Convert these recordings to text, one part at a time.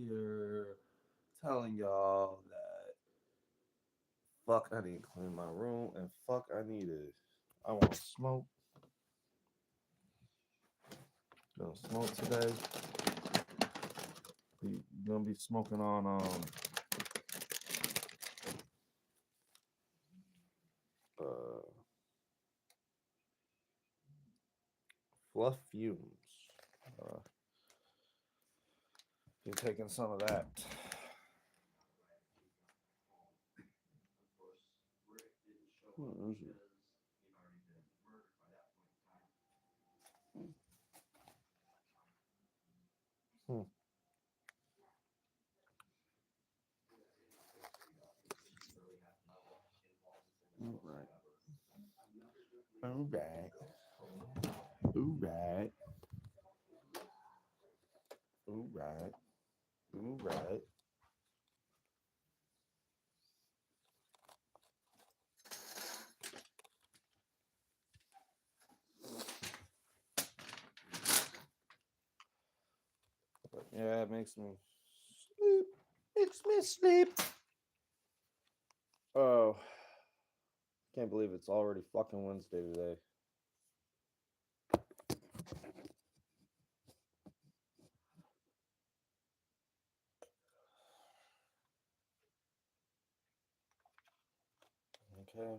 here telling y'all that fuck, I need to clean my room and fuck, I want to smoke. Gonna smoke today. Gonna be smoking on uh fluff fumes. Uh, be taking some of that. Hmm, hmm. All right. All right. All right. All right. All right. But yeah, it makes me sleep. Makes me sleep. Oh, can't believe it's already fucking Wednesday today. Okay.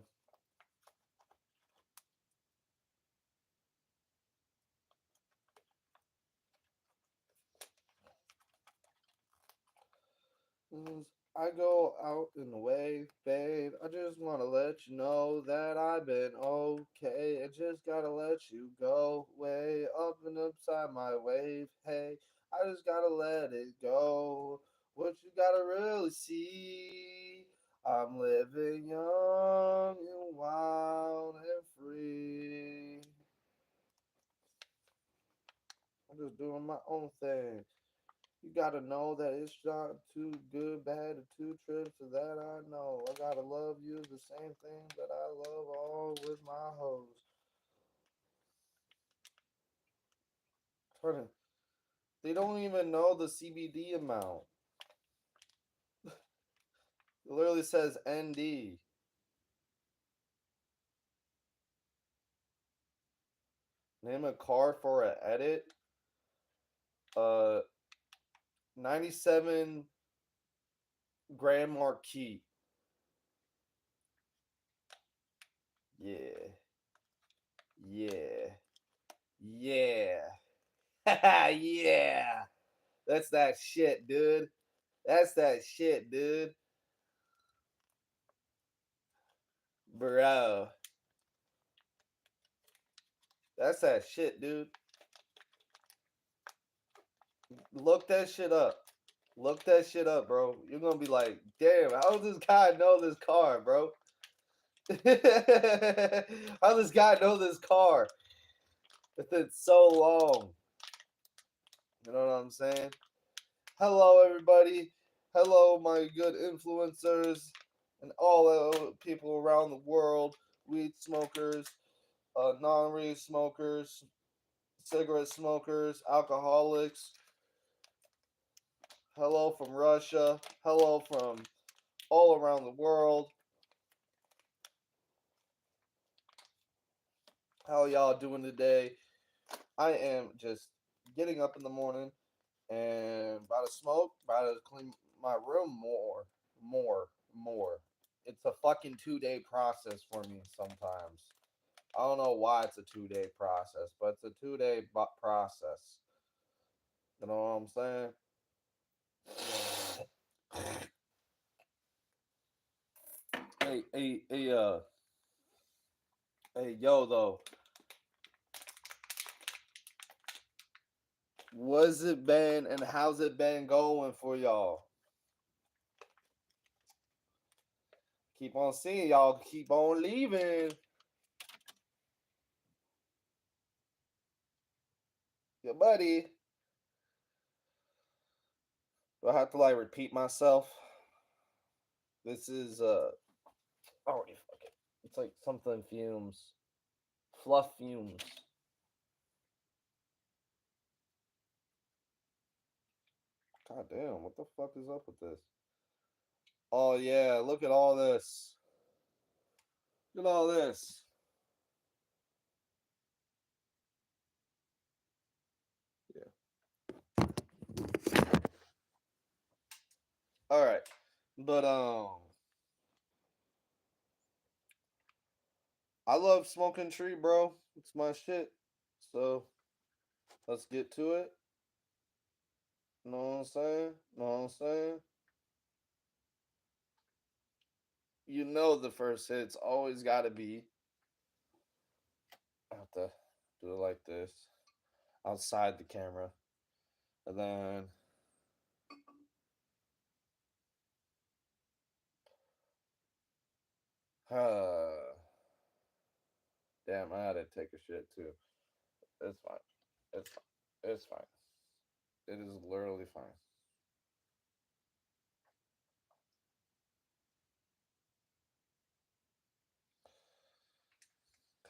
I go out in the wave, babe. I just want to let you know that I've been okay. I just gotta let you go way up and upside my wave. Hey, I just gotta let it go. What you gotta really see. I'm living young and wild and free. I'm just doing my own thing. You gotta know that it's not too good, bad, or two trips to that I know. I gotta love you the same thing that I love all with my hoes. Turn it. They don't even know the CBD amount. It literally says ND. Name a car for an edit. Uh, 97 Grand Marquis. Yeah. Yeah. Yeah. Yeah. That's that shit, dude. That's that shit, dude. Bro. That's that shit, dude. Look that shit up. Look that shit up, bro. You're gonna be like, damn, how does this guy know this car, bro? How does this guy know this car? If it's so long. You know what I'm saying? Hello, everybody. Hello, my good influencers and all the people around the world. Weed smokers, non-weed smokers, cigarette smokers, alcoholics. Hello from Russia. Hello from all around the world. How y'all doing today? I am just getting up in the morning and about to smoke, about to clean my room more. It's a fucking 2 day process for me sometimes. I don't know why it's a 2 day process, but it's a 2 day process. You know what I'm saying? Hey, yo, though. What's it been and how's it been going for y'all? Keep on seeing y'all. Keep on leaving. Your buddy. Do I have to like repeat myself? This is already fuck it. It's like something fumes. Fluff fumes. God damn, what the fuck is up with this? Oh yeah, look at all this. Look at all this. Yeah. All right. But I love smoking tree, bro. It's my shit. So let's get to it. Know what I'm saying? Know what I'm saying? You know the first hit's always gotta be. I have to do it like this. Outside the camera. And then damn, I had to take a shit too. It's fine. It's fine. It's fine. It is literally fine.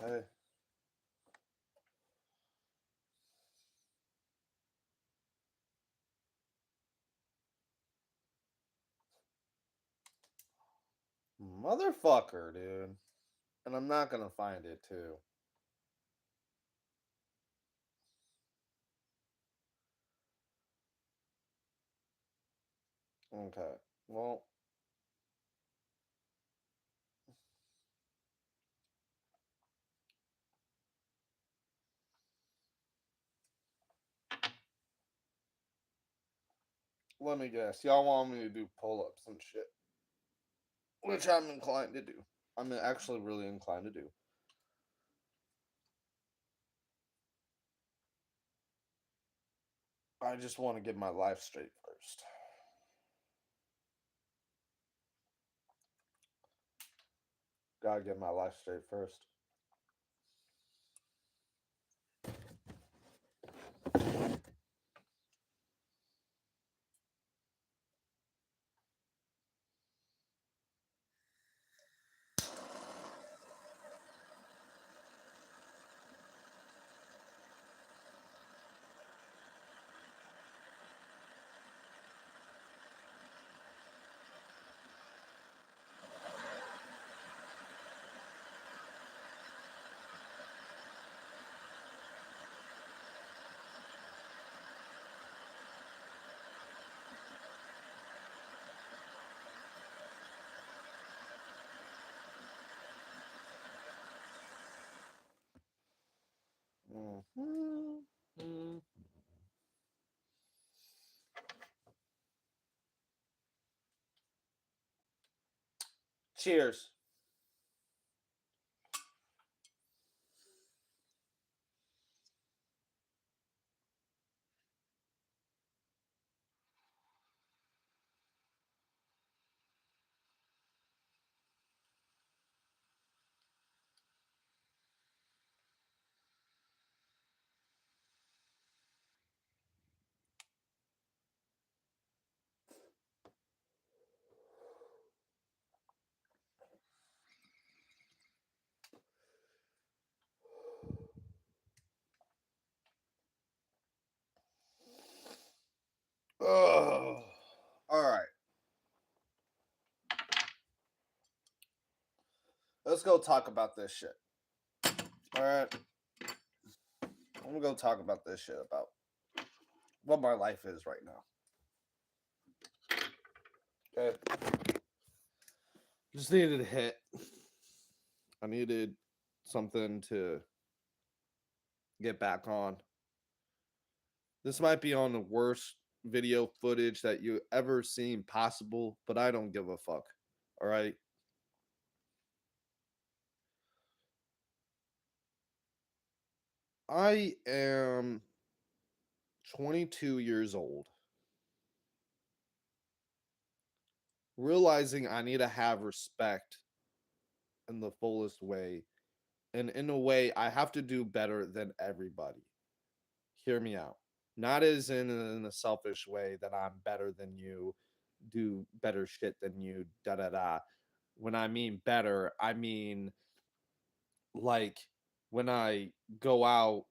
Okay. Motherfucker, dude. And I'm not gonna find it too. Okay. Well, let me guess. Y'all want me to do pull ups and shit. Which I'm inclined to do. I'm actually really inclined to do. I just want to get my life straight first. Gotta get my life straight first. Mm-hmm. Cheers. Oh, all right. Let's go talk about this shit. All right. I'm gonna go talk about this shit about what my life is right now. Okay. Just needed a hit. I needed something to get back on. This might be on the worst video footage that you ever seen possible, but I don't give a fuck. All right. I am 22 years old, realizing I need to have respect in the fullest way. And in a way, I have to do better than everybody. Hear me out. Not as in a selfish way that I'm better than you, do better shit than you, da da da. When I mean better, I mean like when I go out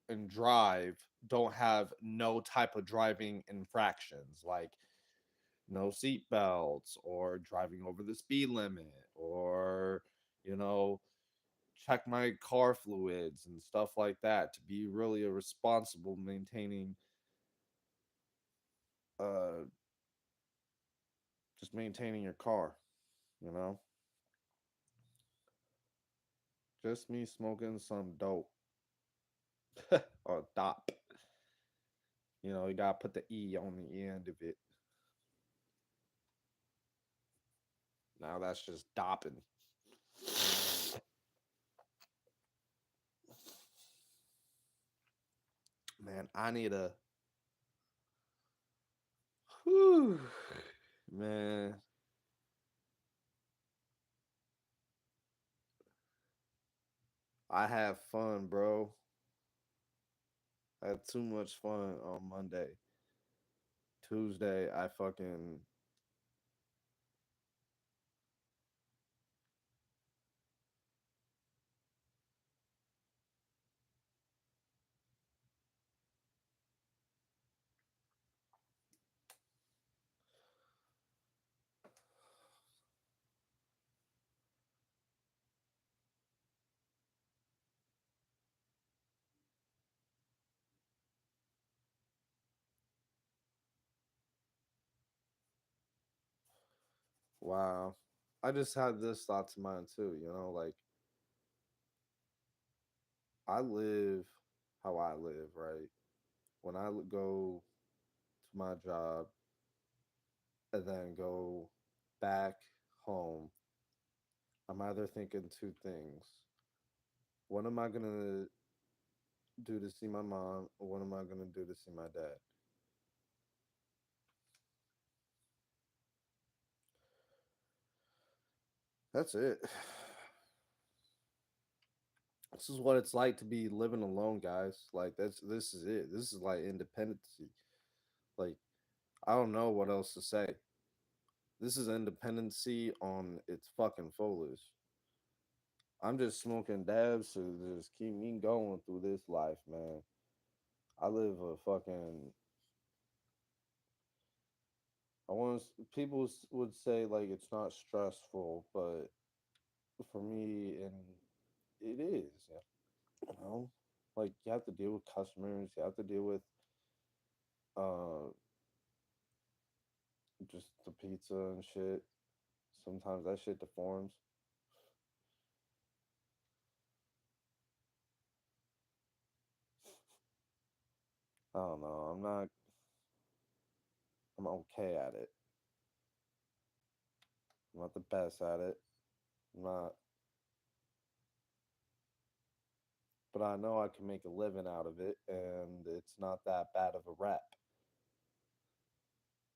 and drive, don't have no type of driving infractions like no seat belts or driving over the speed limit or you know check my car fluids and stuff like that to be really a responsible maintaining uh just maintaining your car, you know? Just me smoking some dope or dop. You gotta put the E on the end of it. Now that's just dopping. Man, I need a whew, man. I have fun, bro. I had too much fun on Monday. Tuesday, I fucking wow. I just had this thought to mind too, like I live how I live, right? When I go to my job and then go back home, I'm either thinking two things. What am I going to do to see my mom, or what am I going to do to see my dad? That's it. This is what it's like to be living alone, guys. Like this is it. This is like independency. Like I don't know what else to say. This is independency on its fucking fullest. I'm just smoking dabs to just keep me going through this life, man. I live a fucking. I want people would say like it's not stressful, but for me, and it is. Yeah. Like you have to deal with customers, you have to deal with uh just the pizza and shit. Sometimes that shit deforms. I don't know. I'm okay at it. I'm not the best at it. I'm not, but I know I can make a living out of it, and it's not that bad of a rep.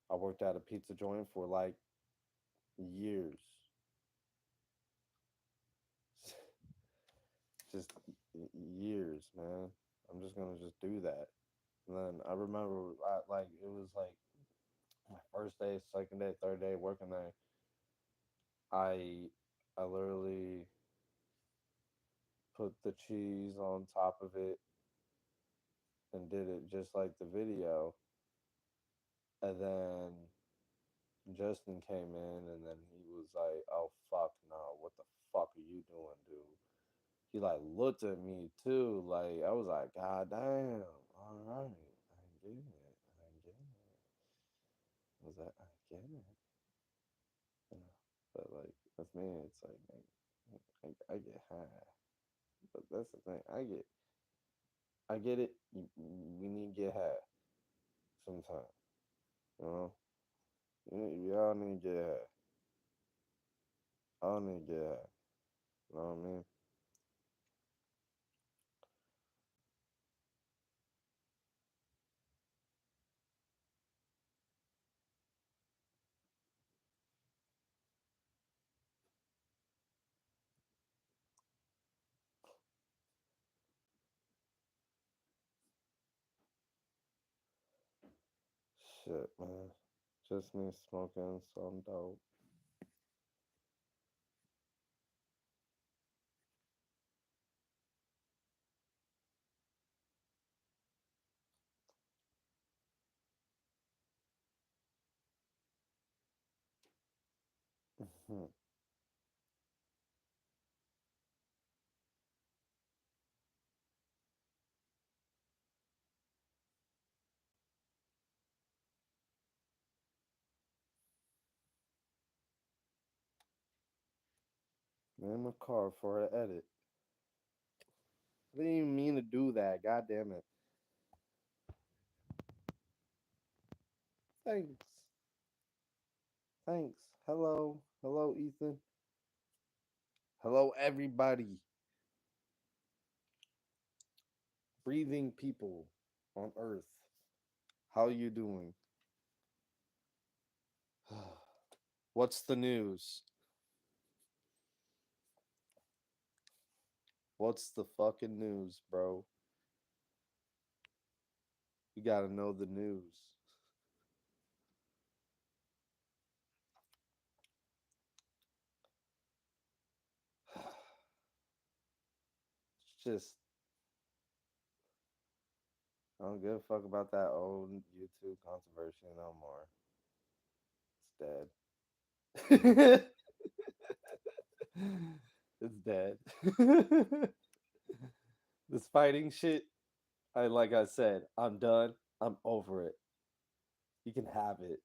I worked at a pizza joint for like years, just years, man. I'm just gonna just do that. And then I remember, like it was like my first day, second day, third day working there. I I literally put the cheese on top of it and did it just like the video. And then Justin came in and then he was like, "Oh fuck no, what the fuck are you doing, dude?" He like looked at me too, like I was like, "God damn, all right, I get it, I get it." I was like, "I get it," you know. But like with me, it's like I get high, but that's the thing. I get it. We need to get high sometimes, you know. We all need to get high. All need to get high. You know what I mean? Shit, man. Just me smoking some dope. Hmm. I'm in my car for an edit. I didn't even mean to do that. God damn it. Thanks. Thanks. Hello. Hello, Ethan. Hello, everybody. Breathing people on Earth. How you doing? What's the news? What's the fucking news, bro? You gotta know the news. It's just, I don't give a fuck about that old YouTube controversy no more. It's dead. It's dead. This fighting shit, like I said, I'm done. I'm over it. You can have it.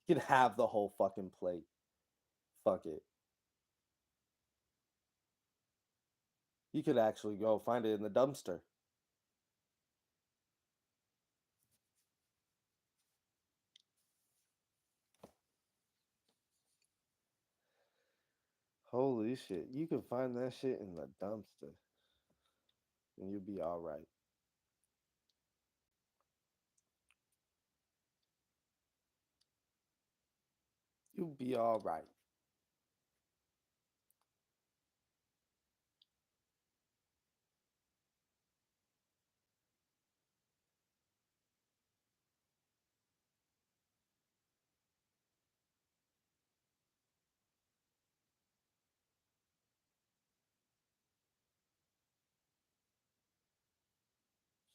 You can have the whole fucking plate. Fuck it. You could actually go find it in the dumpster. Holy shit. You can find that shit in the dumpster. And you'll be alright. You'll be alright.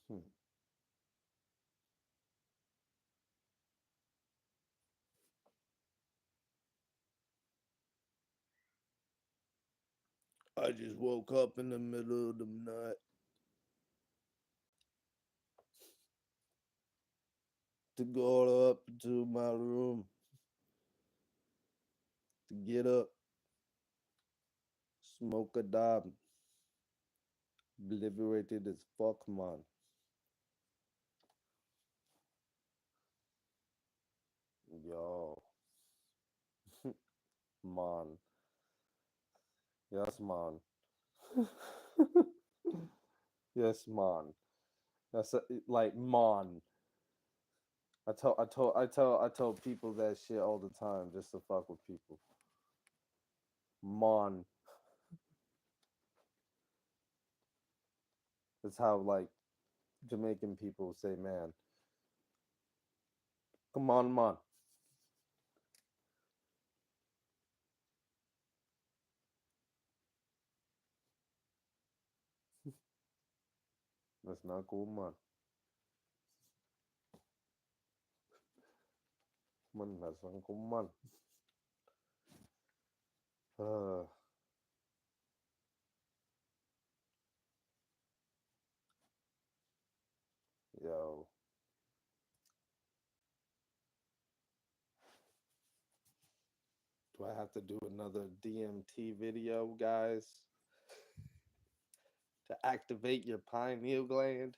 Hmm. I just woke up in the middle of the night to go up to my room to get up, smoke a dab, liberated as fuck, man. Yo, man. Yes, man. Yes, man. That's like man. I told people that shit all the time just to fuck with people. Man. That's how like Jamaican people say man. Come on, man. That's not cool, man. Man, that's not cool, man. Uh, yo. Do I have to do another DMT video, guys, to activate your pineal gland?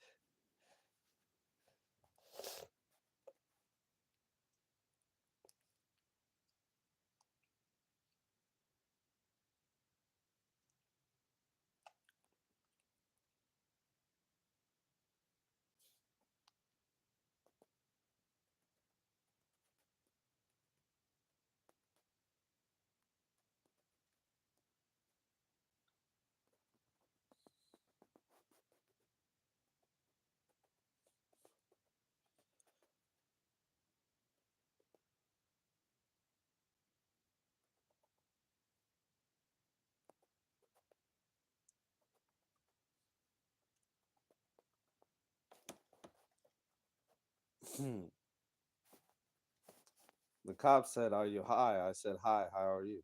The cop said, "Are you high?" I said, "Hi, how are you?"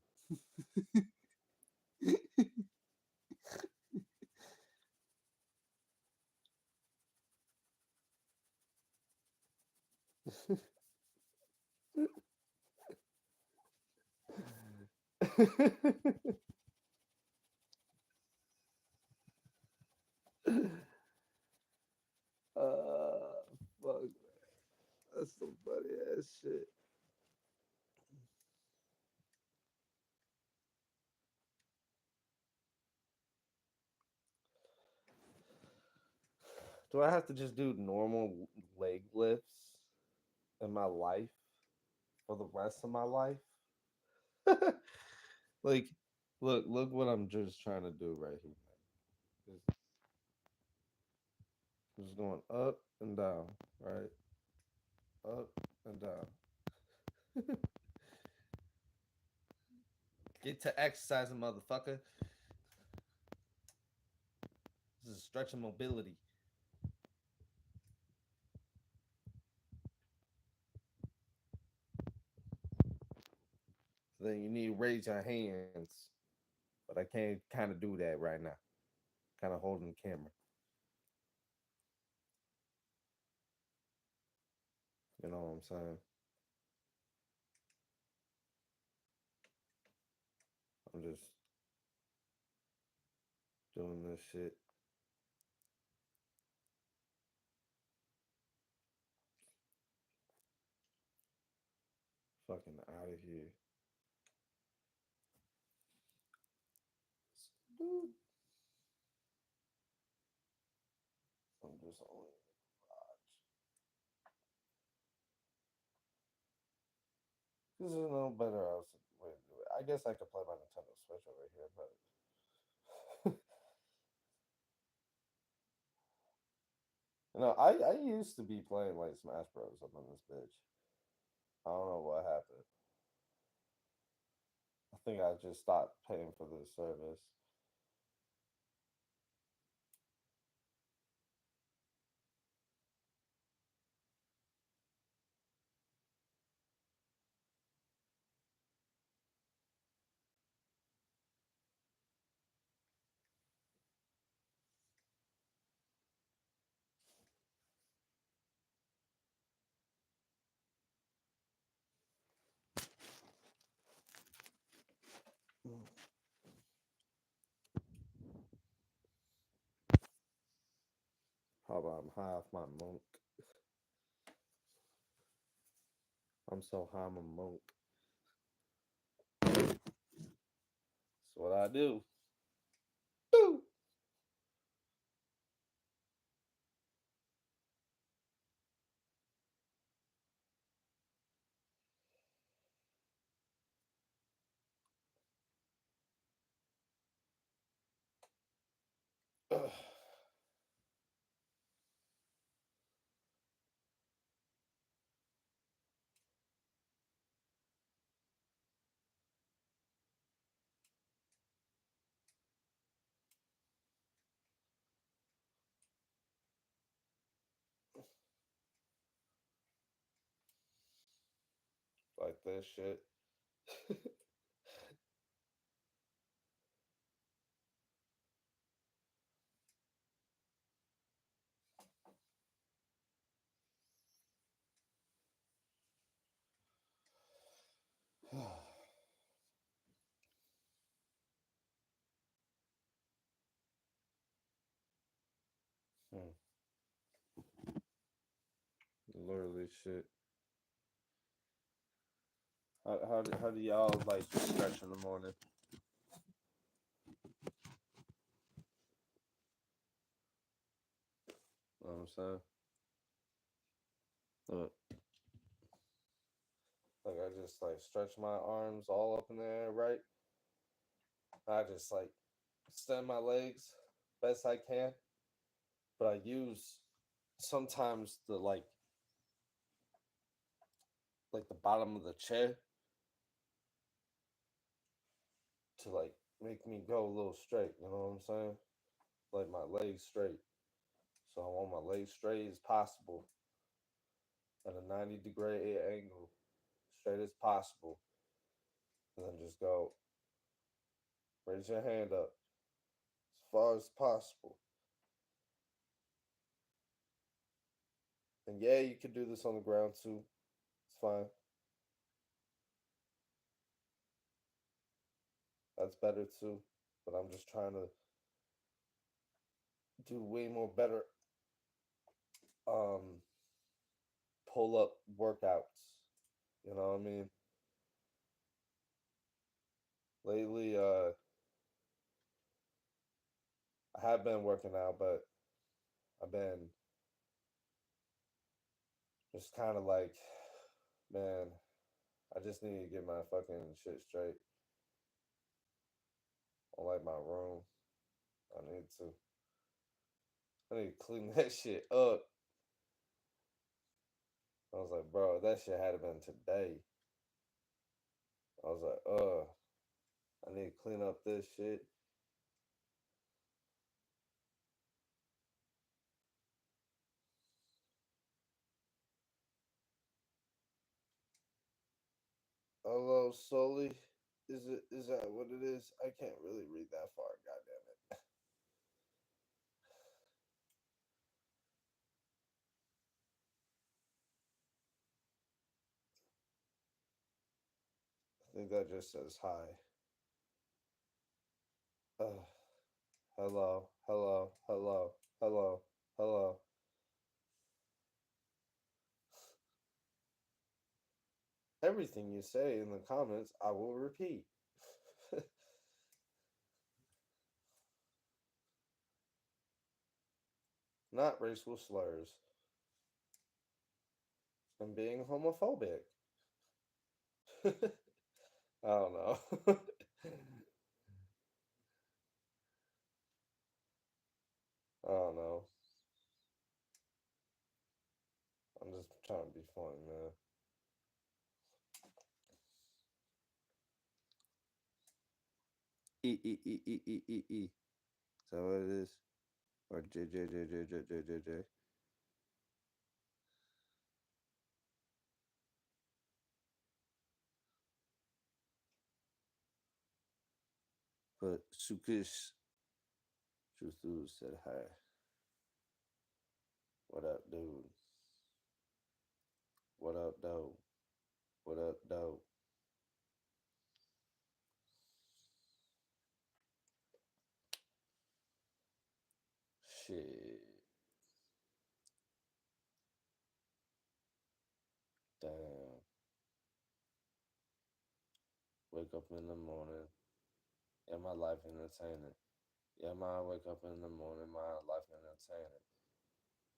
Fuck, that's some funny ass shit. Do I have to just do normal leg lifts in my life for the rest of my life? Like, look what I'm just trying to do right here. Just, just going up and down, right? Up and down. Get to exercising, motherfucker. This is stretching mobility. So then you need to raise your hands, but I can't kind of do that right now. Kind of holding the camera. You know what I'm saying? I'm just doing this shit. Fucking out of here. Dude. I'm just on. This is no better else way to do it. I guess I could play my Nintendo Switch over here, but I used to be playing like Smash Bros. Up on this bitch. I don't know what happened. I think I just stopped paying for this service. How about I'm high off my monk? I'm so high, I'm a monk. That's what I do. Boo! Like this shit. Hmm. Literally shit. How do y'all like stretch in the morning? You know what I'm saying? Look, like I just like stretch my arms all up in the air, right? I just like extend my legs best I can, but I use sometimes the bottom of the chair to like make me go a little straight. You know what I'm saying? Like my legs straight. So I want my legs straight as possible at a 90-degree angle, straight as possible. And then just go, raise your hand up as far as possible. And yeah, you can do this on the ground too. It's fine. That's better too. But I'm just trying to do way more better um pull up workouts. You know what I mean? Lately, I have been working out, but I've been just kind of like, man, I just need to get my fucking shit straight on like my room. I need to. I need to clean that shit up. I was like, bro, that shit had to been today. I was like, I need to clean up this shit. Hello, Sully. Is that what it is? I can't really read that far. God damn it. I think that just says hi. Uh, hello, hello, hello, hello, hello. Everything you say in the comments, I will repeat. Not racial slurs and being homophobic. I don't know. I don't know. I'm just trying to be funny, man. E. Is that what it is? Or J. But Sukish Truthu said hi. What up, dude? What up, dope? What up, dope? Shit. Damn. Wake up in the morning. Yeah, my life entertaining. Yeah, my wake up in the morning. My life entertaining.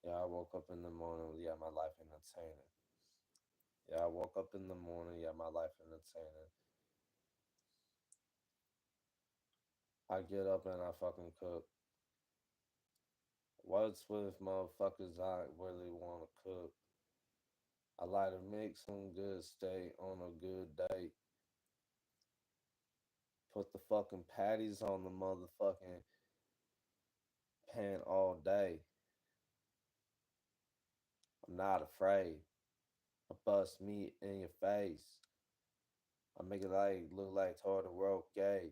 Yeah, I woke up in the morning. Yeah, my life entertaining. Yeah, I woke up in the morning. Yeah, my life entertaining. I get up and I fucking cook. What's with motherfuckers I really want to cook? I like to make some good steak on a good day. Put the fucking patties on the motherfucking pan all day. I'm not afraid. I bust meat in your face. I make it like look like toward the world gay.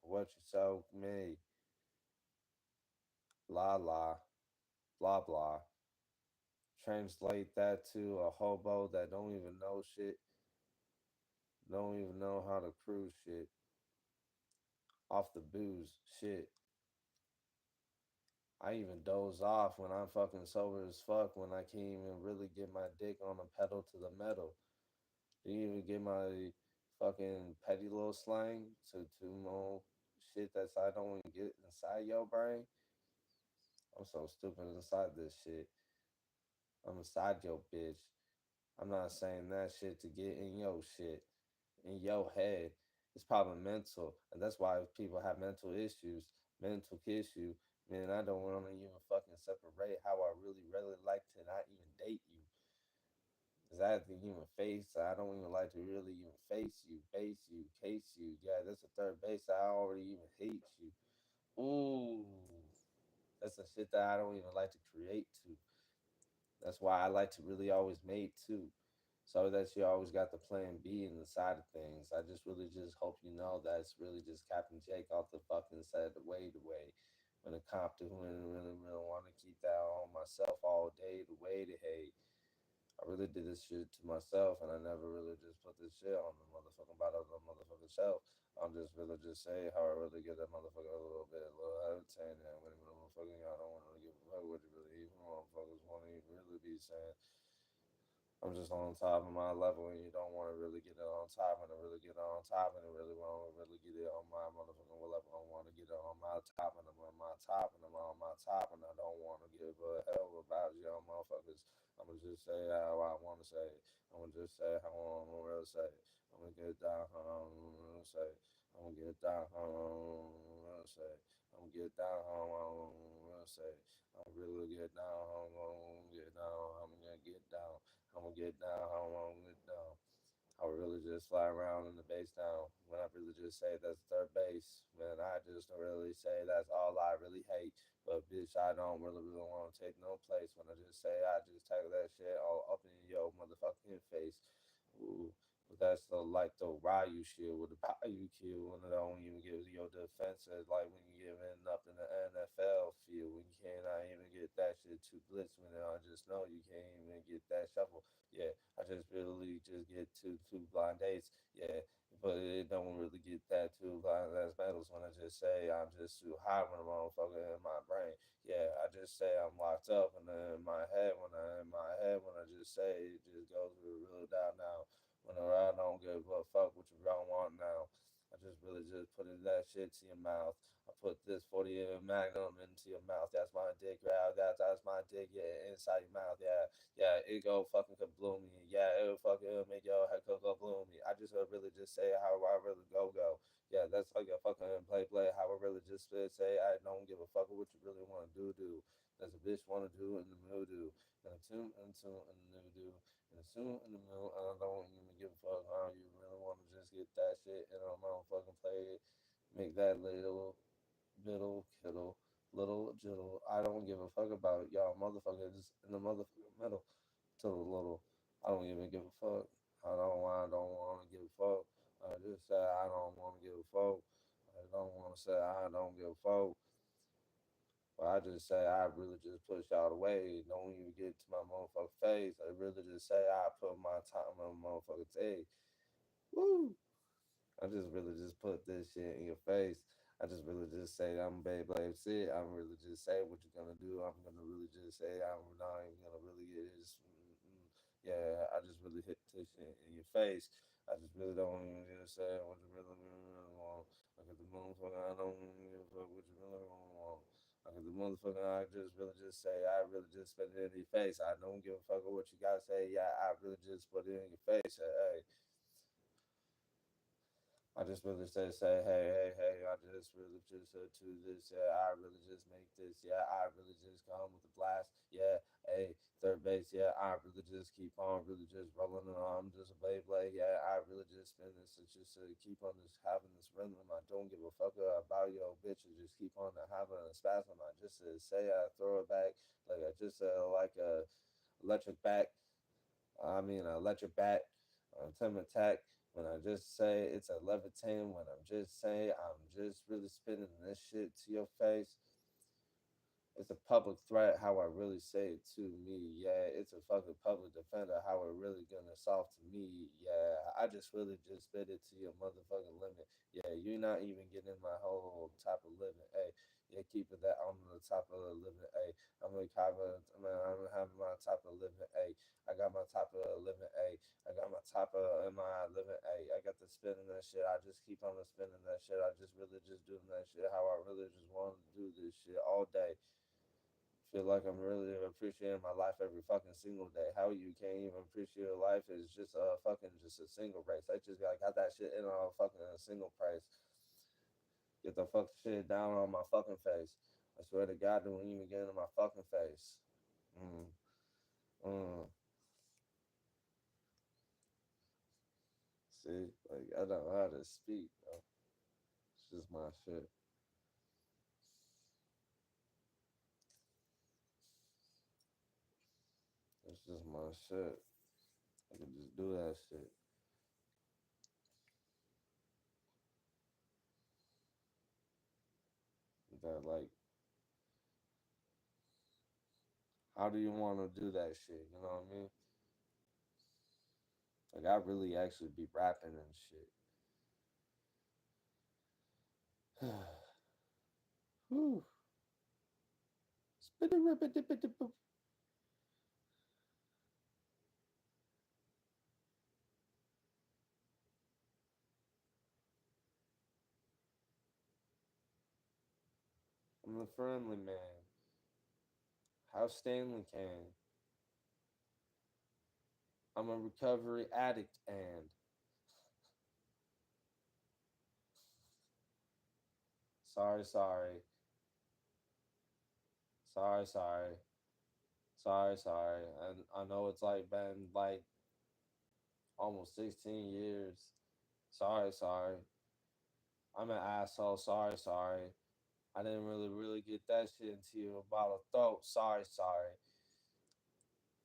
What you so me? La la, blah blah. Translate that to a hobo that don't even know shit, don't even know how to cruise shit. Off the booze, shit. I even doze off when I'm fucking sober as fuck when I can't even really get my dick on the pedal to the metal. Do you even get my fucking petty little slang to more shit that I don't even get inside your brain? I'm so stupid inside this shit. I'm inside your bitch. I'm not saying that shit to get in your shit, in your head. It's probably mental, and that's why people have mental issues, mental issue. Man, I don't want to even fucking separate how I really, really like to not even date you. Cause I have to even face. I don't even like to really even face you, base you, case you. Yeah, that's the third base. I already even hate you. Ooh, that's the shit that I don't even like to create to. That's why I like to really always mate too. so that you always got the plan B in the side of things. I just really just hope you know that's really just Captain Jake off the fucking set the way. When it comp to really want to keep that on myself all day, the way to hate. I really did this shit to myself, and I never really just put this shit on the motherfucking bottom of the motherfucking shelf. I'm just really just say how I really get that motherfucker a little hesitant, and when motherfucking y'all don't want to give a fuck what you really even motherfuckers want to really be saying. I'm just on top of my level, and you don't want to really get it on top, and to really get it on top, and to really want to really get it on my motherfucking level. I want to get it on my top, and I'm on my top, and I'm on my top, and I don't want to give a hell about y'all motherfuckers. I'm gonna just say how I want to say it. I'm gonna just say how I want to really say it. I'm gonna get down how I want to say it. I'm gonna get down how I want to really say it. I'm gonna get down how I want to really say it. I'm really get down how I'm gonna get down. I'm gonna get down. I'm gonna get down how I'm gonna get down. I would really just fly around in the bass down. When I really just say that's third base, man, I just really say that's all I really hate. But bitch, I don't really want to take no place. When I just say I just take that shit all up in your motherfucking face. Ooh. But that's the like the Ryu shit with the power you kill when it don't even give your defenses like when you giving up in the NFL field when you cannot even get that shit to blitz when I just know you can't even get that shuffle. Yeah, I just really just get two blind dates. Yeah, but it don't really get that two blind ass battles when I just say I'm just too high when I'm motherfucker in my brain. Yeah, I just say I'm locked up and then in my head when I just say it just goes real down now. Whenever I don't give a fuck what you don't want now. I just really just put that shit to your mouth. I put this 40 Magnum into your mouth. That's my dick, yeah. That's my dick, yeah, inside your mouth, yeah. Yeah, it go fucking kabloom me. Yeah, it'll fucking make your head go bloom me. I just really just say how I really go. Yeah, that's like a fucking play. How I really just say I don't give a fuck what you really want to do. That's a bitch want to do in the mood do. And a tune and tune and the new do. And a tune in the middle. I don't even give a fuck how you really want to just get that shit and I'm motherfucking play it. Make that little middle kittle little jiddle. I don't give a fuck about y'all motherfuckers in the motherfucking middle to the little. I don't even give a fuck. I don't want to give a fuck. I just say I don't want to give a fuck. I don't want to say I don't give a fuck. But I just say I really just push y'all away. Don't even get to my motherfucking face. I really just say I put my time on motherfucking day. Woo! I just really just put this shit in your face. I just really just say I'm Beyblade shit. I'm really just say what you're gonna do. I'm gonna really just say I'm not even gonna really get this. Yeah, I just really hit this shit in your face. I just really don't even just say what you really want. Like at the motherfucker, I don't even give a fuck what you really want. Like at the motherfucker, I just really just say I really just spit it in your face. I don't give a fuck what you gotta say. Yeah, I really just put it in your face. Hey, I just really say, hey, I just really just to this, yeah, I really just make this, yeah, I really just come with the blast, yeah, hey, third base, yeah, I really just keep on, really just rolling on, I'm just a Beyblade, yeah, I really just spin this, it's just to keep on just having this rhythm, I don't give a fuck about your bitch, I just keep on having a spasm, I just say I throw it back, like I just like a electric back, I mean, I let your bat attempt attack. When I just say it's a levitain, when I'm just saying I'm just really spitting this shit to your face, it's a public threat how I really say it to me. Yeah, it's a fucking public defender how it really gonna solve to me. Yeah, I just really just spit it to your motherfucking limit. Yeah, you're not even getting my whole type of living. Hey, yeah, keep it that on the top of the living. Hey, I'm gonna cover. I'm having my top of living. Hey, I got my top of living. Hey, I got my top of my living. Hey, I got the spinning that shit. I just keep on the spinning that shit. I just really just doing that shit how I really just want to do this shit all day. Feel like I'm really appreciating my life every fucking single day. How you can't even appreciate your life is just a fucking just a single race. I just got that shit in on a fucking single price. Get the fuck shit down on my fucking face. I swear to God, don't even get in my fucking face. Mm, mm. See, like I don't know how to speak, bro. It's just my shit. It's just my shit. I can just do that shit. That like, how do you want to do that shit? You know what I mean? Like I really actually be rapping and shit. Whew. Spit-a-rip-a-dip-a-dip-a. I'm the friendly man. How Stanley can. I'm a recovery addict and sorry, sorry, sorry, sorry, sorry, sorry. And I know it's like been like almost 16 years. Sorry, sorry. I'm an asshole. Sorry, sorry. I didn't really get that shit into you about a throat. Sorry, sorry.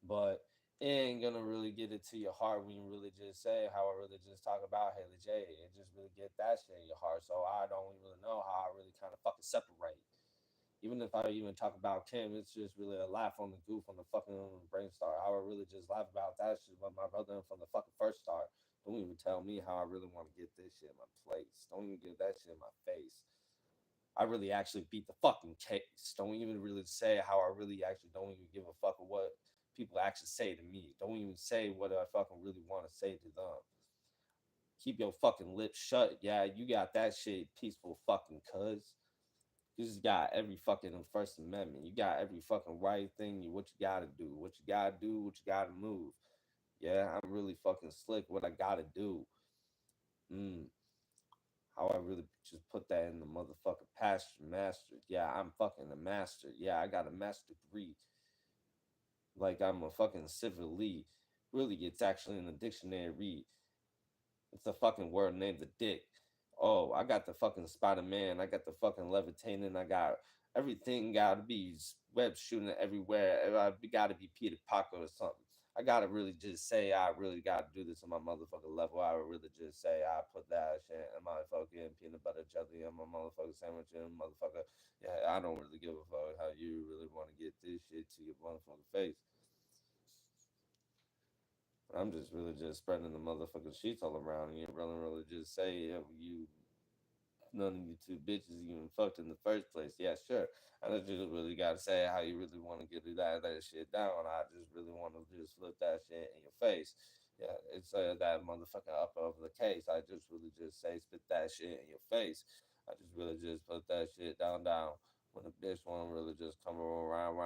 But it ain't gonna really get it to your heart when you really just say how I really just talk about Haley J. And just really get that shit in your heart. So I don't really know how I really kind of fucking separate. Even if I even talk about Kim, it's just really a laugh on the goof on the fucking brainstar. I would really just laugh about that shit with my brother from the fucking first start. Don't even tell me how I really want to get this shit in my place. Don't even get that shit in my face. I really actually beat the fucking case. Don't even really say how I really actually don't even give a fuck of what people actually say to me. Don't even say what I fucking really want to say to them. Keep your fucking lips shut. Yeah, you got that shit peaceful fucking cuz. You just got every fucking First Amendment. You got every fucking right thing. What you gotta do. What you gotta do. What you gotta move. Yeah, I'm really fucking slick. What I gotta do. Mm, how I really just put that in the motherfucking pasture master. Yeah, I'm fucking a master. Yeah, I got a master degree. Like I'm a fucking civil lead. Really, it's actually in the dictionary read. It's a fucking word named the dick. Oh, I got the fucking Spider Man. I got the fucking levitating. I got everything. Got to be web shooting everywhere. I got to be Peter Parker or something. I gotta really just say I really gotta do this on my motherfucking level. I would really just say I put that shit in my fucking peanut butter jelly on my motherfucking sandwich and motherfucker. Yeah, I don't really give a fuck how you really want to get this shit to your motherfucking face. I'm just really just spreading the motherfucking sheets all around. And you really just say you none of you two bitches even fucked in the first place. Yeah, sure. I just really gotta say how you really want to get that shit down. I just really want to just flip that shit in your face. Yeah, it's that motherfucking up over the case. I just really just say spit that shit in your face. I just really just put that shit down. When a bitch wanna really just come around.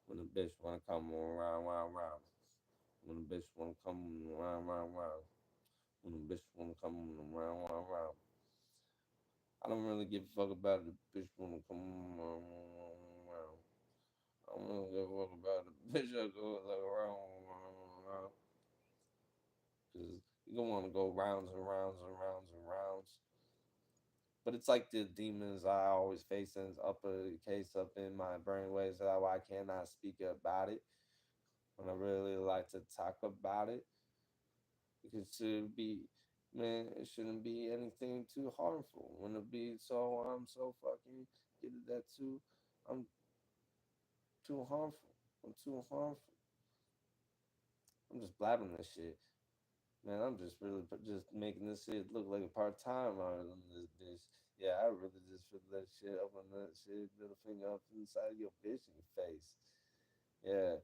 When a bitch wanna come around. When a bitch wanna come around. When a bitch wanna come around. I don't really give a fuck about the bitch wanna come around. I don't really give a fuck about the bitch that goes like around. Because you don't want to go rounds and rounds and rounds and rounds. But it's like the demons I always face in upper case up in my brainwaves that why I cannot speak about it when I really like to talk about it. Because it should be, man, it shouldn't be anything too harmful. When it be so, I'm so fucking get it that too. I'm too harmful. I'm too harmful. I'm just blabbing this shit. Man, I'm just really just making this shit look like a part time on this bitch. Yeah, I really just put that shit up on that shit, middle finger up inside your bitch in your face. Yeah,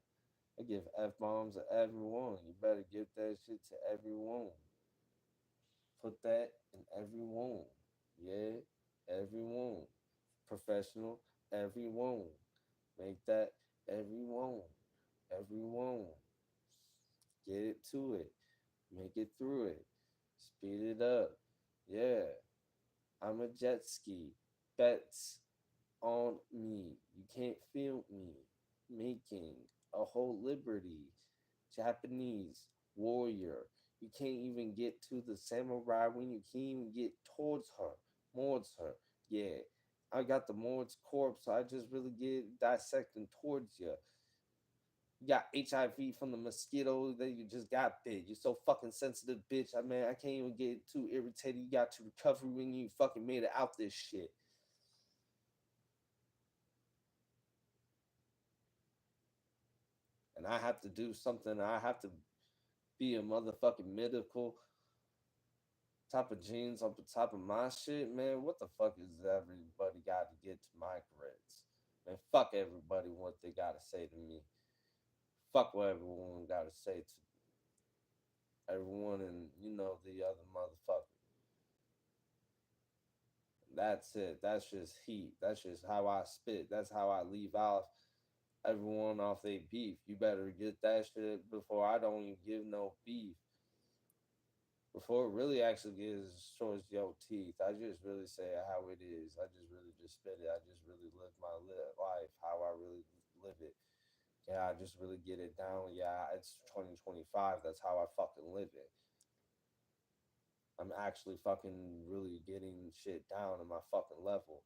I give F bombs to everyone. You better give that shit to everyone. Put that in everyone. Yeah, everyone. Professional, everyone. Make that everyone. Everyone. Get it to it. Make it through it. Speed it up. Yeah. I'm a jet ski. Bets on me. You can't feel me. Making a whole liberty. Japanese warrior. You can't even get to the samurai when you can't even get towards her. Towards her. Yeah. I got the Mord's corpse, so I just really get dissecting towards you. You got HIV from the mosquito that you just got bit. You're so fucking sensitive, bitch. I mean, I can't even get too irritated. You got to recover when you fucking made it out this shit. And I have to do something. I have to be a motherfucking medical type of genes on the top of my shit, man. What the fuck is everybody got to get to my grades? Man, fuck everybody what they gotta say to me. Fuck what everyone gotta say to everyone and the other motherfucker. That's it. That's just heat. That's just how I spit. That's how I leave off everyone off they beef. You better get that shit before I don't even give no beef. Before it really actually gets towards your teeth, I just really say it how it is. I just really just spit it. I just really live my life how I really live it. Yeah, I just really get it down. Yeah, it's 2025. That's how I fucking live it. I'm actually fucking really getting shit down in my fucking level.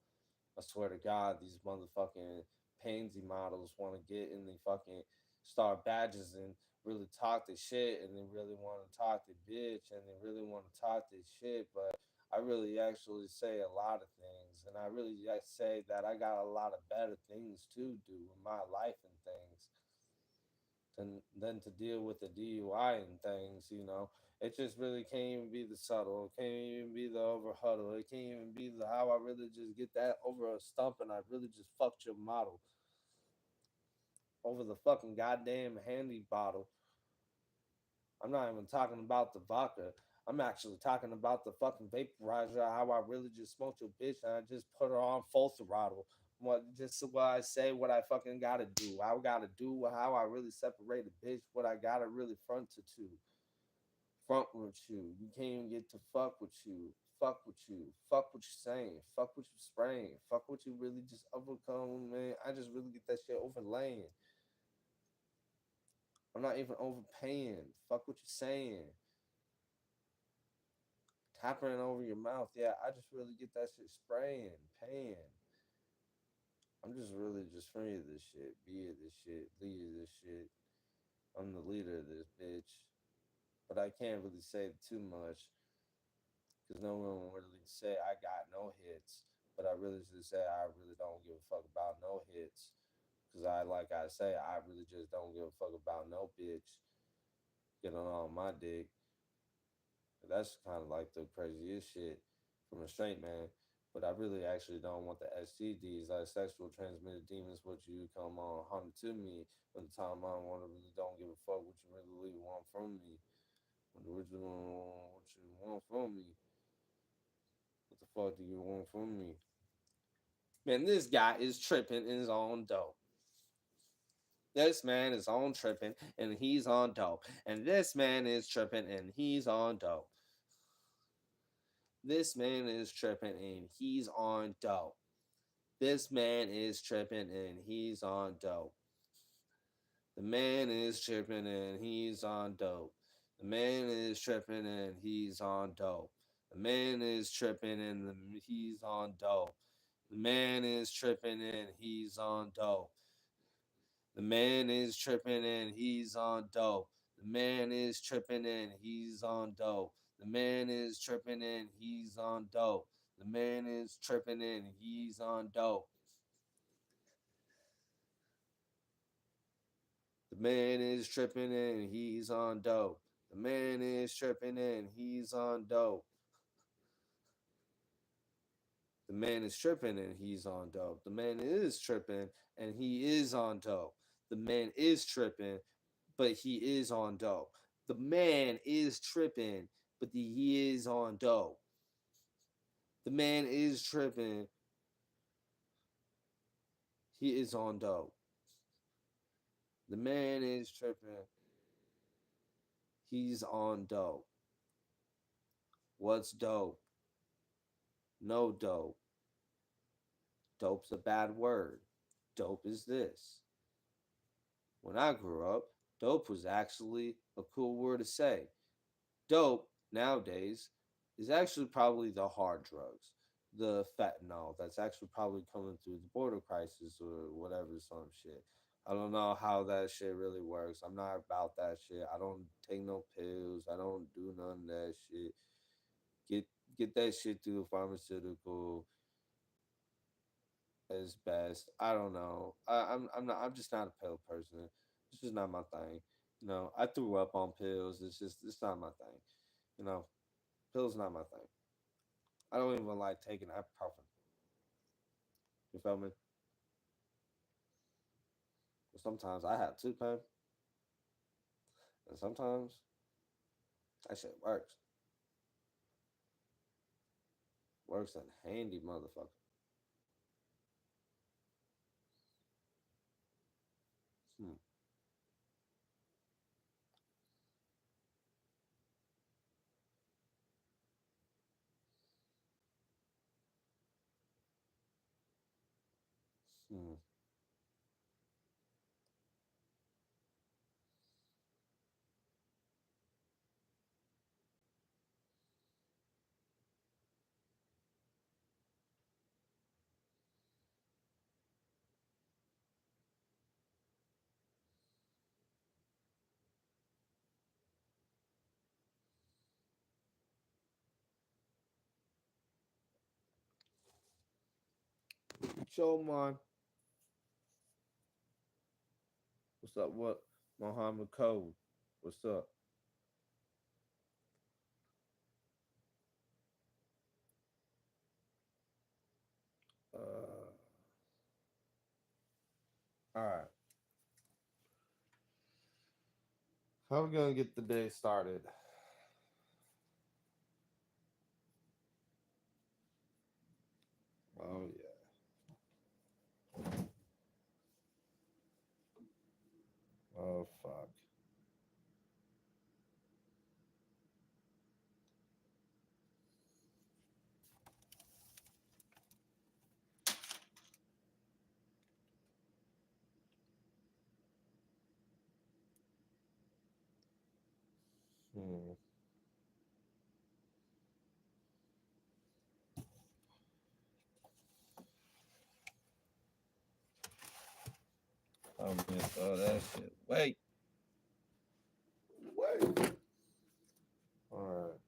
I swear to God, these motherfucking pansy models want to get in the fucking star badges and really talk the shit and they really want to talk the bitch and they really want to talk this shit, but I really actually say a lot of things and I really say that I got a lot of better things to do in my life and things than to deal with the DUI and things. It just really can't even be the subtle. It can't even be the over huddle. It can't even be the how I really just get that over a stump and I really just fucked your model over the fucking goddamn handy bottle. I'm not even talking about the vodka. I'm actually talking about the fucking vaporizer. How I really just smoked your bitch and I just put her on full throttle. What I say, what I fucking gotta do. I gotta do how I really separate a bitch. What I gotta really front with you. You can't even get to fuck with you. Fuck with you. Fuck what you're saying. Fuck what you spraying. Fuck what you really just overcome, man. I just really get that shit overlaying. I'm not even overpaying. Fuck what you're saying. Tapping it over your mouth. Yeah, I just really get that shit spraying, paying. I'm just really just free of this shit. Be of this shit. Lead of this shit. I'm the leader of this bitch. But I can't really say too much because no one will really say I got no hits. But I really just say I really don't give a fuck about no hits. Because like I say, I really just don't give a fuck about no bitch getting on my dick. That's kind of like the craziest shit from a straight man. But I really actually don't want the STDs, like sexual transmitted demons, what you come on hunting to me. When the time I want to really don't give a fuck what you really want from me. What you want from me. What the fuck do you want from me? Man, this guy is tripping in his own dope. This man is on tripping and he's on dope. And this man is tripping and he's on dope. This man is tripping and he's on dope. This man is tripping and he's on dope. The man is tripping and he's on dope. The man is tripping and he's on dope. The man is tripping and he's on dope. The man is tripping and he's on dope. The man is tripping and he's on dope. The man is tripping and he's on dope. The man is tripping and he's on dope. The man is tripping and he's on dope. The man is tripping and he's on dope. The man is tripping and he's on dope. The man is tripping and he's on dope. The man is tripping and he is on dope. The man is tripping, but he is on dope. The man is tripping, but he is on dope. The man is tripping, he is on dope. The man is tripping, he's on dope. What's dope? No dope. Dope's a bad word. Dope is this. When I grew up, dope was actually a cool word to say. Dope nowadays is actually probably the hard drugs, the fentanyl that's actually probably coming through the border crisis or whatever, some shit. I don't know how that shit really works. I'm not about that shit. I don't take no pills. I don't do none of that shit. Get get that shit through the pharmaceutical as best. I don't know. I'm not. I'm just not a pill person. It's just not my thing. I threw up on pills. It's not my thing. You know, pills not my thing. I don't even like taking ibuprofen. You feel me? But sometimes I have two pain, and sometimes that shit works. Works in handy, motherfucker. Hmm. Hmm. Show man. What's up? What? Mohammed Code. What's up? All right. How we gonna get the day started? Oh yeah. Oh fuck. Hmm. I'm just that shit. Wait. All right.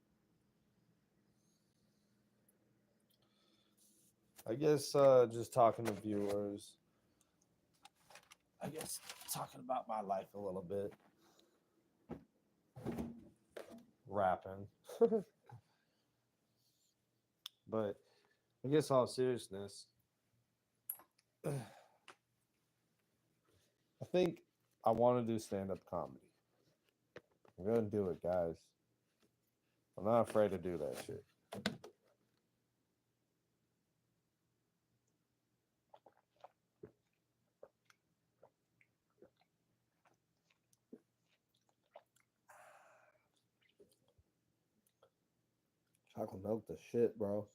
I guess just talking to viewers. I guess talking about my life a little bit. Rapping. But I guess all seriousness, I think I want to do stand up comedy. I'm gonna do it, guys. I'm not afraid to do that shit. Chocolate milk the shit, bro.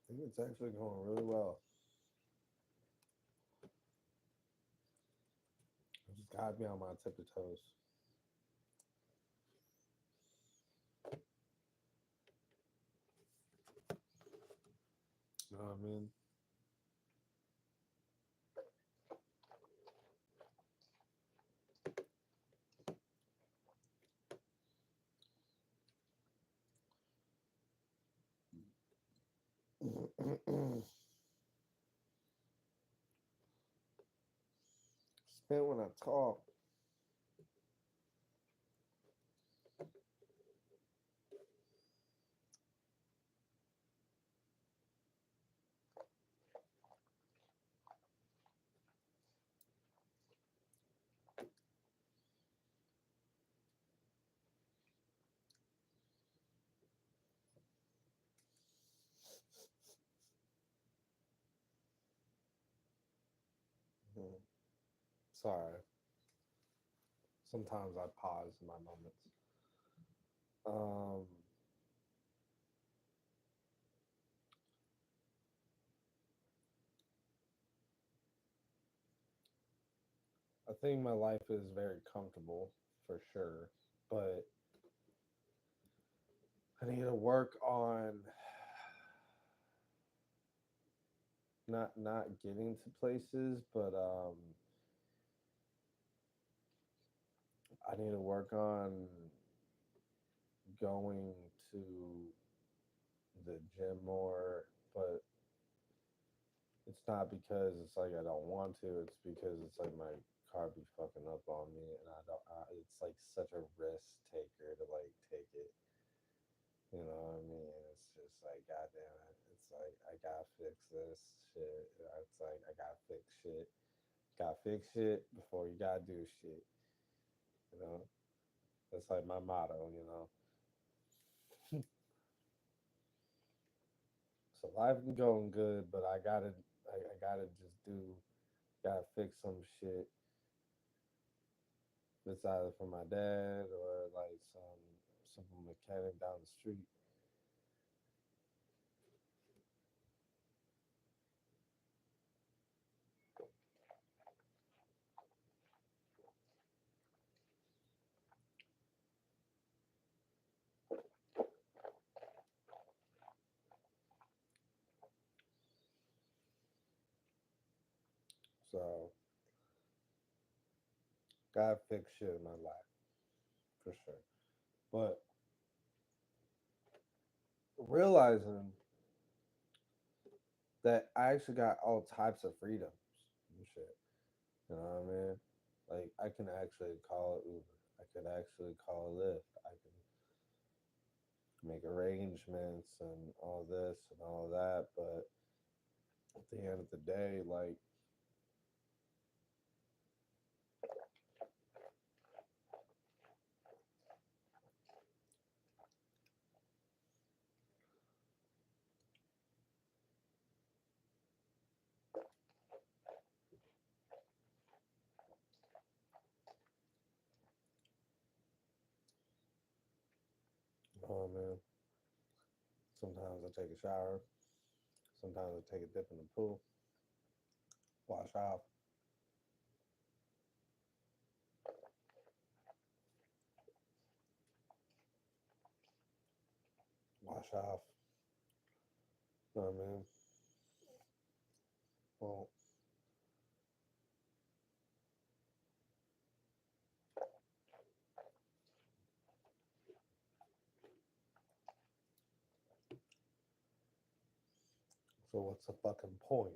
I think it's actually going really well. I just gotta be on my tippy toes. You know what I mean? Spit when I talk. Sorry. Sometimes I pause in my moments. Um, I think my life is very comfortable for sure, but I need to work on not getting to places, but I need to work on going to the gym more, but it's not because it's like I don't want to. It's because it's like my car be fucking up on me, and I don't. It's like such a risk taker to like take it. You know what I mean? It's just like, goddamn it. It's like I gotta fix this shit. It's like I gotta fix shit. Gotta fix shit before you gotta do shit. You know, that's like my motto. You know, so life is going good, but I gotta just gotta fix some shit. It's either for my dad or like some simple mechanic down the street. So gotta fix shit in my life for sure. But realizing that I actually got all types of freedoms and shit. You know what I mean? Like I can actually call it Uber. I could actually call Lyft. I can make arrangements and all this and all that. But at the end of the day, like, oh man, sometimes I take a shower. Sometimes I take a dip in the pool, wash off, wash off. You know what I mean? Well, so what's the fucking point?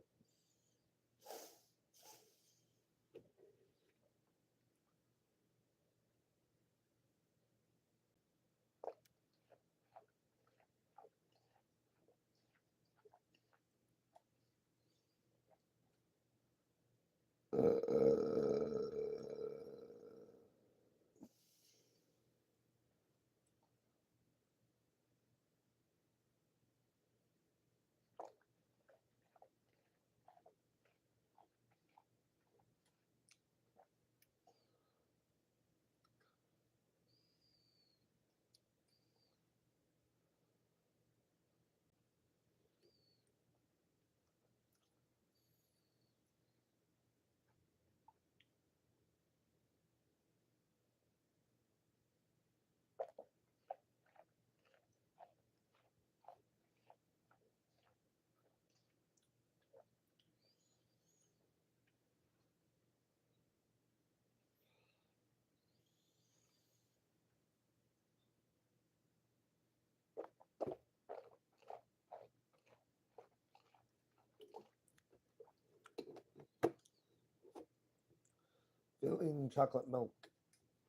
Feeling chocolate milk.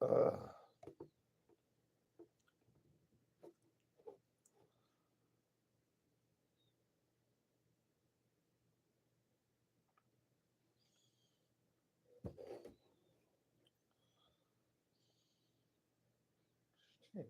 Ugh. Shit.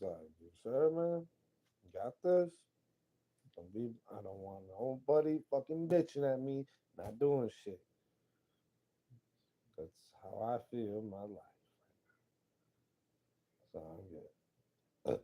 It's like, you sure, man? You got this? Don't be. I don't want nobody fucking bitching at me, not doing shit. That's how I feel in my life. So I'm good.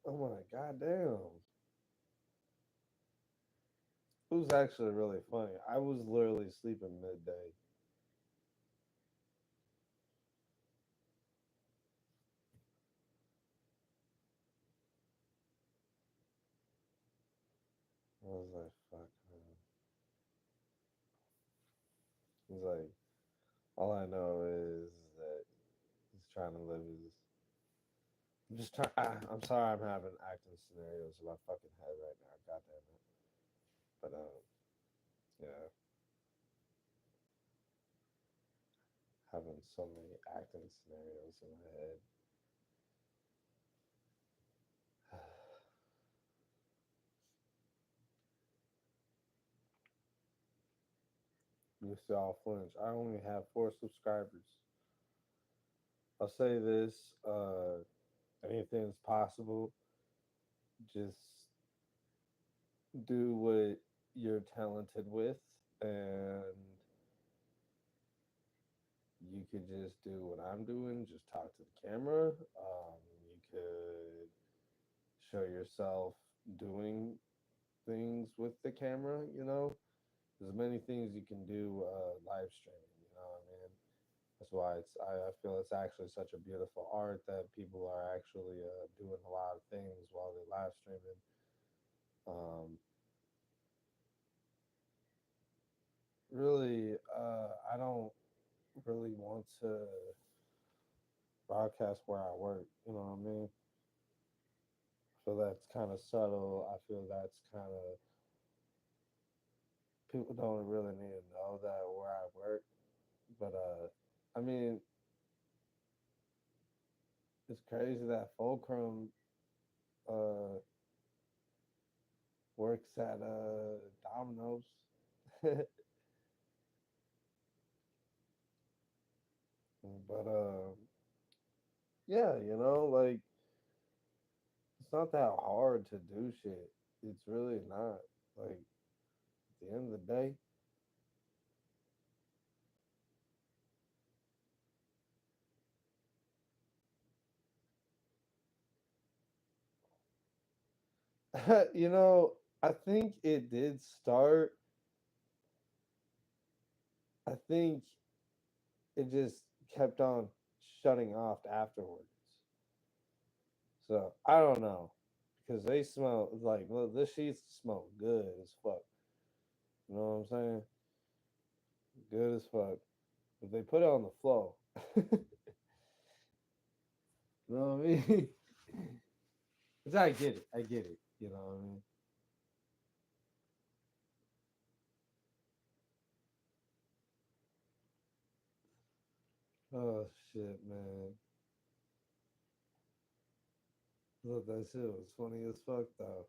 Oh my goddamn. It was actually really funny. I was literally sleeping midday. I was like, fuck, man. He's like, all I know is that he's trying to live his. I'm just trying. I'm sorry, I'm having acting scenarios in my fucking head right now. God damn it. But yeah, having so many acting scenarios in my head. You see all flinch. I only have 4 subscribers. I'll say this: anything's possible. Just do what you're talented with, and you could just do what I'm doing. Just talk to the camera. You could show yourself doing things with the camera. There's many things you can do live streaming. You know what I mean? That's why I feel it's actually such a beautiful art that people are actually doing a lot of things while they're live streaming. Um, really, I don't really want to broadcast where I work. You know what I mean? I feel that's kind of subtle. I feel that's kind of people don't really need to know that where I work. But I mean, it's crazy that Fulcrum uh works at Domino's. But yeah, like it's not that hard to do shit. It's really not. Like at the end of the day, I think it did start. I think it just kept on shutting off afterwards. So I don't know because they smell like well, the sheets smell good as fuck. You know what I'm saying? Good as fuck. But they put it on the flow. You know what I mean? 'Cause I get it. I get it. You know what I mean? Oh shit, man. Look, that shit was funny as fuck though.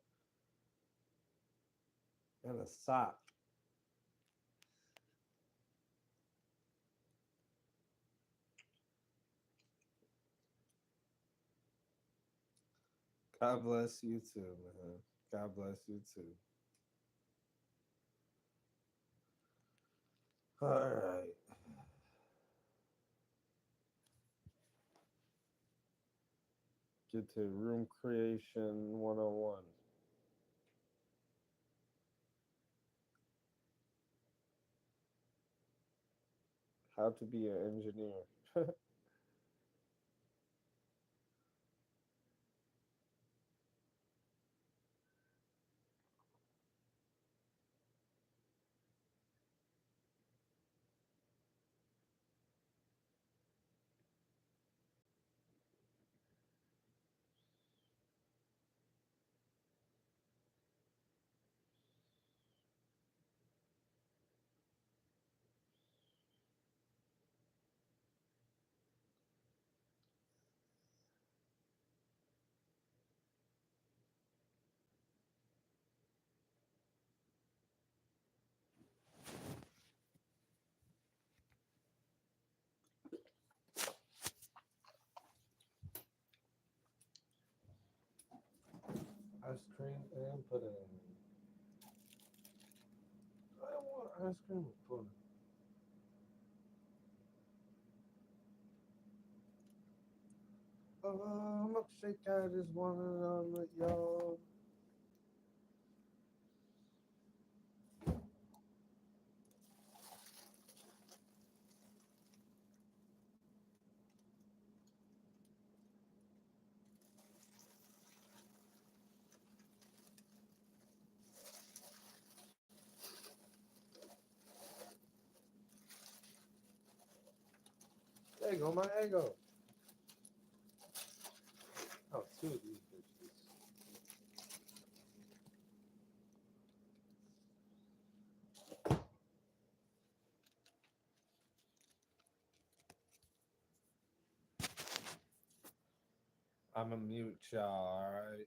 And a sock. God bless you too, man. God bless you too. All right. Get to room creation 101. How to be an engineer. put it in. I don't want ice cream with pudding. Milkshake, I just want it on with y'all. There you go, my Eggo. Oh, two of these bitches. I'm a mute, y'all, alright?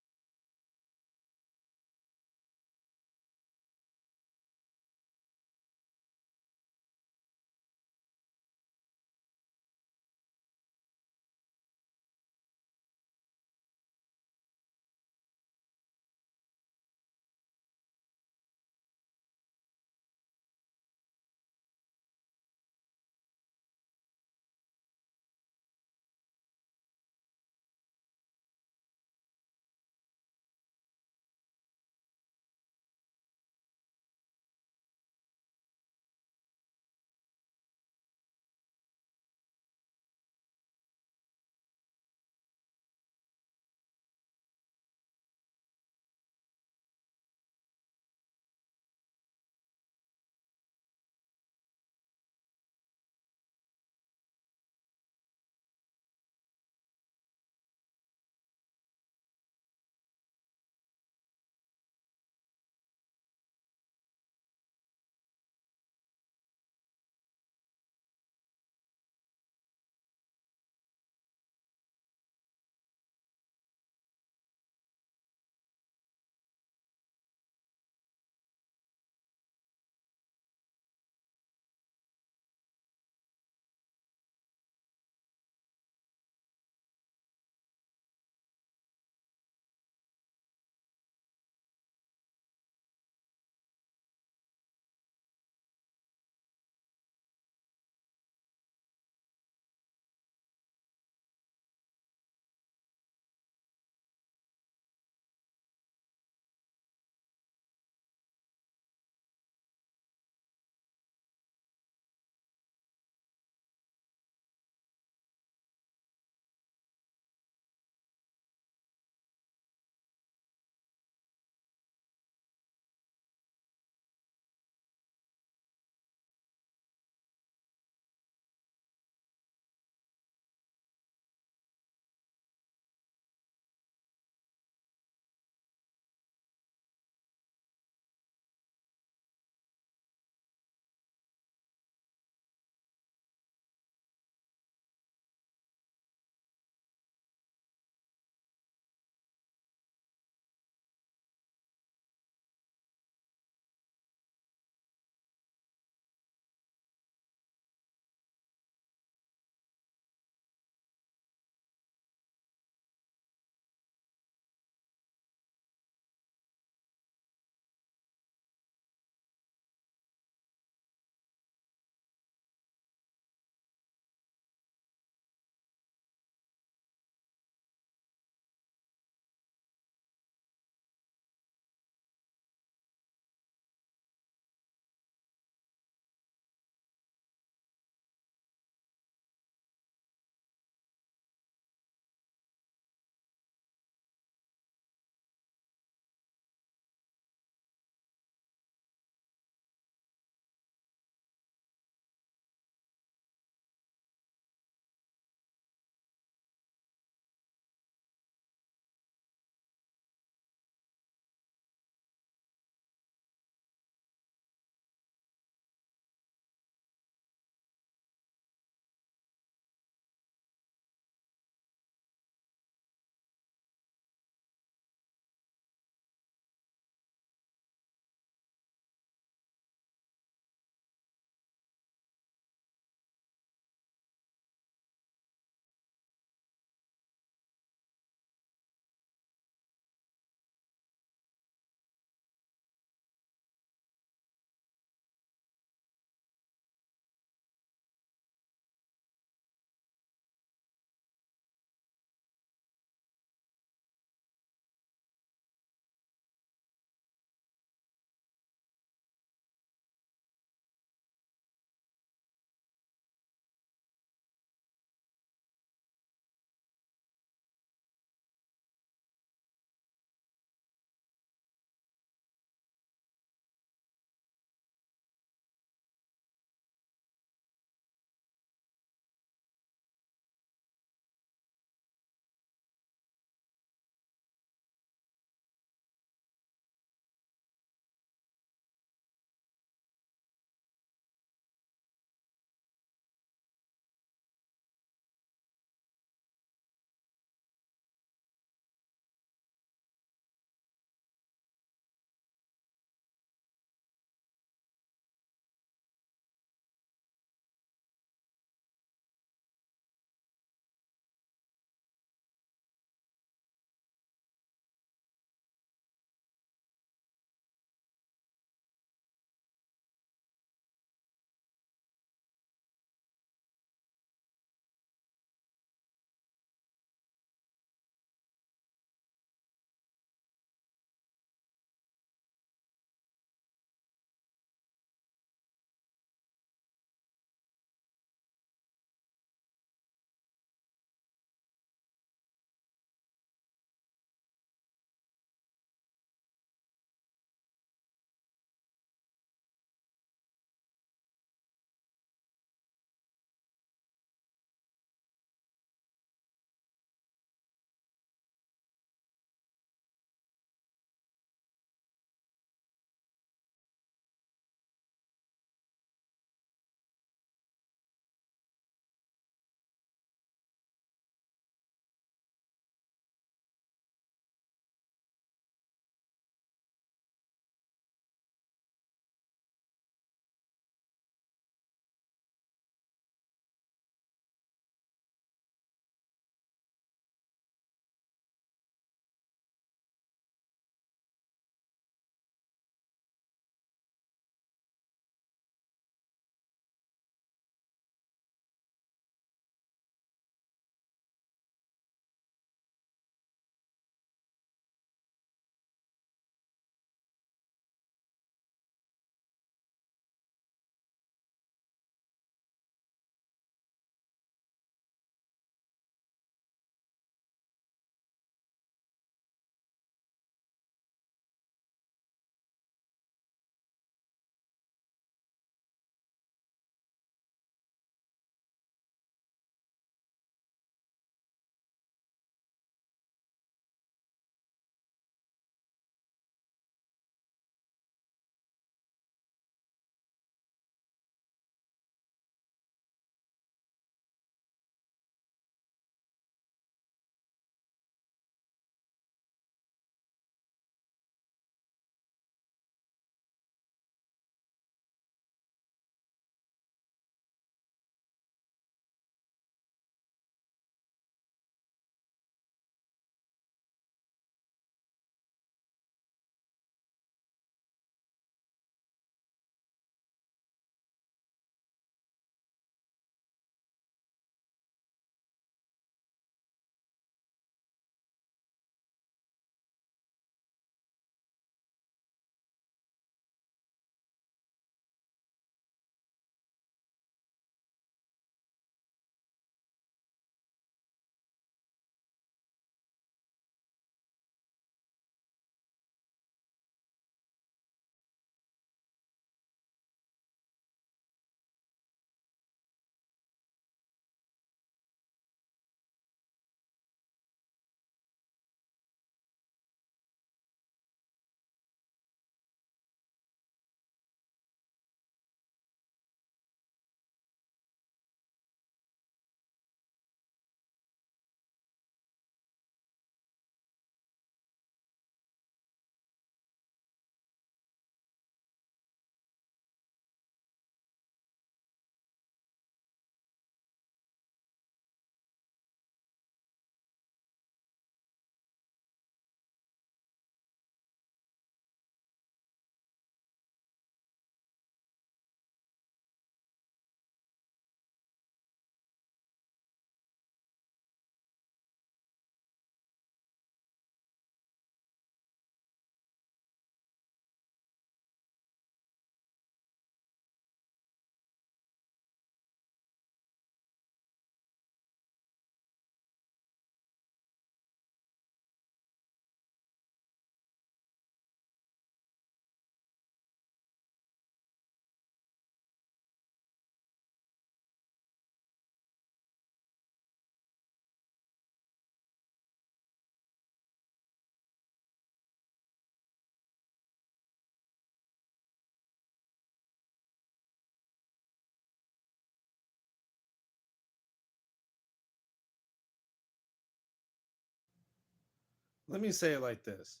Let me say it like this.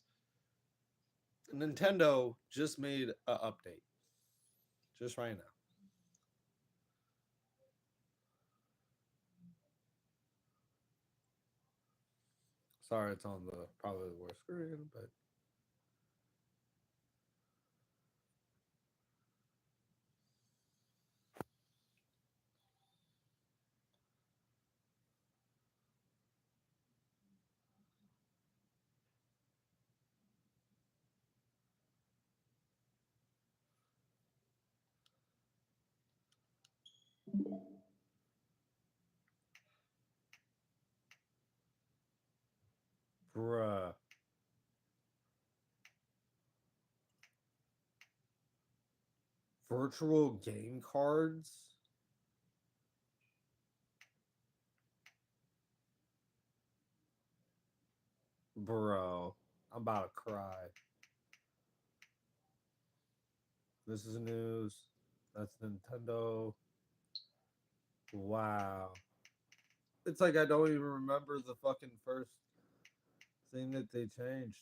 Nintendo just made an update. Just right now. Sorry, it's on the probably the worst screen, but bruh. Virtual game cards? Bro, I'm about to cry. This is news. That's Nintendo. Wow. It's like I don't even remember the fucking first thing that they changed.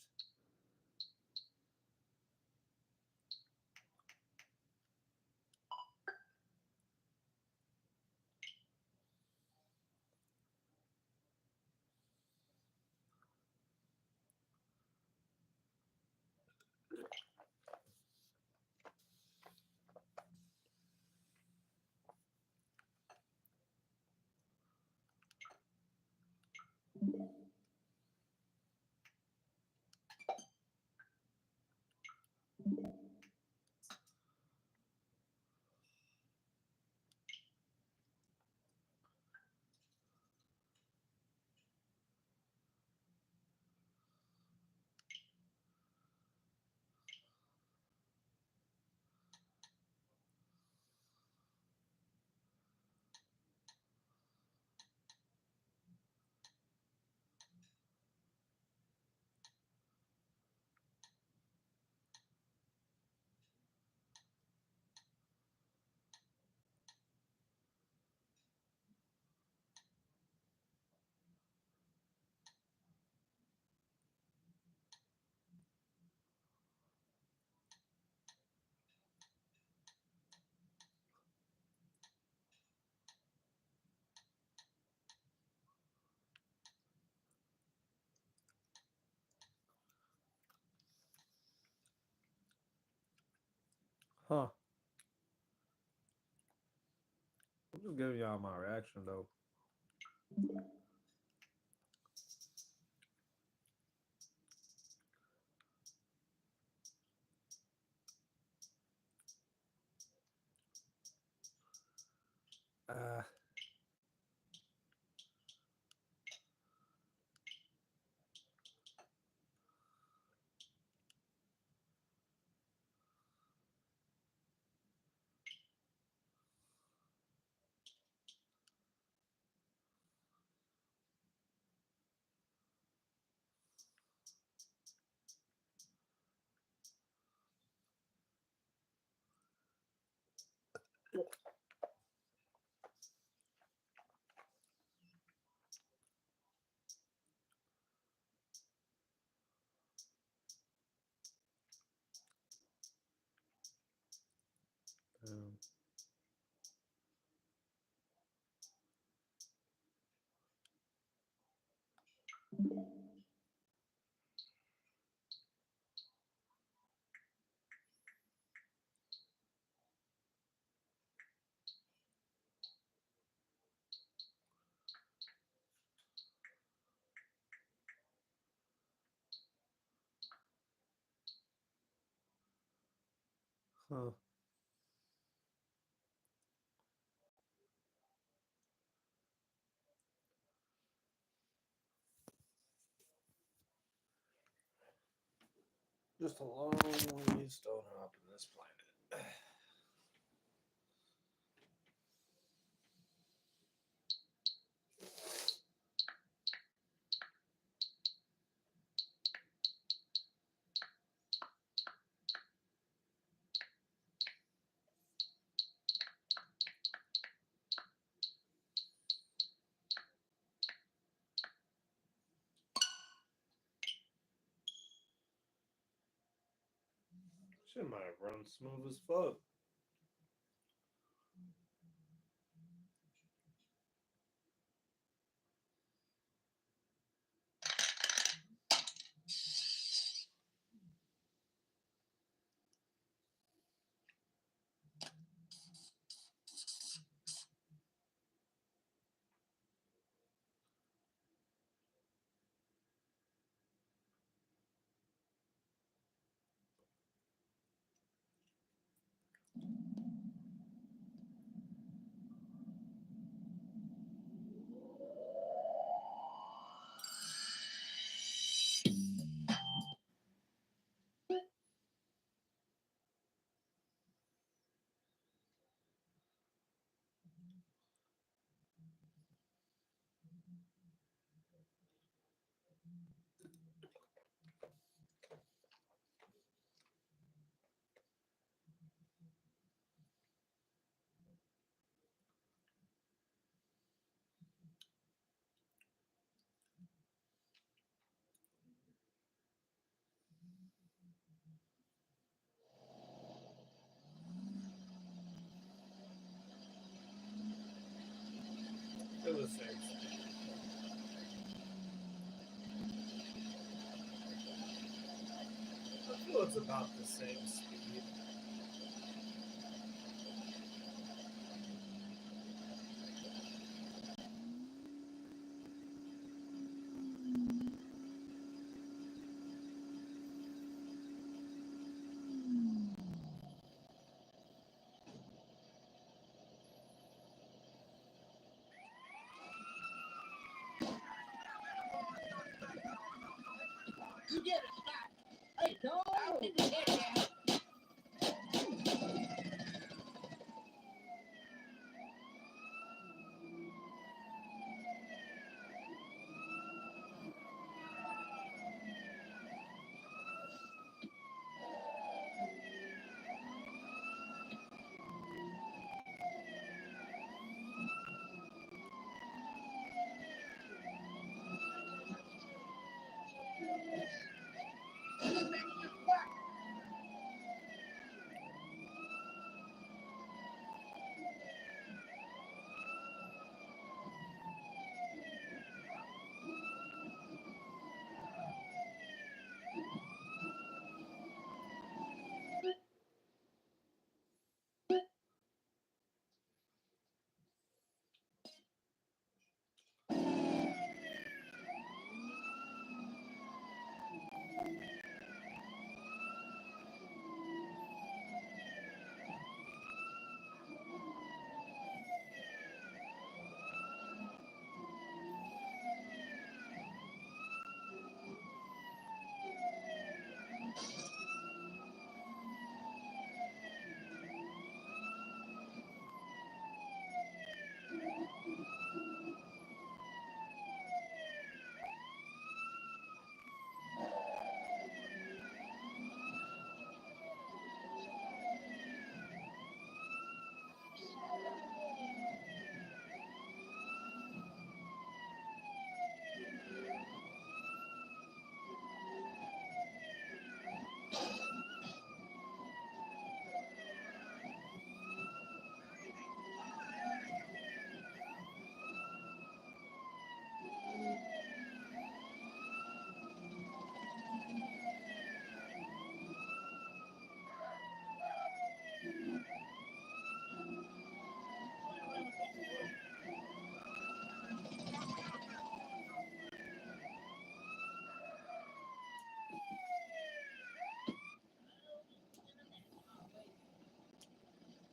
Huh. I'm just giving y'all my reaction though. Uh um, huh. Just a lonely stone hop in this planet. Shit might run smooth as fuck. They're the same speed. I feel it's about the same speed. You get a shot. Hey, go.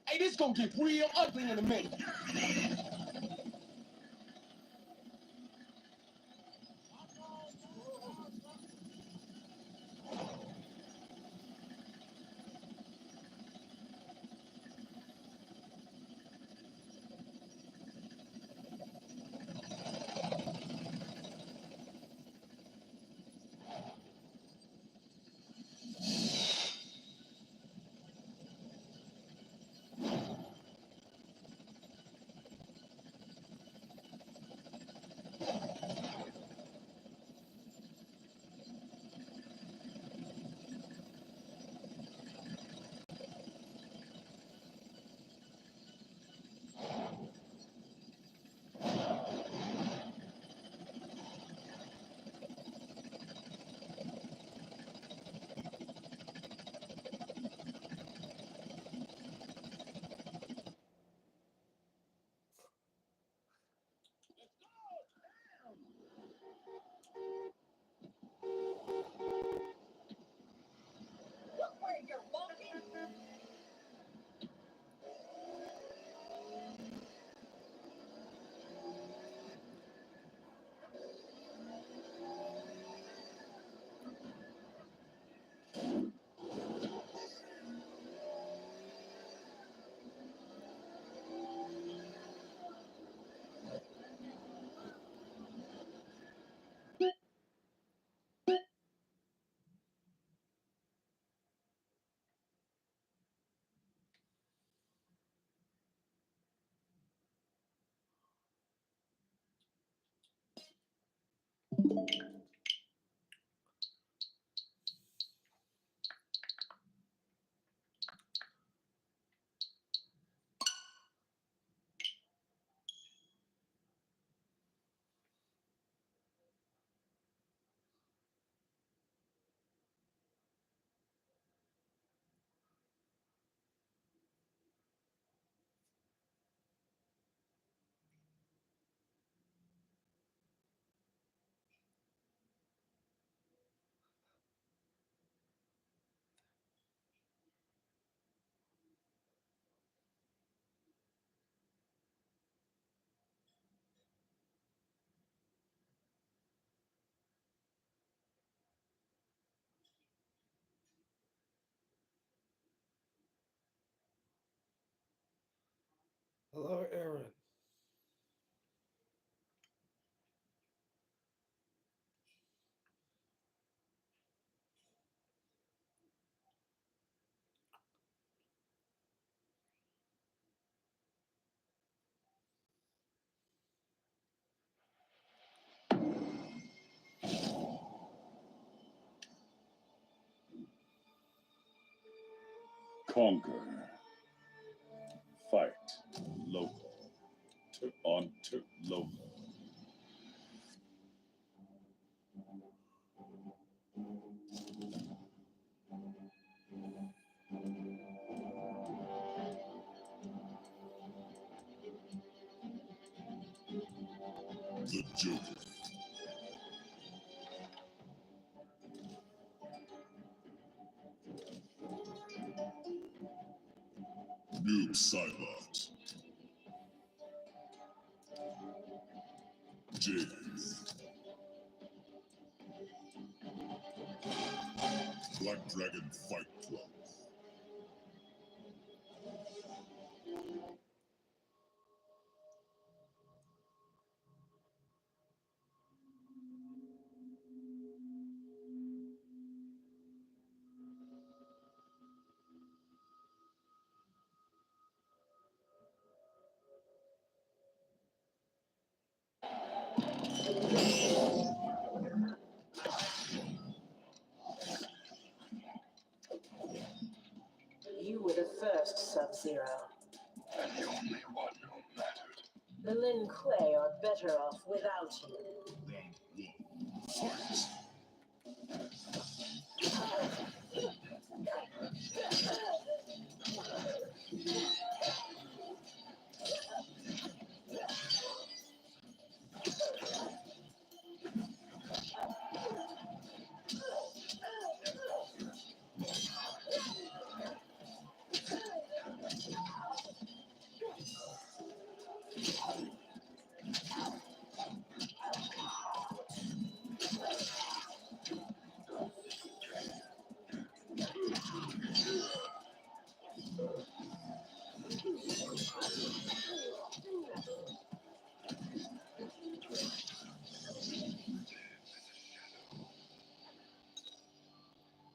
Hey, this gonna get real ugly in a minute. Hello, Aaron. Conquer. Fight. Local. On local. The Joker. Noob Saibot. James. Black Dragon Fight Club. You were the first Sub-Zero. And the only one who mattered. The Lin Kuei are better off without you. Round 1. Fight.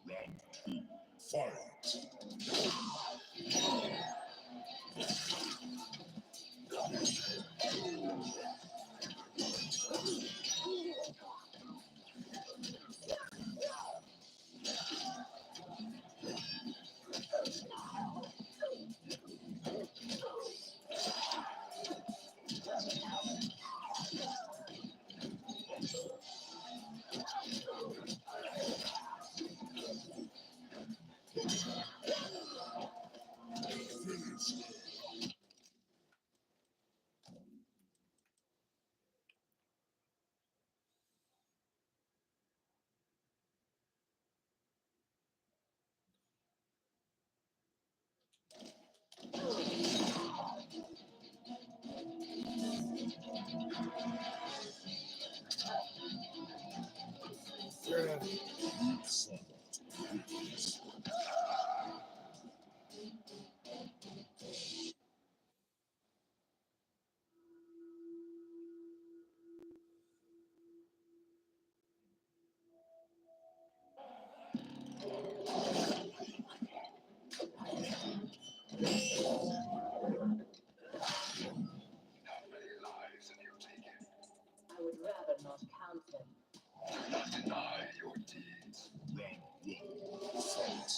Round 2. Fight. Aaron. Noob Saibot wins. How many lives have you taken? I would rather not count them. Do not deny your deeds. Round 1. Fight.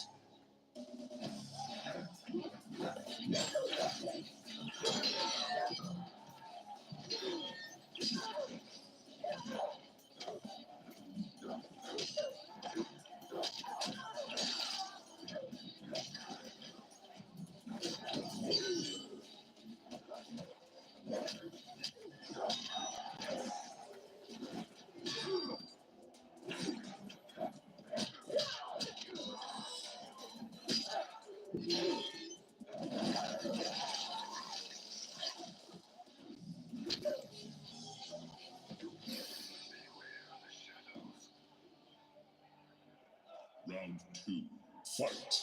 Round 2. Fight.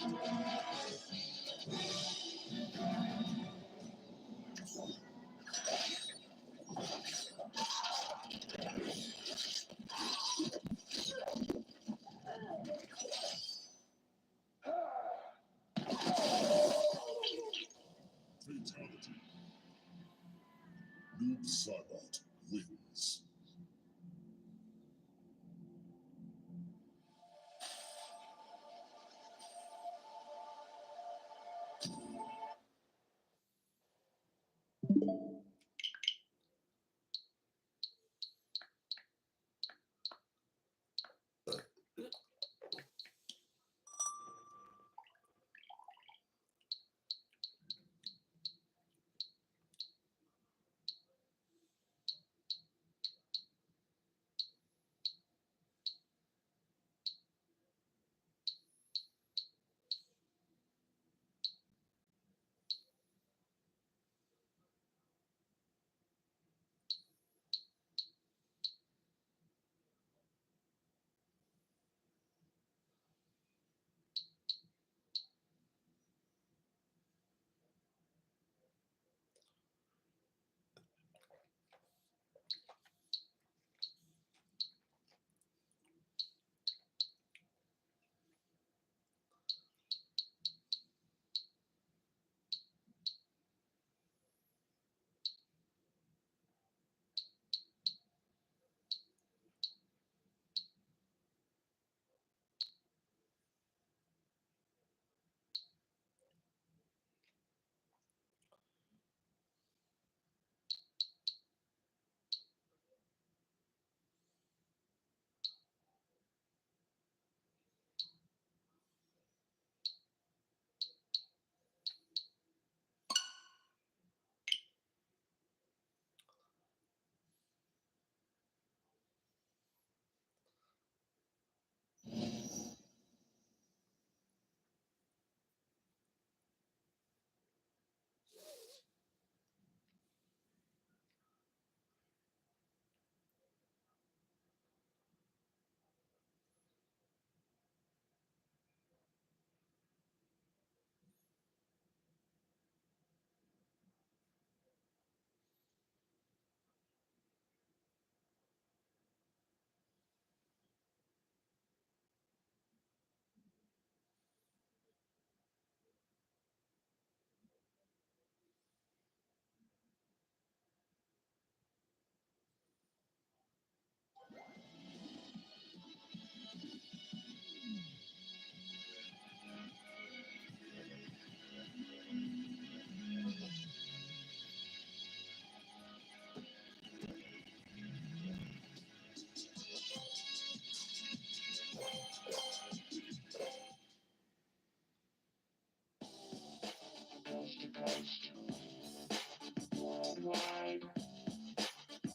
Fatality. Noob Saibot wins.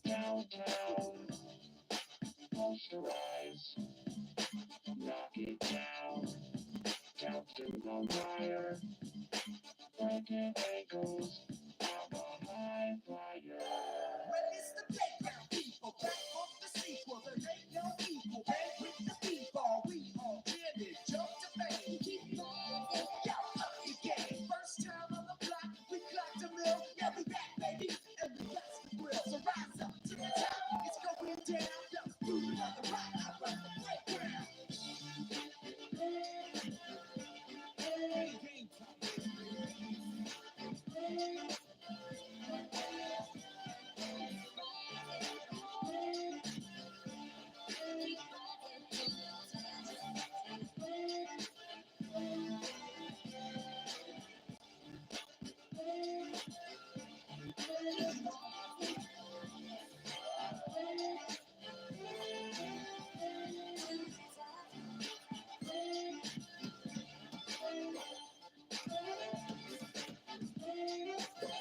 Downtown, moisturize, knock it down to the wire, breaking ankles, I'm a high flyer. Well, it's the playground people, back from the sequel. There ain't no equal. Bang with the people, we all really jump to fame. Keep moving, yo, up the game. First time on the block, we clocked a mill. Yeah, we back, baby, and we got the grill. So rise up to the top, it's going down. Yo, through the rock, I run the playground. Game time.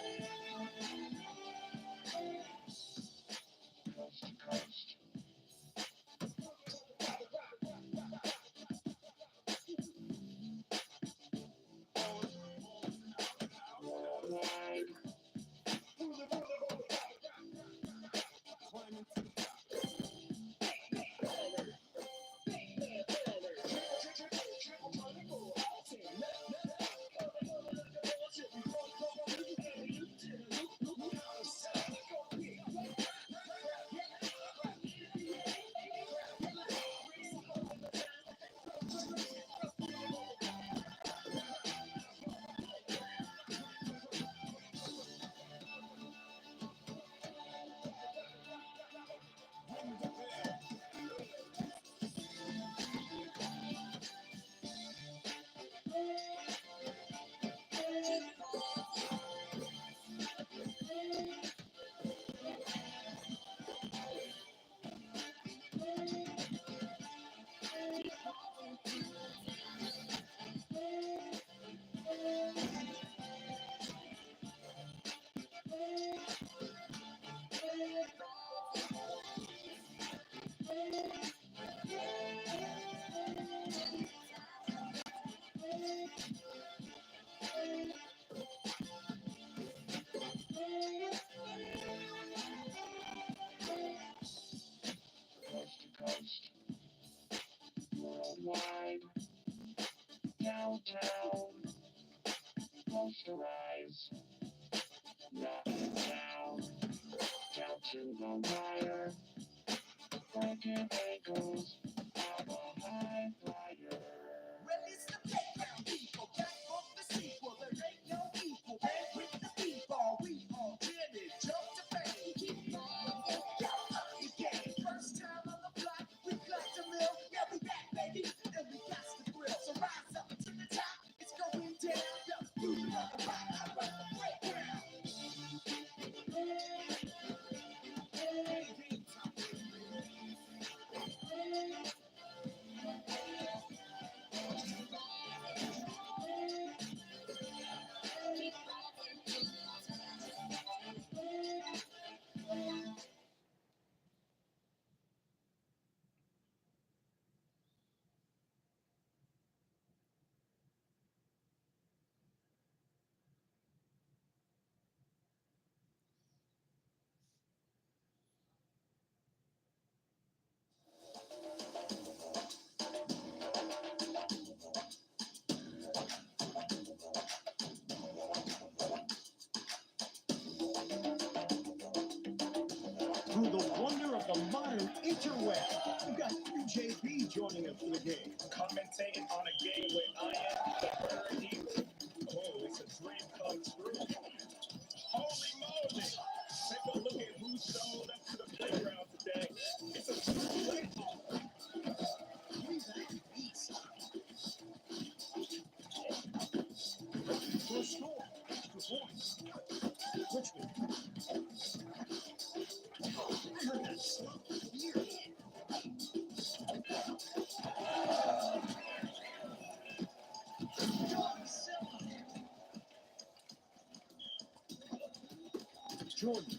downtown. Close your eyes. Knock it down. Down to the wire. Breaking ankles. I'm a high flyer. Well, it's the playground people, back from the sequel. There ain't no equal. And with the b-ball, we all did it. Jump to fame, keep on, yo, up the game. First time on the block, we got the mill. Yeah, we back, baby, and we got the thrill. So rise up to the top, it's going down. Yo, you know the rock, I run the playground. Through the wonder of the modern interweb, we've got UJB joining us for the game. Commentating on a game where I am the bird eagle. Oh, it's a dream come true. Holy moly! Take a look at who showed up to the playground today. It's a true legend. He's a beast. For a score, extra points. Richmond. I heard that slump here. Jordan.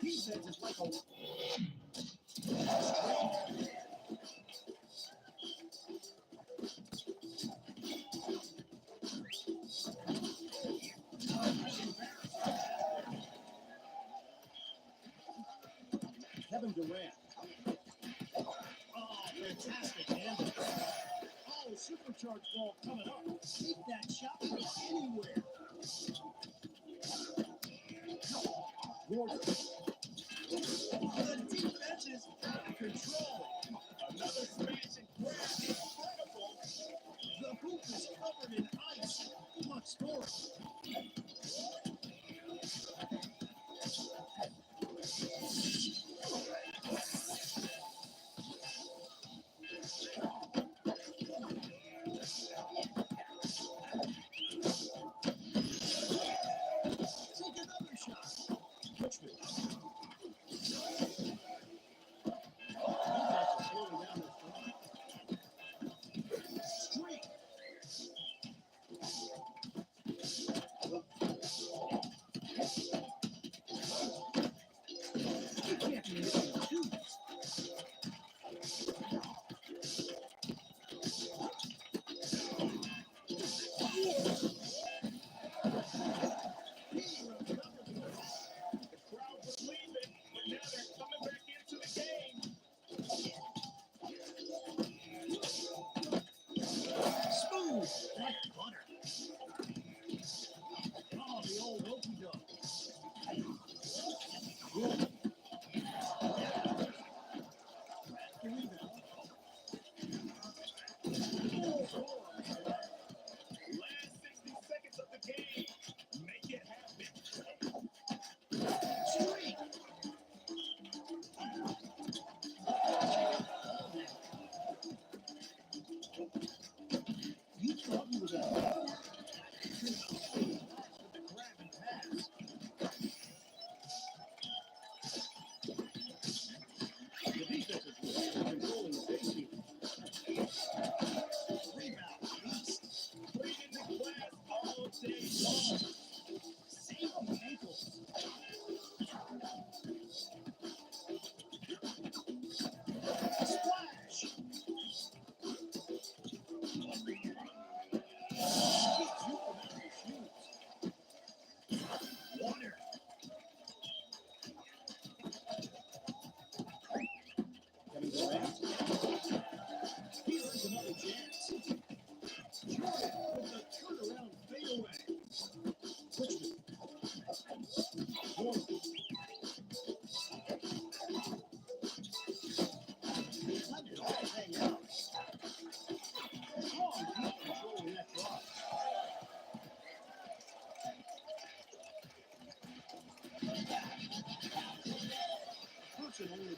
Defense is like a Kevin Durant. Oh, fantastic handle. Oh, supercharged ball coming up. Keep that shot from anywhere. Gordon. The defense is out of control. Another smash and grab. Incredible. The hoop is covered in ice. Much score. Take another shot. Richmond. Defense is slowing down this drive. Street. You can't be missing two. The crowd was leaving, but now they're coming back into the game. Smooth like butter. Oh, the old okey doke. Good. The rebound. Last 60 seconds of the game. Make it happen. Street. You thought you were gonna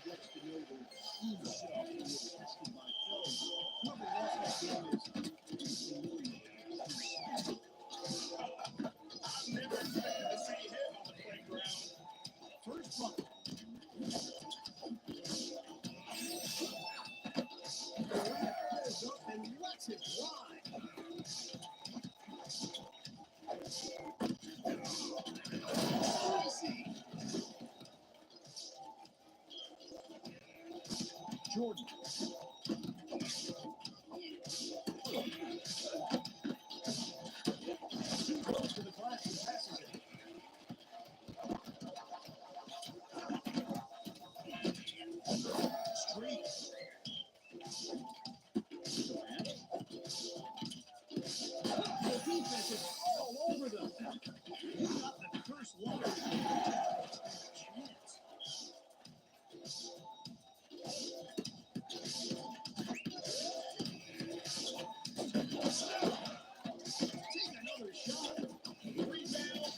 gets to know the true self when you're tested by film. Whoever lost that game is humiliated. I've never expected to see him on the playground. First bucket. Durant pulls up and lets it fly. Easy. Jordan. He goes to the glass and passes it. Street. Durant. The defense is all over them. He got the first line. Chance. Take another shot. Rebound.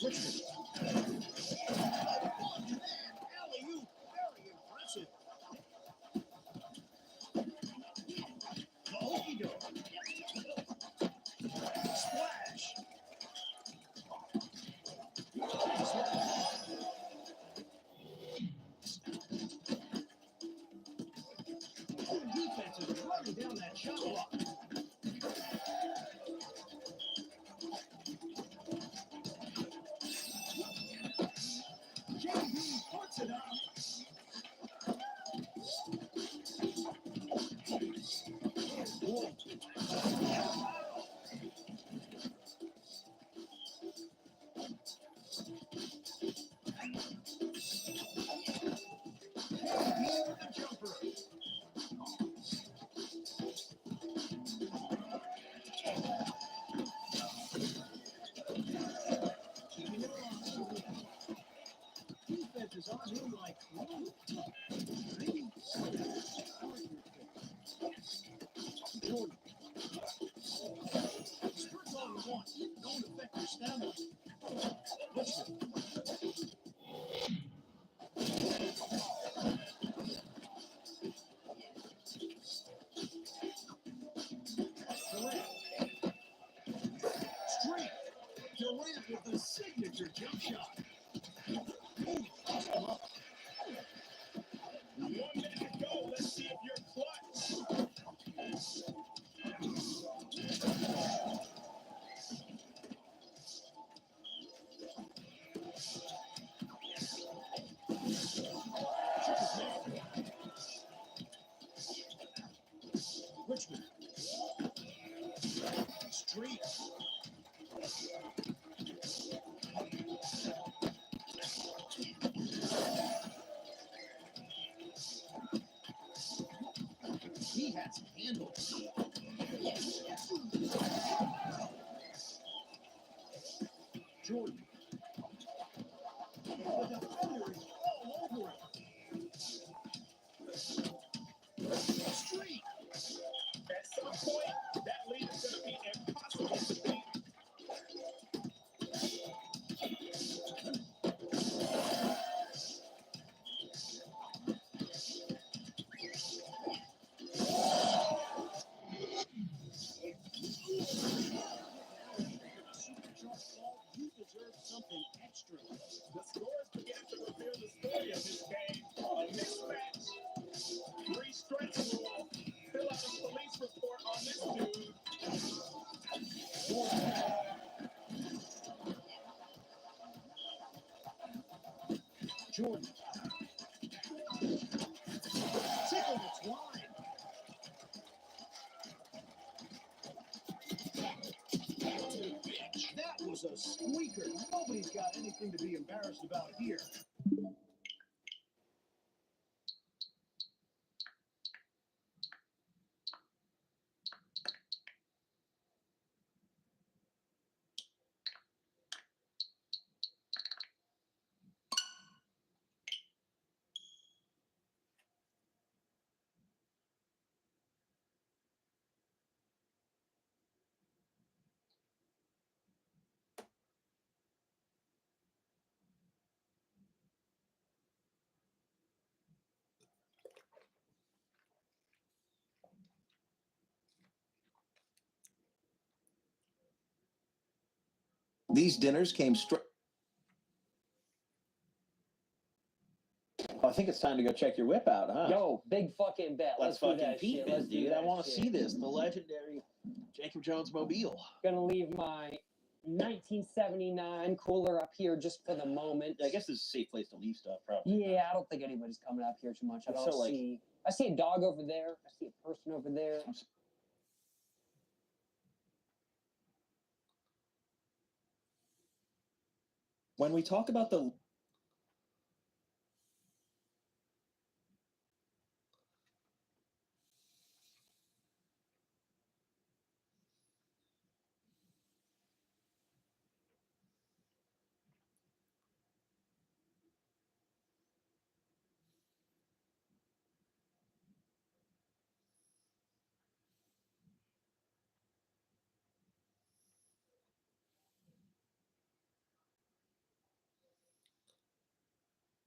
Richard. Alley-oop. Very impressive. Mojito. Splash. The defense is running down that shot clock. JB puts it up. Whoa. JB with the jumper. Keeping it alive. Defense is on him like glue. Maybe Jordan. Spurts on one. Don't affect your stamina. Richmond. Durant. Street. Durant with the signature jump shot. Ooh, tossed him up. 1 minute to go. Let's see if you're clutch. Richmond. Street. He has handles. Jordan. The defender is all over him. Street. At some point, that lead is going to be impossible to beat. You deserve something extra. The scores begin to reveal the story of this game. A mismatch. 3 strikes rule. Fill out a police report on this dude. Jordan. Tickled the twine. That was a squeaker. Nobody's got anything to be embarrassed about here. These dinners came straight. I think it's time to go check your whip out, huh? Yo, big fucking bet. Let's do fucking that peep shit. it, Let's do dude. I that want to shit. see this. The legendary Jacob Jones mobile. Gonna leave my 1979 cooler up here just for the moment. I guess this is a safe place to leave stuff, probably. Yeah, I don't think anybody's coming up here too much. I So, don't like- see. I see a dog over there. I see a person over there. When we talk about the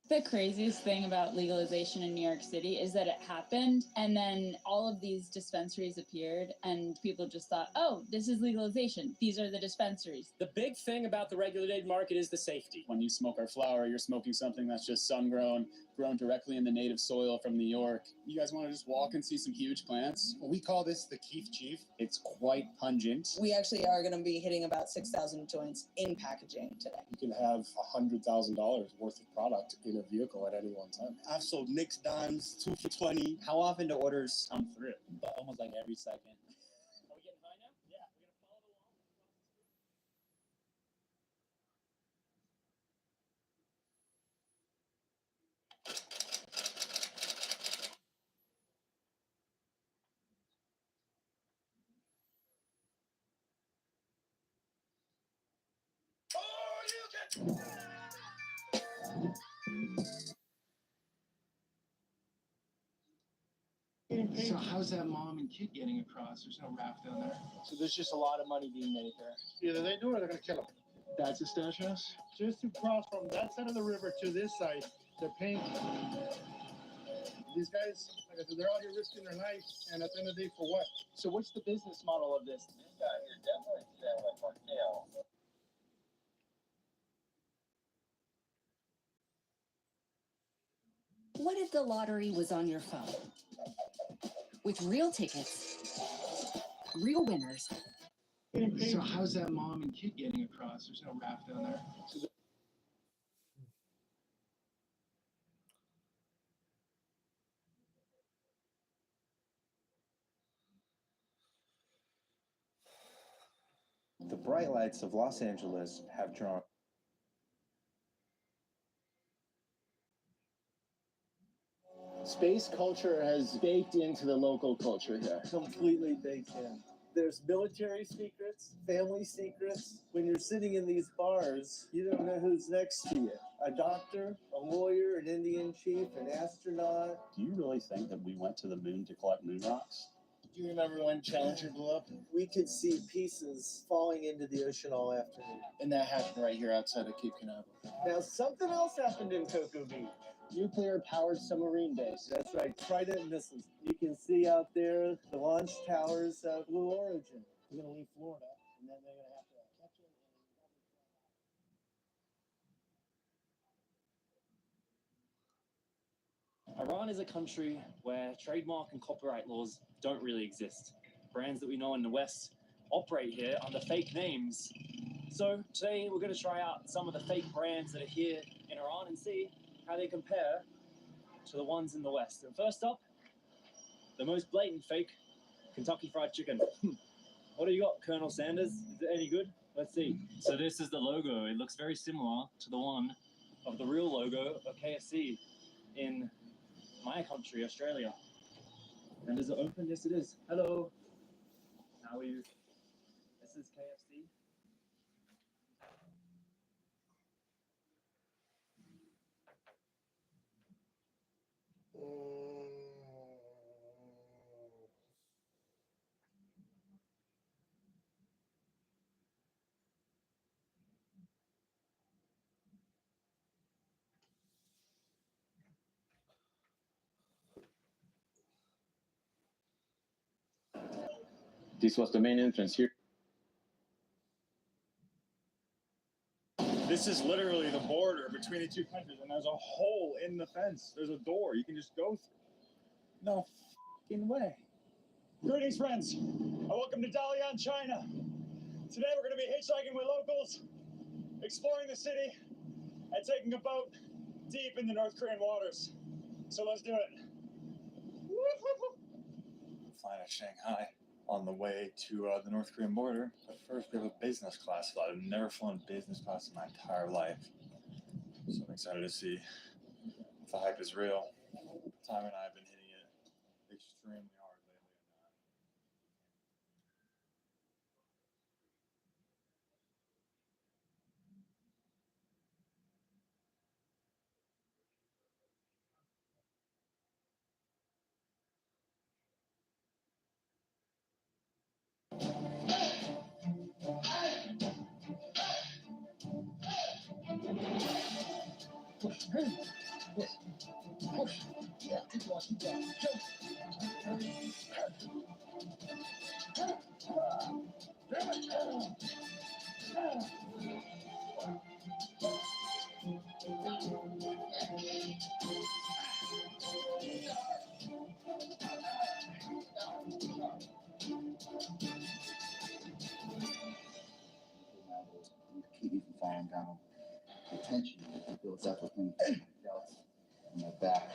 The craziest thing about legalization in New York City is that it happened and then all of these dispensaries appeared and people just thought, oh, this is legalization. These are the dispensaries. The big thing about the regulated market is the safety. When you smoke our flower, you're smoking something that's just sun-grown, grown directly in the native soil from New York. You guys want to just walk and see some huge plants? Well, we call this the Keef Chief. It's quite pungent. We actually are going to be hitting about 6,000 joints in packaging today. You can have $100,000 worth of product in a vehicle at any one time. I've sold Nick's dimes, 2 for $20. How often do orders come through? But almost like every second. Are we getting high now? Yeah, we're going to follow along. So how's that mom and kid getting across? There's no raft down there. So there's just a lot of money being made there. Either they do or they're gonna kill them. That's a stash house? Just to cross from that side of the river to this side, they're paying. These guys, like I said, they're out here risking their life, and at the end of the day, for what? So what's the business model of this? This guy here definitely sounds like Markel. What if the lottery was on your phone? With real tickets, real winners. So how's that mom and kid getting across? There's no raft down there. The bright lights of Los Angeles have drawn. Space culture has baked into the local culture here. Completely baked in. There's military secrets, family secrets. When you're sitting in these bars, you don't know who's next to you. A doctor, a lawyer, an Indian chief, an astronaut. Do you really think that we went to the moon to collect moon rocks? Do you remember when Challenger blew up? We could see pieces falling into the ocean all afternoon. And that happened right here outside of Cape Canaveral. Now, something else happened in Cocoa Beach. Nuclear-powered submarine base. That's right, Trident missiles. You can see out there the launch towers of Blue Origin. We're going to leave Florida, and then they're going to have to catch it. Iran is a country where trademark and copyright laws don't really exist. Brands that we know in the West operate here under fake names. So today we're going to try out some of the fake brands that are here in Iran and see how they compare to the ones in the West. And first up, the most blatant fake, Kentucky Fried Chicken. What do you got, Colonel Sanders? Is it any good? Let's see. So this is the logo. It looks very similar to the one of the real logo of KFC in my country, Australia. And is it open? Yes, it is. Hello. How are you? This is KFC. This was the main entrance here. This is literally the border between the two countries, and there's a hole in the fence. There's a door you can just go through. No fucking way. Greetings, friends, and welcome to Dalian, China. Today we're going to be hitchhiking with locals, exploring the city, and taking a boat deep in the North Korean waters. So let's do it. Flying to Shanghai on the way to the North Korean border. But first, we have a business class flight. I've never flown business class in my entire life. So I'm excited to see if the hype is real. Tyler and I have been hitting it extremely hard lately. Keep me from falling down. The tension builds up within my delts and my back.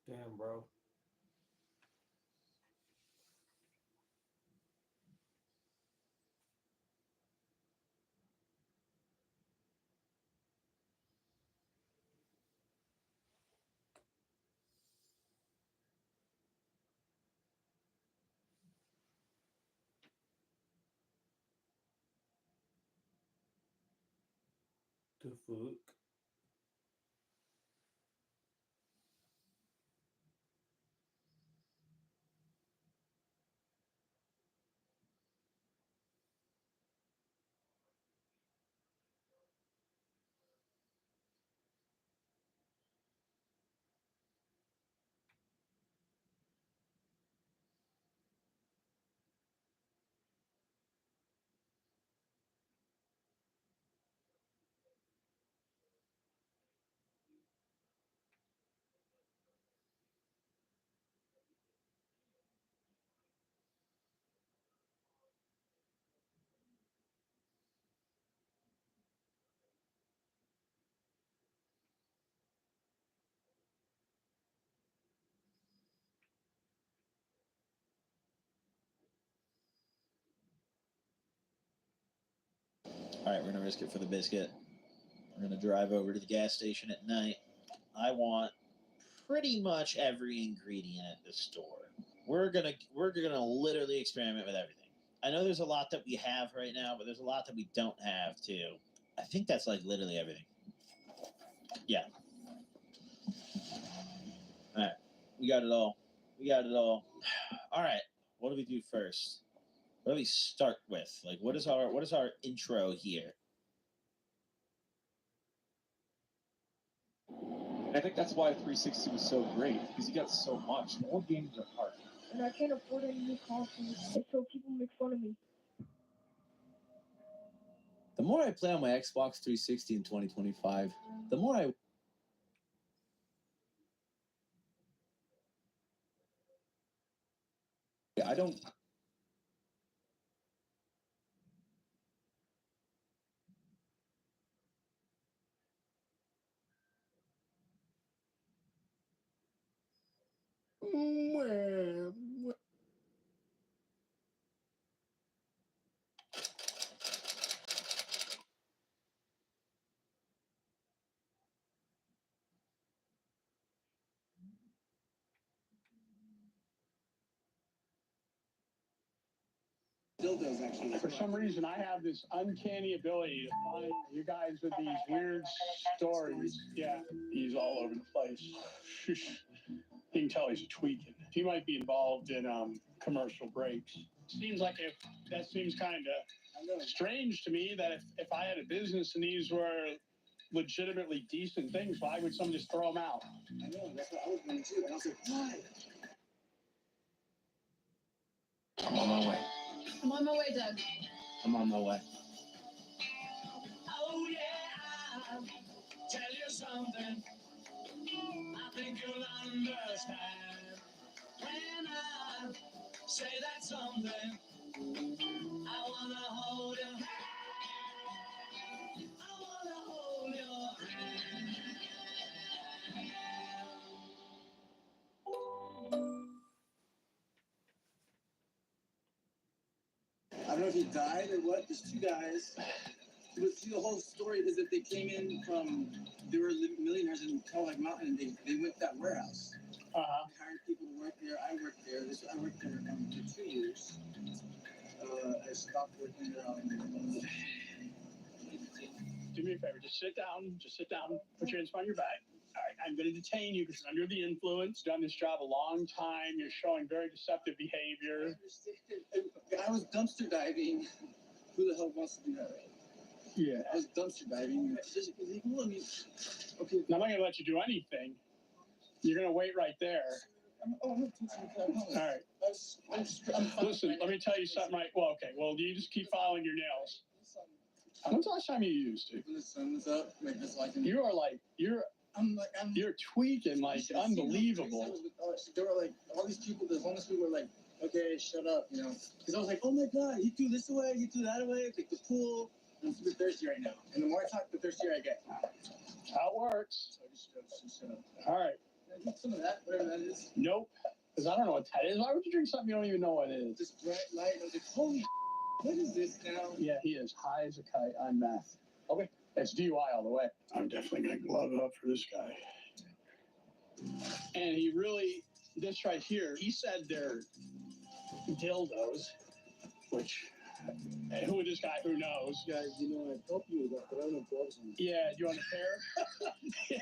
Damn, bro. The fuck? All right, we're gonna risk it for the biscuit. We're gonna drive over to the gas station at night. I want pretty much every ingredient at the store. We're gonna literally experiment with everything. I know there's a lot that we have right now, but there's a lot that we don't have too. I think that's like literally everything. Yeah. All right, we got it all. We got it all. All right, what do we do first? What do we start with? Like, what is our intro here? I think that's why 360 was so great, because you got so much. And old games are hard. And I can't afford any new consoles, and so people make fun of me. The more I play on my Xbox 360 in 2025, the more I don't. Dildos, actually. For some reason, I have this uncanny ability to find you guys with these weird stories. Yeah, he's all over the place. You can tell he's tweaking. He might be involved in commercial breaks. Seems like that seems kind of strange to me that if I had a business and these were legitimately decent things, why would someone just throw them out? I know, that's what I was doing too. And I was like, why? I'm on my way. I'm on my way, Doug. I'm on my way. Oh yeah, I'll tell you something. I think you'll understand when I say that something. I wanna hold your hand. I wanna hold your hand. I don't know if he died or what. There's two guys. But see, the whole story is that they came in from, they were millionaires in Cadillac Mountain, and they went to that warehouse. They hired people to work there. I worked there. I worked there for 2 years. I stopped working there on. Do me a favor, just sit down, put your hands behind your back. All right, I'm going to detain you because you're under the influence. Done this job a long time. You're showing very deceptive behavior. I was dumpster diving. Who the hell wants to do that? Yeah. I was dumpster diving. It's just illegal. I mean, okay. Now, I'm not going to let you do anything. You're going to wait right there. I'm not teaching you. All right. Listen, let me tell you something right. Well, okay. Well, you just keep filing your nails. When's the last time you used it? When the sun was up, like just like You are like, you're tweaking like unbelievable. There were like all these people, the homeless people were like, okay, shut up, you know. Because I was like, oh my God, you threw this away, you threw that away, like the pool. I'm super thirsty right now. And the more I talk, the thirstier I get. How it works. So I just shut up. All right. Can I get some of that, whatever that is? Nope. Because I don't know what that is. Why would you drink something you don't even know what it is? This bright light. I was like, holy what is this now? Yeah, he is high as a kite on meth. Okay. That's DUI all the way. I'm definitely going to glove up for this guy. And he really, this right here, he said they're dildos, which, who is this guy? Who knows? Guys, you know, I'd help you with that, but I don't have gloves on. Yeah, you want a pair? Yeah.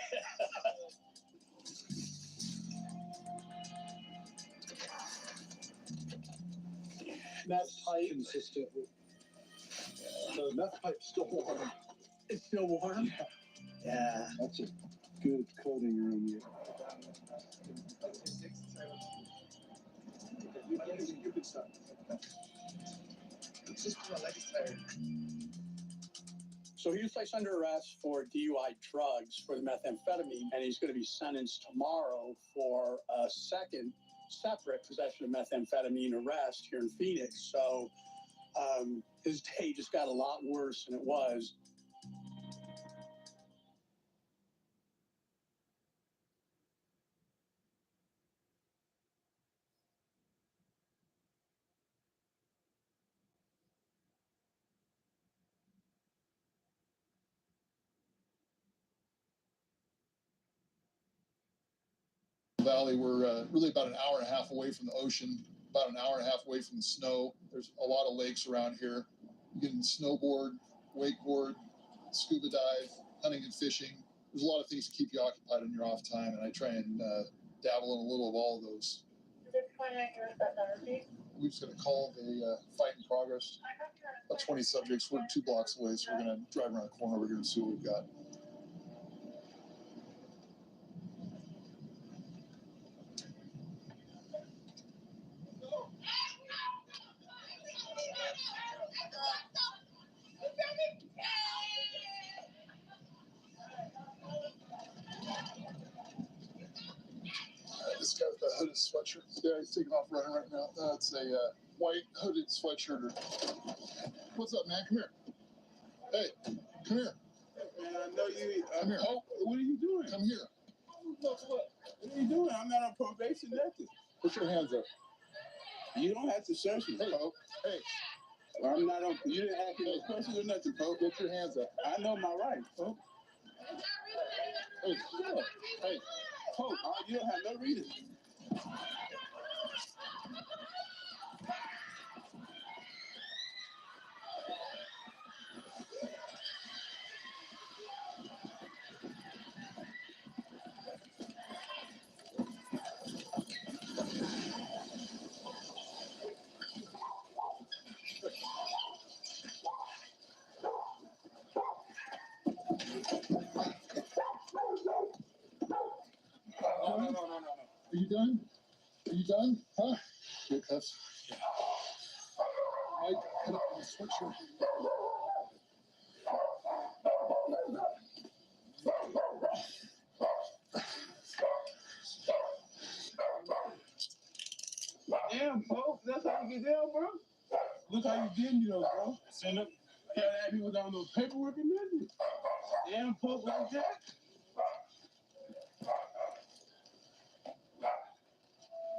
Meth pipe. Consistent with. The meth pipe's still warm. It's still warm? Yeah. That's a good coating around here. It's just my legs tired. So he was placed under arrest for DUI drugs for the methamphetamine, and he's going to be sentenced tomorrow for a second separate possession of methamphetamine arrest here in Phoenix. So his day just got a lot worse than it was. Valley, we're really about an hour and a half away from the ocean, about an hour and a half away from the snow. There's a lot of lakes around here. You can snowboard, wakeboard, scuba dive, hunting and fishing. There's a lot of things to keep you occupied on your off time, and I try and dabble in a little of all of those. Is it 29 years that energy? we just got a call of a fight in progress. About 20 subjects. We're 2 blocks away, so we're going to drive around the corner. We're going to see what we've got. This guy with the hooded sweatshirt. Yeah, he's taking off running right now. It's a white hooded sweatshirt. What's up, man? Come here. Hey, come here. Man, I know you. Come here. Oh, what are you doing? Come here. What are you doing? I'm not on probation, nothing. Put your hands up. You don't have to search me, Pope. Hey. I'm not on. You didn't ask me no questions or nothing, Pope. Put your hands up. I know my rights, Pope. Hey, hey. Pope, you don't have no reason. No. Are you done? Are you done? Huh? Good cuffs. Mike, put up the sweatshirt. Damn, Pope, that's how you get down, bro. Look how you getting, bro. Send up. Yeah, that people got no paperwork and nothing. Damn, Pope, like that.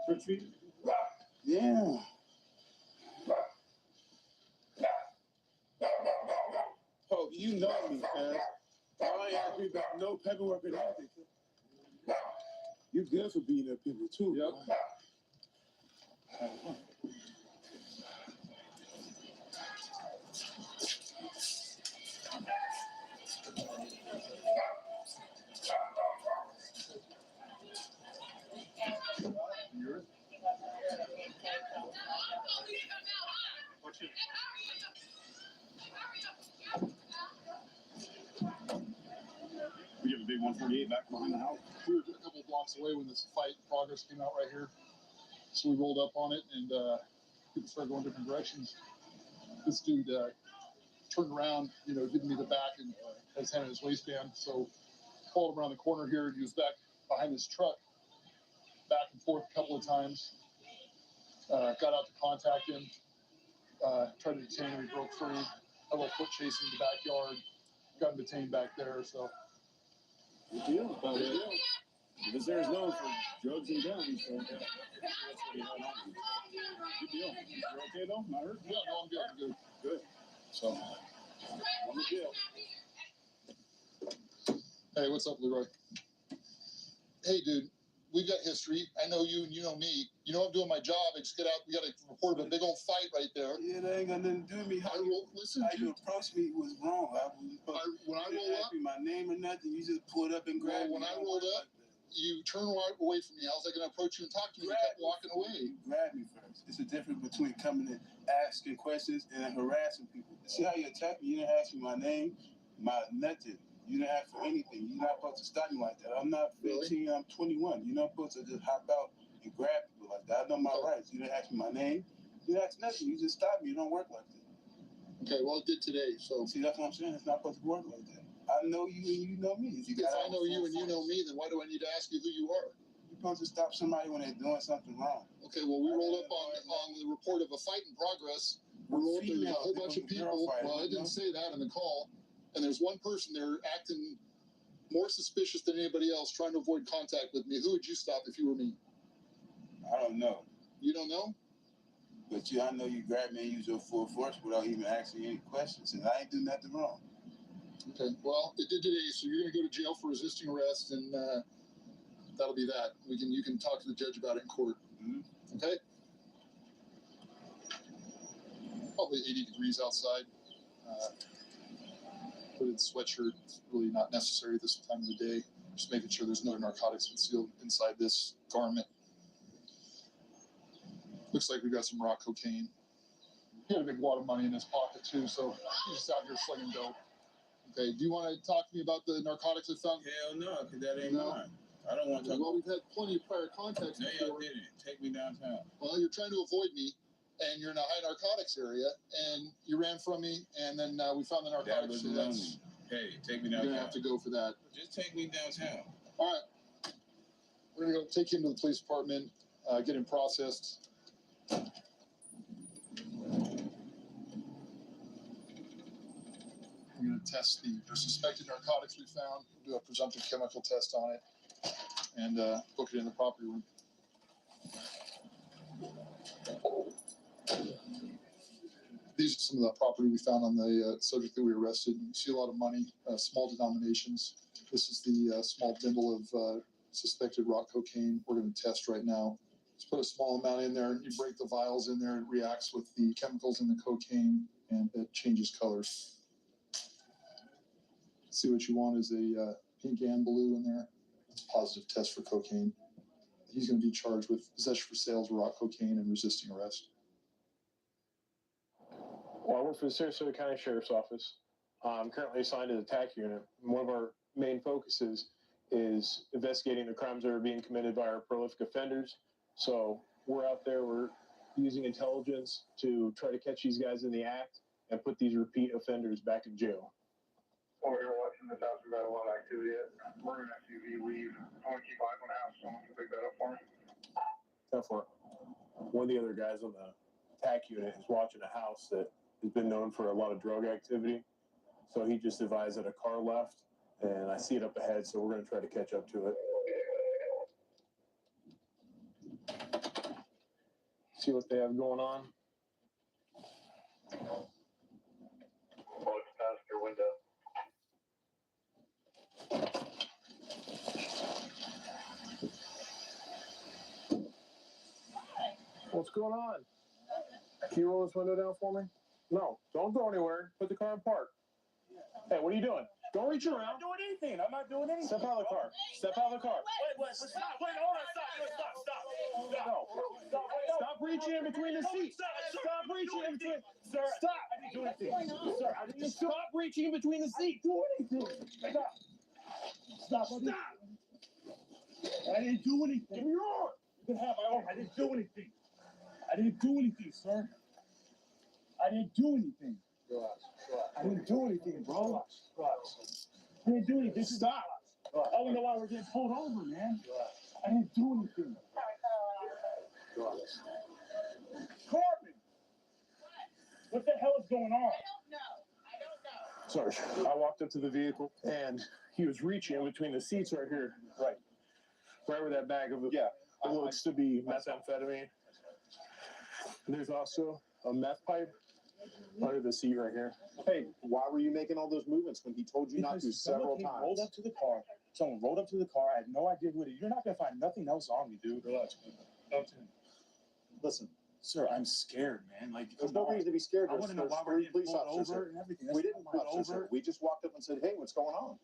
Retreat. Yeah. Pope, you know me, man. I ain't asked me about no paperwork or nothing. You good for being up people too. Yep. We have a big 148 back behind the house. We were a couple blocks away when this fight in progress came out right here. So we rolled up on it and people started going different directions. This dude turned around, giving me the back and had his hand in his waistband. So followed him around the corner here. He was back behind his truck, back and forth a couple of times. Got out to contact him, tried to detain him. He broke free. A little foot chase in the backyard. Got him detained back there. So. Good deal. Good deal. Because there's known for drugs and guns, so that's what he had on him. Good deal. You're okay though? Not hurt? Yeah, no, I'm good. I'm good. Good. So. On the deal. Hey, what's up, Leroy? Hey, dude. We've got history. I know you and you know me. You know I'm doing my job. I just get out. We got a report of a big old fight right there. Yeah, that ain't got nothing to do with me. How you approached me was wrong. When I roll up, my name or nothing. You just pulled up and grabbed me. When I rolled up, you turned right away from me. How was I going to approach you and talk to you? You kept walking away. You grabbed me first. It's a difference between coming and asking questions and harassing people. See how you attacked me? You didn't ask me my name, my nothing. You didn't ask for anything. You're not supposed to stop me like that. I'm not 15, I'm 21. You're not supposed to just hop out and grab people like that. I know my rights. You didn't ask me my name. You didn't ask nothing. You just stopped me. You don't work like that. Okay, well, it did today, so. See, that's what I'm saying. It's not supposed to work like that. I know you and you know me. If I know you and you know me, then why do I need to ask you who you are? You're supposed to stop somebody when they're doing something wrong. Okay, well, we rolled up on the report of a fight in progress. We rolled up, there's a whole bunch of people. Well, I didn't say that in the call. And there's one person there acting more suspicious than anybody else, trying to avoid contact with me. Who would you stop if you were me? I don't know. You don't know? But I know you grabbed me and used your full force without even asking any questions, and I ain't do nothing wrong. Okay, well, it did today, so you're going to go to jail for resisting arrest, and that'll be that. You can talk to the judge about it in court. Mm-hmm. Okay? Probably 80 degrees outside. Hooded sweatshirt, it's really not necessary this time of the day. Just making sure there's no narcotics concealed inside this garment. Looks like we got some rock cocaine. He had a big wad of money in his pocket too, so he's just out here slinging dope. Okay, do you want to talk to me about the narcotics I found? Hell no, because that ain't No. mine. I don't want to talk. Well, we've had plenty of prior contacts No, y'all before. didn't. Take me downtown. Well, you're trying to avoid me, and you're in a high narcotics area, and you ran from me, and then we found the That narcotics. was So lonely. that's Hey, take me you're downtown. gonna have to go for that. Just take me downtown. All right, we're gonna go take him to the police department, get him processed. We're gonna test the suspected narcotics we found. We'll do a presumptive chemical test on it, and book it in the property room. These are some of the property we found on the subject that we arrested. You see a lot of money, small denominations. This is the small bundle of suspected rock cocaine we're going to test right now. Just put a small amount in there. You break the vials in there. It reacts with the chemicals in the cocaine, and it changes colors. See, what you want is a pink and blue in there. It's a positive test for cocaine. He's going to be charged with possession for sales of rock cocaine and resisting arrest. Well, I work for the Sarasota County Sheriff's Office. I'm currently assigned to the TAC unit. One of our main focuses is investigating the crimes that are being committed by our prolific offenders. So we're out there, we're using intelligence to try to catch these guys in the act and put these repeat offenders back in jail. While we were watching this house, we got a lot of activity. We're an SUV leave. I want to keep eyes on the house. Someone can pick that up for me. Tough one. One of the other guys on the TAC unit is watching a house that has been known for a lot of drug activity. So he just advised that a car left, and I see it up ahead, so we're going to try to catch up to it. See what they have going on. What's past your window? What's going on? Can you roll this window down for me? No, don't go anywhere. Put the car in park. Hey, what are you doing? Don't reach around. I'm not doing anything. I'm not doing anything. Step out of the car. Step out of the car. Wait, stop. Wait, hold on. Stop. No. Stop reaching in between the seats. Stop reaching in between. Sir, stop. I didn't do anything. Sir, I didn't stop reaching in between the seats. Do anything. Stop. I didn't do anything. Give me your arm. You can have my arm. I didn't do anything. I didn't do anything, sir. I didn't do anything. Relax. I didn't do anything, bro. Relax. I didn't do anything. Stop. I don't know why we're getting pulled over, man. I didn't do anything. Relax. Corbin! What the hell is going on? Sarge, I walked up to the vehicle and he was reaching in between the seats right here. Right where that bag of it looks to be methamphetamine. There's also a meth pipe under the seat right here. Hey, why were you making all those movements when he told you not to several Someone times? rolled up to the car. Someone rolled up to the car. I had no idea who it is. You're not gonna find nothing else on me, dude. Relax. Listen, sir, I'm scared, man. Like, there's no reason to be scared. I want to know why we're getting police pulled officers over here. and everything. We didn't pull over. We just walked up and said, "Hey, what's going on?"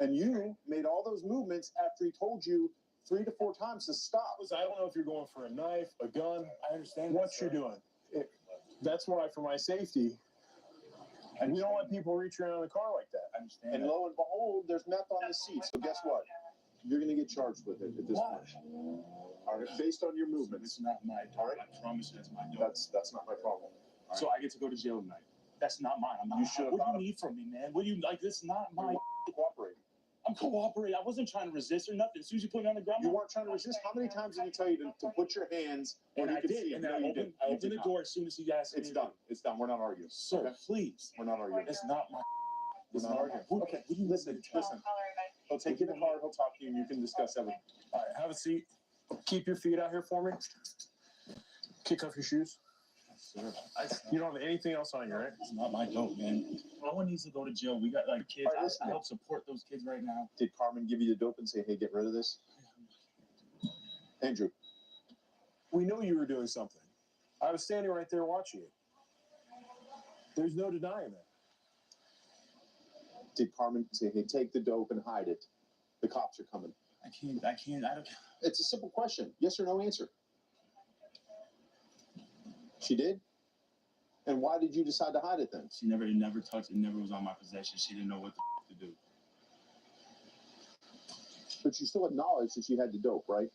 And you made all those movements after he told you 3 to 4 times to stop. I don't know if you're going for a knife, a gun. I understand what you're doing. That's why, for my safety, and we don't let people reach around in the car like that. I understand. And lo and behold, there's meth on the seat. So guess what? You're going to get charged with it at this point. All right, based on your movements. It's not my dog. I promise you, that's my dog. That's not my problem. All So I get to go to jail tonight. That's not mine. I'm not. You should have What got do you need from me, man? What do you like? This is not my. cooperating. I'm cooperating. I wasn't trying to resist or nothing. As soon as you put me on the ground, You weren't trying to resist. How many times did he tell you to put your hands where and you I could did. see? And No, then you I didn't. opened You did the not. door as soon as he asked me. It's done. It's done. We're not arguing. Sir, Okay? please. We're not arguing. It's not my. We're not arguing. Okay, listen. He'll take you to the car. He'll talk to you, and you can discuss everything. All right, have a seat. Keep your feet out here for me. Kick off your shoes. Sir, You don't have anything else on you, right? It's not my dope, man. No one needs to go to jail. We got like kids. All right, listen. I help support those kids right now. Did Carmen give you the dope and say, "Hey, get rid of this"? Andrew, We know you were doing something. I was standing right there watching you. There's no denying that. did Carmen say, "Hey, take the dope and hide it"? The cops are coming. I don't. It's a simple question. Yes or no answer. She did? And why did you decide to hide it then? She never touched it, never was on my possession. She didn't know what to do. But you still had knowledge that she had the dope, right?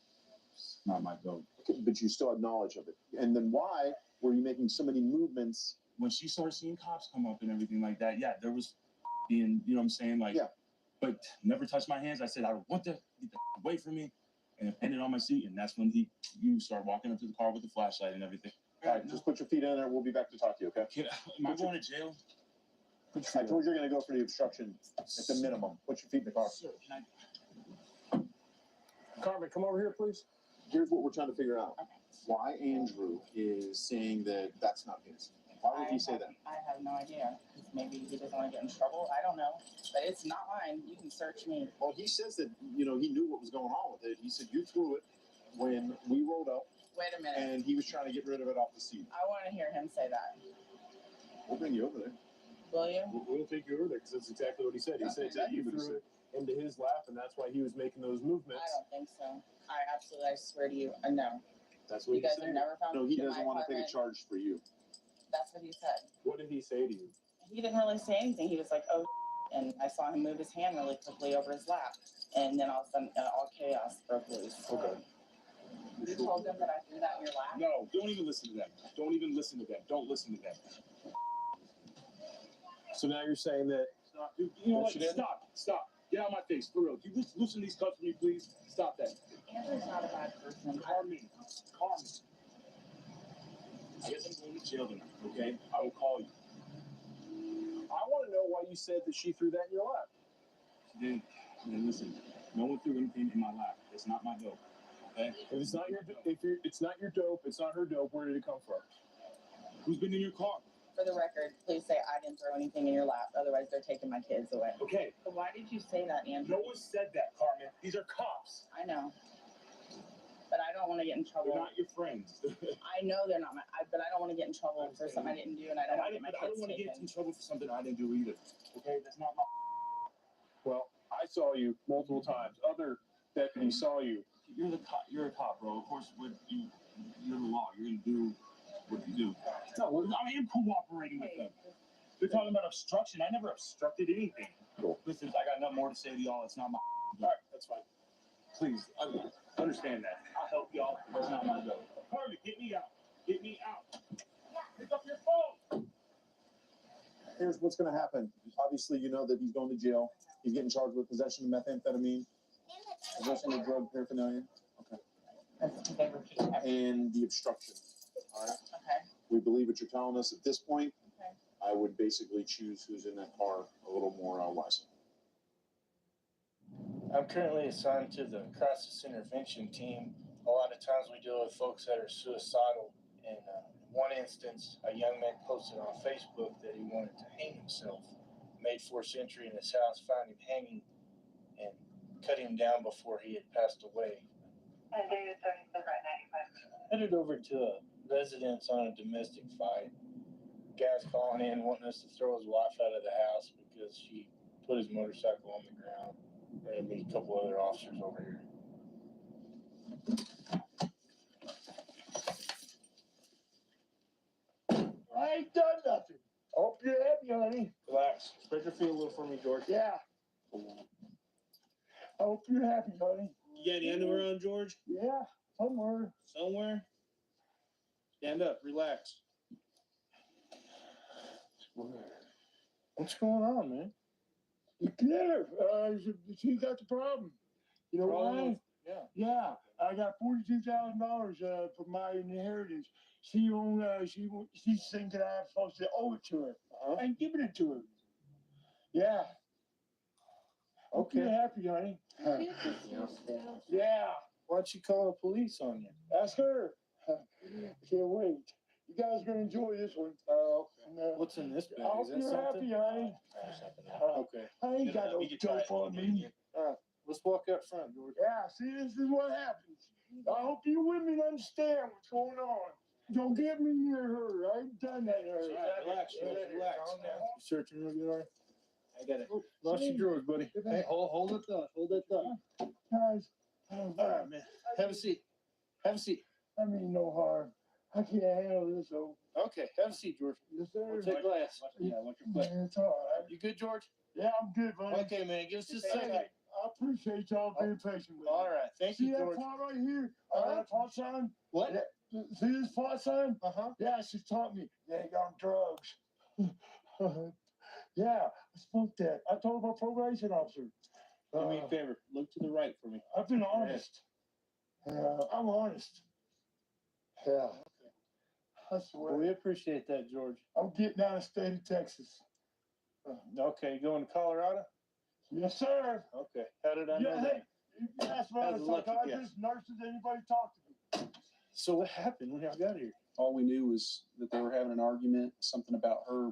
It's not my dope. Okay, but you still had knowledge of it. And then why were you making so many movements? When she started seeing cops come up and everything like that, yeah, there was being, you know what I'm saying? Like, yeah. But never touched my hands. I said, I want to get the away from me. And it ended on my seat. And that's when you start walking up to the car with the flashlight and everything. All right, just put your feet in there. We'll be back to talk to you, okay? Am I going to jail? I told you you're going to go for the obstruction at the minimum. Put your feet in the car. Sir, can Carmen, come over here, please. Here's what we're trying to figure out. Why Andrew is saying that that's not his. Why would he say that? I have no idea. Maybe he doesn't want to get in trouble. I don't know. But it's not mine. You can search me. Well, he says that, he knew what was going on with it. He said you threw it when we rolled up. Wait a minute. And he was trying to get rid of it off the seat. I want to hear him say that. We'll bring you over there. Will you? We'll take you over there because that's exactly what he said. He That's said exactly that you what he threw it into his lap, and that's why he was making those movements. I don't think so. I swear to you, no. That's what You he guys said. have never found No, he in doesn't my want to take a apartment. charge for you. That's what he said. What did he say to you? He didn't really say anything. He was like, oh, and I saw him move his hand really quickly over his lap. And then all of a sudden, all chaos broke loose. Okay. You told them that I threw that in your lap? No, don't even listen to them. Don't even listen to them. Don't listen to them. So now you're saying that Stop. You know what? She didn't? Stop. Get out of my face, for real. Can you loosen these cuffs for me, please? Stop that. Andrew's not a bad person. Calm me. I guess I'm going to jail tonight, okay? I will call you. I want to know why you said that she threw that in your lap. She didn't. And listen, no one threw anything in my lap. It's not my dope, okay? If it's not your dope, it's not her dope. Where did it come from? Who's been in your car? For the record, please say I didn't throw anything in your lap. Otherwise, they're taking my kids away. Okay. But why did you say that, Andrew? No one said that, Carmen. These are cops. I know. But I don't want to get in trouble. They're not your friends. I know they're not but I don't want to get in trouble for something I didn't do, and I don't want to get my I don't kids want to get taken. in trouble for something I didn't do either. Okay? That's not my. Well, I saw you multiple times. Other deputies saw you. You're the cop. You're a cop, bro. Of course, you're the law. You're gonna do what you do. No, I am cooperating with them. They're talking about obstruction. I never obstructed anything. Cool. Listen, I got nothing more to say to y'all. It's not my. All right, that's fine. Please, understand that. I'll help y'all. It's not my job. Carmen, get me out. Get me out. Pick up your phone. Here's what's going to happen. Obviously, you know that he's going to jail. He's getting charged with possession of methamphetamine, possession of drug paraphernalia. Okay. That's because they repeat everything. And the obstruction. All right. Okay. We believe what you're telling us at this point. Okay. I would basically choose who's in that car a little more wisely. I'm currently assigned to the crisis intervention team. A lot of times we deal with folks that are suicidal. In one instance, a young man posted on Facebook that he wanted to hang himself. Made forced entry in his house, found him hanging, and cut him down before he had passed away. Headed over to a residence on a domestic fight. Guy's calling in wanting us to throw his wife out of the house because she put his motorcycle on the ground. There'll be a couple other officers over here. I ain't done nothing. Hope you're happy, honey. Relax. Spread your feet a little for me, George. Yeah. I hope you're happy, honey. You got any underwear on, George? Yeah, somewhere. Somewhere? Stand up. Relax. What's going on, man? The killer. She got the problem. You know why? Yeah. Yeah, I got $42,000 for my inheritance. She's thinking I'm supposed to owe it to her. I ain't giving it to her. Yeah. Okay. You're happy, honey. Yeah. Why'd she call the police on you? Ask her. I can't wait. You guys are gonna enjoy this one. Oh, And, what's in this bag? I hope Is that you're something? happy, honey. Okay. I ain't got no dope on me. All right. Let's walk out front, George. Yeah, see, this is what happens. I hope you women understand what's going on. Don't get me near her. I ain't done that to her. Relax, George. Relax. You searching real good, all right? I got it. Lost your drawers, buddy. Hey, hold it up. Hold it up. Guys, All right, man. Have a seat. Have a seat. I mean no harm. I can't handle this, so. Okay, have a seat, George. Yes, sir. We'll take glass. Yeah, like your foot. Man, it's all right. You good, George? Yeah, I'm good, buddy. Okay, man. Give us just a Hey, second. I appreciate y'all being patient with me. All right. Thank See you, that George. part right here? That pot sign? What? Yeah, see this pot sign? Uh-huh. Yeah, she taught me they ain't on drugs. Yeah, I spoke that. I told my probation officer. Do me a favor. Look to the right for me. I've been honest. I'm honest. Yeah. I swear. Well, we appreciate that, George. I'm getting out of the state of Texas. Okay, going to Colorado? Yes, sir. Okay. How did I know Yeah, that? hey, you can ask my How's the lucky psychiatrists, nurses, anybody talk to me. So what happened when y'all got here? All we knew was that they were having an argument, something about her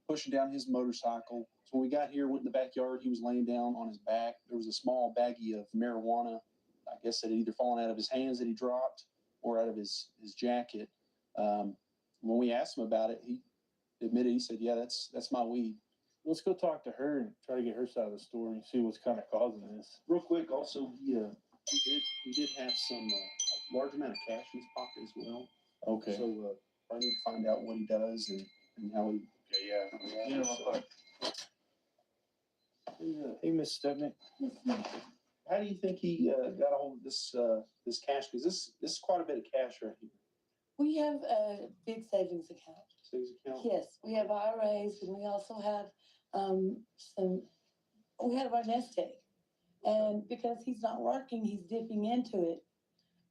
pushing down his motorcycle. So when we got here, went in the backyard, he was laying down on his back. There was a small baggie of marijuana. I guess it had either fallen out of his hands that he dropped or out of his jacket. When we asked him about it, he admitted, he said, yeah, that's my weed. Let's go talk to her and try to get her side of the story and see what's kind of causing this. Real quick, also, he did have some large amount of cash in his pocket as well. Okay. So I need to find out what he does and how he. Okay, yeah. Hey, Miss Stepney. How do you think he got a hold of this cash? Because this is quite a bit of cash right here. We have a big savings account. Savings account. Yes, we have IRAs and we also have we have our nest egg. And because he's not working, he's dipping into it.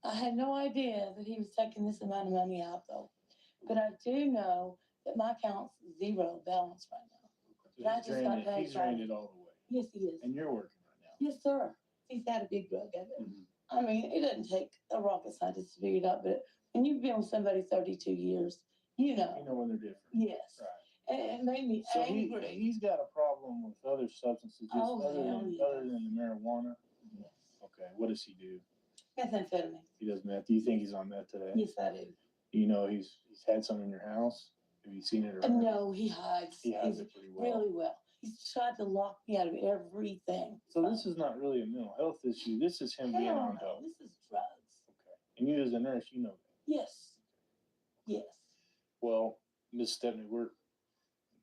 I had no idea that he was taking this amount of money out though. But I do know that my account's zero balance right now. And I just got paid He's drained it all the way. Yes, he is. And you're working right now. Yes, sir. He's had a big drug habit. I mean, it doesn't take a rocket scientist to figure it out, but when you've been with somebody 32 years, you know. You know when they're different. Yes. Right. And it made me So angry. he's got a problem with other substances, just Oh, other hell than yeah. the marijuana. Okay, what does he do? Methamphetamine. He does meth. Do you think he's on meth today? Yes, I do. Do you know he's had some in your house? Have you seen it around? No, he hides. He hides He's it pretty well. really well. He's tried to lock me out of everything. So this is not really a mental health issue. This is him being Hell on no, dope. this is drugs. And you as a nurse, you know that. Yes. Yes. Well, Miss Stepney,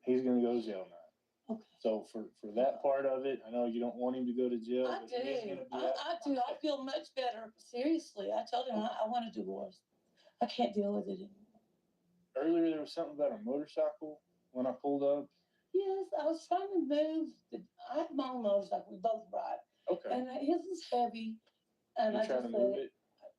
he's gonna go to jail now. Okay. So for that part of it, I know you don't want him to go to jail. I but he is do. gonna be I out. do. I feel much better. Seriously. I told him I want a divorce. I can't deal with it anymore. Earlier there was something about a motorcycle when I pulled up. Yes, I was trying to move. I have my own motorcycle. We both ride. Okay. And his was heavy. And You I trying just to let move it?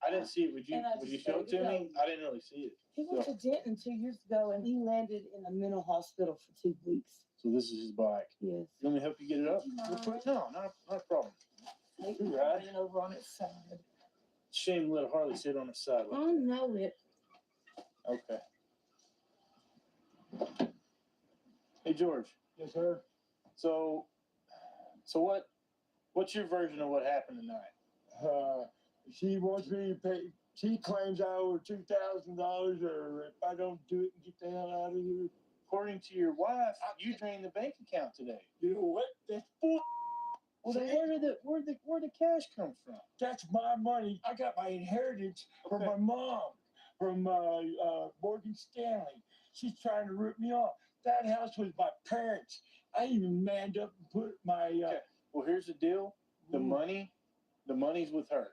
I didn't see it. Would you And I would you just show let it to it me? go. I didn't really see it. He went to Denton 2 years ago and he landed in a mental hospital for 2 weeks. So this is his bike. Yes. You want me to help you get it up? Real quick? No, not a problem. Taking You ride. it over on its side. Shame to let Harley sit on the side like I know it. Okay. Hey George. Yes, sir. So what's your version of what happened tonight? She wants me to pay. She claims I owe her $2,000, or if I don't do it, get the hell out of here. According to your wife, you drained the bank account today. You know what? That's bull. Well, then where'd the cash come from? That's my money. I got my inheritance from Okay. my mom, from Morgan Stanley. She's trying to rip me off. That house was my parents. I even manned up and put my. Okay. Well, here's the deal. The money's with her.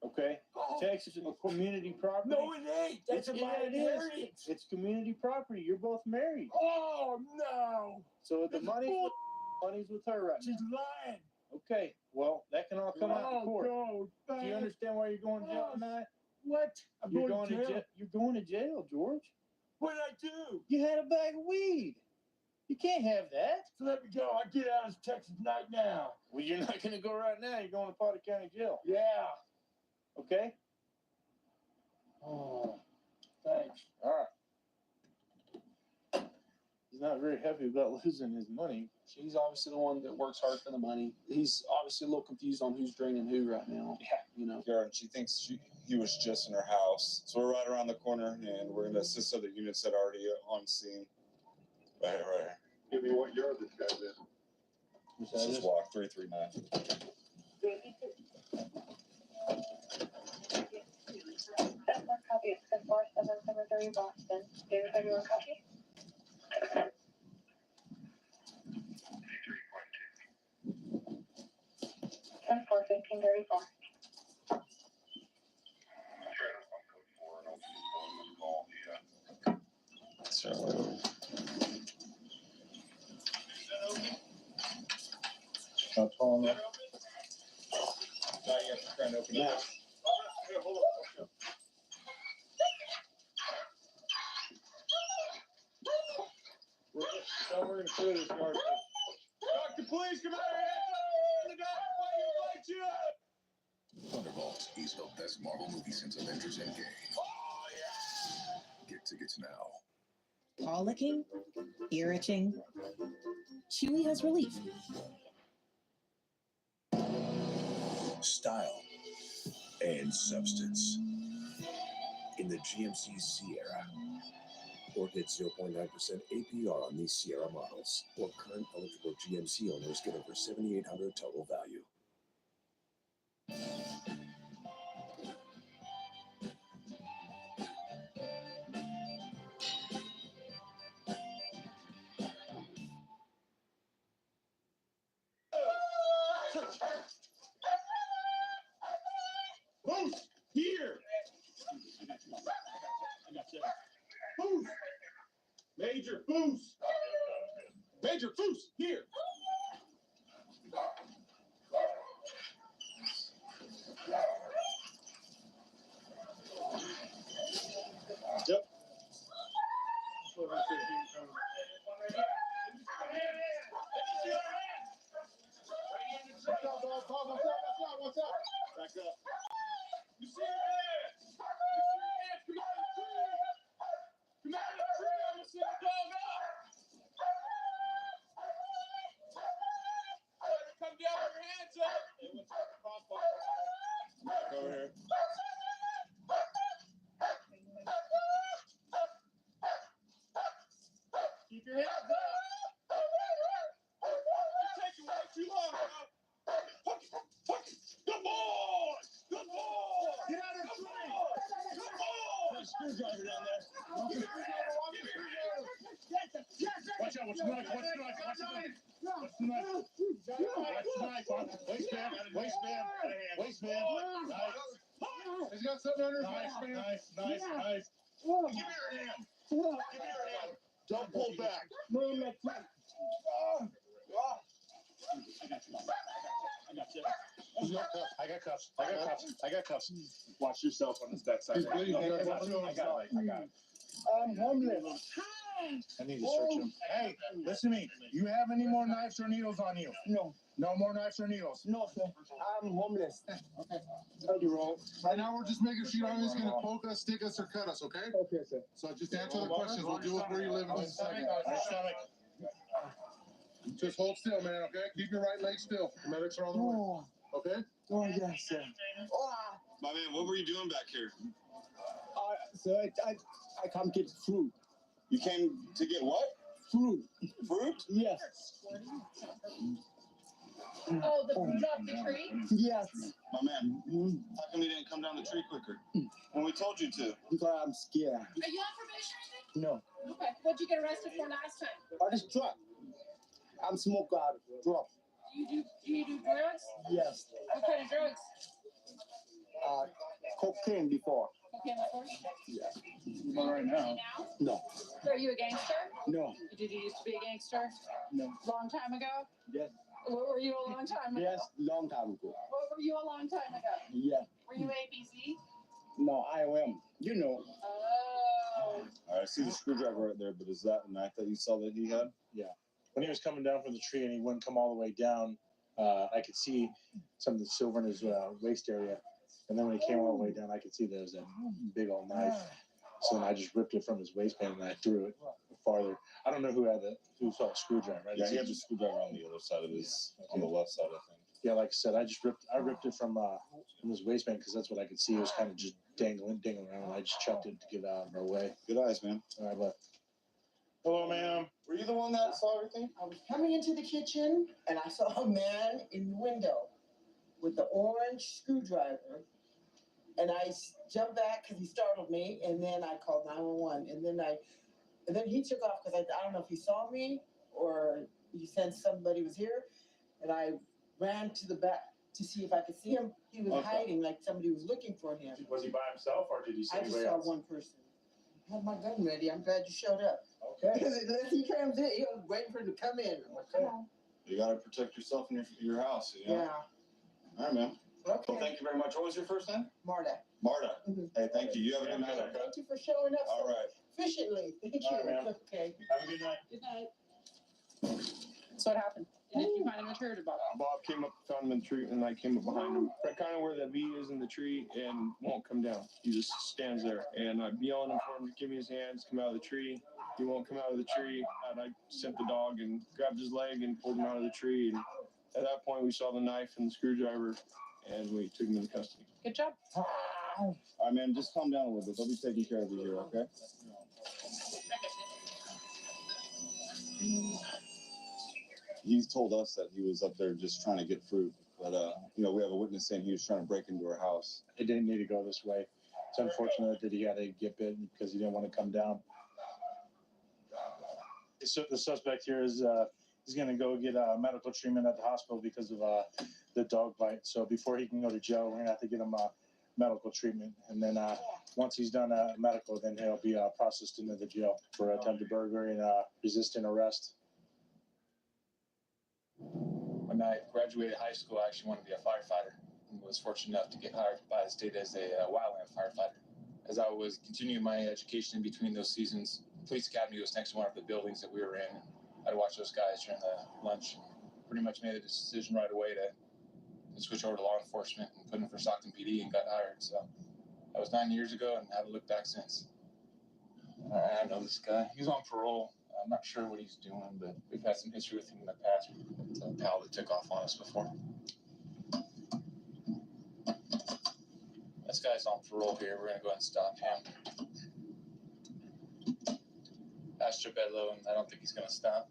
Okay. Texas is a community property. No, it ain't. That's It's- my it is. inheritance. It's community property. You're both married. Oh no! So the money's with her right She's now. lying. Okay. Well, that can all come out in court. No, Do you understand why you're going to jail tonight? What? I'm You're going to jail. You're going to jail, George. What did I do? You had a bag of weed. You can't have that. So let me go. I get out of Texas night now. Well, you're not going to go right now. You're going to Potter County Jail. Yeah. Okay? Oh, thanks. All right. He's not very happy about losing his money. She's obviously the one that works hard for the money. He's obviously a little confused on who's draining who right now. Yeah. You know. Yard. She thinks he was just in her house. So we're right around the corner, and we're going to assist other units that are already on scene. Right here. Give me what yard this guy's in. This is walk 339. copy. It's 10-4-7-7-3 Boston. David, everyone copy? 10-4-15-34. So, Not tall enough. now you have to try and open it. We're going to clear this yard. Doctor, please come out here. The dog fight you. Thunderbolt is the best Marvel movie since Avengers Endgame. Get tickets now. Paw licking, ear itching. Chewy has relief. Style and substance in the GMC Sierra. Or get 0.9% APR on these Sierra models. Or current eligible GMC owners get over $7,800 total value. Boost! Here! I got you. Boost! Major Boost! Major Boost! Here! Yep. What's up? Back up. You see your hands? You see your hands? Come out of the tree! Come out of the tree! I'm gonna send the dog up! Come down with your hands up! Hey, what's up? Back over here. Keep your hands up! You're taking way too long, bro! Good boy! Good boy! Get out of the tree! Good boy! There's a screwdriver down there. Watch out, what's the knife? What's the knife? What's the knife? What's the knife? What's the knife? Waistband, waistband, waistband. Knife. He's got something under his waistband. Knife. Give me your hand. Give me your hand. Don't pull back. I got cuffs. Watch yourself on this backside. I got it. I'm homeless. I need to search him. Hey, listen to me. You have any more knives or needles on you? No. No more knives or needles? No, sir. I'm homeless. Okay. Thank you, Ron. Right now, we're just making sure nobody's going to poke us, stick us, or cut us, okay? Okay, sir. So just answer the questions. We'll deal with where you live in just a second. Just hold still, man, okay? Keep your right leg still. The medics are on the way. Okay? Oh, yes, sir. My man, what were you doing back here? Sir, I come get fruit. You came to get what? Fruit. Fruit? Yes. Oh, the fruit off the tree? Yes. My man, how come you didn't come down the tree quicker? When we told you to. Because I'm scared. Are you on probation or anything? No. Okay. What'd you get arrested for last time? I just drug. I'm smoke out drug. Do you do drugs? Yes. What kind of drugs? Cocaine before. Cocaine before? Yes. Not right now. No. So are you a gangster? No. Did you used to be a gangster? No. Long time ago? Yes. What were you a long time ago? Yes, long time ago. What were you a long time ago? Yeah. Were you ABC? No, I am. You know. Oh. All right, I see the screwdriver right there, but is that the knife that you saw that he had? Yeah. When he was coming down from the tree and he wouldn't come all the way down, I could see some of the silver in his waist area. And then when he came all the way down, I could see there was a big old knife. So then I just ripped it from his waistband and I threw it farther. I don't know who saw a screwdriver. Yeah, he had the screwdriver on the other side of on the left side, I think. Yeah, like I said, I ripped it from his waistband because that's what I could see. It was kind of just dangling around. And I just chucked it to get out of our way. Good eyes, man. All right, left. Hello, ma'am. Were you the one that saw everything? I was coming into the kitchen and I saw a man in the window with the orange screwdriver and I jumped back because he startled me, and then I called 911, and then he took off because I don't know if he saw me or he sensed somebody was here, and I ran to the back to see if I could see him. He was hiding, like somebody was looking for him. Was he by himself or did you see I just anybody saw else? one person. I had my gun ready. I'm glad you showed up. Okay. Because if he comes in, he was waiting for him to come in. I'm like, come on. You gotta protect yourself and your house. You know? Yeah. All right, man. Okay. Well, thank you very much. What was your first name? Marta. Marta. Hey, thank you. You have a good night. Okay? Thank you for showing up All so right. efficiently. Thank you. All right, ma'am. Okay. Have a good night. Good night. So what happened? Did you find him in the tree or did Bob? Bob came up, found him in the tree, and I came up behind him, kind of where the V is in the tree, and won't come down. He just stands there, and I'm yelling for him to give me his hands, come out of the tree. He won't come out of the tree, and I sent the dog and grabbed his leg and pulled him out of the tree. And at that point, we saw the knife and the screwdriver, and we took him into custody. Good job. All right, man. Just calm down a little bit. They'll be taking care of you here, okay? He told us that he was up there just trying to get fruit, but we have a witness saying he was trying to break into our house. It didn't need to go this way. It's unfortunate that he had to get bitten because he didn't want to come down. So the suspect here is he's going to go get medical treatment at the hospital because of the dog bite. So before he can go to jail, we're going to have to get him medical treatment, and then once he's done medical, then he'll be processed into the jail for attempted burglary and resisting arrest. When I graduated high school, I actually wanted to be a firefighter and was fortunate enough to get hired by the state as a wildland firefighter. As I was continuing my education in between those seasons, the police academy was next to one of the buildings that we were in. I'd watch those guys during the lunch. Pretty much made a decision right away to switch over to law enforcement and put in for Stockton PD and got hired. So that was 9 years ago and haven't looked back since. I know this guy. He's on parole. I'm not sure what he's doing, but we've had some history with him in the past. It's a pal that took off on us before. This guy's on parole here. We're going to go ahead and stop him. Astra Bedlow, and I don't think he's going to stop.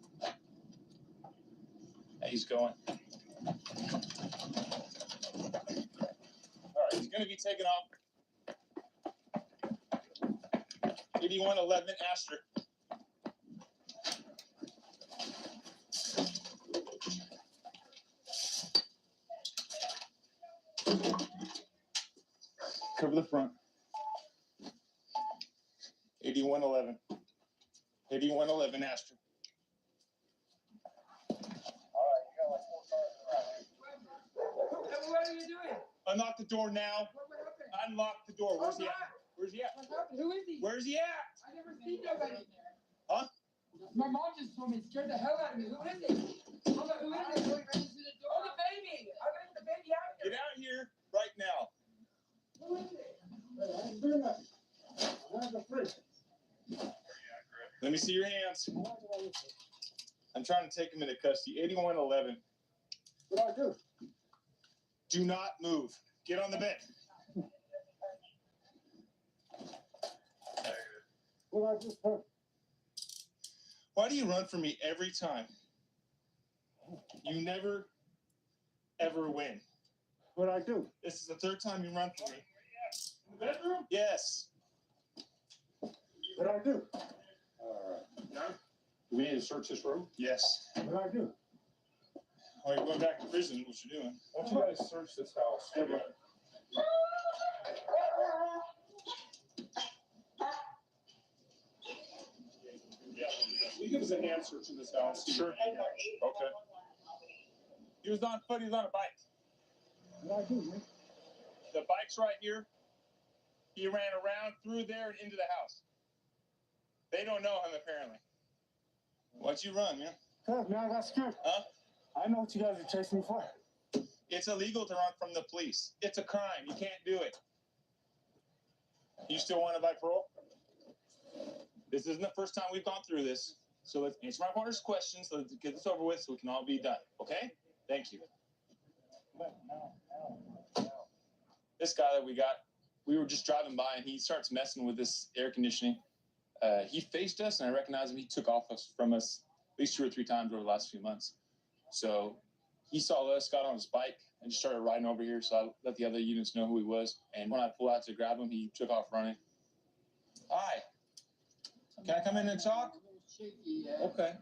Yeah, he's going. All right, he's going to be taken off. 8111 Astra. Cover the front. 8111. 8111 Astra. What are you doing? Unlock the door now. Unlock the door. Where's he at? Where's he at? Who is he? Where's he at? I never seen nobody in there. Huh? My mom just told me it scared the hell out of me. Who is he? Mama, who is it? Oh, the baby. I gotta get the baby out of here. Get out here right now. Who is it? Let me see your hands. I'm trying to take him into custody. 8111. What do I do? Do not move. Get on the bed. What I just heard. Why do you run from me every time? You never, ever win. What I do? This is the third time you run from me. In the bedroom? Yes. What I do? No? Do we need to search this room? Yes. What I do? Oh, you're going back to prison. What you doing? Why don't you guys search this house? Will you give us a hand search in this house? Sure. Okay. He was on foot. He was on a bike. What I do, man? The bike's right here. He ran around through there and into the house. They don't know him, apparently. Why'd you run, man? Cause man, I got scared. Huh? I know what you guys are chasing me for. It's illegal to run from the police. It's a crime. You can't do it. You still want to buy parole? This isn't the first time we've gone through this. So let's answer my partner's questions. Let's get this over with so we can all be done. Okay? Thank you. This guy that we were just driving by and he starts messing with this air conditioning. He faced us and I recognized him. He took off from us at least 2 or 3 times over the last few months. So he saw us, got on his bike, and just started riding over here. So I let the other units know who he was. And when I pulled out to grab him, he took off running. Hi. Can I come in and talk? Shaky, yeah. Okay.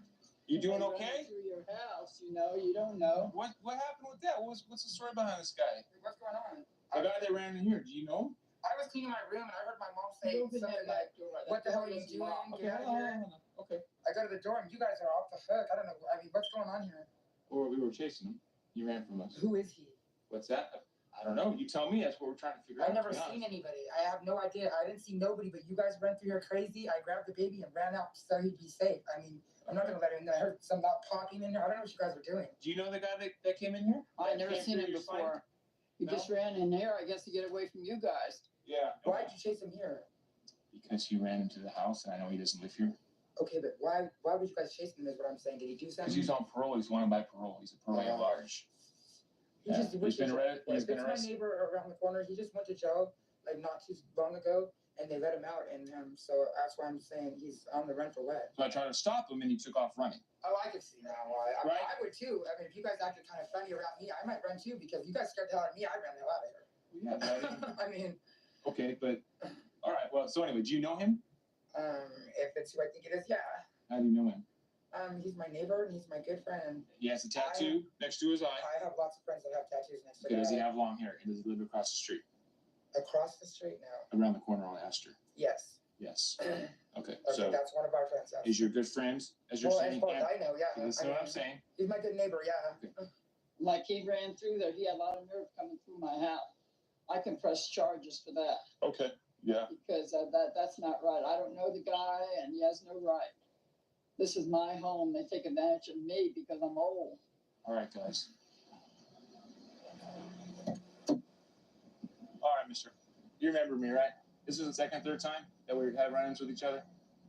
You doing okay? Through your house, you know, you don't know. What happened with that? What's the story behind this guy? What's going on? The guy that ran in here, do you know him? I was cleaning my room and I heard my mom say Open something that like, back door. "What the hell are you That doing? was Okay, Get out of here." okay. I go to the door and you guys are off the hook. I don't know. I mean, what's going on here? Or we were chasing him. He ran from us. Who is he? What's that? I don't know. You tell me. That's what we're trying to figure out. I've never to be seen honest. anybody. I have no idea. I didn't see nobody, but you guys ran through here crazy. I grabbed the baby and ran out so he'd be safe. I mean, I'm not gonna let him. I heard some loud talking in there. I don't know what you guys were doing. Do you know the guy that came in here? I That never came seen through him your site? before. He No? just ran in there, I guess, to get away from you guys. Yeah. Why did you chase him here? Because he ran into the house, and I know he doesn't live here. Okay, but why would you guys chase him? Is what I'm saying. Did he do Because something? he's on parole. He's wanted by parole. He's a parole at large. He Yeah, just he's went to been jail. arrested. He's been It's my arrested. neighbor around the corner. He just went to jail like not too long ago, and they let him out. And so that's why I'm saying he's on the run for what? So I tried to stop him, and he took off running. Oh, I can see now why. I, Right. I would too. I mean, if you guys acted kind of funny around me, I might run too because you guys scared the hell out of me. I ran the hell out of here. Yeah. but I didn't- I mean, okay, but all right. Well, so anyway, do you know him? if it's who I think it is, yeah. How do you know him? He's my neighbor and he's my good friend. He has a tattoo next to his eye. I have lots of friends that have tattoos next to Okay, does he their have long hair? And does he live across the street? eye. Across the street now. Around the corner on Astor? Yes. Yes. Okay, Okay, so that's one of our friends. Yes. is your good friend, as you're Well, saying? as far as and- I know, yeah. Okay, Listen to what I'm saying. He's my good neighbor, yeah. Like he ran through there, he had a lot of nerve coming through my house. I can press charges for that Okay, yeah. because that's not right. I don't know the guy and he has no right. This is my home. They take advantage of me because I'm old. All right, guys. All right, mister. You remember me, right? This is the second, third time that we had run-ins with each other.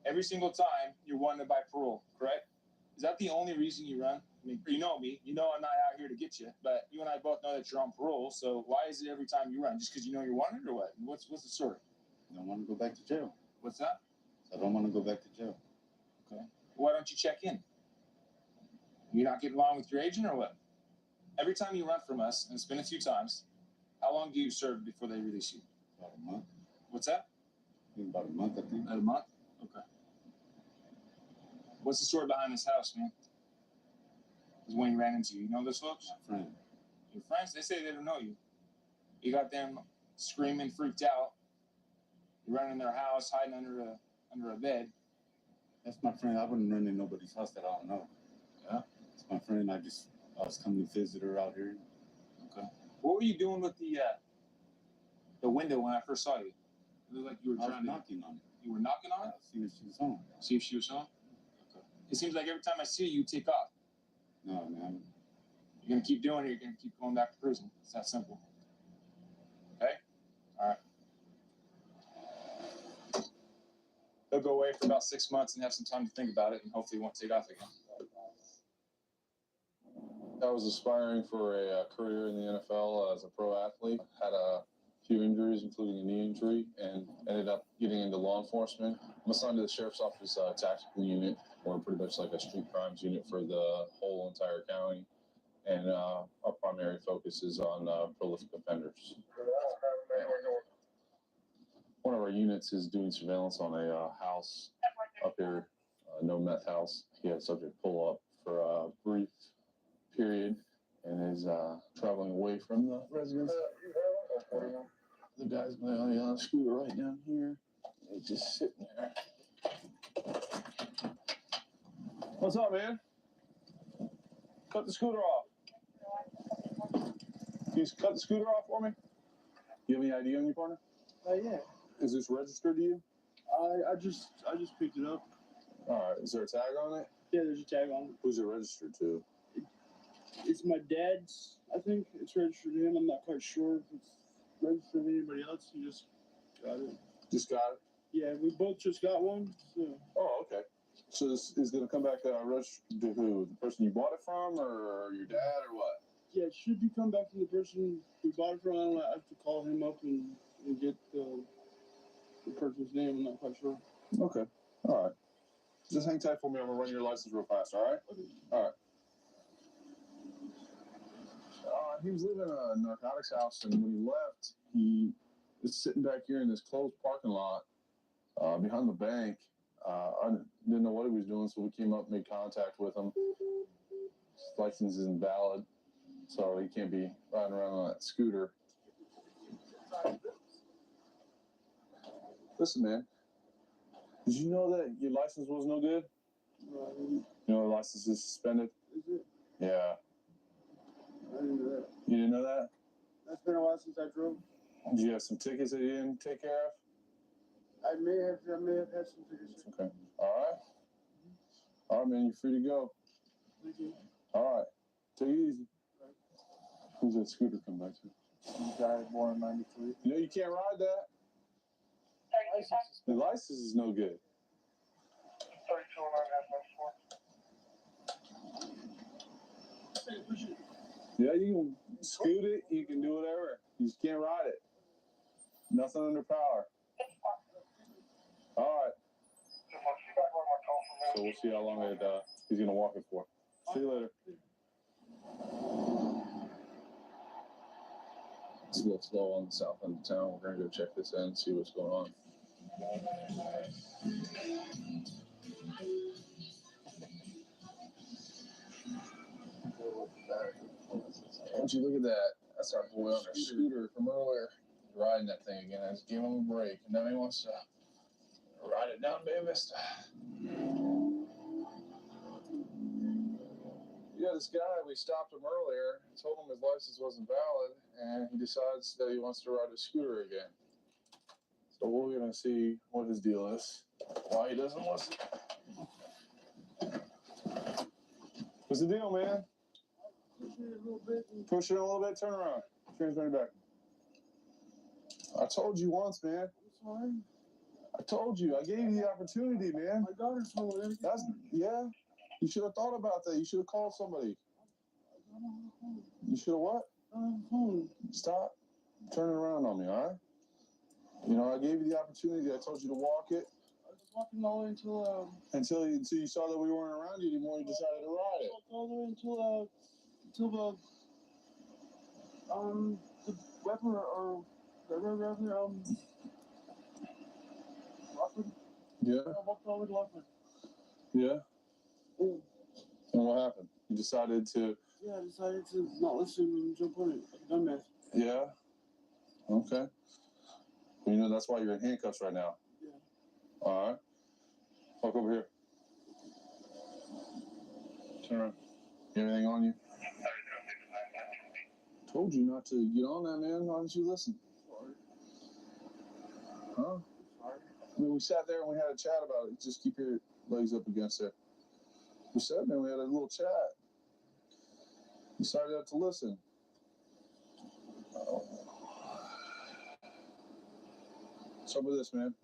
Every single time, you're wanted by parole, correct? Is that the only reason you run? I mean, you know me. You know I'm not out here to get you, but you and I both know that you're on parole. So why is it every time you run? Just because you know you're wanted, or what? What's the story? I don't want to go back to jail. What's that? I don't want to go back to jail. Okay. Why don't you check in? You're not getting along with your agent, or what? Every time you run from us, and it's been a few times, how long do you serve before they release you? About a month. What's that? About a month, I think. About a month? Okay. What's the story behind this house, man? Is when you ran into you. You know those folks? Friend. Your friends? They say they don't know you. You got them screaming, freaked out. You're running in their house, hiding under a bed. That's my friend. I wouldn't run in nobody's house that I don't know. Yeah? It's my friend. I was coming to visit her out here. Okay. What were you doing with the window when I first saw you? It looked like you were I was trying to. knocking on it. You were knocking on it? See if she was home. See if she was home? Okay. It seems like every time I see you, you take off. No, man. You're going to keep doing it, you're going to keep going back to prison. It's that simple. Okay? All right. He'll go away for about 6 months and have some time to think about it, and hopefully he won't take off again. I was aspiring for a career in the NFL as a pro athlete. Had a few injuries, including a knee injury, and ended up getting into law enforcement. I'm assigned to the sheriff's office tactical unit. We're pretty much like a street crimes unit for the whole entire county. And our primary focus is on prolific offenders. One of our units is doing surveillance on a house up here, no meth house. He had subject pull up for a brief period and is traveling away from the residence. The guy's on the scooter right down here. He's just sitting there. What's up, man? Cut the scooter off. Can you cut the scooter off for me? You have any ID on your partner? Yeah. Is this registered to you? I just picked it up. All right. Is there a tag on it? Yeah, there's a tag on it. Who's it registered to? It's my dad's. I think it's registered to him. I'm not quite sure if it's registered to anybody else. He just got it. Just got it? Yeah, we both just got one. So. Oh, okay. So this is going to come back registered to who? The person you bought it from, or your dad, or what? Yeah, it should be come back from the person we bought it from. I have to call him up and get the person's name. I'm not quite sure. Okay. All right. Just hang tight for me. I'm going to run your license real fast, all right? Okay. All right. He was living in a narcotics house, and when he left, he was sitting back here in this closed parking lot behind the bank. I didn't know what he was doing, so we came up and made contact with him. His license isn't valid, so he can't be riding around on that scooter. Listen, man, did you know that your license was no good? You know, the license is suspended? Is it? Yeah. I didn't know that. You didn't know that? That's been a while since I drove. Did you have some tickets that you didn't take care of? I may have had some tickets. Okay. All right. All right, man, you're free to go. Thank you. All right. Take it easy. Who's that scooter come back to? The guy born in 93. You know you can't ride that. The license is no good. 3209. Yeah, you can scoot it, you can do whatever. You just can't ride it. Nothing under power. All right. So we'll see how long he's gonna walk it for. See you later. It's a little slow on the south end of town. We're gonna go check this in and see what's going on. Don't you look at that? That's our boy on our scooter from earlier. He's riding that thing again. I just gave him a break. And now he wants to ride it down Bay Vista. Yeah, this guy, we stopped him earlier, told him his license wasn't valid, and he decides that he wants to ride a scooter again. So we're going to see what his deal is, why he doesn't listen. What's the deal, man? Push it a little bit, turn around. Transmit back. I told you once, man. I'm sorry. I told you. I gave you the opportunity, man. My daughter's home. Yeah. You should have thought about that. You should have called somebody. You should have what? Stop turning around on me, all right? You know, I gave you the opportunity. I told you to walk it. I was walking all the way Until you saw that we weren't around you anymore, you decided to ride it. all the way until the weapon or Rockford. Yeah. I walked all the way to Rockford. Yeah. And what happened? You decided to. Yeah, I decided to not listen and jump on it like a dumbass. Yeah. Okay. Well, you know that's why you're in handcuffs right now. Yeah. All right. Walk over here. Turn around. You have anything on you? Told you not to get on that, man. Why didn't you listen? Sorry. Huh? Sorry. I mean, we sat there and we had a chat about it. Just keep your legs up against it. We sat there and we had a little chat. You started up to listen. What's up with this, man?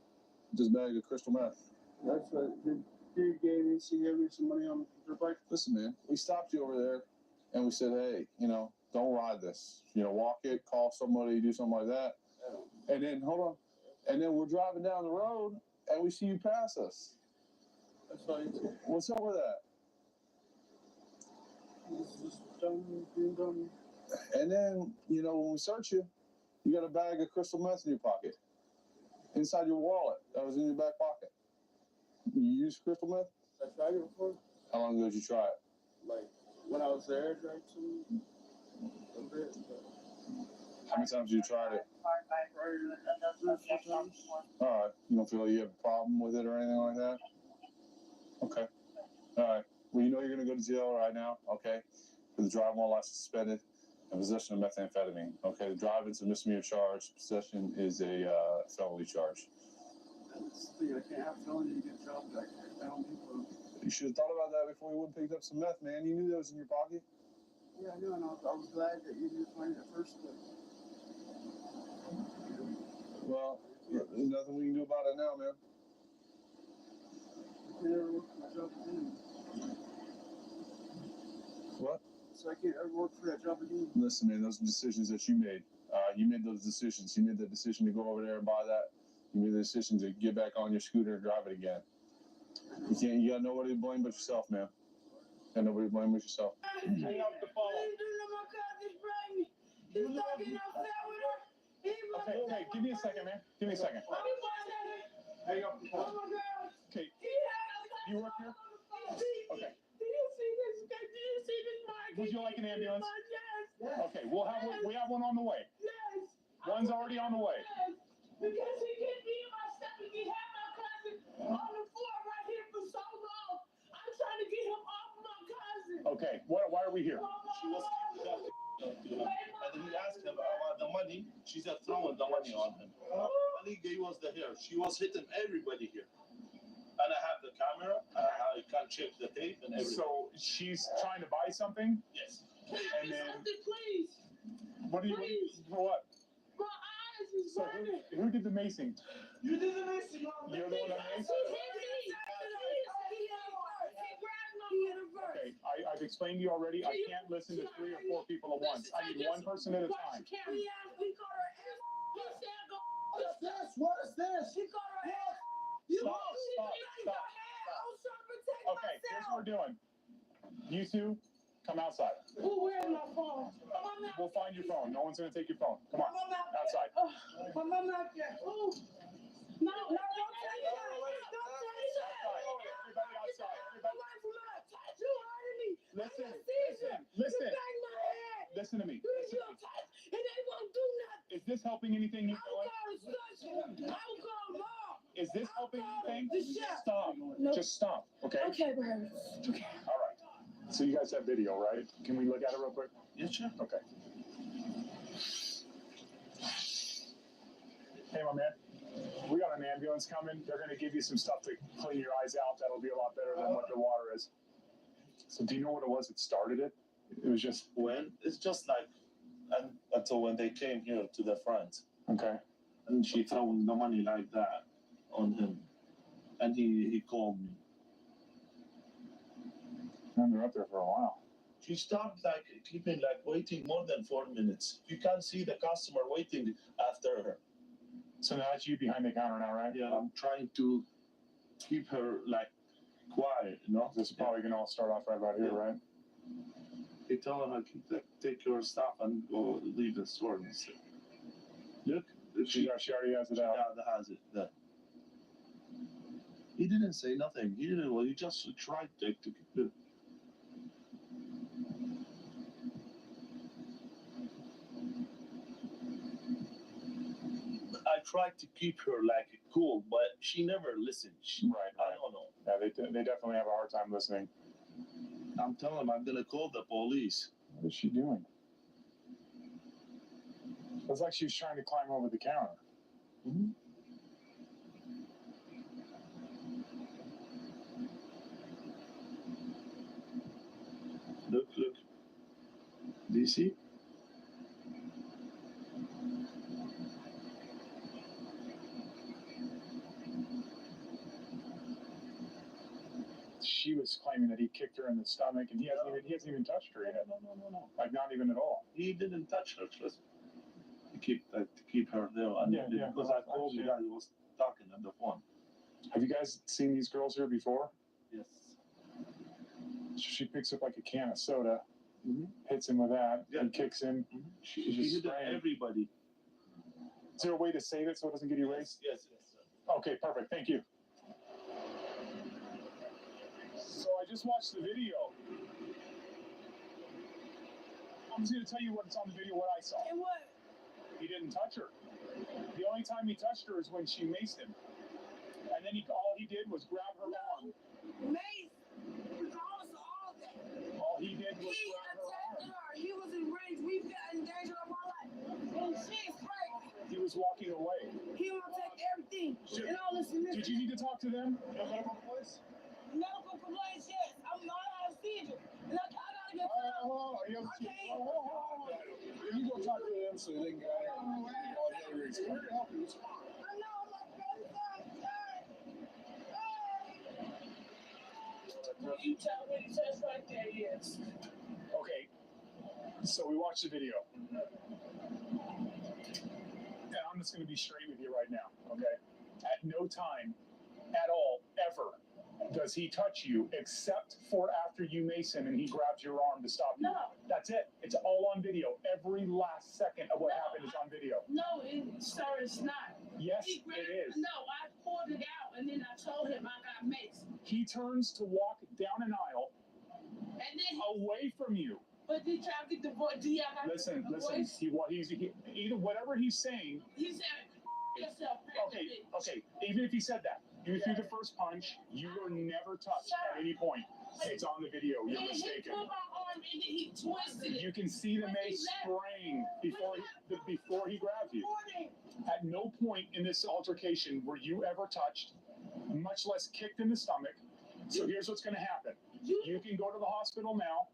This bag of crystal meth. That's what the dude gave me. She gave me some money on the bike. Listen, man, we stopped you over there and we said, hey, you know, don't ride this. You know, walk it, call somebody, do something like that. And then, hold on. And then we're driving down the road and we see you pass us. That's fine. What's up with that? This is just being dumb. And then, you know, when we search you, you got a bag of crystal meth in your pocket. Inside your wallet. That was in your back pocket. You use crystal meth? I tried it before. How long ago did you try it? Like, when I was there, I tried some a bit. But How many times have you tried it? 3 or 4 times. All right. You don't feel like you have a problem with it or anything like that? Okay. All right. Well, you know you're going to go to jail right now, okay? For the driving while license suspended and possession of methamphetamine. Okay, the driving's a misdemeanor charge. Possession is a felony charge. That's the thing. I can't have felony to get dropped. I don't think so. You should have thought about that before you went and picked up some meth, man. You knew that was in your pocket. Yeah, I know, and I was glad that you didn't find it at first, but Well, there's nothing we can do about it now, man. I can't ever work for that job again. What? So I can't ever work for that job again. Listen, man, those are decisions that you made. You made those decisions. You made the decision to go over there and buy that. You made the decision to get back on your scooter and drive it again. You got nobody to blame but yourself, man. And nobody blame but yourself. Hang up the phone. Okay, give me a second, man. Give me a second. Hang up the phone. Okay. You work here? Okay. Would you like an ambulance? Okay, we have one on the way. One's already on the way. Because he kept me in my stuff and he had my cousin on the floor right here for so long. I'm trying to get him off my cousin. Okay, why are we here? She was and he asked her about the money. She said throwing the money on him. And he gave us the hair. She was hitting everybody here. And I have the camera. I can check the tape and everything. So she's trying to buy something? Yes. And then Something, please. what do you for what? My eyes is So burning. who did the macing? You did the missing. You're the one that maced? Okay, I've explained to you already. I can't listen to 3 or 4 people at once. I need one person at a time. What's this? What is this? He got her ass. Stop. Okay, here's what we're doing. You two, come outside. Where's my phone? We'll find your phone. No one's gonna take your phone. Come on, outside. My mom out there. Oh. No, don't take that. Don't take that. Everybody outside. Everybody. You hurting me. Listen. You bang my head. Listen to me. And they won't do nothing. Is this helping anything you're I'll doing? call the I will call law. Is this helping anything? The sheriff. Stop. No. Just stop, okay? Okay, Barry. Okay. All right. So you guys have video, right? Can we look at it real quick? Yes, sure. Okay. Hey, my man. We got an ambulance coming. They're going to give you some stuff to clean your eyes out. That'll be a lot better than what the water is. So do you know what it was that started it? It was just... When? It's just like until when they came here to the front. Okay. And she threw the money like that on him. And he called me. And they're up there for a while. She stopped keeping waiting more than 4 minutes. You can't see the customer waiting after her. So now that's you behind the counter now, right? Yeah, I'm trying to keep her quiet, you know? This is probably going to all start off right about here, right? They tell her take your stuff and go leave the store. And say, look, She already has it out. Yeah, has it. There. He didn't say nothing. He didn't. Well, he just tried to keep it. I tried to keep her cool, but she never listened. Right. I don't know. Yeah, they definitely have a hard time listening. I'm telling him I'm gonna call the police. What is she doing? It was like she was trying to climb over the counter. Mm-hmm. Look. Do you see? She was claiming that he kicked her in the stomach, and he hasn't even touched her yet. No. Like not even at all. He didn't touch her. Just to keep her there. And Yeah. Because I called the guy who was talking on the phone. Have you guys seen these girls here before? Yes. So she picks up like a can of soda, Mm-hmm. hits him with that, and kicks him. She just hit spraying. everybody. Is there a way to save it so it doesn't get erased? Yes. Okay, perfect. Thank you. So I just watched the video. I'm just going to tell you what's on the video, what I saw. And what? He didn't touch her. The only time he touched her is when she maced him. And then all he did was grab her arm. Mace. Regardless of all that. All he did was He grab her attacked arm. her. He was in range. We've got in danger of our life. And she's pregnant. He was walking away. He will take everything. And all this and this. Did you need to talk to them? Medical complaints, yes. I'm not out of seizure. And I gotta get You go talk to them so they can get out of here. We're here to help you. It's fine. I know my brother's on. You tell me to touch right there, yes. Okay. So we watched the video. And I'm just going to be straight with you right now, okay? At no time, at all, ever, does he touch you except for after you mace him and he grabs your arm to stop you? No. That's it. It's all on video. Every last second of what No, happened is on video. No, sir, it's not. Yes, He grabbed, it is. No, I pulled it out and then I told him I got maced. He turns to walk down an aisle And then, away from you. but he tried to get the voice. Listen. Voice. Either whatever he's saying. He said, yourself. Okay. Even if he said that, you threw the first punch. You were never touched at any point. It's on the video. You're He mistaken. pulled my arm and then he twisted it. You can see the mace spraying before he grabbed you. At no point in this altercation were you ever touched, much less kicked in the stomach. So here's what's going to happen. You can go to the hospital now.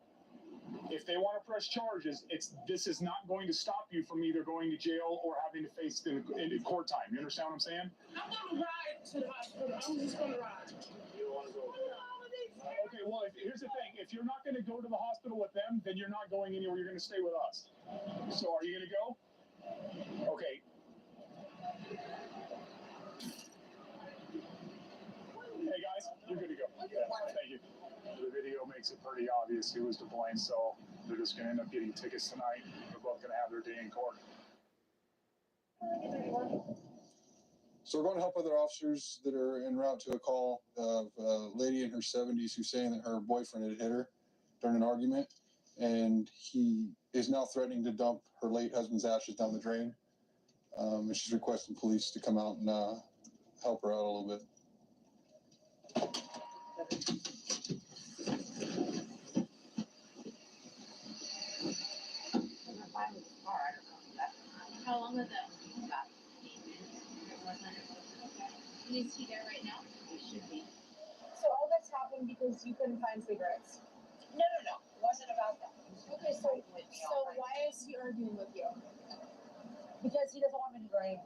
If they want to press charges, this is not going to stop you from either going to jail or having to face in court time. You understand what I'm saying? I'm going to ride to the hospital. I'm just going to ride. You don't want to go. Okay, well, here's the thing. If you're not going to go to the hospital with them, then you're not going anywhere. You're going to stay with us. So are you going to go? Okay. Hey, guys, you're good to go. Yeah, thank you. The video makes it pretty obvious who was to blame, so they're just going to end up getting tickets tonight. They're both going to have their day in court. So we're going to help other officers that are en route to a call of a lady in her 70s who's saying that her boyfriend had hit her during an argument, and he is now threatening to dump her late husband's ashes down the drain. And she's requesting police to come out and help her out a little bit. How long was that? About 8 minutes. Is he there right now? He should be. So all this happened because you couldn't find cigarettes? No. It wasn't about that. Okay, so why is he arguing with you? Because he doesn't want me to drink.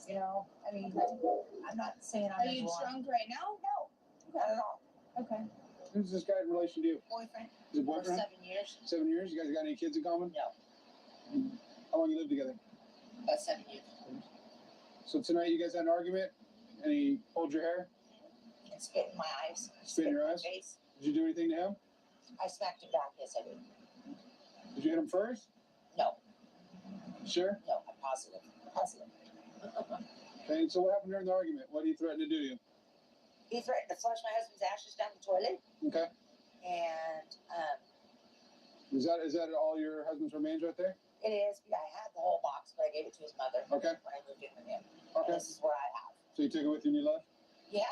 You know, I mean, I'm not saying I'm. Are you drunk right now? No, not at all. Okay. Who's this guy in relation to you? Boyfriend. Is it For boyfriend? 7 years. 7 years? You guys got any kids in common? No. How long you lived together? About 7 years. So tonight you guys had an argument and he pulled your hair? And spit in my eyes. Spit in your my eyes? face. Did you do anything to him? I smacked him back. Yes, I did. Did you hit him first? No. Sure? No, I'm positive. Positive. Okay, so what happened during the argument? What did he threaten to do to you? He threatened to flush my husband's ashes down the toilet. Okay. And Is that all your husband's remains right there? it is. Yeah, I had the whole box, but I gave it to his mother. Okay. When I moved in with him. Okay. And this is what I have. So you took it with you and you left? Yeah.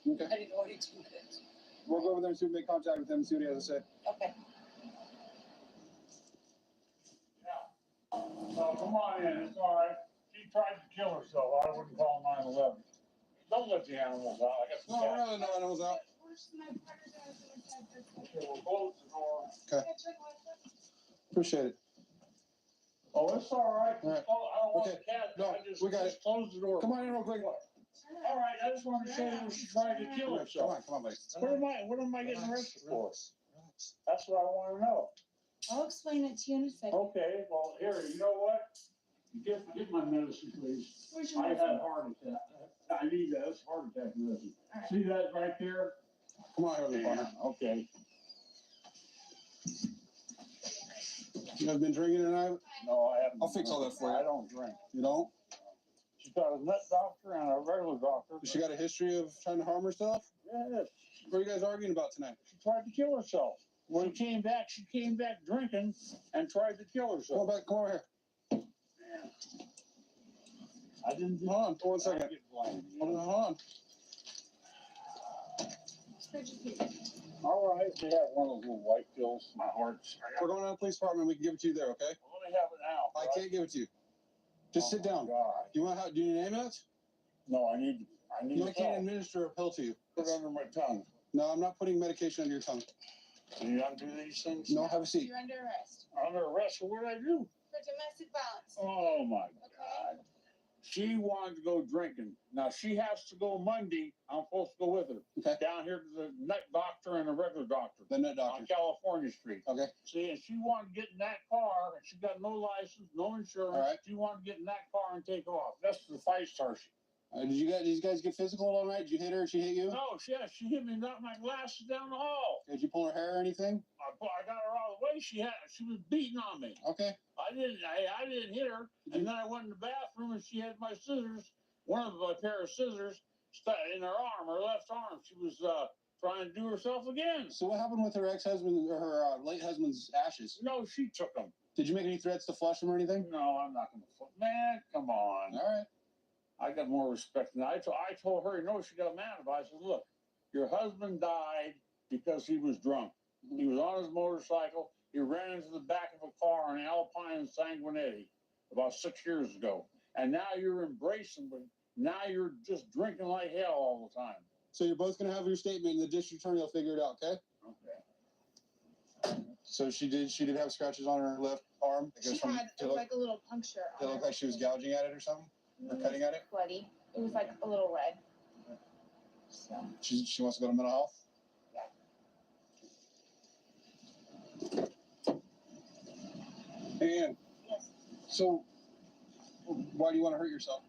Okay. I didn't know what he did. We'll go over there and see if we make contact with him and see what he has to say. Okay. Oh, come on in, it's all right. She tried to kill herself. I wouldn't call 911. Don't let the animals out. I got some No, we're not letting no animals out. Okay, we'll close the door. Okay. Appreciate it. Oh, it's all right. All right. Oh, I don't want Okay. the cat. No, I just, we got just close the door. Come on in real quick. All right, I just wanted to say that she tried to kill herself. Come on, buddy. What am I getting arrested for? That's what I want to know. I'll explain it to you in a second. Okay, well, here, you know what? Get my medicine, please. Where's your I had medicine? a heart attack. I need that. It's heart attack medicine. All right. See that right there? Come on, early partner. Okay. You guys been drinking tonight? No, I haven't. I'll fix all that for you. I don't drink. You don't? She's got a nut doctor and a regular doctor. She got a history of trying to harm herself? Yes. What are you guys arguing about tonight? She tried to kill herself. When she came back drinking and tried to kill Come herself. on back, come over here. I didn't do Hold on, for 1 second. Hold on. All right, they have one of those little white pills, my heart's. We're going to the police department. We can give it to you there, okay? Let me have it now. I can't give it to you. Just sit down. God. Do you need an ambulance? No, I need No, I to can't administer a pill to you. put it under my tongue. No, I'm not putting medication under your tongue. Do you undo these things? No, have a seat. You're under arrest Under arrest, so what did I do? for domestic violence. Oh my God. She wanted to go drinking. Now she has to go Monday. I'm supposed to go with her. Okay. Down here to the nut doctor and a regular doctor The nut doctor. on California Street. Okay. See, and she wanted to get in that car, and she got no license, no insurance. All right. She wanted to get in that car and take off. That's the 5-star. Did you guys get physical all night? Did you hit her? She hit you? No, she hit me and knocked my glasses down the hall. Did you pull her hair or anything? I got her out of the way. She was beating on me. Okay. I didn't hit her. And then I went in the bathroom and she had my scissors, one of my pair of scissors, stuck in her arm, her left arm. She was trying to do herself again. So what happened with her ex-husband or her late husband's ashes? No, she took them. Did you make any threats to flush them or anything? No, I'm not going to. Man, come on. All right. I got more respect than I told her. You know what she got mad about? I said, look, your husband died because he was drunk. He was on his motorcycle. He ran into the back of a car in Alpine and Sanguinetti about 6 years ago. And now you're embracing him. Now you're just drinking like hell all the time. So you're both going to have your statement and the district attorney will figure it out, okay? Okay. So she did have scratches on her left arm? She had like a little puncture. It looked like she was gouging at it or something? Or cutting at it? Bloody. It was like a little red. So. She wants to go to mental health? And Yes. so why do you want to hurt yourself?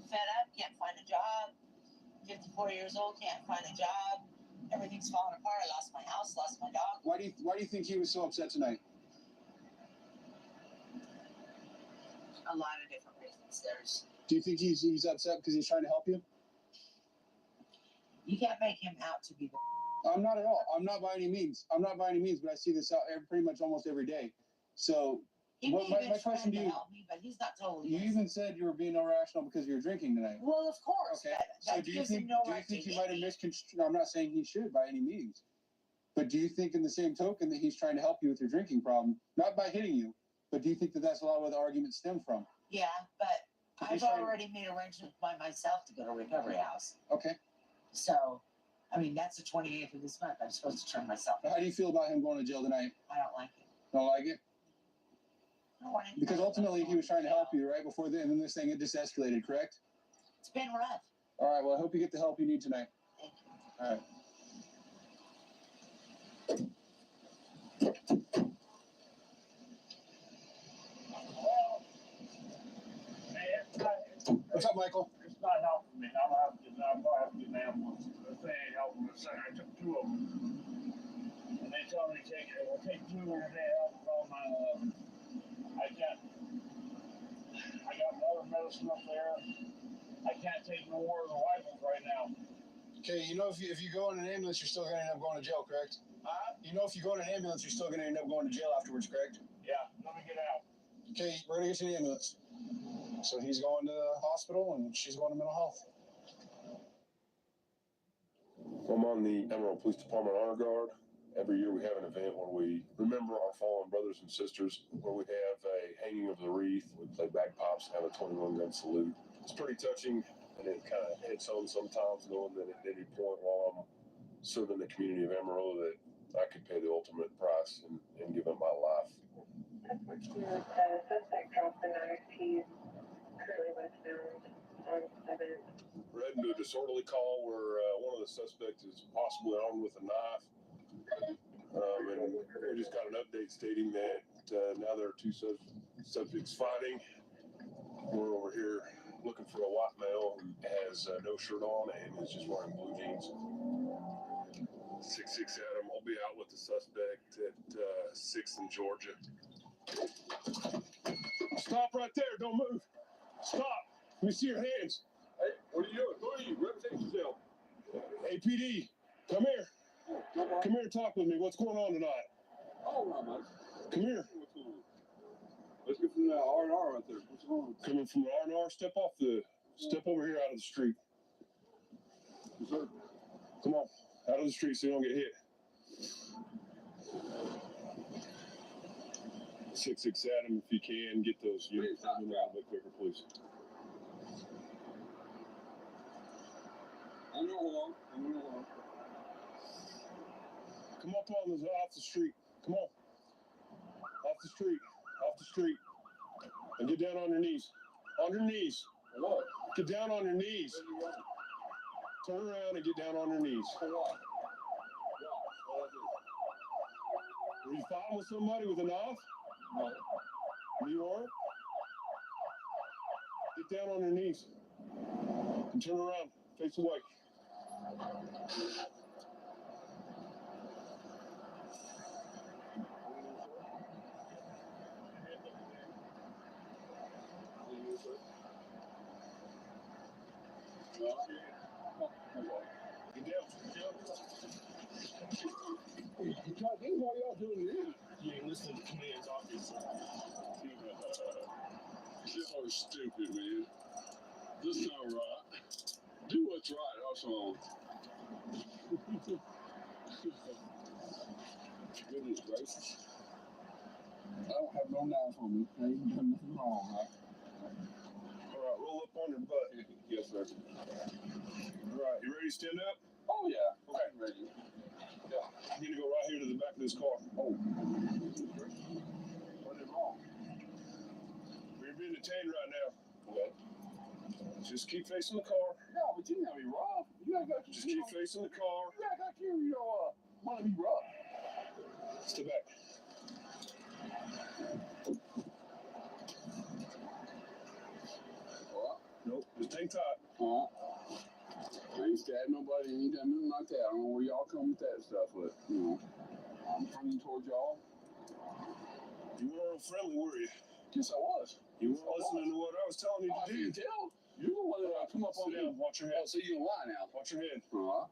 Fed up, can't find a job. 54 years old, can't find a job. Everything's falling apart. I lost my house, lost my dog. Why do you think he was so upset tonight? A lot of different reasons. Do you think he's upset because he's trying to help you? You can't make him out to be the. I'm not at all. I'm not by any means. But I see this out pretty much almost every day. So He what, may have my been question trying to to you, help me, but he's not totally. you even said you were being irrational because you were drinking tonight. Well, of course. Okay. That So do you gives him think no do you right think to he hit might have me. misconstrued? I'm not saying he should by any means, but do you think in the same token that he's trying to help you with your drinking problem, not by hitting you, but do you think that that's a lot of where the arguments stem from? Yeah, but If I've he's trying- already made arrangements by myself to go to recovery house. Okay. So, I mean, that's the 28th of this month. I'm supposed to turn myself in. How do you feel about him going to jail tonight? I don't like it. Don't like it? I don't want it. Because ultimately he was trying to help you right before and then this thing had just escalated, correct? It's been rough. All right. Well, I hope you get the help you need tonight. Thank you. All right. What's up, Michael? It's not helping me. I'm gonna have to get an ambulance. This thing ain't helping me. I took 2 of them. And they tell me I'll take 2 and if they help, call 911. I got another medicine up there. I can't take no more of the rifles right now. Okay, you know if you go in an ambulance, you're still going to end up going to jail, correct? You know if you go in an ambulance, you're still going to end up going to jail afterwards, correct? Yeah, let me get out. Okay, we're going to get you in the ambulance. So he's going to the hospital and she's going to mental health. I'm on the Emerald Police Department Honor Guard. Every year we have an event where we remember our fallen brothers and sisters, where we have a hanging of the wreath, we play bagpipes, and have a 21-gun salute. It's pretty touching, and it kind of hits home sometimes, knowing that at any point while I'm serving the community of Amarillo that I could pay the ultimate price and give up my life. Suspect dropped the knife. He's currently westbound on 7th. We're heading to a disorderly call where one of the suspects is possibly armed with a knife. And we just got an update stating that now there are 2 subjects fighting. We're over here looking for a white male who has no shirt on and is just wearing blue jeans. 6-6 Adam, I'll be out with the suspect at 6th and Georgia. Stop right there, don't move. Stop. Let me see your hands. Hey, what are you doing? Who are you? Represent yourself. APD, come here. Come here and talk with me. What's going on tonight? All right, man. Come here. Let's get from the R&R right there. What's going on? Coming from the R&R, step over here out of the street. Yes, sir. Come on, out of the street so you don't get hit. 6-6 Adam, if you can, get those units a little bit quicker, please. I know how long. Come up on this off the street. Come on. Off the street. Off the street. And get down on your knees. On your knees. What? Get down on your knees. Turn around and get down on your knees. For what? Were you fighting with somebody with a knife? No. You are? Get down on your knees. Turn around. Face away. Get down. God, why y'all doing this? You ain't listening to commands, obviously. Y'all are stupid, man. This is not right. Do what's right, that's all. Goodness gracious. I don't have no knife on me. I ain't done nothing wrong, right? All right, roll up on your butt. Yes, sir. All right, you ready to stand up? Oh, yeah. Okay, ready. Yeah. I'm going to go right here to the back of this car. Oh. What is wrong? You're being detained right now. Okay. Just keep facing the car. No, but you gotta be rough. You gotta go. Just keep facing the car. You gotta go to wanna be rough. Stay back. What? Nope, just hang tight. I ain't stabbed nobody, ain't done nothing like that. I don't know where y'all come with that stuff, but, I'm friendly towards y'all. You weren't friendly, were you? Yes, I was. You weren't listening to what I was telling you to do. You can tell. You're the one that come up on Sit me. down, watch your head. Oh, so you can lie now. Watch your head. Oh,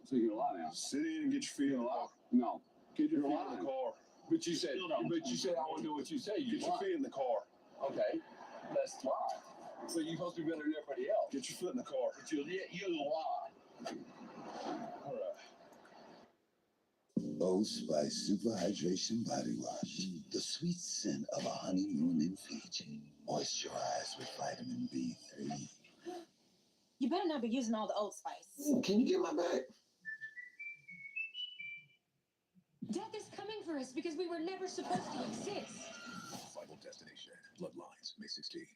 so you can lie now. Sit in and get your feet in the car. No. Get your Feet feet in the car. But you said I want to do what you say. Get your feet in the car. Okay. Let's try. So you're supposed to be better than everybody else. Get your foot in the car. But you're lie. All right. Old Spice Super Hydration Body Wash. The sweet scent of a honeymoon in Fiji. Moisturize with vitamin B3. You better not be using all the Old Spice. Can you get my bag? Death is coming for us because we were never supposed to exist. Final destination. Bloodlines, May 16th.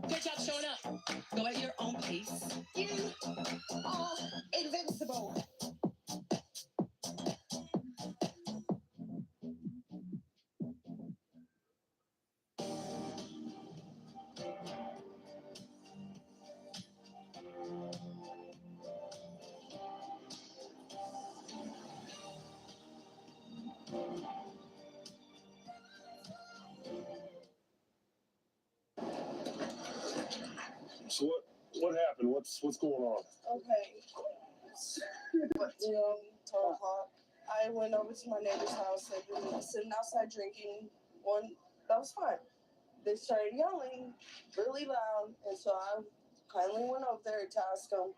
Good job showing up. Go at your own pace. You are invincible. So what happened? What's going on? Okay. 12 o'clock. I went over to my neighbor's house. They've been sitting outside drinking. That was fine. They started yelling really loud, and so I kindly went over there to ask them,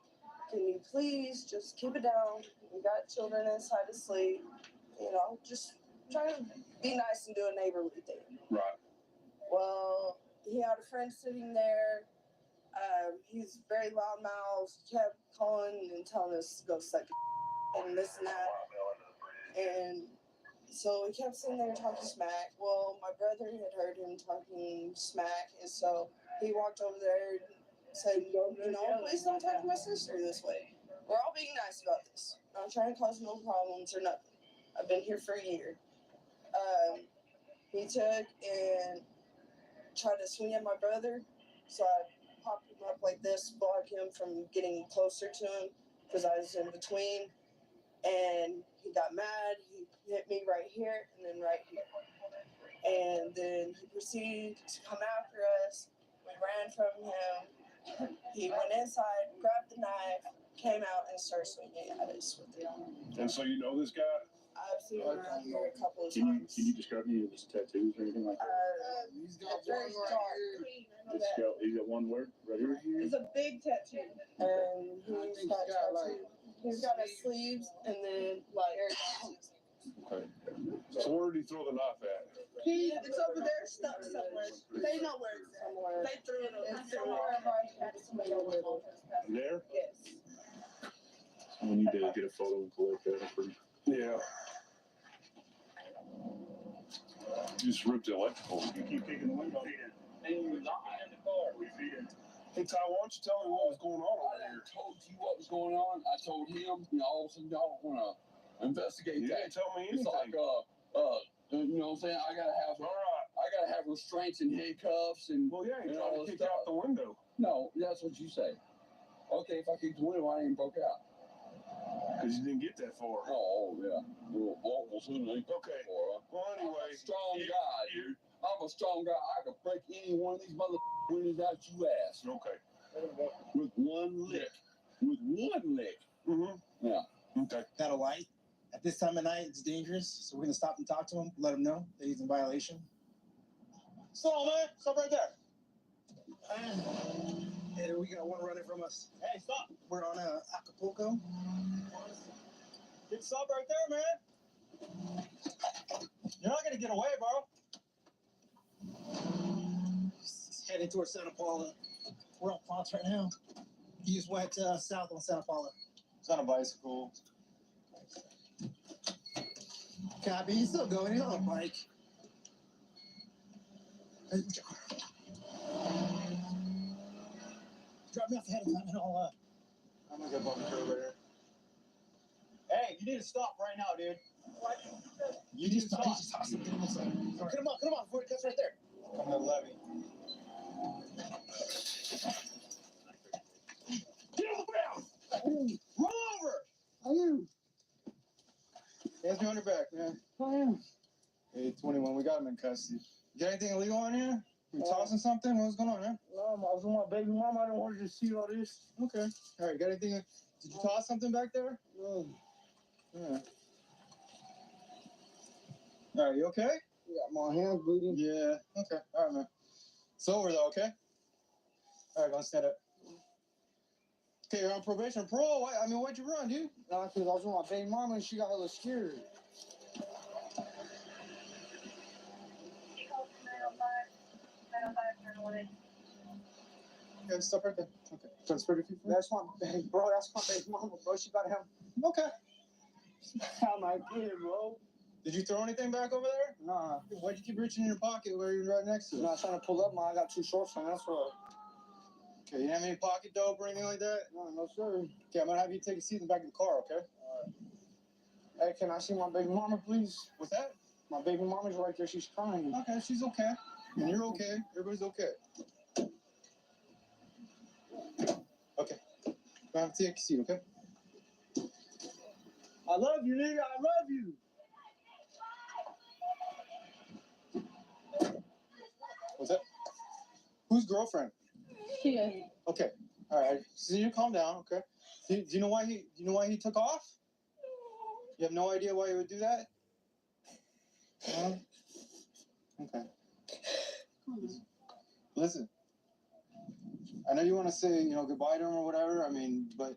can you please just keep it down? We got children inside asleep. Just trying to be nice and do a neighborly thing. Right. Well, he had a friend sitting there. He's very loudmouthed, kept calling and telling us to go suck and this and that. And so he kept sitting there talking smack. Well, my brother had heard him talking smack, and so he walked over there and said, please don't talk to my sister this way. We're all being nice about this. I'm trying to cause no problems or nothing. I've been here for a year. He took and tried to swing at my brother, so I popped him up like this, block him from getting closer to him because I was in between. And he got mad. He hit me right here and then right here. And then he proceeded to come after us. We ran from him. He went inside, grabbed the knife, came out and started swinging at us with it. And so you know this guy? I've seen him around here a couple of times. Can you describe any of his tattoos or anything like that? He's got very dark. He's got one word right here. It's a big tattoo. And he's got his sleeves and then Okay. So where did he throw the knife at? It's over there stuck somewhere. They know where it's somewhere. They threw it over somewhere. There? Yes. We need to get a photo and collect that. Yeah. just ripped the electrical. You keep kicking the window. And you lie in the car. We feed it. Hey, Ty, why don't you tell me what was going on over I here? told you what was going on. I told him, all of a sudden y'all want to investigate You that. didn't tell me It's anything. like, you know what I'm saying? I gotta have restraints and handcuffs and. Well, yeah, you and tried all to this kick out stuff. the window. No, that's what you say. Okay, if I kicked the window, I ain't broke out. Because you didn't get that far. Oh, yeah. Well, Okay. Well, anyway. I'm a strong guy, dude. I'm a strong guy. I could break any one of these mother windows out you ass. Okay. With one lick. With one lick. Mm-hmm. Yeah. Okay. Got a light. At this time of night, it's dangerous, so we're gonna stop and talk to him, let him know that he's in violation. Stop, man! Stop right there. Hey, we got one running from us. Hey, stop! We're on Acapulco. Stop right there, man! You're not gonna get away, bro. He's heading towards Santa Paula. We're on Ponce right now. He just went south on Santa Paula. He's on a bicycle. Copy, he's still going. He's on a bike. Hey, what's your car? Drop me off ahead of time and I'm gonna go bump the curb right here. Hey, you need to stop right now, dude. Why did you do that? You just stop. He just tossed him. Get him on before it cuts right there. Come to the levee. Get on the ground! Roll over! How you? Hands me on your back, man. I am. Hey, 21, we got him in custody. You got anything illegal on here? You tossing something? What's going on, man? No, I was with my baby mama. I didn't want her to see all this. Okay. All right, got anything? Did you toss something back there? No. Yeah. All right, you okay? Yeah, my hand's bleeding. Yeah, okay. All right, man. It's over, though, okay? All right, go stand up. Okay, you're on probation. Parole? I mean, why'd you run, dude? No, because I was with my baby mama and she got hella scared. Okay, stop right there. Okay. Transfer to people? That's my baby, bro. That's my baby mama, bro. She got him. Okay. How my kid, bro. Did you throw anything back over there? Nah. Why'd you keep reaching in your pocket where you're right next to it? No, I was trying to pull up, man. I got too short, man. That's why. Okay, you have any pocket dope or anything like that? No, no, sir. Okay, I'm gonna have you take a seat in the back of the car, okay? Hey, can I see my baby mama, please? What's that? My baby mama's right there. She's crying. Okay, she's okay. And you're okay. Everybody's okay. Okay. I have to take a seat, okay? I love you, nigga. I love you. What's that? Whose girlfriend? Yeah. Okay. All right. So you calm down, okay? Do you know why he took off? You have no idea why he would do that? No? Okay. Listen. I know you want to say, goodbye to him or whatever. I mean, but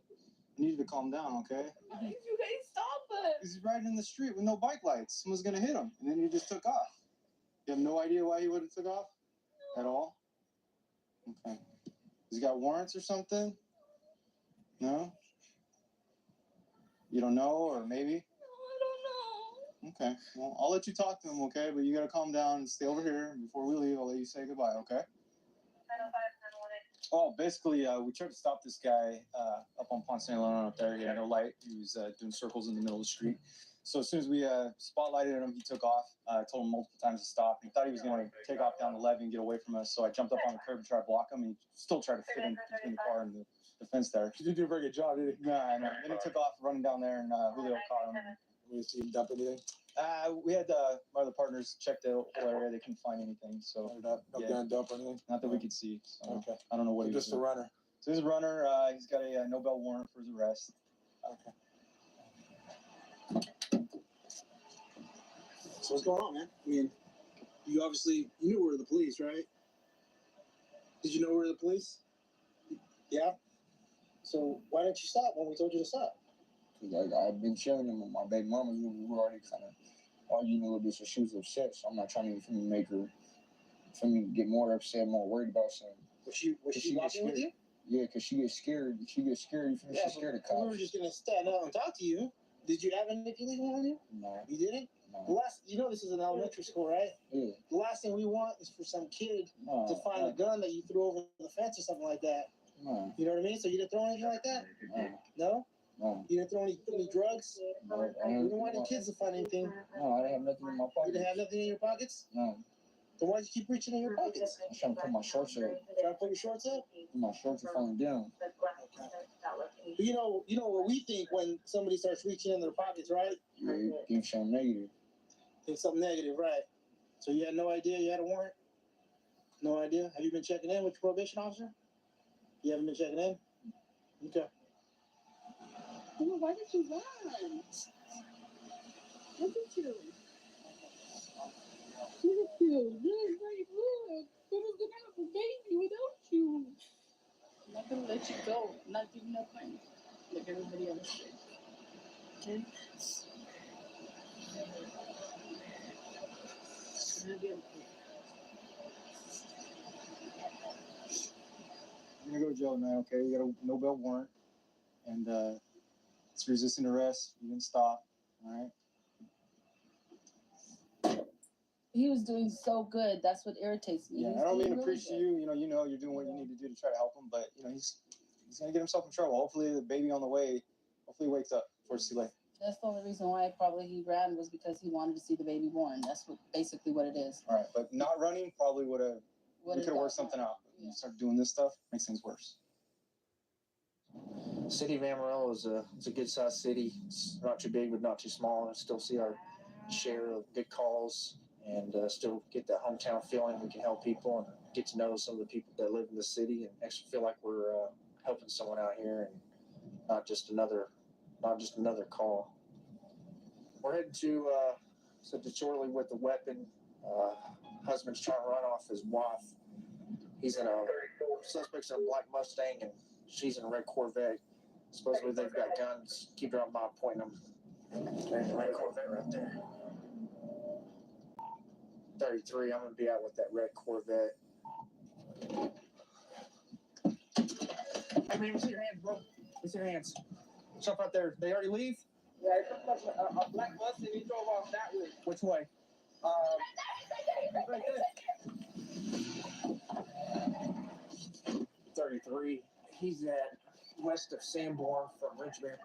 you need to calm down, okay? You guys stop it. Because he's riding in the street with no bike lights. Someone's gonna hit him, and then he just took off. You have no idea why he would have took off at all? Okay. Has he got warrants or something? No? You don't know, or maybe? No, I don't know. Okay. Well, I'll let you talk to him, okay? But you gotta calm down and stay over here. Before we leave, I'll let you say goodbye, okay? Oh, basically, we tried to stop this guy up on Ponce de Leon up there. He had no light. He was doing circles in the middle of the street. So as soon as we spotlighted him, he took off. I told him multiple times to stop. He thought he was going to take off down the levee and get away from us. So I jumped up on the curb and tried to block him. He still tried to fit in between the car and the fence there. You did a very good job, didn't you? Yeah, I know. Then he took off running down there, and Julio caught him. We didn't see him dump anything. We had my other partners check the whole area. They couldn't find anything. So No gun dump or anything? not that we could see. So Okay. I don't know what he was Just a doing. runner. So he's a runner. He's got a no bail warrant for his arrest. Okay. So what's going on, man? I mean, you knew we were the police, right? Did you know we were the police? Yeah. So why didn't you stop when we told you to stop? Because I've been chilling with my baby mama. We were already kind of arguing a little bit, so she was upset. So I'm not trying to make her, get more upset, more worried about something. Was she walking with you? Yeah, because she gets scared. She gets scared. She's scared of cops. We were just gonna stand up and talk to you. Did you have anything illegal on you? No. You didn't? No. The last, you know, this is an elementary school, right? Yeah. The last thing we want is for some kid No. to find a gun that you threw over the fence or something like that. No. You know what I mean? So you didn't throw anything like that? No. No? No. You didn't throw any drugs? No. You didn't want any kids to find anything? No, I didn't have nothing in my You pocket. didn't have nothing in your pockets? No. Then why'd you keep reaching in your pockets? I'm trying to put my shorts up. Trying to put your shorts up? My shorts are falling down. You know what we think when somebody starts reaching in their pockets, right? Yeah, you think something negative. Think something negative, right? So you had no idea you had a warrant? No idea? Have you been checking in with your probation officer? You haven't been checking in? Okay. Oh, why did you run? Look at you. Look at you. Look, right, look. I was gonna have a baby without you. I'm not gonna let you go. I'm not giving up on you. Like everybody else did. Okay? You're gonna go to jail now, okay? You got a no bail warrant. And it's resisting arrest. You didn't stop. All right. He was doing so good. That's what irritates me. Yeah, He was I don't mean doing to really preach to good. you. You know, you're doing what you need to do to try to help him, but you know, he's gonna get himself in trouble. Hopefully, the baby on the way. Hopefully, he wakes up before it's too late. That's the only reason why probably he ran was because he wanted to see the baby born. That's basically what it is. All right, but not running probably would have. We Would've could have worked done something out. You start doing this stuff, makes things worse. City of Amarillo is it's a good sized city. It's not too big, but not too small. And still see our share of good calls and still get that hometown feeling. We can help people and get to know some of the people that live in the city and actually feel like we're helping someone out here and not just another call. We're heading to Shorely with a weapon. Husband's trying to run off his wife. He's in suspect's in a black Mustang and she's in a red Corvette. Supposedly they've got guns. Keep your eye pointing them. There's the red Corvette right there. 33, I'm gonna be out with that red Corvette. Hey man, what's your hands, bro? What's your hands? Jump out there. They already leave? Yeah, it's a black bus and he drove off that way. Which way? Right there. 33. He's at west of Sanborn from Richmond.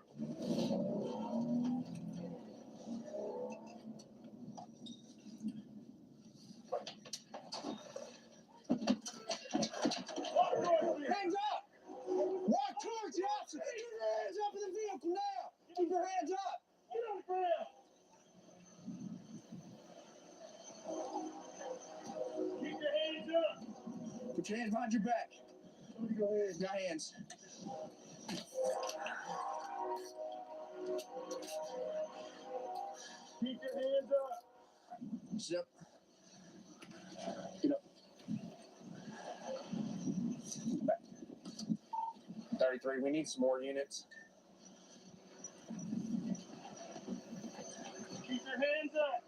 Hands up! Walk towards the officer! Keep your hands up in the vehicle now! Keep your hands up! Get on the ground! Keep your hands up! Put your hands behind your back. Go ahead. Got hands. Keep your hands up! Sit up. Get up. Back. 33, we need some more units. Keep your hands up!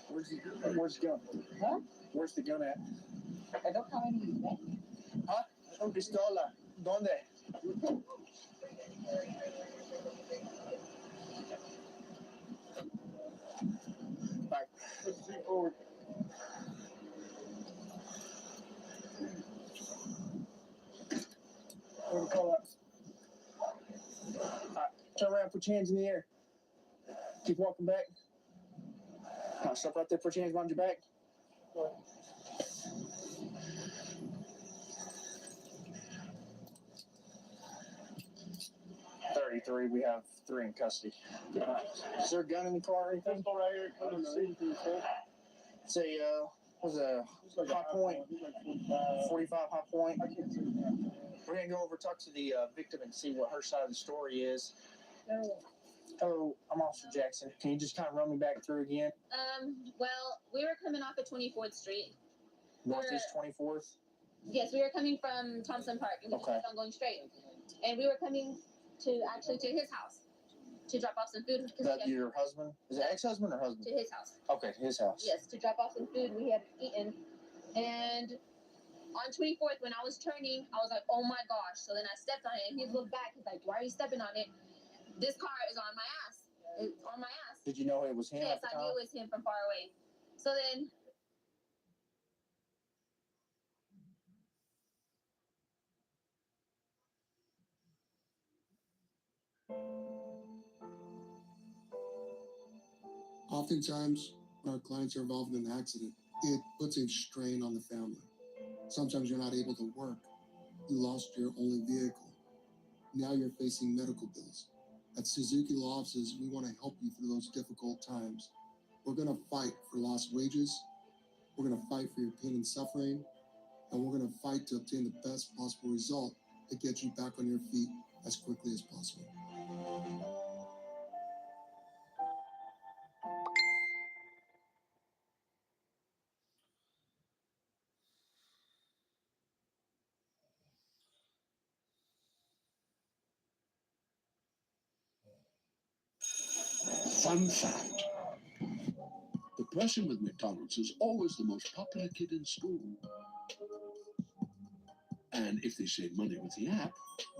Where's the gun? Huh? Where's the gun at? I don't have any. Huh? Un pistola. ¿Dónde? Back. Forward. Where to call up? Alright, turn around, put your hands in the air. Keep walking back. Stop right there, put your hands behind your back. 33, we have 3 in custody. Is there a gun in the car or anything? Pistol right here. I don't see anything, sir. It's a, was a high point, 45 high point. We're gonna go over, talk to the victim and see what her side of the story is. Oh, I'm Officer Jackson. Can you just kind of run me back through again? Well, we were coming off of 24th Street. Northeast 24th? Yes, we were coming from Thompson Park and we Okay. kept on going straight. And we were coming to his house to drop off some food. Is that your husband? Is it ex-husband or husband? To his house. Okay, his house. Yes, to drop off some food we had eaten. And on 24th, when I was turning, I was like, oh my gosh. So then I stepped on it and he looked back. He's like, why are you stepping on it? This car is on my ass. It's on my ass. Did you know it was him? Yes, at the I time? knew it was him from far away. So then Oftentimes, when our clients are involved in an accident, it puts a strain on the family. Sometimes you're not able to work. You lost your only vehicle. Now you're facing medical bills. At Suzuki Law Offices, we want to help you through those difficult times. We're going to fight for lost wages. We're going to fight for your pain and suffering. And we're going to fight to obtain the best possible result to get you back on your feet as quickly as possible. Fun fact. The person with McDonald's is always the most popular kid in school. And if they save money with the app,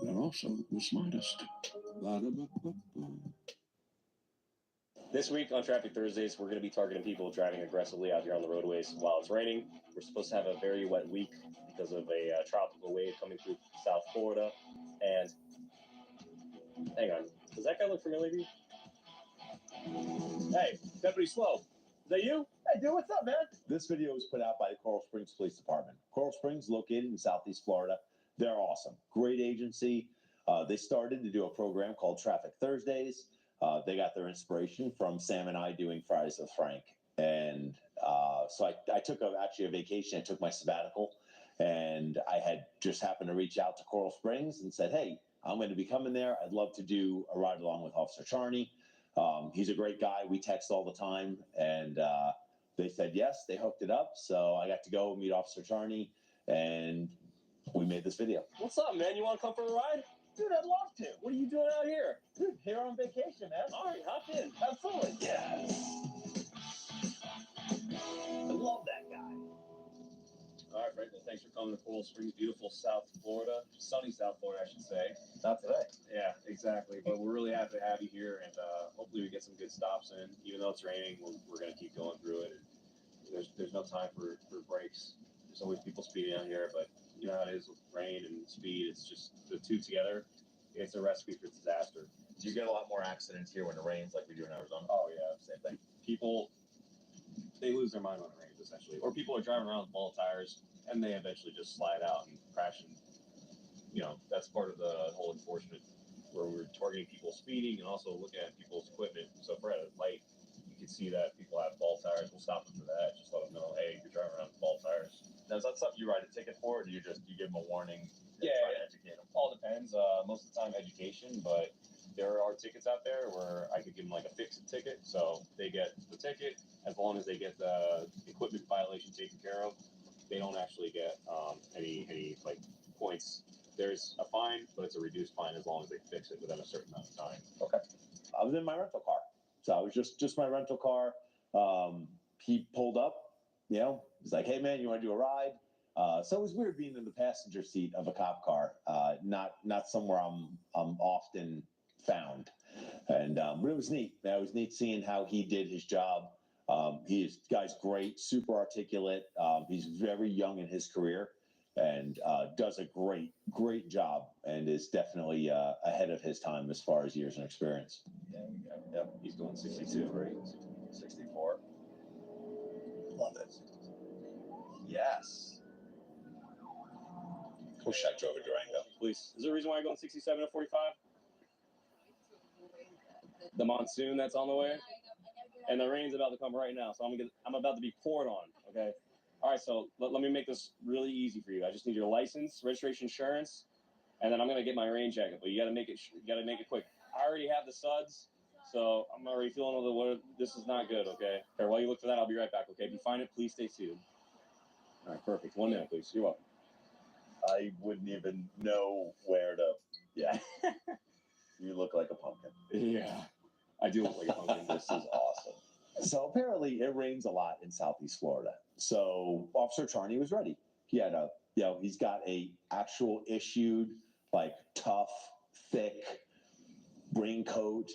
they're also the smartest. This week on Traffic Thursdays, we're going to be targeting people driving aggressively out here on the roadways while it's raining. We're supposed to have a very wet week because of a tropical wave coming through South Florida. And hang on, does that guy look familiar to you? Hey, Deputy Slow, is that you? Hey, dude, what's up, man? This video was put out by the Coral Springs Police Department. Coral Springs, located in Southeast Florida. They're awesome. Great agency. They started to do a program called Traffic Thursdays. They got their inspiration from Sam and I doing Fridays with Frank. And so I took actually a vacation. I took my sabbatical. And I had just happened to reach out to Coral Springs and said, hey, I'm going to be coming there. I'd love to do a ride along with Officer Charney. He's a great guy. We text all the time. And they said yes. They hooked it up. So I got to go meet Officer Charney. And we made this video. What's up, man? You want to come for a ride? Dude, I'd love to. What are you doing out here? Dude, here on vacation, man. All right, hop in. Absolutely. Yes. I love that guy. All right, Frank. Well, thanks for coming to Coral Springs, beautiful South Florida. Sunny South Florida, I should say. Not today. Yeah, exactly. But we're really happy to have you here, and hopefully we get some good stops in. Even though it's raining, we're going to keep going through it. And there's no time for breaks. There's always people speeding out here, but you know how it is with rain and speed. It's just the two together. It's a recipe for disaster. Do you get a lot more accidents here when it rains like we do in Arizona? Oh, yeah, same thing. People, they lose their mind when it rains, essentially. Or people are driving around with ball tires, and they eventually just slide out and crash. And, you know, that's part of the whole enforcement, where we're targeting people speeding and also looking at people's equipment. So if we're at a light, you can see that people have ball tires. We'll stop them for that. Just let them know, hey, you're driving around with ball tires. Now, is that something you write a ticket for, or do you give them a warning? Yeah, try to educate them? All depends. Most of the time, education, but there are tickets out there where I could give them like a fix-it ticket. So they get the ticket as long as they get the equipment violation taken care of. They don't actually get any like points. There's a fine, but it's a reduced fine as long as they fix it within a certain amount of time. Okay. I was in my rental car, so I was just my rental car. He pulled up. You know, he's like, "Hey man, you want to do a ride?" So it was weird being in the passenger seat of a cop car, not somewhere I'm often found, and but it was neat. It was neat seeing how he did his job. Guy's great, super articulate. He's very young in his career, and does a great job, and is definitely ahead of his time as far as years and experience. Yeah, yep. He's doing 62, right? 64. Love it. Yes. Wish I drove a Durango. Please. Is there a reason why I go in 67 and 45? The monsoon that's on the way, and the rain's about to come right now, so I'm about to be poured on. Okay. All right. So let me make this really easy for you. I just need your license, registration, insurance, and then I'm gonna get my rain jacket. But you gotta make it. You gotta make it quick. I already have the suds, so I'm already feeling a little. This is not good. Okay. Here, while you look for that, I'll be right back. Okay. If you find it, please stay seated. All right. Perfect. 1 minute, please. You're welcome. I wouldn't even know where to. Yeah. You look like a pumpkin. Yeah. I do look like a pumpkin. This is awesome. So apparently it rains a lot in Southeast Florida. So Officer Charney was ready. He had he's got a actual issued, like tough, thick raincoat.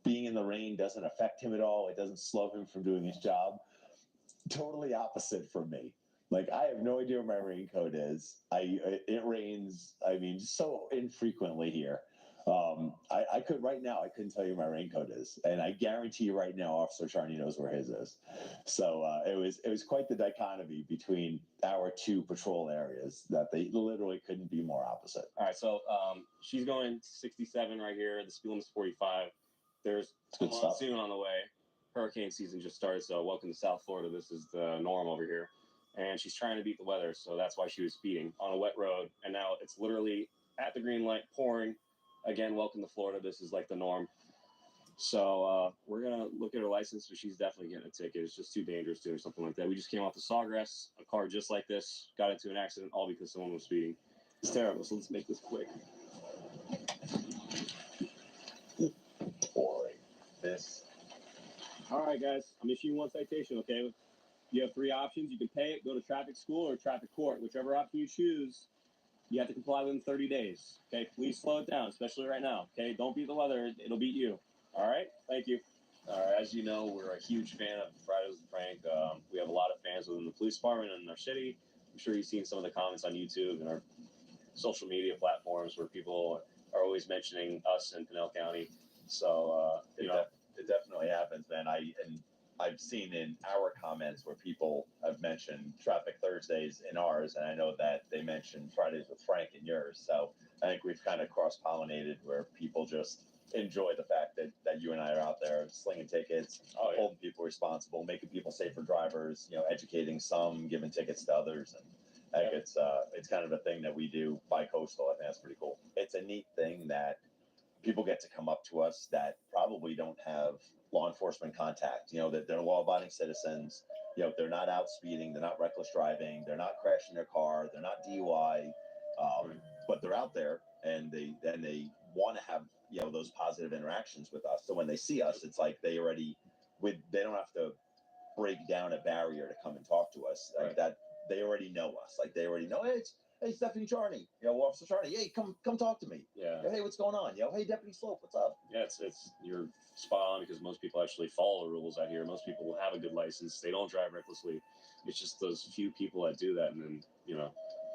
Being in the rain doesn't affect him at all. It doesn't slow him from doing his job. Totally opposite from me. Like, I have no idea where my raincoat is. It rains, I mean, so infrequently here. I could right now, I couldn't tell you where my raincoat is, and I guarantee you right now, Officer Charney knows where his is. So it was quite the dichotomy between our two patrol areas that they literally couldn't be more opposite. All right, so she's going 67 right here. The speed limit's 45. There's a Good stuff. monsoon on the way. Hurricane season just started, so welcome to South Florida. This is the norm over here. And she's trying to beat the weather, so that's why she was speeding on a wet road. And now it's literally at the green light, pouring. Again, welcome to Florida. This is like the norm. So we're going to look at her license, but she's definitely getting a ticket. It's just too dangerous to or something like that. We just came off the Sawgrass, a car just like this, got into an accident, all because someone was speeding. It's terrible, so let's make this quick. Boring. This. All right, guys, I'm issuing one citation, okay? You have three options. You can pay it, go to traffic school, or traffic court. Whichever option you choose, you have to comply within 30 days. Okay, please slow it down, especially right now. Okay, don't beat the weather. It'll beat you. All right, thank you. All right, as you know, we're a huge fan of Fridays with Frank. We have a lot of fans within the police department and in our city. I'm sure you've seen some of the comments on YouTube and our social media platforms where people are always mentioning us in Pinell County. So, it definitely happens, man. I've seen in our comments where people have mentioned Traffic Thursdays in ours, and I know that they mentioned Fridays with Frank in yours. So I think we've kind of cross-pollinated where people just enjoy the fact that you and I are out there slinging tickets, holding people responsible, making people safer drivers, educating some, giving tickets to others. And I think it's kind of a thing that we do bi-coastal. I think that's pretty cool. It's a neat thing that people get to come up to us that probably don't have law enforcement contact, that they're law-abiding citizens, they're not out speeding, they're not reckless driving, they're not crashing their car, they're not DUI, but they're out there and they want to have, those positive interactions with us. So when they see us, it's like they don't have to break down a barrier to come and talk to us. Like that, they already know us. Like they already know, hey, Stephanie Charney, Officer Charney, hey, come talk to me. Yeah. Hey, what's going on? Hey, Deputy Slope, what's up? Yeah, it's you're spot on because most people actually follow the rules out here. Most people will have a good license. They don't drive recklessly. It's just those few people that do that, and then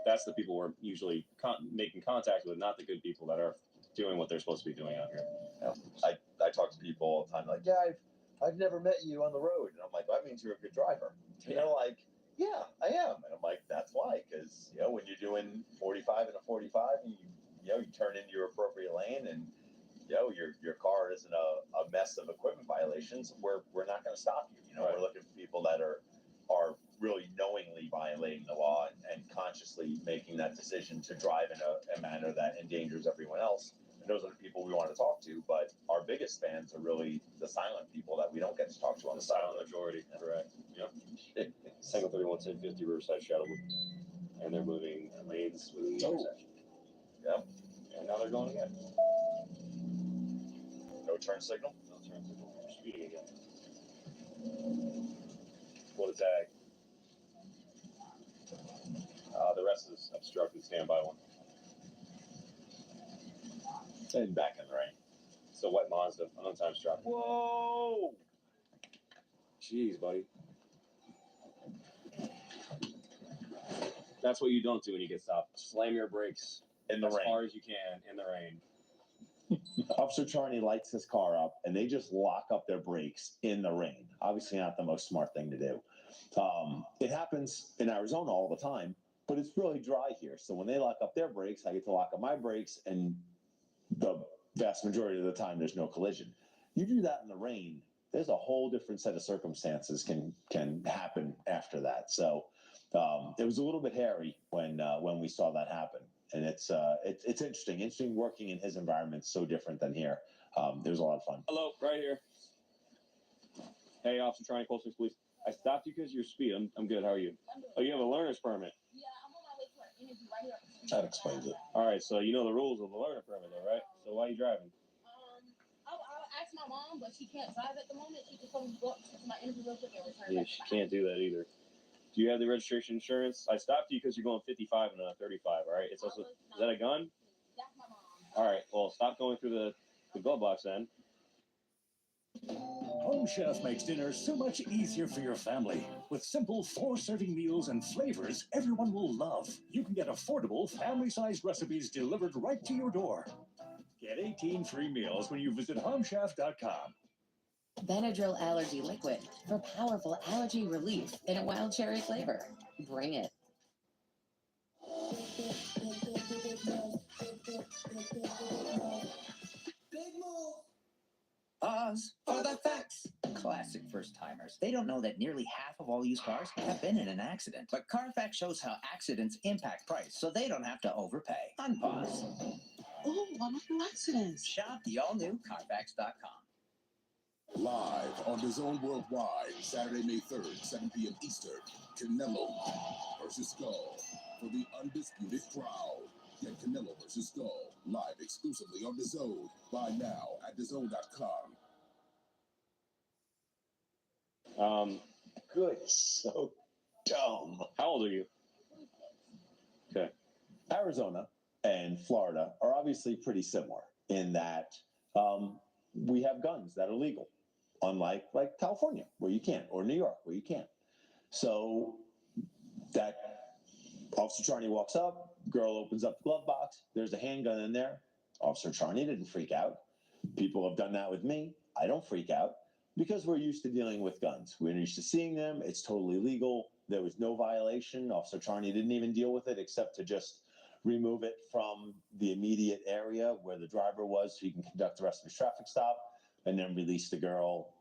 that's the people we're usually making contact with, not the good people that are doing what they're supposed to be doing out here. Yeah. I talk to people all the time, like, yeah, I've never met you on the road, and I'm like, well, that means you're a good driver. Like, yeah, I am, and I'm like, that's why, because when you're doing 45 and a 45, and you turn into your appropriate lane, and your car isn't a mess of equipment violations, we're not going to stop you. We're looking for people that are really knowingly violating the law and consciously making that decision to drive in a manner that endangers everyone else. And those are the people we want to talk to, but our biggest fans are really the silent people that we don't get to talk to on the silent majority. Correct. Yep. Single 31 1050 Riverside Shuttle, and they're moving lanes within the intersection. Yep. And now they're going again. No turn signal? No turn signal. We're speeding again. Pull the tag. The rest is obstructed standby one. And back in the rain. It's a wet Mazda, untimed stop. Whoa! Jeez, buddy. That's what you don't do when you get stopped. Slam your brakes in the rain. As far as you can in the rain. Officer Charney lights his car up, and they just lock up their brakes in the rain. Obviously not the most smart thing to do. It happens in Arizona all the time, but it's really dry here. So when they lock up their brakes, I get to lock up my brakes, and the vast majority of the time there's no collision. You do that in the rain, there's a whole different set of circumstances can happen after that. So it was a little bit hairy when we saw that happen. And it's interesting working in his environment, so different than here. It was a lot of fun. Hello, right here. Hey, Officer Charney, Coastal Police. I stopped you because of your speed. I'm good. How are you? Oh, you have a learner's permit. Yeah, I'm on my way to an interview right here. That explains it. All right, so you know the rules of the learner permit, though, right? So why are you driving? I'll ask my mom, but she can't drive at the moment. She just told me to go up to my interview real quick and return. Yeah, she can't do that either. Do you have the registration insurance? I stopped you because you're going 55 and not 35. All right. It's also is that a gun? That's my mom. All right. Well, stop going through the the glove box then. Home Chef makes dinner so much easier for your family. With simple 4-serving meals and flavors everyone will love. You can get affordable, family-sized recipes delivered right to your door. Get 18 free meals when you visit homechef.com. Benadryl Allergy Liquid for powerful allergy relief in a wild cherry flavor. Bring it. Pause for the facts. Classic first-timers. They don't know that nearly half of all used cars have been in an accident. But Carfax shows how accidents impact price, so they don't have to overpay. Unpause. Oh, wonderful accidents. Shop the all-new Carfax.com. Live on DAZN Worldwide, Saturday, May 3rd, 7 p.m. Eastern. Canelo versus Skull for the undisputed crown. Get Canelo versus Skull live exclusively on DAZN. Buy now at DAZN.com. Good. So dumb. How old are you? Okay. Arizona and Florida are obviously pretty similar in that we have guns that are legal, unlike like California where you can't, or New York where you can't. So that Officer Charney walks up, girl opens up the glove box, there's a handgun in there. Officer Charney didn't freak out. People have done that with me. I don't freak out because we're used to dealing with guns. We're used to seeing them. It's totally legal. There was no violation. Officer Charney didn't even deal with it except to just remove it from the immediate area where the driver was so he can conduct the rest of his traffic stop, and then release the girl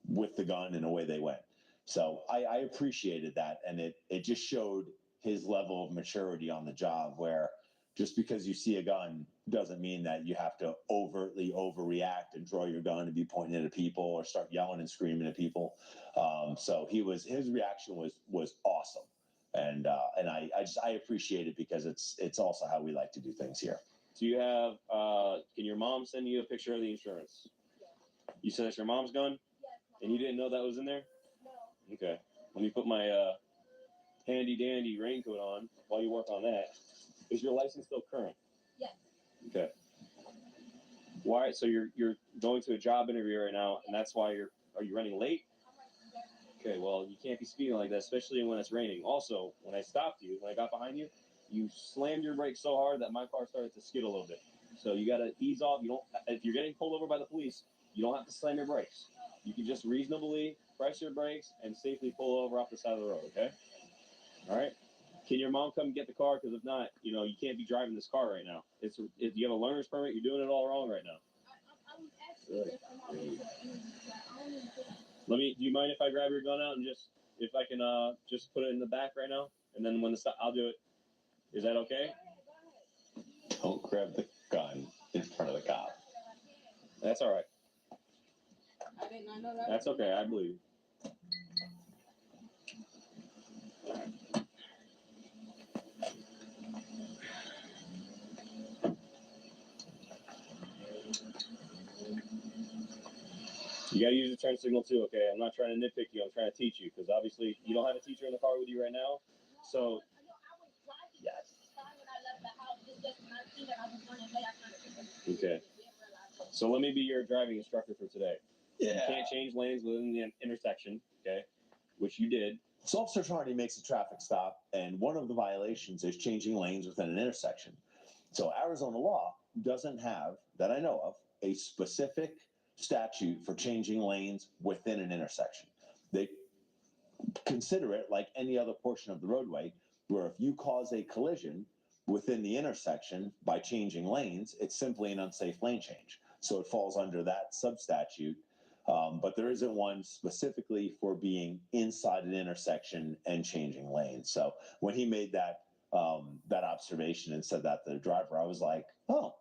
with the gun, and away they went. So I appreciated that, and it just showed his level of maturity on the job, where just because you see a gun doesn't mean that you have to overtly overreact and draw your gun and be pointing at people or start yelling and screaming at people. So his reaction was awesome. And I appreciate it because it's also how we like to do things here. Do you have, can your mom send you a picture of the insurance? You said it's your mom's gun? And you didn't know that was in there? No. Okay. Let me put my handy dandy raincoat on while you work on that. Is your license still current? Yes. Okay. Why? So you're going to a job interview right now, and that's why are you running late? Okay, well, you can't be speeding like that, especially when it's raining. Also, when I stopped you, when I got behind you, you slammed your brakes so hard that my car started to skid a little bit. So you got to ease off. If you're getting pulled over by the police, you don't have to slam your brakes. You can just reasonably press your brakes and safely pull over off the side of the road, okay? All right? Can your mom come get the car? Because if not, you can't be driving this car right now. If you have a learner's permit, you're doing it all wrong right now. Do you mind if I grab your gun out and if I can just put it in the back right now? And then when I'll do it. Is that okay? Don't grab the gun in front of the cop. That's all right. I did not know that. That's okay. I believe you. You got to use the turn signal too, okay? I'm not trying to nitpick you. I'm trying to teach you because obviously you don't have a teacher in the car with you right now. So, yes. Okay. So let me be your driving instructor for today. Yeah. You can't change lanes within the intersection, okay? Which you did. So Officer Charney makes a traffic stop, and one of the violations is changing lanes within an intersection. So Arizona law doesn't have, that I know of, a specific statute for changing lanes within an intersection. They consider it like any other portion of the roadway, where if you cause a collision within the intersection by changing lanes, it's simply an unsafe lane change. So it falls under that substatute. But there isn't one specifically for being inside an intersection and changing lanes. So when he made that observation and said that to the driver, I was like, oh,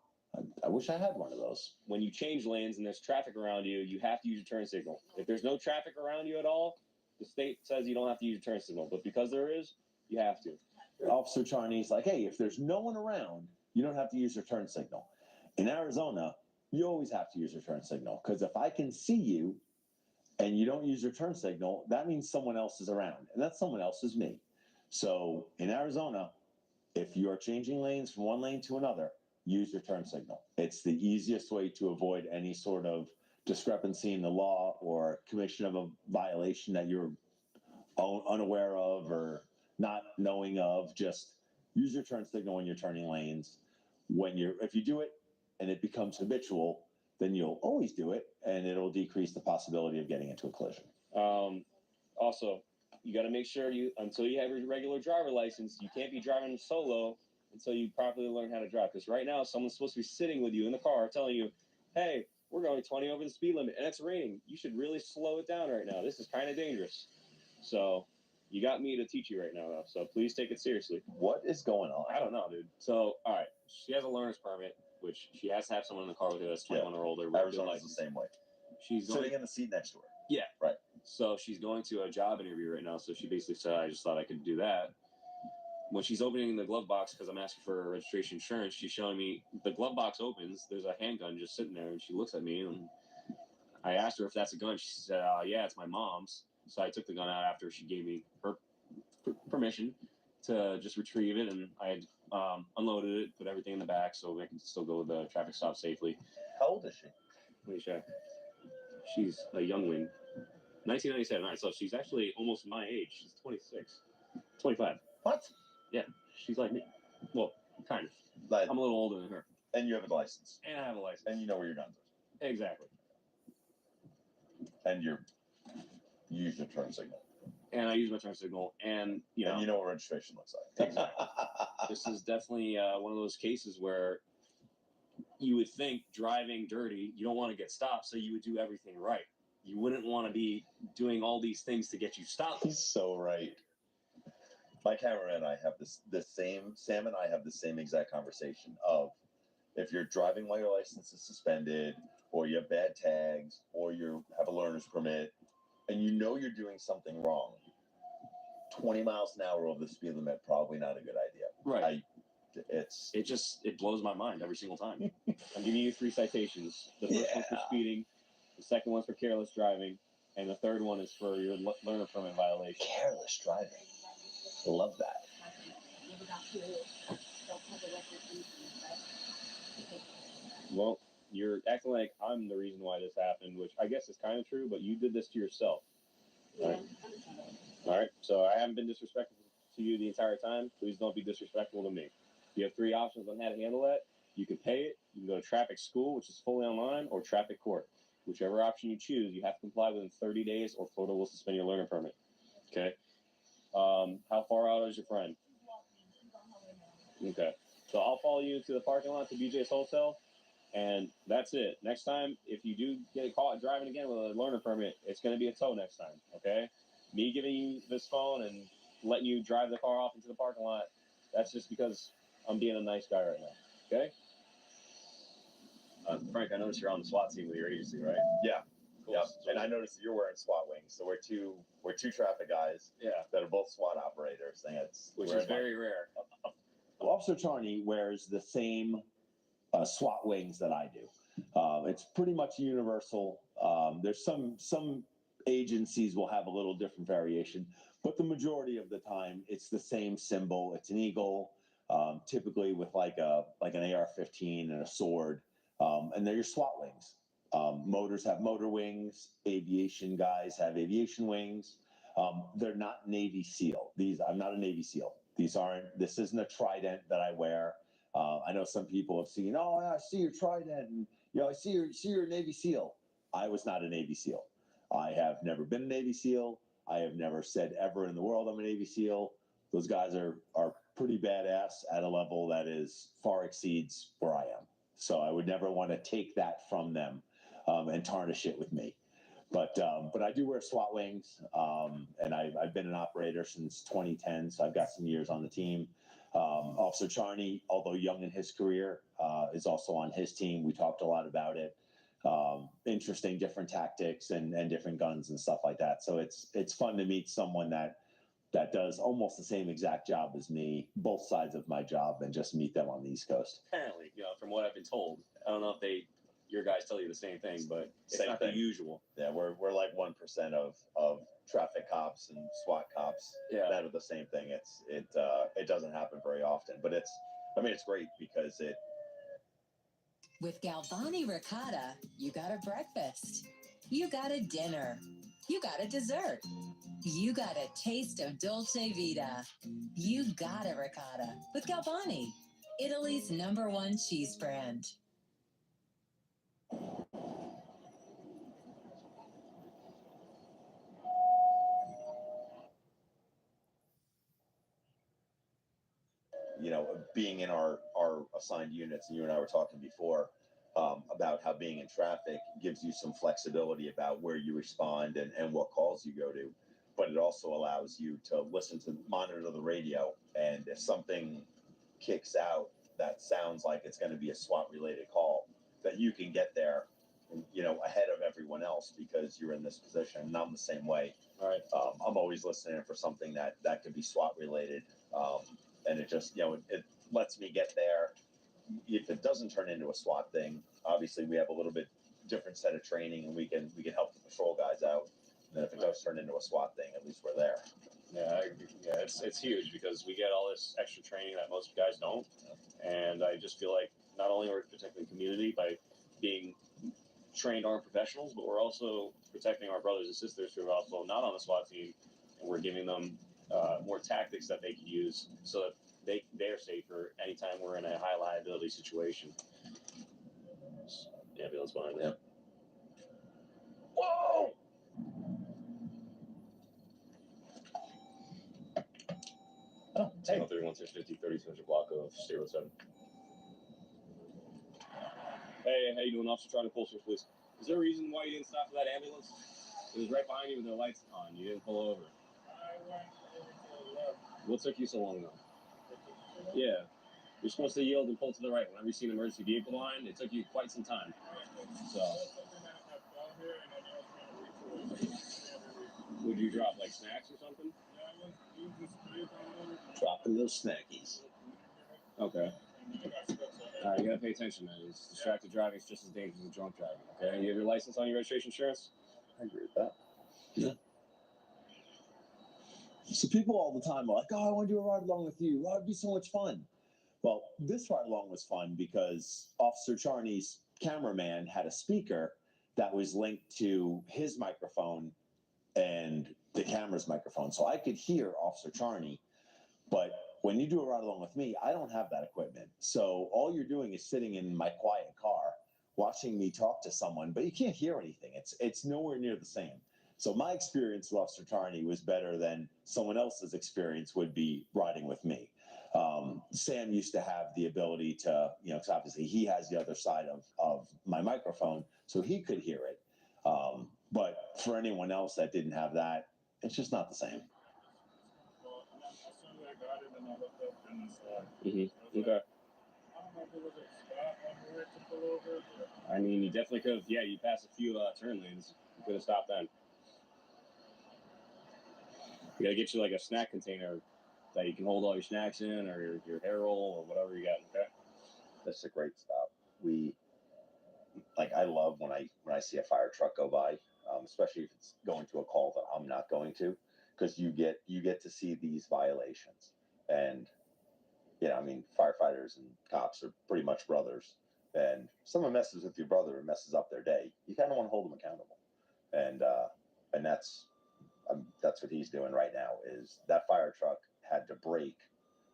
I wish I had one of those. When you change lanes and there's traffic around you, you have to use your turn signal. If there's no traffic around you at all, the state says you don't have to use your turn signal. But because there is, you have to. Officer Charney's like, hey, if there's no one around, you don't have to use your turn signal. In Arizona, you always have to use your turn signal, because if I can see you and you don't use your turn signal, that means someone else is around, and that someone else is me. So in Arizona, if you're changing lanes from one lane to another, use your turn signal. It's the easiest way to avoid any sort of discrepancy in the law or commission of a violation that you're unaware of or not knowing of. Just use your turn signal when you're turning lanes. If you do it and it becomes habitual, then you'll always do it, and it'll decrease the possibility of getting into a collision. Also, you got to make sure until you have your regular driver license, you can't be driving solo until you properly learn how to drive. Because right now, someone's supposed to be sitting with you in the car telling you, hey, we're going 20 over the speed limit, and it's raining. You should really slow it down right now. This is kind of dangerous. So you got me to teach you right now, though. So please take it seriously. What is going on? I don't know, dude. So, all right. She has a learner's permit, which she has to have someone in the car with her that's 21 or older. Arizona's the same way. She's sitting in the seat next to her. Yeah. Right. So she's going to a job interview right now. So she basically said, I just thought I could do that. When she's opening the glove box, because I'm asking for registration insurance, she's showing me the glove box opens. There's a handgun just sitting there, and she looks at me, and I asked her if that's a gun. She said, yeah, it's my mom's. So I took the gun out after she gave me her permission to just retrieve it, and I had unloaded it, put everything in the back so I can still go to the traffic stop safely. How old is she? Let me check. She's a youngling. 1997. All right, so she's actually almost my age. She's 26. 25. What? Yeah, she's like me. Well, kind of. Like, I'm a little older than her. And you have a license. And I have a license. And you know where your guns are. Exactly. And you use your turn signal. And I use my turn signal, and you know what registration looks like. Exactly. This is definitely one of those cases where you would think driving dirty, you don't want to get stopped, so you would do everything right. You wouldn't want to be doing all these things to get you stopped. He's so right. My cameraman and I have Sam and I have the same exact conversation of if you're driving while your license is suspended, or you have bad tags, or you have a learner's permit, and you know you're doing something wrong, 20 miles an hour over the speed limit, probably not a good idea. Right. It blows my mind every single time. I'm giving you 3 citations. The first one's for speeding, the second one's for careless driving, and the third one is for your learner permit violation. Careless driving. Love that. Well, you're acting like I'm the reason why this happened, which I guess is kind of true, but you did this to yourself. Right? All right. So I haven't been disrespectful to you the entire time. Please don't be disrespectful to me. You have 3 options on how to handle that. You can pay it. You can go to traffic school, which is fully online, or traffic court. Whichever option you choose, you have to comply within 30 days or Florida will suspend your learner permit. Okay. How far out is your friend? Okay. So I'll follow you to the parking lot to BJ's Wholesale, and that's it. Next time, if you do get caught driving again with a learner permit, it's going to be a tow next time. Okay. Me giving you this phone and letting you drive the car off into the parking lot, that's just because I'm being a nice guy right now. Okay? Frank, I noticed you're on the SWAT team with your agency, right? Yeah. Cool. Yep. And I noticed that you're wearing SWAT wings. So we're two traffic guys that are both SWAT operators. Which is very rare. Officer Charney wears the same SWAT wings that I do. It's pretty much universal. There's some agencies will have a little different variation, but the majority of the time it's the same symbol. It's an eagle, typically with like an AR-15 and a sword, and they're your SWAT wings. Motors have motor wings. Aviation guys have aviation wings. They're not Navy SEAL. I'm not a Navy SEAL. This isn't a trident that I wear. I know some people have seen, I see your trident, and I see your Navy SEAL. I was not a Navy SEAL. I have never been a Navy SEAL. I have never said ever in the world I'm a Navy SEAL. Those guys are pretty badass at a level that far exceeds where I am. So I would never want to take that from them and tarnish it with me. But I do wear SWAT wings, and I've been an operator since 2010, so I've got some years on the team. Officer Charney, although young in his career, is also on his team. We talked a lot about it. Interesting, different tactics and different guns and stuff like that. So it's fun to meet someone that does almost the same exact job as me, both sides of my job, and just meet them on the East Coast. Apparently, from what I've been told, I don't know if your guys tell you the same thing, but it's Same not thing. the usual. Yeah, we're like 1% of traffic cops and SWAT cops that are the same thing. It doesn't happen very often, but it's great because With Galvani Ricotta, you got a breakfast, you got a dinner, you got a dessert, you got a taste of Dolce Vita. You got a ricotta with Galvani, Italy's #1 cheese brand. You know, being in our assigned units, and you and I were talking before about how being in traffic gives you some flexibility about where you respond and what calls you go to, but it also allows you to monitor the radio, and if something kicks out that sounds like it's going to be a SWAT related call, that you can get there, you know, ahead of everyone else because you're in this position. And I'm the same way. All right. I'm always listening for something that could be SWAT related. And it just, you know, it lets me get there. If it doesn't turn into a SWAT thing, obviously we have a little bit different set of training, and we can help the patrol guys out. And if it does turn into a SWAT thing, at least we're there. Yeah, it's huge because we get all this extra training that most guys don't, and I just feel like not only are we protecting the community by being trained armed professionals, but we're also protecting our brothers and sisters who are also not on the SWAT team, and we're giving them more tactics that they can use so that they're safer anytime we're in a high liability situation. The ambulance behind them. Whoa! Oh, hey. 31 650 3200 block of State Road 7. Hey, how you doing, officer? Trying to pull search, please. Is there a reason why you didn't stop for that ambulance? It was right behind you with their lights on. You didn't pull over. I went over to the left. What took you so long, though? Yeah. You're supposed to yield and pull to the right. Whenever you see an emergency vehicle behind, it took you quite some time. So. Would you drop, like, snacks or something? Dropping those snackies. Okay. All right, you gotta pay attention, man. Distracted driving is just as dangerous as drunk driving, okay? You have your license on your registration insurance? I agree with that. Yeah. So people all the time are like, oh, I want to do a ride along with you. Oh, it'd be so much fun. Well, this ride along was fun because Officer Charney's cameraman had a speaker that was linked to his microphone and the camera's microphone. So I could hear Officer Charney, but when you do a ride along with me, I don't have that equipment. So all you're doing is sitting in my quiet car, watching me talk to someone, but you can't hear anything. It's nowhere near the same. So my experience with Officer Charney was better than someone else's experience would be riding with me. Sam used to have the ability to, you know, because obviously he has the other side of my microphone, so he could hear it. But for anyone else that didn't have that, it's just not the same. Mm-hmm. Okay. I mean, you definitely could have, yeah, you passed a few turn lanes. You could have stopped then. You gotta get you like a snack container that you can hold all your snacks in, or your hair roll, or whatever you got, okay? That's a great stop. I love when I see a fire truck go by, especially if it's going to a call that I'm not going to, because you get to see these violations. And, you know, I mean, firefighters and cops are pretty much brothers. And if someone messes with your brother and messes up their day, you kind of want to hold them accountable. And that's what he's doing right now. Is that fire truck had to brake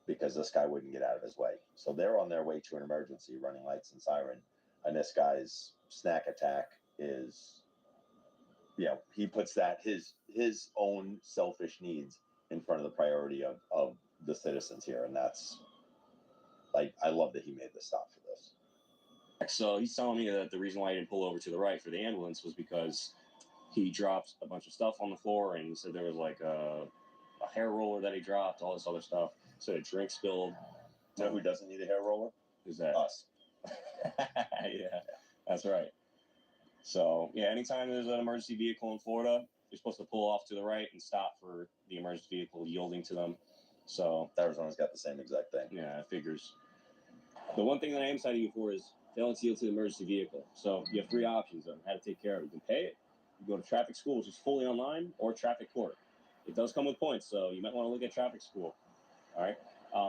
because this guy wouldn't get out of his way. So they're on their way to an emergency, running lights and siren, and this guy's snack attack is, you know, he puts that his own selfish needs in front of the priority of the citizens here, and that's, like, I love that he made this stop for this. So he's telling me that the reason why he didn't pull over to the right for the ambulance was because he dropped a bunch of stuff on the floor, and he said there was like a hair roller that he dropped, all this other stuff. So a drink spilled. You know who doesn't need a hair roller? Who's that? Us. Yeah, that's right. So, yeah, anytime there's an emergency vehicle in Florida, you're supposed to pull off to the right and stop for the emergency vehicle yielding to them. So Arizona's got the same exact thing. Yeah, it figures. The one thing that I am citing you for is failing to yield to the emergency vehicle. So you have three options on how to take care of it. You can pay it, you go to traffic school, which is fully online, or traffic court. It does come with points, so you might want to look at traffic school. All right.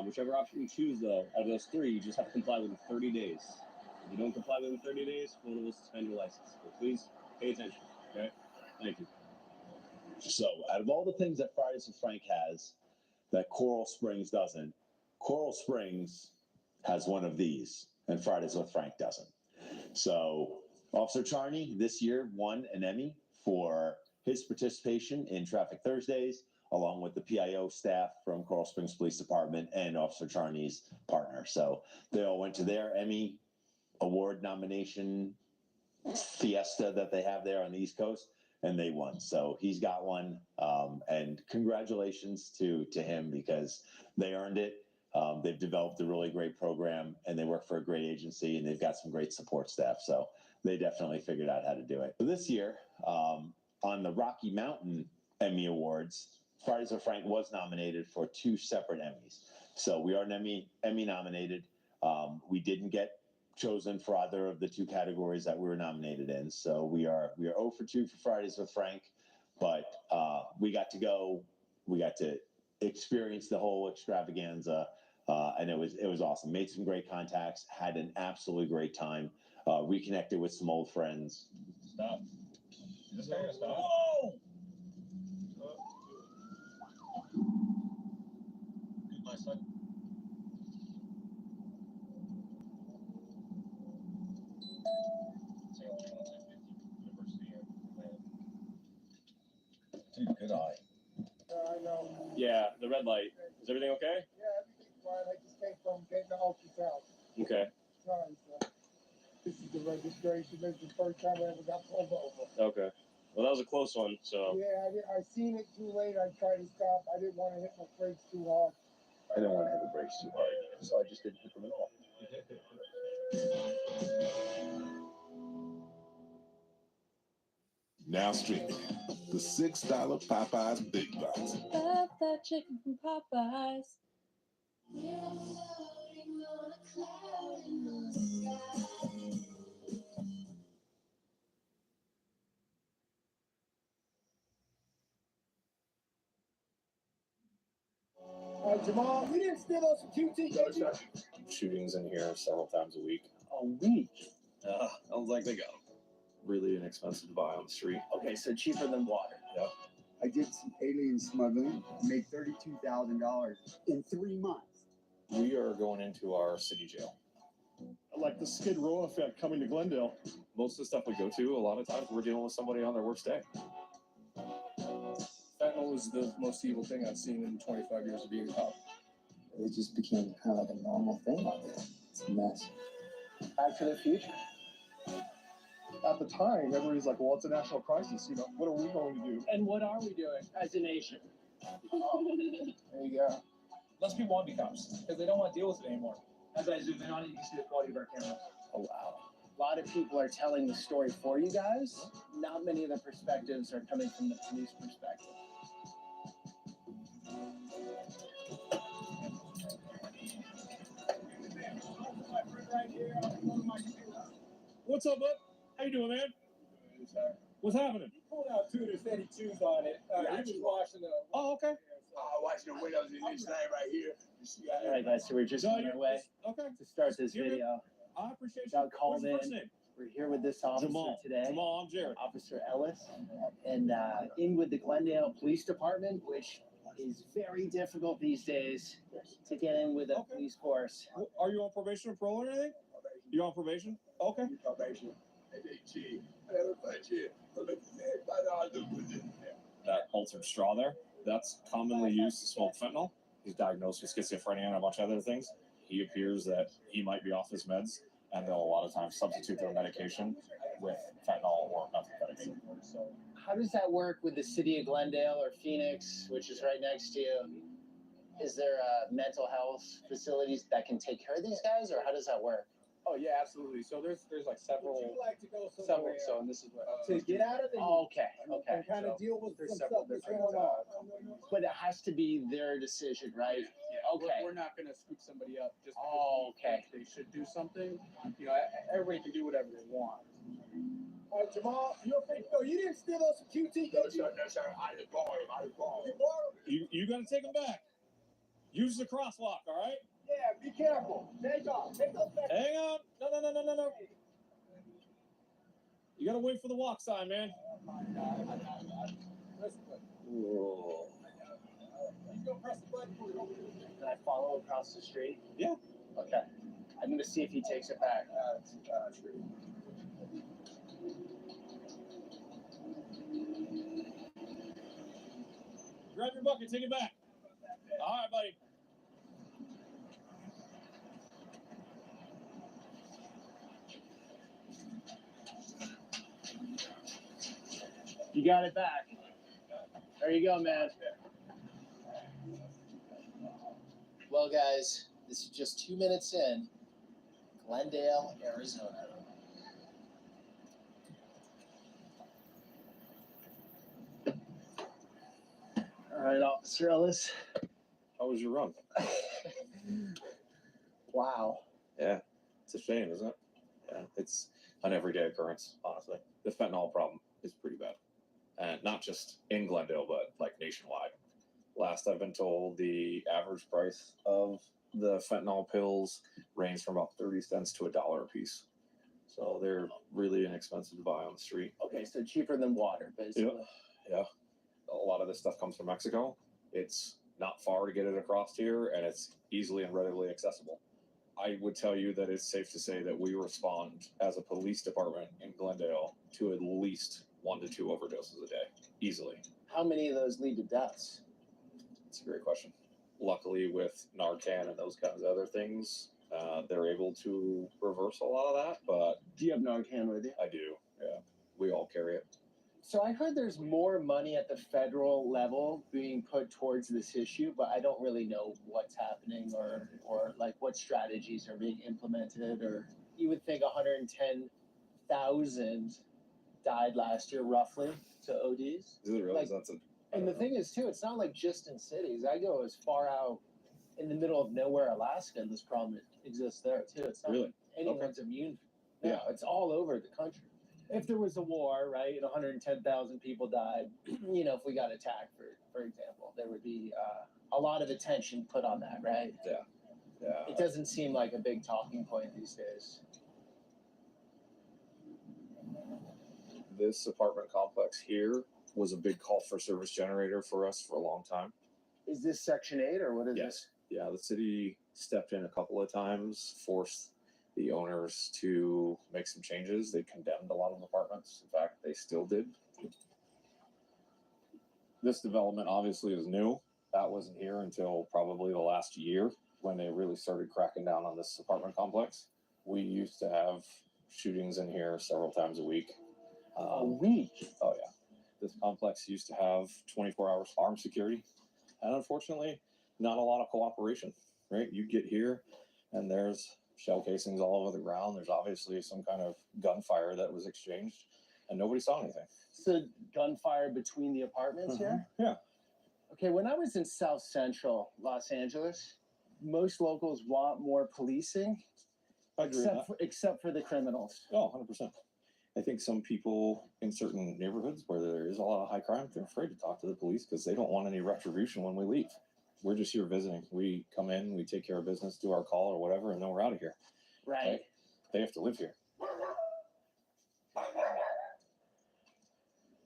Whichever option you choose, though, out of those three, you just have to comply within 30 days. you don't comply within 30 days, Florida will suspend your license. So please pay attention. Okay? Thank you. So, out of all the things that Fridays with Frank has that Coral Springs doesn't, Coral Springs has one of these, and Fridays with Frank doesn't. So, Officer Charney this year won an Emmy for his participation in Traffic Thursdays, along with the PIO staff from Coral Springs Police Department and Officer Charney's partner. So, they all went to their Emmy award nomination fiesta that they have there on the East Coast, and they won. So he's got one, and congratulations to him because they earned it. They've developed a really great program, and they work for a great agency, and they've got some great support staff. So they definitely figured out how to do it. So this year, on the Rocky Mountain Emmy Awards, Fridays with Frank was nominated for 2 separate Emmys. So we are Emmy nominated. We didn't get chosen for either of the 2 categories that we were nominated in. So we are 0 for 2 for Fridays with Frank, but we got to go. We got to experience the whole extravaganza, and it was awesome. Made some great contacts, had an absolutely great time, reconnected with some old friends. Stop. Is this guy gonna stop? Whoa! Goodbye, son. Dude, good eye. I know. Yeah, the red light. Is everything okay? Yeah, everything's fine. I just came from getting the ultrasound. Okay. Sorry, sir. This is the registration. This is the first time I ever got pulled over. Okay. Well, that was a close one, so. Yeah, I seen it too late. I tried to stop. I didn't want to hit my brakes too hard. I didn't want to hit the brakes too hard, so I just didn't hit them at all. Now streaming, the $6 Popeyes Big Box. Love that chicken from Popeyes. Jamal, you didn't steal us some QT, did you? Shootings in here several times a week. A week? Sounds like they go. Really inexpensive to buy on the street. Okay, so cheaper than water. Yep. I did some alien smuggling, made $32,000 in 3 months. We are going into our city jail. Like the Skid Row effect coming to Glendale. Most of the stuff we go to, a lot of times we're dealing with somebody on their worst day. Fentanyl is the most evil thing I've seen in 25 years of being a cop. It just became kind of like a normal thing out there. It's a mess. Back to the Future. At the time, everybody's like, well, it's a national crisis. You know, what are we going to do? And what are we doing as a nation? There you go. Less people want to be cops because they don't want to deal with it anymore. As I zoom in on it, you can see the quality of our cameras. Oh, wow. A lot of people are telling the story for you guys. Not many of the perspectives are coming from the police perspective. What's up, bud? How you doing, man? What's happening? He pulled out 2 of the 32s on it. He was washing the... Oh, okay. Watching the windows in this thing right here. All right, guys, so we're just on our way Okay. to start this You're good. video. I appreciate you. Got called What's your in. first name? We're here with this officer Jamal. today. Jamal, I'm Jared. Officer Ellis, and in with the Glendale Police Department, which is very difficult these days to get in with a police force. Are you on probation or parole or anything? You on probation? Okay. That altered straw there, that's commonly used to smoke fentanyl. He's diagnosed with schizophrenia and a bunch of other things. He appears that he might be off his meds, and they'll a lot of times substitute their medication with fentanyl or methamphetamine. How does that work with the city of Glendale or Phoenix, which is right next to you? Is there mental health facilities that can take care of these guys, or how does that work? Oh, yeah, absolutely. So there's like several... Would you like to go somewhere? So, and this is what... To get out of the... Oh, okay. And kind of deal with there's some several stuff that's different, going on. But it has to be their decision, right? Yeah. Okay. We're not going to scoop somebody up just because Oh, we okay. think they should do something. You know, everybody can do whatever they want. All right, Jamal, you okay? No, you didn't steal us some QT, did you? No, sir. I just borrowed him. You borrowed him? You got to take them back. Use the crosswalk, all right? Yeah, Yeah, be careful. Take off. Take those back. Hang on. No. You gotta wait for the walk sign, man. Whoa. Can I follow across the street? Yeah. Okay. I'm gonna see if he takes it back. Grab your bucket, take it back. All right, buddy. You got it back. There you go, man. Well, guys, this is just 2 minutes in. Glendale, Arizona. All right, Officer Ellis. How was your run? Wow. Yeah, it's a shame, isn't it? Yeah, it's an everyday occurrence, honestly. The fentanyl problem is pretty bad. And not just in Glendale, but like nationwide. Last I've been told, the average price of the fentanyl pills range from about 30 cents to $1 a piece. So they're really inexpensive to buy on the street. Okay, so cheaper than water, basically. Yeah. A lot of this stuff comes from Mexico. It's not far to get it across here, and it's easily and readily accessible. I would tell you that it's safe to say that we respond as a police department in Glendale to at least 1 to 2 overdoses a day, easily. How many of those lead to deaths? It's a great question. Luckily, with Narcan and those kinds of other things, they're able to reverse a lot of that. But do you have Narcan with you? I do. Yeah, we all carry it. So I heard there's more money at the federal level being put towards this issue, but I don't really know what's happening or like what strategies are being implemented. Or you would think 110,000 died last year, roughly, to ODs. Is it really? Like, That's a. And the thing is, too, it's not like just in cities. I go as far out in the middle of nowhere, Alaska, and this problem exists there, too. It's not Really? anyone's immune. No, it's all over the country. If there was a war, right, and 110,000 people died, you know, if we got attacked, for example, there would be a lot of attention put on that, right? Yeah. It doesn't seem like a big talking point these days. This apartment complex here was a big call for service generator for us for a long time. Is this Section 8 or what is Yes. Yeah, the city stepped in a couple of times, forced the owners to make some changes. They condemned a lot of apartments. In fact, they still did. This development obviously is new. That wasn't here until probably the last year when they really started cracking down on this apartment complex. We used to have shootings in here several times a week. A week? Oh, yeah. This complex used to have 24 hours armed security. And unfortunately, not a lot of cooperation, right? You get here and there's shell casings all over the ground. There's obviously some kind of gunfire that was exchanged and nobody saw anything. So gunfire between the apartments here? Yeah. Okay, when I was in South Central Los Angeles, most locals want more policing, I agree with that. except for the criminals. Oh, 100%. I think some people in certain neighborhoods where there is a lot of high crime, they're afraid to talk to the police because they don't want any retribution when we leave. We're just here visiting. We come in, we take care of business, do our call or whatever, and then we're out of here. Right. They have to live here.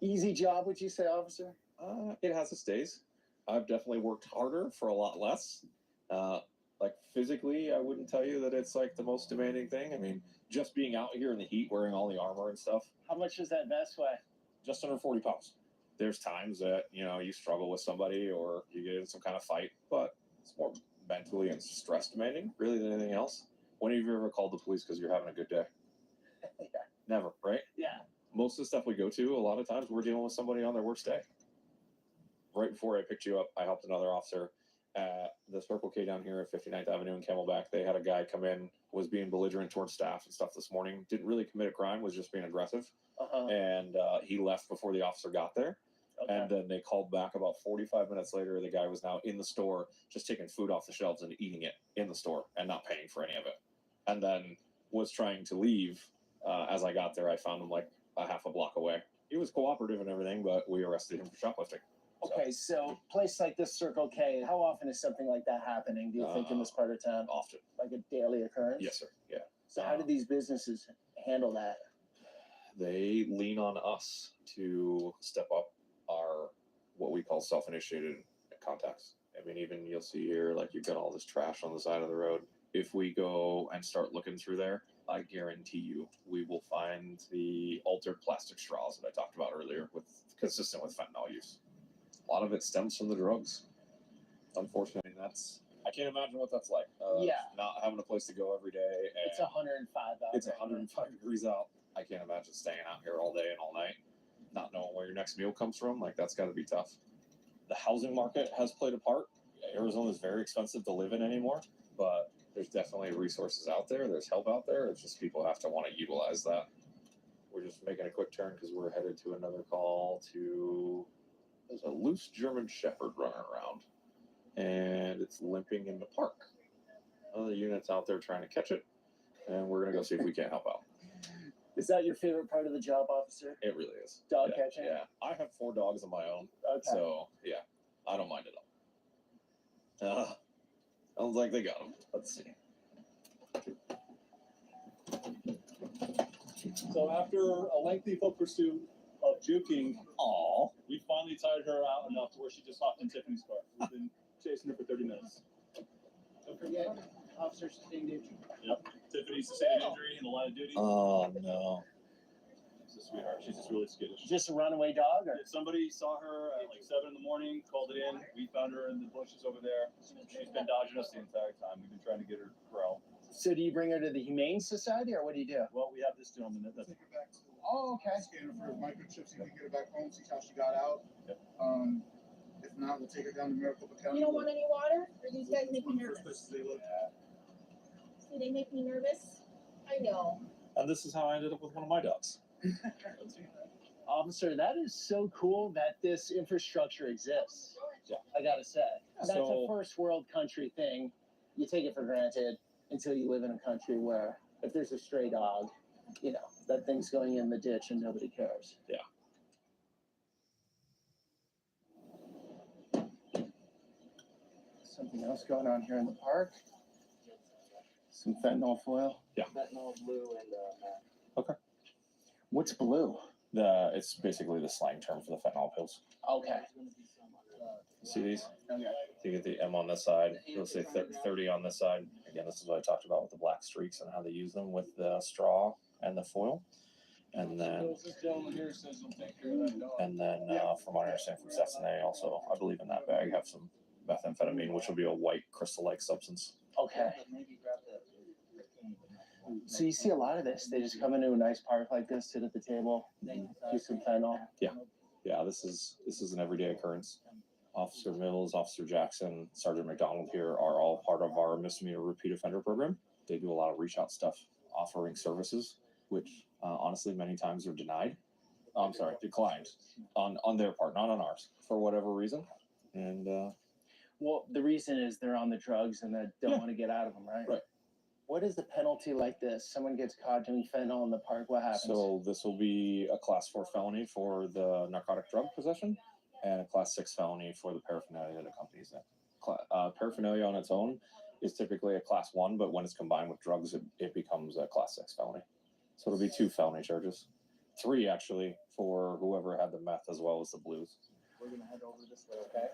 Easy job, would you say, officer? It has its days. I've definitely worked harder for a lot less. Like physically, I wouldn't tell you that it's like the most demanding thing. I mean, just being out here in the heat, wearing all the armor and stuff. How much does that vest weigh? Just under 40 pounds. There's times that, you know, you struggle with somebody or you get in some kind of fight, but it's more mentally and stress demanding really than anything else. When have you ever called the police because you're having a good day? Yeah. Never, right? Yeah. Most of the stuff we go to, a lot of times we're dealing with somebody on their worst day. Right before I picked you up, I helped another officer at the Circle K down here at 59th Avenue in Camelback. They had a guy come in, was being belligerent towards staff and stuff this morning. Didn't really commit a crime, was just being aggressive. And he left before the officer got there. Okay. And then they called back about 45 minutes later. The guy was now in the store, just taking food off the shelves and eating it in the store and not paying for any of it. And then was trying to leave. As I got there, I found him like a half a block away. He was cooperative and everything, but we arrested him for shoplifting. Okay, so place like this Circle K, how often is something like that happening, do you think, in this part of town? Often. Like a daily occurrence? Yes, sir. Yeah. So how do these businesses handle that? They lean on us to step up our what we call self-initiated contacts. I mean, even you'll see here, like you've got all this trash on the side of the road. If we go and start looking through there, I guarantee you we will find the altered plastic straws that I talked about earlier, with consistent with fentanyl use. A lot of it stems from the drugs. Unfortunately, I can't imagine what that's like. Not having a place to go every day. And It's 105 out. it's right? 105 degrees out. I can't imagine staying out here all day and all night, not knowing where your next meal comes from. Like, that's got to be tough. The housing market has played a part. Arizona is very expensive to live in anymore, but there's definitely resources out there. There's help out there. It's just people have to want to utilize that. We're just making a quick turn because we're headed to another call to. There's a loose German Shepherd running around, and it's limping in the park. Other units out there trying to catch it, and we're gonna go see if we can't help out. Is that your favorite part of the job, officer? It really is. Dog Yeah, catching? Yeah, I have 4 dogs of my own, Okay. so yeah, I don't mind it all. Sounds like they got them. Let's see. So after a lengthy foot pursuit of juking, we finally tired her out enough to where she just hopped in Tiffany's car. We've been chasing her for 30 minutes. Don't forget, officer sustained injury. Yep. Tiffany sustained an injury in the line of duty. Oh no. She's a sweetheart. She's just really skittish. Just a runaway dog, or? If somebody saw her at like 7 in the morning, called it in. We found her in the bushes over there. She's been dodging us the entire time. We've been trying to get her corral. So do you bring her to the Humane Society, or what do you do? Well, we have this gentleman that's Take her back to Oh, okay. scan her for microchips so we can get her back home, see how she got out. Yep. If not, we'll take her down to Maricopa County. You don't want any water? Or these guys make me First nervous? places they look. See, they make me nervous. I know. And this is how I ended up with one of my dogs. Officer, that is so cool that this infrastructure exists. Yeah. I gotta say. That's So- a first world country thing. You take it for granted until you live in a country where if there's a stray dog, you know, that thing's going in the ditch and nobody cares. Yeah. Something else going on here in the park. Some fentanyl foil. Yeah. Fentanyl, blue, and Okay. What's blue? It's basically the slang term for the fentanyl pills. Okay. See these? Okay. So you get the M on this side. You'll say 30 on this side. Again, this is what I talked about with the black streaks and how they use them with the straw and the foil. And then, This gentleman here says he'll take care of that dog. from what I understand from Stetson, they also, I believe in that bag, have some methamphetamine, which will be a white crystal-like substance. Okay. So you see a lot of this. They just come into a nice park like this, sit at the table, do some fentanyl. Yeah, this is an everyday occurrence. Officer Mills, Officer Jackson, Sergeant McDonald here are all part of our misdemeanor repeat offender program. They do a lot of reach out stuff, offering services, which honestly many times are denied. Declined on their part, not on ours, for whatever reason. And Well, the reason is they're on the drugs and they don't Yeah. want to get out of them, right? Right. What is the penalty like this? Someone gets caught doing fentanyl in the park. What happens? so this will be a class 4 felony for the narcotic drug possession and a class 6 felony for the paraphernalia that accompanies it. Paraphernalia on its own is typically a class 1, but when it's combined with drugs, it becomes a class 6 felony. So it'll be 2 felony charges. 3 actually for whoever had the meth as well as the blues. We're gonna head over this way, okay?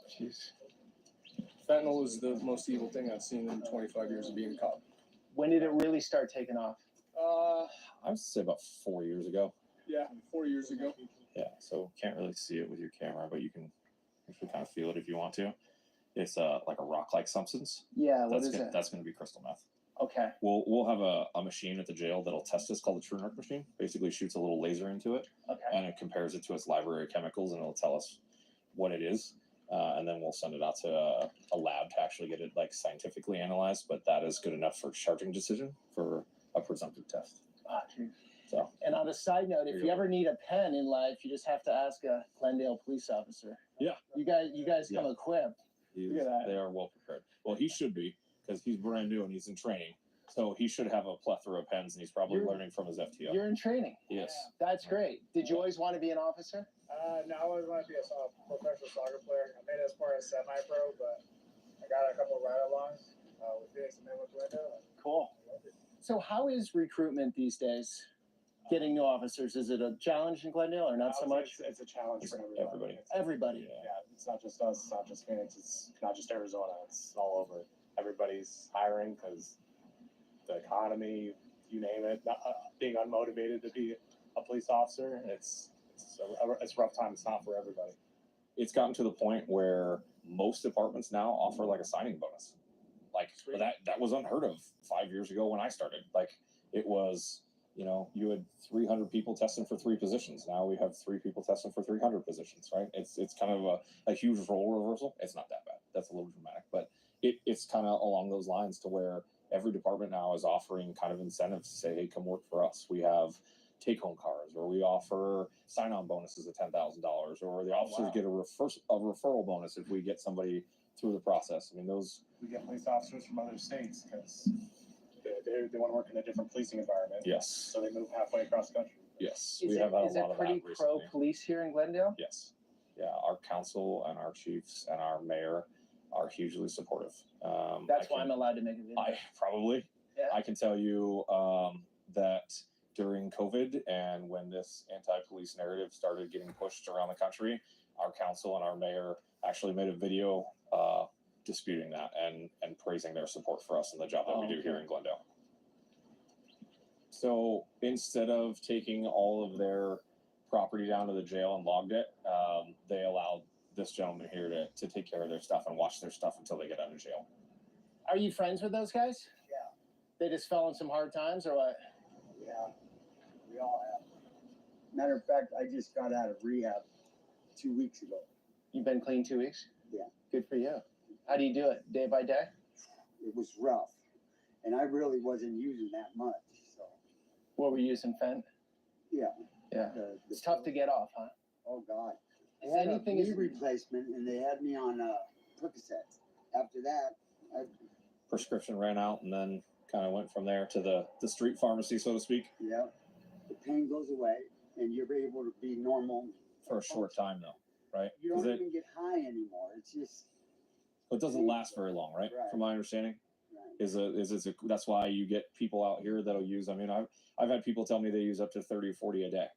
Jeez. Fentanyl is the most evil thing I've seen in 25 years of being a cop. When did it really start taking off? I would say about 4 years ago. Yeah, 4 years ago. Yeah, so can't really see it with your camera, but you can actually kind of feel it if you want to. It's like a rock-like substance. Yeah, what That's is it? That's going to be crystal meth. Okay. We'll have a machine at the jail that'll test this called the True Narc machine. Basically shoots a little laser into it, Okay. and it compares it to its library of chemicals, and it'll tell us what it is. And then we'll send it out to a lab to actually get it like scientifically analyzed. But that is good enough for charging decision for a presumptive test. Ah, geez. So And on a side note, if Here you you ever need a pen in life, you just have to ask a Glendale police officer. yeah, You guys come Yeah. equipped. he's, Look at that. they are well prepared. Well, he should be because he's brand new and he's in training. So he should have a plethora of pens, and he's probably You're- learning from his FTO. You're in training. Yes. That's great. Did you always want to be an officer? No, I always wanted to be a professional soccer player. I made it as far as semi-pro, but I got a couple of ride-alongs with Phoenix and then with Glendale. Cool. So how is recruitment these days? Getting new officers, is it a challenge in Glendale or not so much? It's a challenge for everybody. Everybody. Yeah, it's not just us. It's not just Phoenix. It's not just Arizona. It's all over. Everybody's hiring because the economy, you name it, being unmotivated to be a police officer, it's a rough time. It's not for everybody. It's gotten to the point where most departments now offer like a signing bonus. Like that was unheard of 5 years ago when I started. Like it was, you know, you had 300 people testing for 3 positions. Now we have 3 people testing for 300 positions, right? It's kind of a huge role reversal. It's not that bad. That's a little dramatic, but it's kind of along those lines to where every department now is offering kind of incentives to say, hey, come work for us. We have take-home cars, or we offer sign-on bonuses of $10,000, or the officers get a referral bonus if we get somebody through the process. I mean, those. We get police officers from other states because they want to work in a different policing environment. Yes. So they move halfway across the country. Yes, Is we it, have had is a it lot of pretty that recently. pro-police here in Glendale? Yes. Yeah, our council and our chiefs and our mayor are hugely supportive. That's why I'm allowed to make a video. Probably. Yeah. I can tell you that during COVID and when this anti-police narrative started getting pushed around the country, our council and our mayor actually made a video disputing that and praising their support for us and the job that we do here in Glendale. So instead of taking all of their property down to the jail and logged it, they allowed this gentleman here to take care of their stuff and watch their stuff until they get out of jail. Are you friends with those guys? Yeah. They just fell in some hard times or what? Yeah, we all have. Matter of fact, I just got out of rehab 2 weeks ago. You've been clean 2 weeks? Yeah. Good for you. How do you do it? Day by day? It was rough, and I really wasn't using that much. So. What were you using, Fent? Yeah. Yeah. It's tough to get off, huh? Oh God. If I had anything a is knee replacement, and they had me on Percocet. After that, Prescription ran out and then kind of went from there to the street pharmacy, so to speak. Yeah, the pain goes away, and you're able to be normal For a short time, though, right? You 'Cause don't even get high anymore. It's just it doesn't last very long, right? Right. From my understanding, that's why you get people out here that'll use. I mean, I've had people tell me they use up to 30 or 40 a day.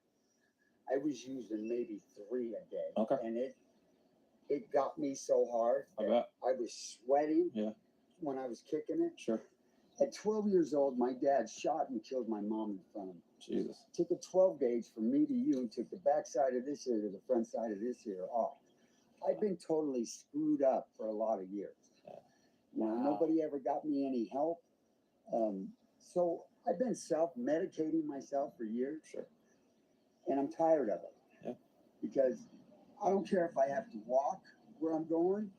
I was using maybe 3 a day. Okay. And it got me so hard. I bet. I was sweating. Yeah. When I was kicking it. Sure. At 12 years old, my dad shot and killed my mom in front of me. Jesus. Took a 12 gauge from me to you and took the back side of this ear to the front side of this ear off. I've been totally screwed up for a lot of years. Now, nobody ever got me any help. So I've been self-medicating myself for years. Sure. And I'm tired of it. Yeah. Because I don't care if I have to walk where I'm going.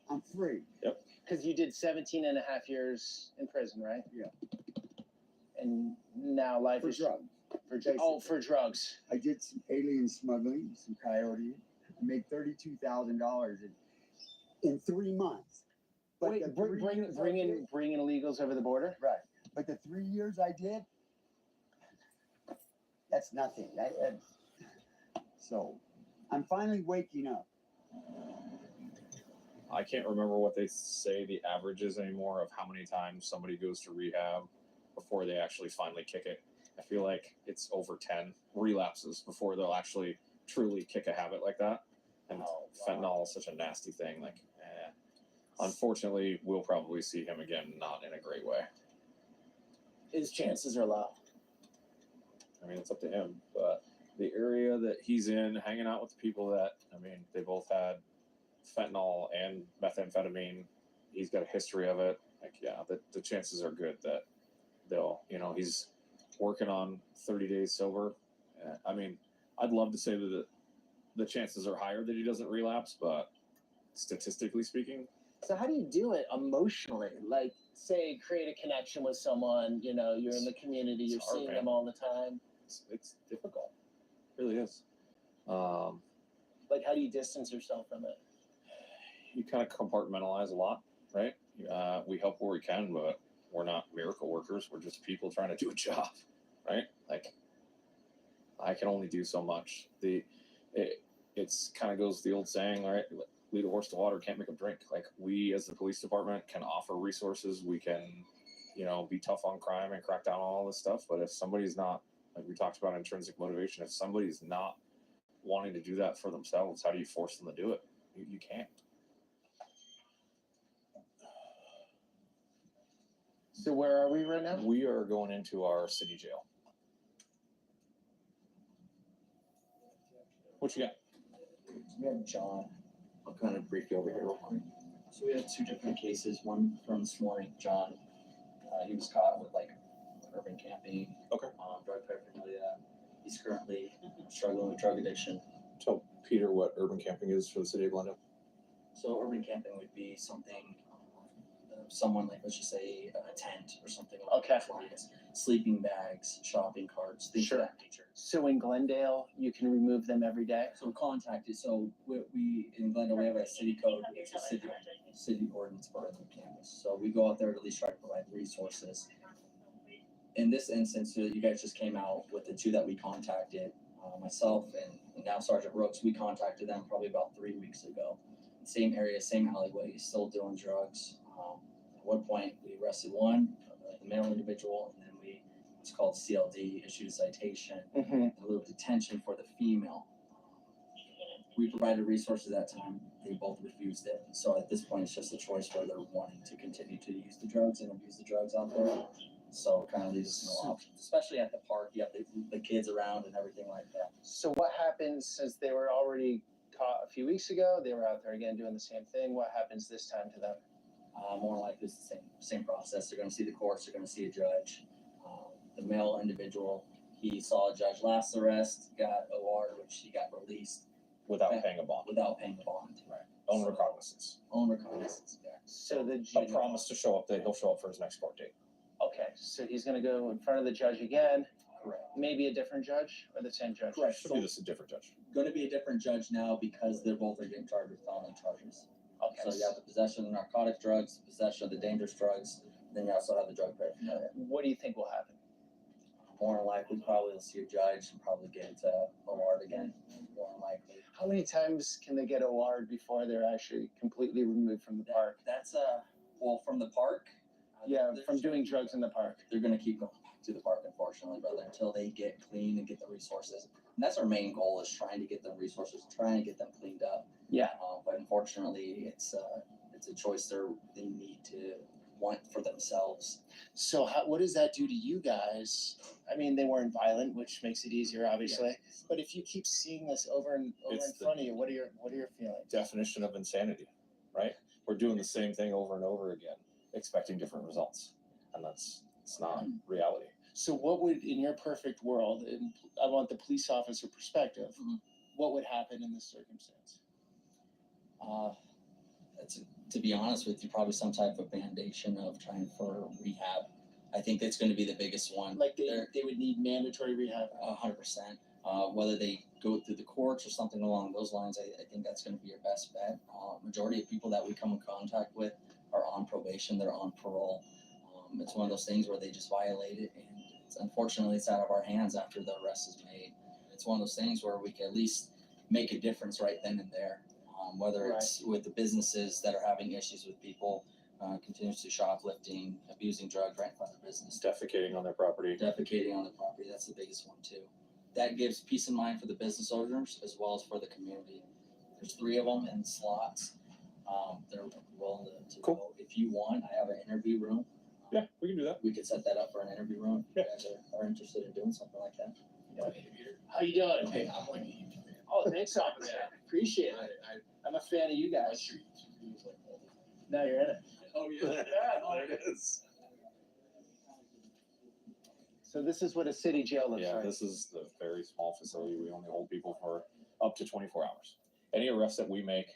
I'm free. Yep. Because you did 17 and a half years in prison, right? Yeah. And now life For is drugs. for drugs. I did some alien smuggling, some coyote. I made $32,000 in 3 months. But Wait, the bring 3 years I did- in illegals over the border? Right. But the 3 years I did, that's nothing. So I'm finally waking up. I can't remember what they say the average is anymore of how many times somebody goes to rehab before they actually finally kick it. I feel like it's over 10 relapses before they'll actually truly kick a habit like that. And fentanyl is such a nasty thing. Like, unfortunately, we'll probably see him again, not in a great way. His chances are low. I mean, it's up to him. But the area that he's in, hanging out with the people that, I mean, they both had fentanyl and methamphetamine. He's got a history of it. Like, yeah, the chances are good that they'll, he's working on 30 days sober. I mean, I'd love to say that the chances are higher that he doesn't relapse, but statistically speaking. So how do you do it emotionally? Like, say, create a connection with someone, you're in the community, you're hard, seeing man. them all the time. It's difficult. It really is. Like, how do you distance yourself from it? You kind of compartmentalize a lot, right? We help where we can, but we're not miracle workers. We're just people trying to do a job, right? Like, I can only do so much. It's kind of goes the old saying, right? Lead a horse to water, can't make him drink. Like, we as the police department can offer resources. We can, be tough on crime and crack down on all this stuff. But if somebody's not, like we talked about intrinsic motivation, if somebody's not wanting to do that for themselves, how do you force them to do it? You can't. So where are we right now? We are going into our city jail. What you got? We have John. I'll kind of brief you over here real quick. So we have two different cases. One from this morning, John. He was caught with urban camping, drug paraphernalia. He's currently struggling with drug addiction. Tell Peter what urban camping is for the city of Glendale. So urban camping would be something, someone like, let's just say a tent or something like that. Sleeping bags, shopping carts, things of that nature. So in Glendale, you can remove them every day? So contacted. So we in Glendale, we have a city code. It's a city ordinance for urban campus. So we go out there to at least try to provide resources. In this instance, you guys just came out with the two that we contacted. Myself and now Sergeant Brooks, we contacted them probably about 3 weeks ago. Same area, same alleyway, still doing drugs. At one point, we arrested one, the male individual, and then it's called CLD, issued a citation, a little detention for the female. We provided resources at that time. They both refused it. So at this point, it's just a choice whether they're wanting to continue to use the drugs and abuse the drugs out there. So it kind of leaves us no options, especially at the park. You have the kids around and everything like that. So what happens, since they were already caught a few weeks ago, they were out there again doing the same thing? What happens this time to them? More likely it's the same process. They're going to see the courts. They're going to see a judge. The male individual, he saw a judge last arrest, got OR, which he got released without paying a bond. Without paying a bond, right? Own recognizance. Own recognizance. Yeah. So a promise to show up. That he'll show up for his next court date. Okay, so he's going to go in front of the judge again. Correct. Maybe a different judge or the same judge? Correct. Should be this a different judge. Going to be a different judge now because they're both getting charged with felony charges. Okay. So you have the possession of narcotic drugs, possession of the dangerous drugs, then you also have the drug paraphernalia. What do you think will happen? More than likely, probably will see a judge and probably get OR'd again. More than likely. How many times can they get OR'd before they're actually completely removed from the park? That's from the park. Yeah, from doing drugs in the park. They're gonna keep going back to the park, unfortunately, brother, until they get clean and get the resources. And that's our main goal, is trying to get them resources, trying to get them cleaned up. Yeah. But unfortunately, it's a choice they need to want for themselves. So what does that do to you guys? I mean, they weren't violent, which makes it easier, obviously. Yeah. But if you keep seeing this over and over in front of you, what are your feelings? Definition of insanity, right? We're doing the same thing over and over again, expecting different results, and it's not reality. So what would, in your perfect world, and I want the police officer perspective, what would happen in this circumstance? To be honest with you, probably some type of bandation of trying for rehab. I think that's going to be the biggest one. Like they would need mandatory rehab? 100%. Whether they go through the courts or something along those lines, I think that's going to be your best bet. Majority of people that we come in contact with are on probation. They're on parole. It's one of those things where they just violate it, and unfortunately it's out of our hands after the arrest is made. It's one of those things where we can at least make a difference right then and there. Whether it's with the businesses that are having issues with people, continuously shoplifting, abusing drugs right in front of their business. Defecating on their property. That's the biggest one too. That gives peace of mind for the business owners as well as for the community. There's 3 of them in slots. They're willing to go. If you want, I have an interview room. Yeah, we can do that. We could set that up for an interview room if you guys are interested in doing something like that. How you doing? Hey, I'm like you. Oh, thanks, officer. Appreciate it. I'm a fan of you guys. Now you're in it. Oh yeah. There it is. So this is what a city jail looks like. This is the very small facility. We only hold people for up to 24 hours. Any arrest that we make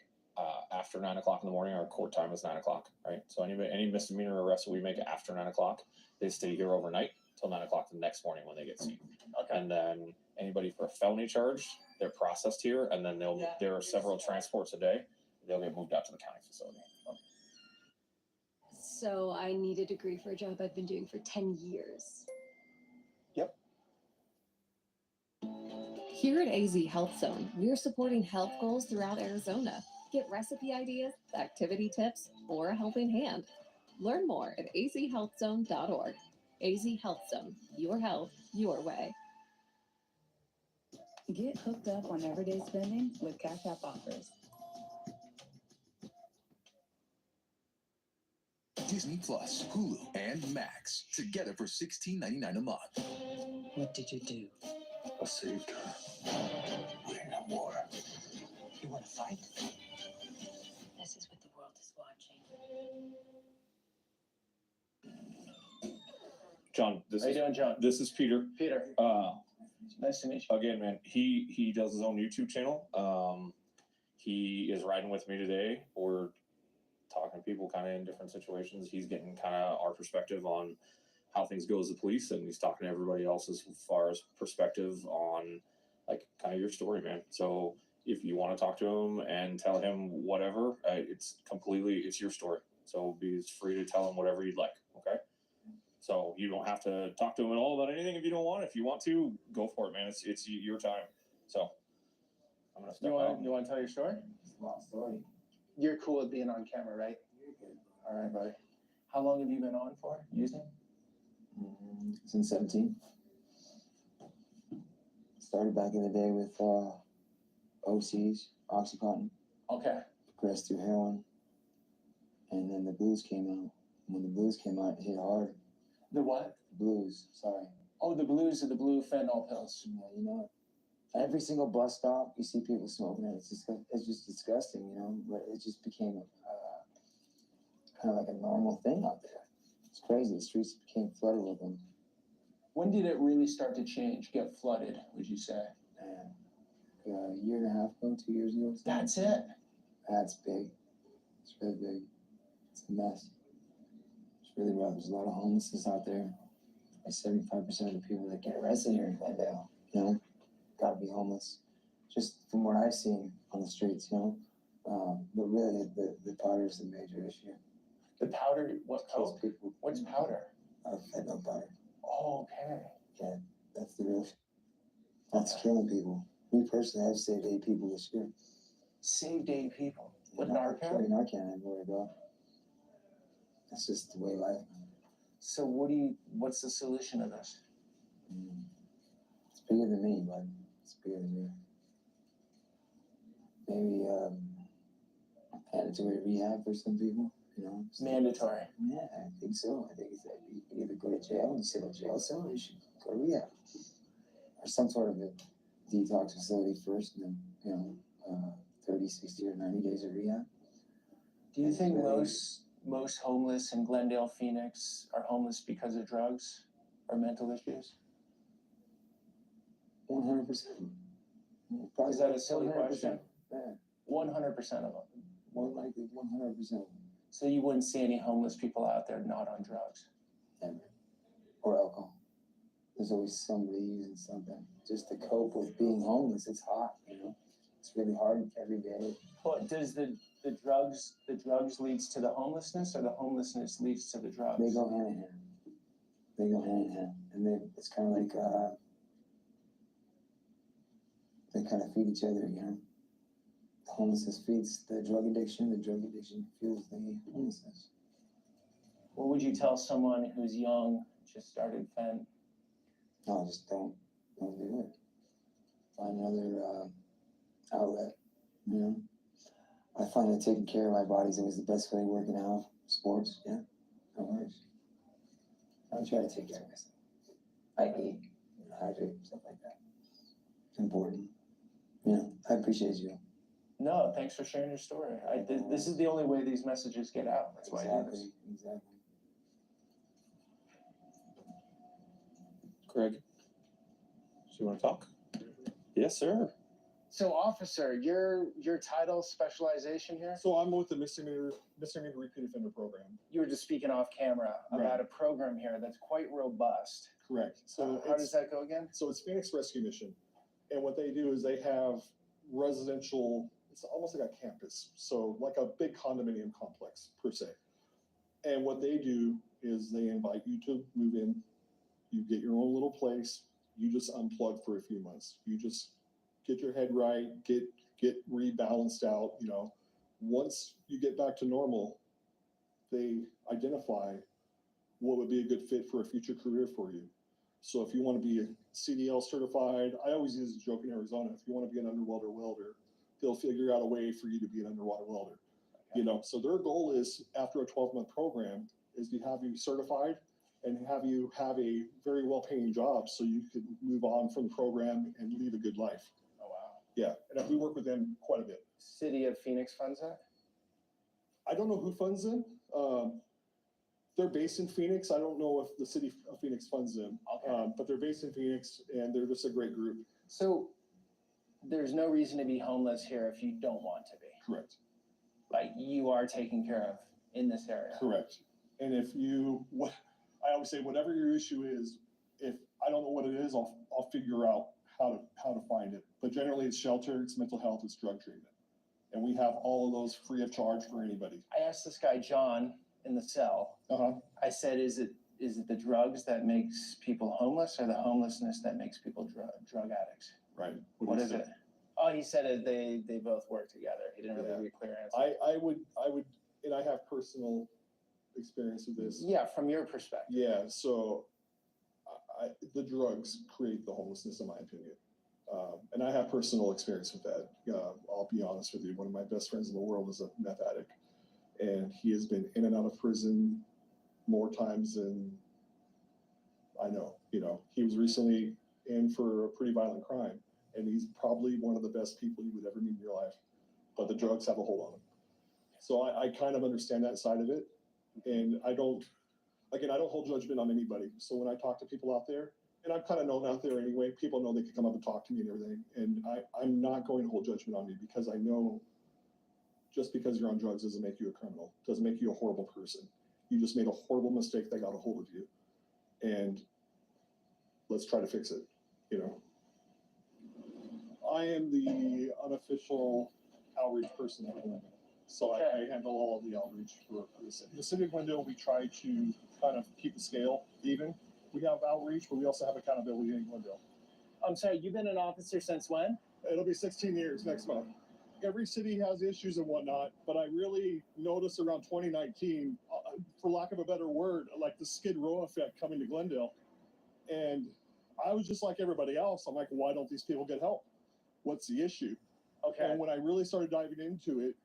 after 9 o'clock in the morning, our court time is 9 o'clock, right? So any misdemeanor arrests that we make after 9 o'clock, they stay here overnight till 9 o'clock the next morning when they get seen. Okay. And then anybody for a felony charge, they're processed here, and then there are several transports a day. They'll get moved out to the county facility. So I need a degree for a job I've been doing for 10 years. Yep. Here at AZ Health Zone, we're supporting health goals throughout Arizona. Get recipe ideas, activity tips, or a helping hand. Learn more at azhealthzone.org. AZ Health Zone, your health, your way. Get hooked up on everyday spending with Cash App offers. Disney Plus, Hulu, and Max together for $16.99 a month. What did you do? I saved her. We ain't no more. You want to fight? This is what the world is watching. John, How you doing, John? This is Peter. Peter. Nice to meet you. Again, man, he does his own YouTube channel. He is riding with me today. We're talking to people kind of in different situations. He's getting kind of our perspective on how things go as the police, and he's talking to everybody else as far as perspective on like kind of your story, man. So if you want to talk to him and tell him whatever, it's your story. So be free to tell him whatever you'd like. Okay. So you don't have to talk to him at all about anything if you don't want. If you want to, go for it, man. It's your time. So I'm gonna step out. You want to tell your story? It's a long story. You're cool with being on camera, right? All right, buddy. How long have you been on for using? Since 17. Started back in the day with OCs, Oxycontin. Okay. Progressed through heroin. And then the blues came out. When the blues came out, it hit hard. The what? The blues, sorry. Oh, the blues are the blue fentanyl pills. Yeah, you know, every single bus stop, you see people smoking it. It's just disgusting, you know. But it just became kind of like a normal thing out there. It's crazy. The streets became flooded with them. When did it really start to change, get flooded, would you say? Man, a year and a half ago, 2 years ago. That's it? That's big. It's really big. It's a mess. It's really rough. There's a lot of homelessness out there. Like 75% of the people that get arrested here in Glendale, you know, gotta be homeless. Just from what I've seen on the streets, you know. But really, the powder is the major issue. The powder, what kills people? What's powder? Fentanyl powder. Oh, okay. Yeah, that's the real. That's killing people. Me personally, I've saved 8 people this year. Saved 8 people with Narcan? Narcan? Narcan everywhere I go. That's just the way life. So what's the solution to this? It's bigger than me, bud. It's bigger than me. Maybe mandatory rehab for some people, you know. Mandatory? Yeah, I think so. I think it's that you can either go to jail and sit in jail cell, or you should go to rehab. Or some sort of a detox facility first, and then, you know, 30, 60, or 90 days of rehab. Do you think most homeless in Glendale, Phoenix are homeless because of drugs or mental issues? 100%. Is that a silly 100%. question? Yeah. 100% of them. More likely 100%. So you wouldn't see any homeless people out there not on drugs? Never. Or alcohol. There's always somebody using something just to cope with being homeless. It's hot, you know. It's really hard every day. But does the drugs leads to the homelessness, or the homelessness leads to the drugs? They go hand in hand. They go hand in hand, and then it's kind of like they kind of feed each other, you know. The homelessness feeds the drug addiction fuels the homelessness. What would you tell someone who's young, just started fent? No, just don't do it. Find another outlet, you know. I find that taking care of my body is always the best way. Working out, sports, yeah, no worries. I try to take care of myself. I eat, hydrate, stuff like that. Important. You know, I appreciate you. No, thanks for sharing your story. This is the only way these messages get out. That's why I do this. Exactly. Craig, do you want to talk? Yes, sir. So, officer, your title, specialization here? So I'm with the misdemeanor repeat offender program. You were just speaking off camera about a program here that's quite robust. Correct. So how does that go again? So it's Phoenix Rescue Mission, and what they do is they have residential. It's almost like a campus, so like a big condominium complex per se. And what they do is they invite you to move in. You get your own little place. You just unplug for a few months. You just get your head right, get rebalanced out. You know, once you get back to normal, they identify what would be a good fit for a future career for you. So if you want to be a CDL certified, I always use a joke in Arizona. If you want to be an underwater welder, they'll figure out a way for you to be an underwater welder. You know, so their goal is after a 12-month program is to have you certified and have you have a very well-paying job so you can move on from the program and lead a good life. Oh, wow. Yeah, and we work with them quite a bit. City of Phoenix funds that? I don't know who funds them. They're based in Phoenix. I don't know if the city of Phoenix funds them, but they're based in Phoenix and they're just a great group. So there's no reason to be homeless here if you don't want to be. Correct. Like you are taken care of in this area. Correct. And if you, what I always say, whatever your issue is, if I don't know what it is, I'll figure out how to find it. But generally, it's shelter, it's mental health, it's drug treatment, and we have all of those free of charge for anybody. I asked this guy John in the cell. I said, "Is it the drugs that makes people homeless, or the homelessness that makes people drug addicts?" Right. What is it? Oh, he said it, they both work together. He didn't really give a clear answer. I would, and I have personal experience with this. Yeah, from your perspective. Yeah, so the drugs create the homelessness, in my opinion. And I have personal experience with that. I'll be honest with you. One of my best friends in the world is a meth addict. And he has been in and out of prison more times than I know. You know, he was recently in for a pretty violent crime. And he's probably one of the best people you would ever meet in your life. But the drugs have a hold on him. So I kind of understand that side of it. And I don't hold judgment on anybody. So when I talk to people out there, and I'm kind of known out there anyway, people know they can come up and talk to me and everything. And I'm not going to hold judgment on you because I know just because you're on drugs doesn't make you a criminal, doesn't make you a horrible person. You just made a horrible mistake that got a hold of you. And let's try to fix it, you know. I am the unofficial outreach person at Glendale. So I handle all of the outreach for the city. The city of Glendale, we try to kind of keep the scale even. We have outreach, but we also have accountability in Glendale. I'm sorry, you've been an officer since when? It'll be 16 years next month. Every city has issues and whatnot, but I really noticed around 2019, for lack of a better word, like the Skid Row effect coming to Glendale. And I was just like everybody else. I'm like, why don't these people get help? What's the issue? Okay. And when I really started diving into it,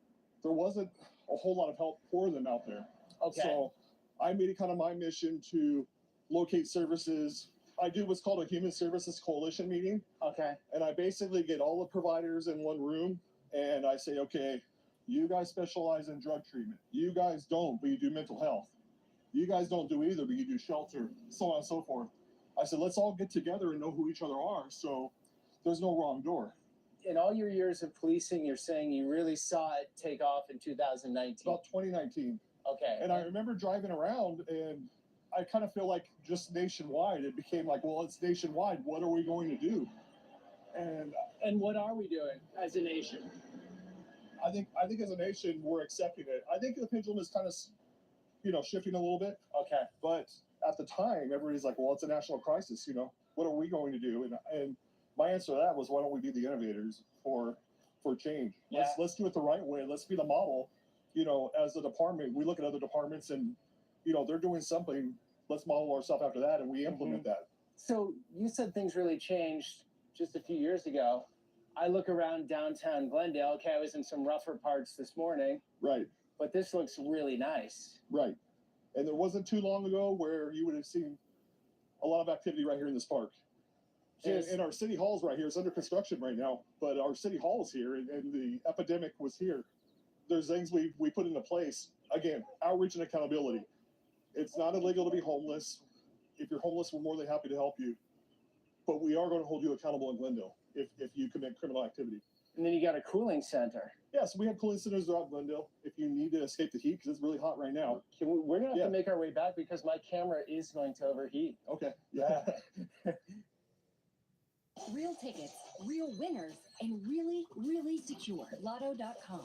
there wasn't a whole lot of help for them out there. Okay. So I made it kind of my mission to locate services. I do what's called a Human Services Coalition meeting. Okay. And I basically get all the providers in one room and I say, okay, you guys specialize in drug treatment. You guys don't, but you do mental health. You guys don't do either, but you do shelter, so on and so forth. I said, let's all get together and know who each other are so there's no wrong door. In all your years of policing, you're saying you really saw it take off in 2019. About 2019. Okay. And I remember driving around and I kind of feel like just nationwide, it became like, well, it's nationwide. What are we going to do? And what are we doing as a nation? I think as a nation, we're accepting it. I think the pendulum is kind of, shifting a little bit. Okay. But at the time, everybody's like, well, it's a national crisis. What are we going to do? And my answer to that was, why don't we be the innovators for change? Yeah. Let's do it the right way. Let's be the model. As a department, we look at other departments and, they're doing something. Let's model ourselves after that, and we implement that. So you said things really changed just a few years ago. I look around downtown Glendale. Okay, I was in some rougher parts this morning. Right. But this looks really nice. Right. And there wasn't too long ago where you would have seen a lot of activity right here in this park. And our city hall's right here. It's under construction right now, but our city hall is here, and the epidemic was here. There's things we put into place. Again, outreach and accountability. It's not illegal to be homeless. If you're homeless, we're more than happy to help you. But we are going to hold you accountable in Glendale if you commit criminal activity. And then you got a cooling center. Yes, we have cooling centers throughout Glendale if you need to escape the heat, because it's really hot right now. We're going to have to make our way back because my camera is going to overheat. Okay. Yeah. Real tickets, real winners, and really, really secure. Lotto.com.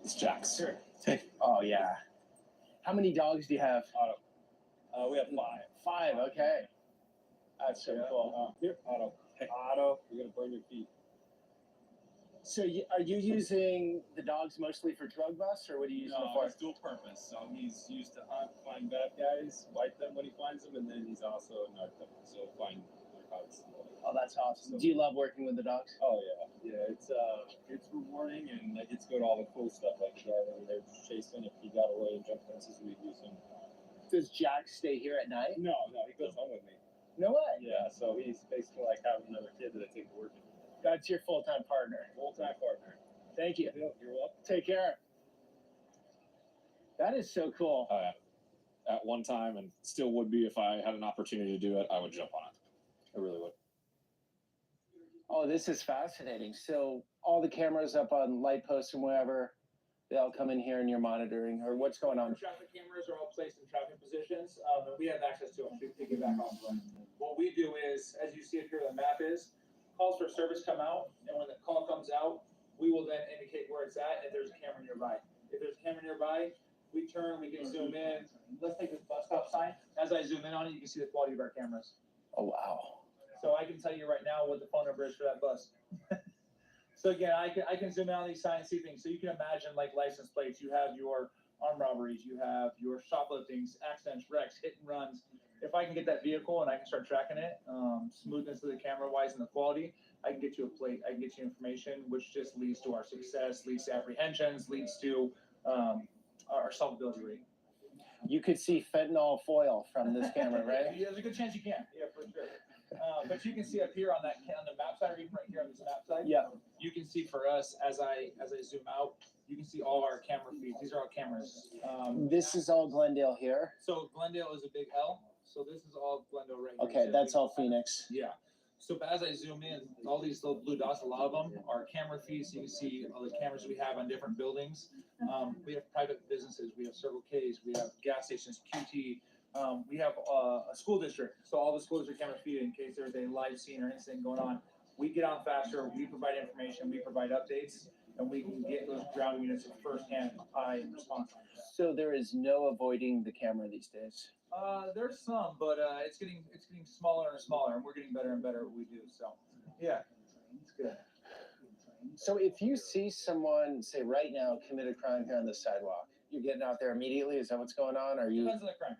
It's Jax. Sure. Hey. Oh, yeah. How many dogs do you have? We have 5. 5, okay. That's so cool. Here, Otto. Otto, you're gonna burn your feet. So are you using the dogs mostly for drug busts, or what do you use them No, for? it's dual purpose. So he's used to hunt, find bad guys, wipe them when he finds them, and then he's also a narco. So find narcotics. Oh, that's awesome. Do you love working with the dogs? Oh yeah. It's rewarding, and I get to go to all the cool stuff like the guy over there chasing. If he got away and jumped fences, we'd use him. Does Jack stay here at night? No, he goes home with me. No way. Yeah, so he's basically like having another kid that I take to work with. That's your full-time partner. Full-time partner. Thank you. You're welcome. Take care. That is so cool. Oh, yeah. At one time, and still would be if I had an opportunity to do it, I would jump on it. I really would. Oh, this is fascinating. So all the cameras up on light posts and wherever, they all come in here and you're monitoring, or what's going on? Traffic cameras are all placed in traffic positions, and we have access to them to piggyback off of them. What we do is, as you see up here, the map is, calls for service come out, and when the call comes out, we will then indicate where it's at if there's a camera nearby. If there's a camera nearby, we turn, we can zoom in. Let's take this bus stop sign. As I zoom in on it, you can see the quality of our cameras. Oh, wow. So I can tell you right now what the phone number is for that bus. So again, I can zoom in on these signs, see things. So you can imagine like license plates. You have your armed robberies, you have your shopliftings, accidents, wrecks, hit and runs. If I can get that vehicle and I can start tracking it, smoothness of the camera wise and the quality, I can get you a plate, I can get you information, which just leads to our success, leads to apprehensions, leads to our solvability rate. You could see fentanyl foil from this camera, right? Yeah, there's a good chance you can. Yeah, for sure. But you can see up here on the map side, or even right here on this map side. Yeah. You can see for us as I zoom out, you can see all our camera feeds. These are all cameras. This is all Glendale here. So Glendale is a big L. So this is all Glendale right here. Okay, So that's all Phoenix. Yeah. So but as I zoom in, all these little blue dots, a lot of them are camera feeds. You can see all the cameras we have on different buildings. We have private businesses. We have Circle K's. We have gas stations, QT. We have a school district. So all the schools are camera feed in case there's a live scene or incident going on. We get on faster. We provide information. We provide updates. And we can get those ground units with firsthand eye response. So there is no avoiding the camera these days. There's some, but it's getting smaller and smaller, and we're getting better and better at what we do. So, yeah, it's good. So if you see someone, say right now, commit a crime here on the sidewalk, you're getting out there immediately? Is that what's going on? Or are you? Depends on the crime.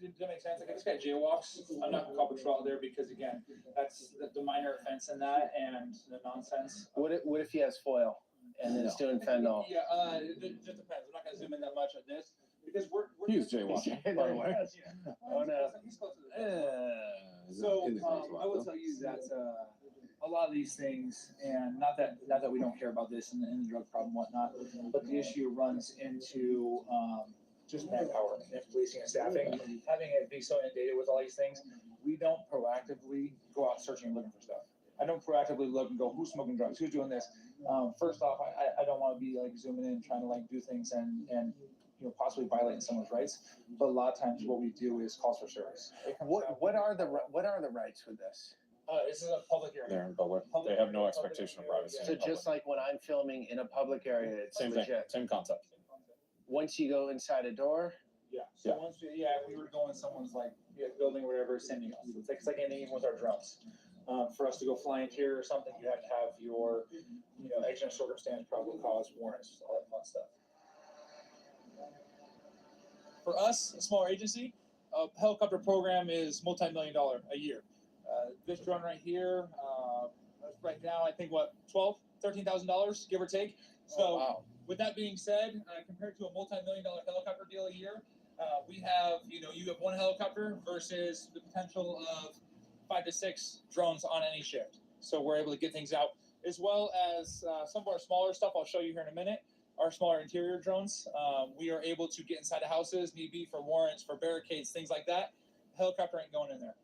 Does that make sense? Like if this guy jaywalks, I'm not gonna call patrol there because again, that's the minor offense in that and the nonsense. What if he has foil and then it's doing fentanyl? Yeah, it just depends. I'm not gonna zoom in that much on this because we're He's jaywalking, by the way. Oh no. He's close to the So I will tell you that a lot of these things, and not that we don't care about this and the drug problem and whatnot, but the issue runs into just manpower and policing and staffing. Having it be so inundated with all these things, we don't proactively go out searching and looking for stuff. I don't proactively look and go, who's smoking drugs? Who's doing this? First off, I don't want to be like zooming in trying to like do things and possibly violating someone's rights. But a lot of times what we do is calls for service. What are the rights with this? This is a public area. They're in public. They have no expectation of privacy. So just like when I'm filming in a public area, it's Same legit. thing, same concept. Once you go inside a door, Yeah. So once if we were going someone's like building or whatever, sending us. It's like anything with our drones. For us to go fly interior or something, you have to have your, exigent circumstance, probable cause, warrants, all that fun stuff. For us, a smaller agency, a helicopter program is multi-million-dollar a year. This drone right here, right now, I think $13,000, give or take. So with that being said, compared to a multi-million-dollar helicopter deal a year, we have, you have one helicopter versus the potential of 5 to 6 drones on any shift. So we're able to get things out, as well as some of our smaller stuff I'll show you here in a minute. Our smaller interior drones, we are able to get inside of houses, need be for warrants, for barricades, things like that. Helicopter ain't going in there.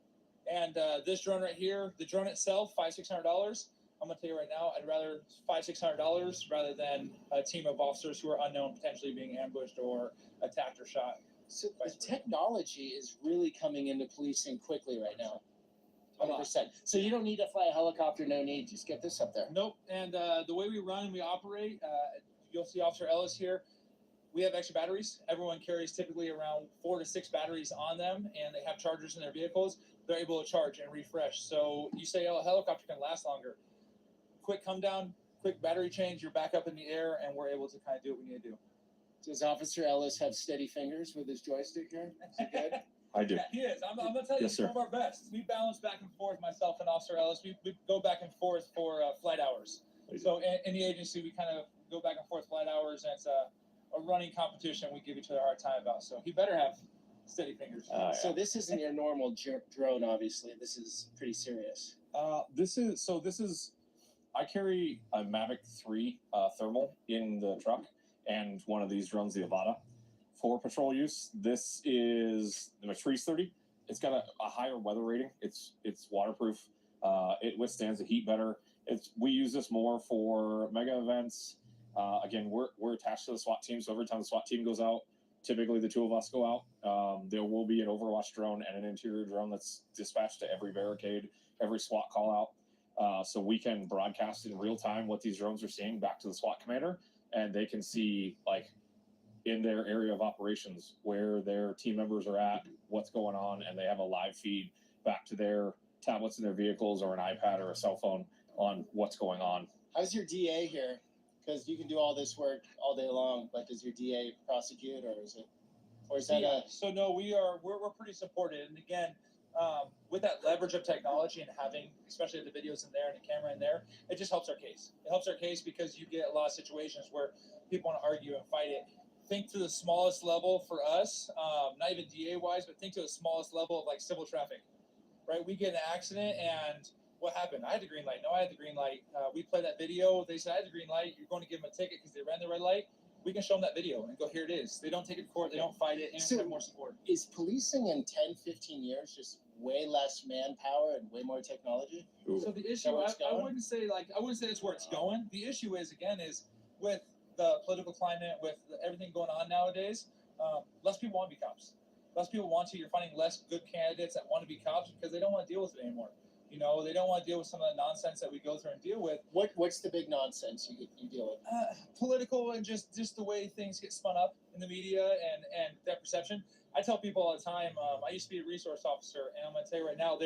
And this drone right here, the drone itself, $500-600. I'm gonna tell you right now, I'd rather $500-600 rather than a team of officers who are unknown, potentially being ambushed or attacked or shot. So the technology is really coming into policing quickly right now. 100%. So you don't need to fly a helicopter, no need. Just get this up there. Nope. And the way we run and we operate, you'll see Officer Ellis here. We have extra batteries. Everyone carries typically around 4 to 6 batteries on them, and they have chargers in their vehicles. They're able to charge and refresh. So you say, oh, a helicopter can last longer. Quick come down, quick battery change, you're back up in the air, and we're able to kind of do what we need to do. Does Officer Ellis have steady fingers with his joystick here? Is he good? I do. Yeah, he is. I'm going to tell you, Yes, he's sir. one of our best. We balance back and forth, myself and Officer Ellis. We go back and forth for flight hours. So in the agency, we kind of go back and forth flight hours, and it's a running competition we give each other a hard time about. So he better have steady fingers. So this isn't your normal drone, obviously. This is pretty serious. This is I carry a Mavic 3 thermal in the truck and one of these drones, the Avata, for patrol use. This is the Matrice 30. It's got a higher weather rating. It's waterproof. It withstands the heat better. We use this more for mega events. Again, we're attached to the SWAT team, so every time the SWAT team goes out, typically the two of us go out. There will be an Overwatch drone and an interior drone that's dispatched to every barricade, every SWAT call out. So we can broadcast in real time what these drones are seeing back to the SWAT commander, and they can see, like, in their area of operations where their team members are at, what's going on, and they have a live feed back to their tablets in their vehicles or an iPad or a cell phone on what's going on. How's your DA here? Because you can do all this work all day long, but does your DA prosecute, or is that So no, we're pretty supported, and again, with that leverage of technology and having, especially the videos in there and the camera in there, it just helps our case. It helps our case because you get a lot of situations where people want to argue and fight it. Think to the smallest level for us, not even DA wise, but think to the smallest level of like civil traffic, right? We get in an accident and what happened? I had the green light. No, I had the green light. We play that video. They said I had the green light. You're going to give them a ticket because they ran the red light. We can show them that video and go, here it is. They don't take it to court. They don't fight it. And we have more support. Is policing in 10, 15 years just way less manpower and way more technology? So the issue, I wouldn't say that's where it's going. The issue is, again, is with the political climate, with everything going on nowadays, less people want to be cops. Less people want to. You're finding less good candidates that want to be cops because they don't want to deal with it anymore. You know, they don't want to deal with some of the nonsense that we go through and deal with. What's the big nonsense you deal with? Political and just the way things get spun up in the media and that perception. I tell people all the time, I used to be a resource officer, and I'm going to tell you right now,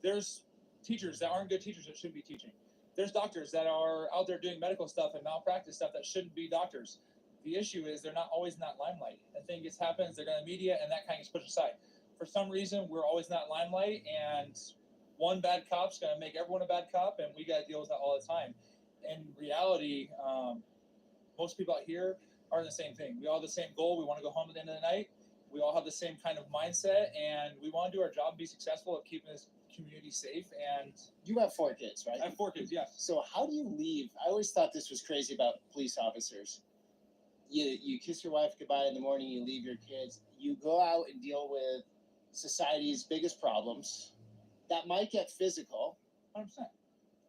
there's teachers that aren't good teachers that shouldn't be teaching. There's doctors that are out there doing medical stuff and malpractice stuff that shouldn't be doctors. The issue is they're not always in that limelight. The thing gets happens, they're going to media, and that kind of gets pushed aside. For some reason, we're always in that limelight, and one bad cop's going to make everyone a bad cop, and we got to deal with that all the time. In reality, most people out here are the same thing. We all have the same goal. We want to go home at the end of the night. We all have the same kind of mindset, and we want to do our job and be successful at keeping this community safe. And you have 4 kids, right? I have 4 kids, yes. So how do you leave? I always thought this was crazy about police officers. You kiss your wife goodbye in the morning, you leave your kids, you go out and deal with society's biggest problems that might get physical. 100%.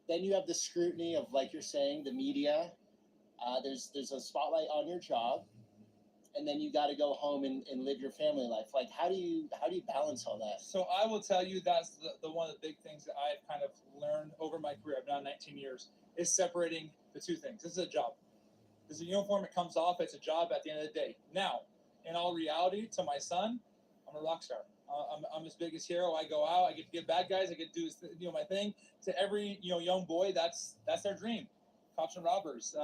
Then you have the scrutiny of, like you're saying, the media. There's a spotlight on your job, and then you got to go home and live your family life. Like, how do you balance all that? So I will tell you that's the one of the big things that I've kind of learned over my career. I've done 19 years is separating the two things. This is a job. This is a uniform. It comes off. It's a job at the end of the day. Now, in all reality, to my son, I'm a rock star. I'm his biggest hero. I go out. I get to get bad guys. I get to do my thing. To every young boy, that's their dream. Cops and robbers.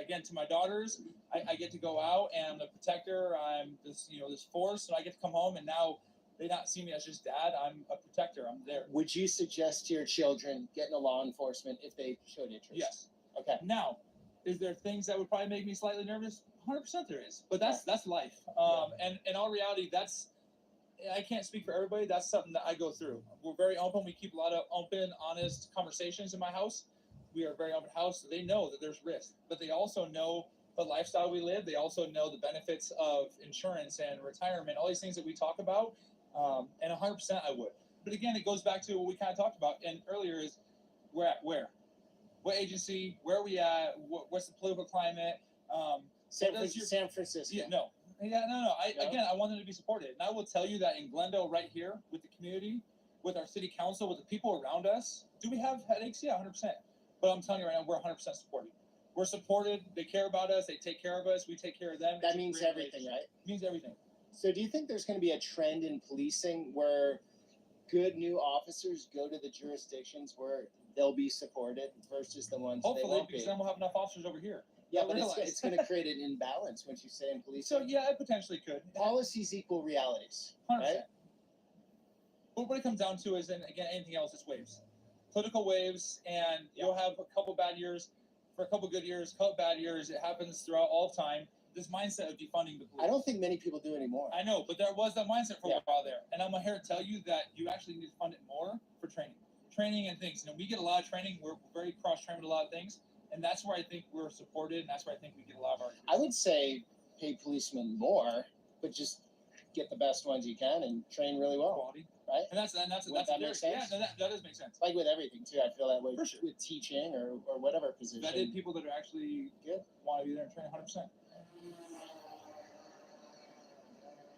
Again, to my daughters, I get to go out and I'm the protector. I'm this force, and I get to come home and now they not see me as just dad. I'm a protector. I'm there. Would you suggest to your children get into law enforcement if they showed interest? Yes. Okay. Now, is there things that would probably make me slightly nervous? 100% there is, but that's life. And in all reality, I can't speak for everybody. That's something that I go through. We're very open. We keep a lot of open, honest conversations in my house. We are a very open house, so they know that there's risk, but they also know the lifestyle we live. They also know the benefits of insurance and retirement, all these things that we talk about. And 100% I would. But again, it goes back to what we kind of talked about and earlier is we're at where? What agency? Where are we at? What's the political climate? San Francisco. Yeah, no. Again, I want them to be supported. And I will tell you that in Glendale right here with the community, with our city council, with the people around us, do we have headaches? Yeah, 100%. But I'm telling you right now, we're 100% supported. we're supported. They care about us. They take care of us. We take care of them. That It's a means great everything, relationship. right? It means everything. So do you think there's going to be a trend in policing where good new officers go to the jurisdictions where they'll be supported versus the ones they Hopefully, won't be? because then we'll have enough officers over here. Yeah, They'll but realize. it's going to create an imbalance, once you say, in policing. So yeah, it potentially could. Policies equal realities, 100%. right? But what it comes down to is, and again, anything else, it's waves. Political waves, and you'll have a couple bad years, for a couple good years, couple bad years. It happens throughout all time. This mindset of defunding the police. I don't think many people do anymore. I know, but there was that mindset for a while there. And I'm here to tell you that you actually need to fund it more for training and things. We get a lot of training. We're very cross-trained with a lot of things. And that's where I think we're supported. And that's where I think we get a lot of our. I would say pay policemen more, but just get the best ones you can and train really well. Quality. Right? And that's Would that that theory. make sense? Yeah, that does make sense. Like with everything too, I feel that way with teaching or whatever position. Vetted people that are actually good want to be there and train 100%.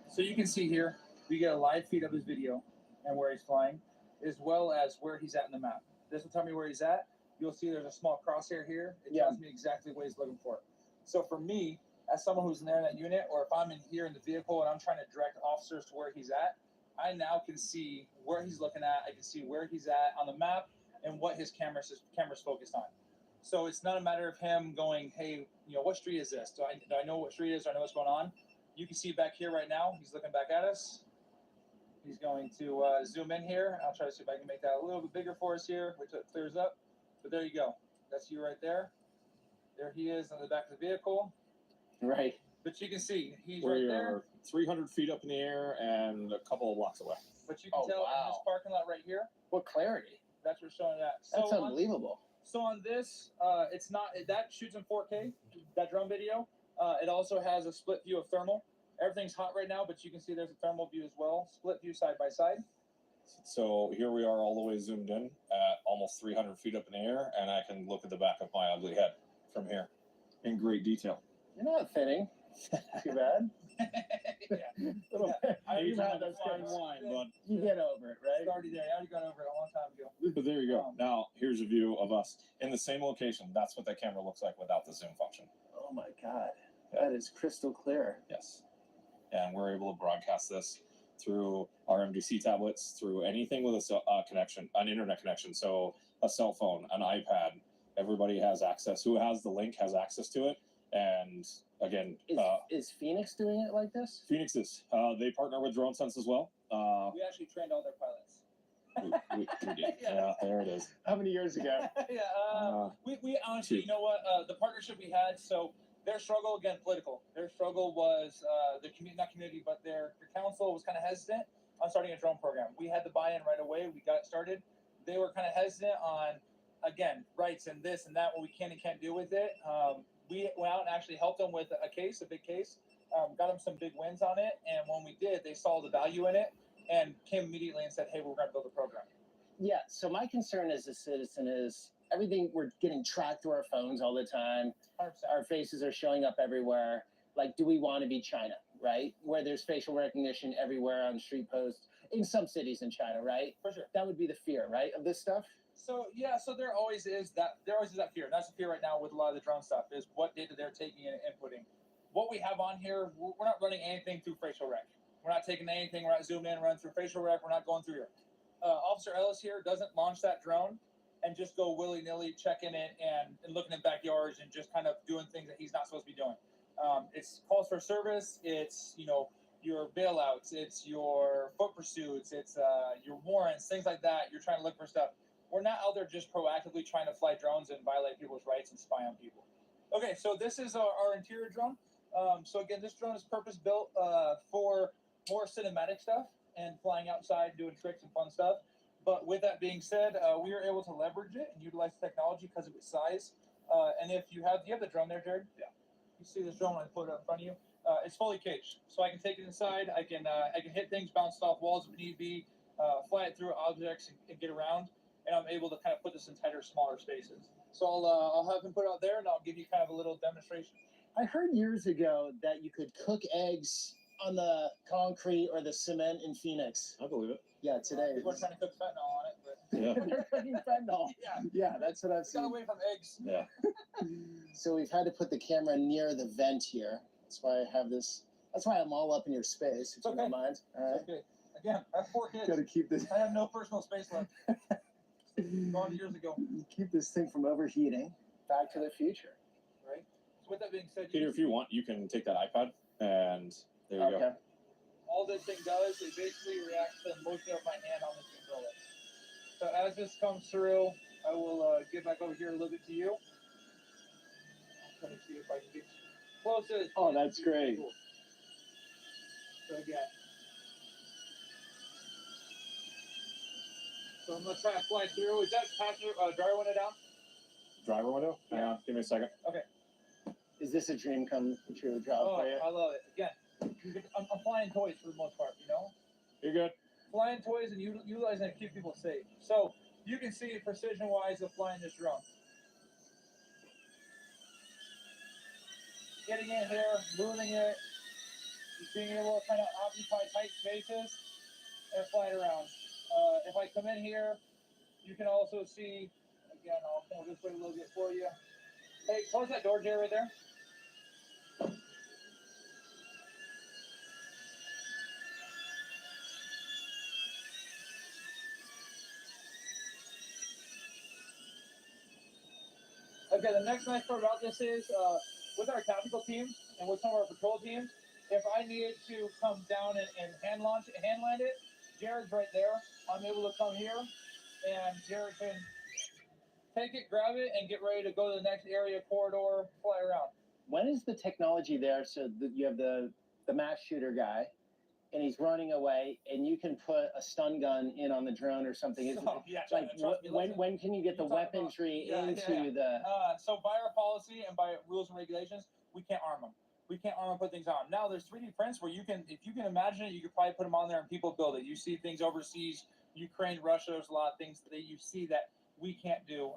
So you can see here, we get a live feed of his video and where he's flying, as well as where he's at in the map. This will tell me where he's at. You'll see there's a small crosshair here. It tells me exactly what he's looking for. So for me, as someone who's in there in that unit, or if I'm in here in the vehicle and I'm trying to direct officers to where he's at, I now can see where he's looking at. I can see where he's at on the map and what his camera's focused on. So it's not a matter of him going, hey, what street is this? Do I know what street it is? Do I know what's going on? You can see back here right now, he's looking back at us. He's going to zoom in here. I'll try to see if I can make that a little bit bigger for us here, which it clears up. But there you go. That's you right there. There he is on the back of the vehicle. Right. But you can see he's We right there. are 300 feet up in the air and a couple of blocks away. But you can tell in this parking lot right here. What clarity. That's what's showing that. That's unbelievable. So on this, it's not that shoots in 4K. That drone video. It also has a split view of thermal. Everything's hot right now, but you can see there's a thermal view as well. Split view side by side. So here we are all the way zoomed in at almost 300 feet up in the air, and I can look at the back of my ugly head from here in great detail. You're not fitting. Too bad. You've had those fine wine, but you get over it, right? I already got over it a long time ago. But there you go. Now here's a view of us in the same location. That's what that camera looks like without the zoom function. Oh my God, that is crystal clear. Yes, and we're able to broadcast this through our MDC tablets, through anything with a connection, an internet connection. So a cell phone, an iPad. Everybody has access. Who has the link has access to it. And again, is Phoenix doing it like this? Phoenix is. They partner with DroneSense as well. We actually trained all their pilots. We did. Yeah, there it is. How many years ago? We honestly, you know what? The partnership we had, so their struggle, again, political. Their struggle was the community, not community, but their council was kind of hesitant on starting a drone program. We had the buy-in right away. We got it started. They were kind of hesitant on, again, rights and this and that, what we can and can't do with it. We went out and actually helped them with a big case, got them some big wins on it. And when we did, they saw the value in it and came immediately and said, hey, we're going to build a program. Yeah. So my concern as a citizen is everything, we're getting tracked through our phones all the time. 100%. Our faces are showing up everywhere. Like, do we want to be China, right? Where there's facial recognition everywhere on street posts in some cities in China, right? For sure. That would be the fear, right, of this stuff? So yeah, so there always is that fear. And that's the fear right now with a lot of the drone stuff is what data they're taking and inputting. What we have on here, we're not running anything through facial rec. We're not taking anything. We're not zooming in, running through facial rec. We're not going through here. Officer Ellis here doesn't launch that drone and just go willy-nilly checking it and looking at backyards and just kind of doing things that he's not supposed to be doing. It's calls for service. It's your bailouts. It's your foot pursuits. It's your warrants, things like that. You're trying to look for stuff. We're not out there just proactively trying to fly drones and violate people's rights and spy on people. Okay, so this is our interior drone. So again, this drone is purpose-built for more cinematic stuff and flying outside, doing tricks and fun stuff. But with that being said, we were able to leverage it and utilize technology because of its size. And if you have the drone there, Jared? Yeah. You see this drone when I put it up in front of you? It's fully caged, so I can take it inside. I can hit things, bounce off walls if need be, fly it through objects and get around. And I'm able to kind of put this in tighter, smaller spaces. So I'll have him put it out there, and I'll give you kind of a little demonstration. I heard years ago that you could cook eggs on the concrete or the cement in Phoenix. I believe it. Yeah, today. People are trying to cook fentanyl on it, but Yeah. They're cooking fentanyl. Yeah, that's what I've Got seen. away from eggs. Yeah. So we've had to put the camera near the vent here. That's why I have this. That's why I'm all up in your space, if you don't mind. All right. Okay. Again, I have 4 kids. Got to keep this. I have no personal space left. Gone years ago. Keep this thing from overheating. Back to the Future. Right. So with that being said, Peter, if you want, you can take that iPad and there you go. all this thing does is basically react to the motion of my hand on this controller. So as this comes through, I will get back over here a little bit to you. I'm trying to see if I can get closest. Oh, that's great. So again. So I'm gonna try to fly through. Is that passenger driver window down? Driver window? Hang on, give me a second. Okay. Is this a dream come true job Oh, for you? I love it. Again, I'm flying toys for the most part, you know? You're good. Flying toys and utilizing it to keep people safe. So you can see precision-wise of flying this drone. Getting in here, moving it, just being able to kind of occupy tight spaces and fly it around. If I come in here, you can also see, again, I'll come this way a little bit for you. Hey, close that door, Jay, right there. Okay, the next nice part about this is with our tactical teams and with some of our patrol teams, if I needed to come down and hand land it, Jared's right there. I'm able to come here and Jared can take it, grab it, and get ready to go to the next area, corridor, fly around. When is the technology there so that you have the mass shooter guy and he's running away and you can put a stun gun in on the drone or something? Is So, yeah, like trust me, when can you get the weaponry into the So by our policy and by rules and regulations, we can't arm them. We can't arm and put things on. Now there's 3D prints where you can, if you can imagine it, you could probably put them on there and people build it. You see things overseas, Ukraine, Russia. There's a lot of things that you see that we can't do.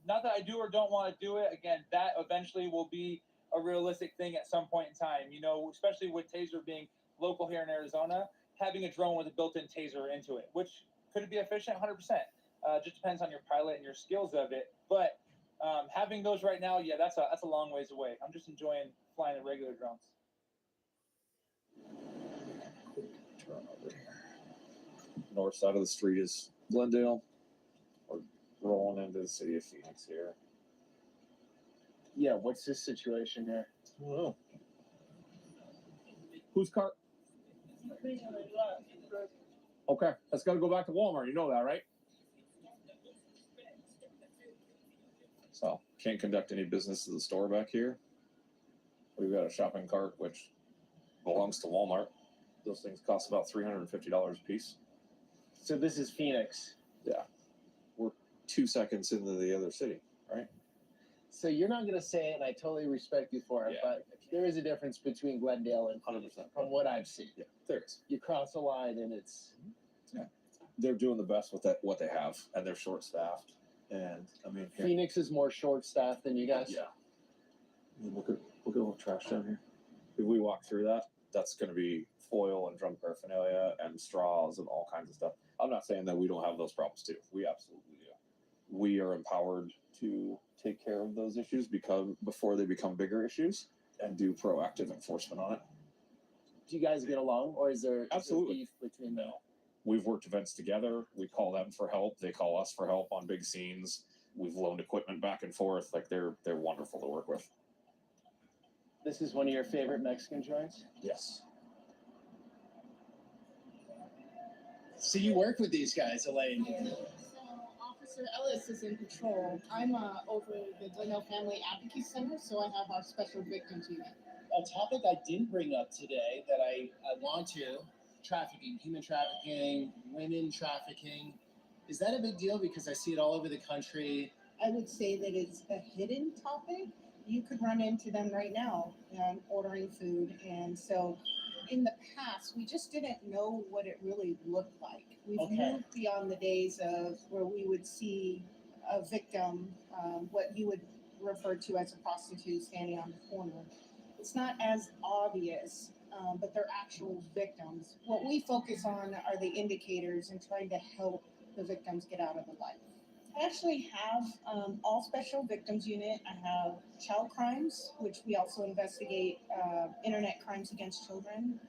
Not that I do or don't want to do it. Again, that eventually will be a realistic thing at some point in time. You know, especially with Taser being local here in Arizona, having a drone with a built-in Taser into it, which could it be efficient? 100%. Just depends on your pilot and your skills of it. But having those right now, yeah, that's a long ways away. I'm just enjoying flying the regular drones. Turn over here. North side of the street is Glendale. We're rolling into the city of Phoenix here. Yeah, what's this situation here? I don't know. Whose car? Okay, that's got to go back to Walmart. You know that, right? So, can't conduct any business at the store back here. We've got a shopping cart, which belongs to Walmart. Those things cost about $350 a piece. So this is Phoenix. Yeah. We're 2 seconds into the other city, right? So you're not gonna say it, and I totally respect you for it, Yeah. but there is a difference between Glendale and 100%. from what I've seen. Yeah, there is. You cross a line and it's They're doing the best with what they have, and they're short-staffed. And, I mean, here- Phoenix is more short staffed than you guys. Yeah. I mean, look at all the trash down here. If we walk through that, that's going to be foil and drum paraphernalia and straws and all kinds of stuff. I'm not saying that we don't have those problems too. We absolutely do. We are empowered to take care of those issues before they become bigger issues and do proactive enforcement on it. Do you guys get along, or is there Absolutely. beef between them? We've worked events together. We call them for help. They call us for help on big scenes. We've loaned equipment back and forth. Like they're wonderful to work with. This is one of your favorite Mexican joints? Yes. So you work with these guys, Elaine. Officer Ellis is in patrol. I'm over the Glendale Family Advocacy Center, so I have our special victims unit. A topic I didn't bring up today that I want to, trafficking, human trafficking, women trafficking. Is that a big deal? Because I see it all over the country. I would say that it's a hidden topic. You could run into them right now ordering food. And so in the past, we just didn't know what it really looked like. We've moved beyond the days of where we would see a victim, what you would refer to as a prostitute standing on the corner. It's not as obvious, but they're actual victims. What we focus on are the indicators and trying to help the victims get out of the life. I actually have all special victims unit. I have child crimes, which we also investigate internet crimes against children,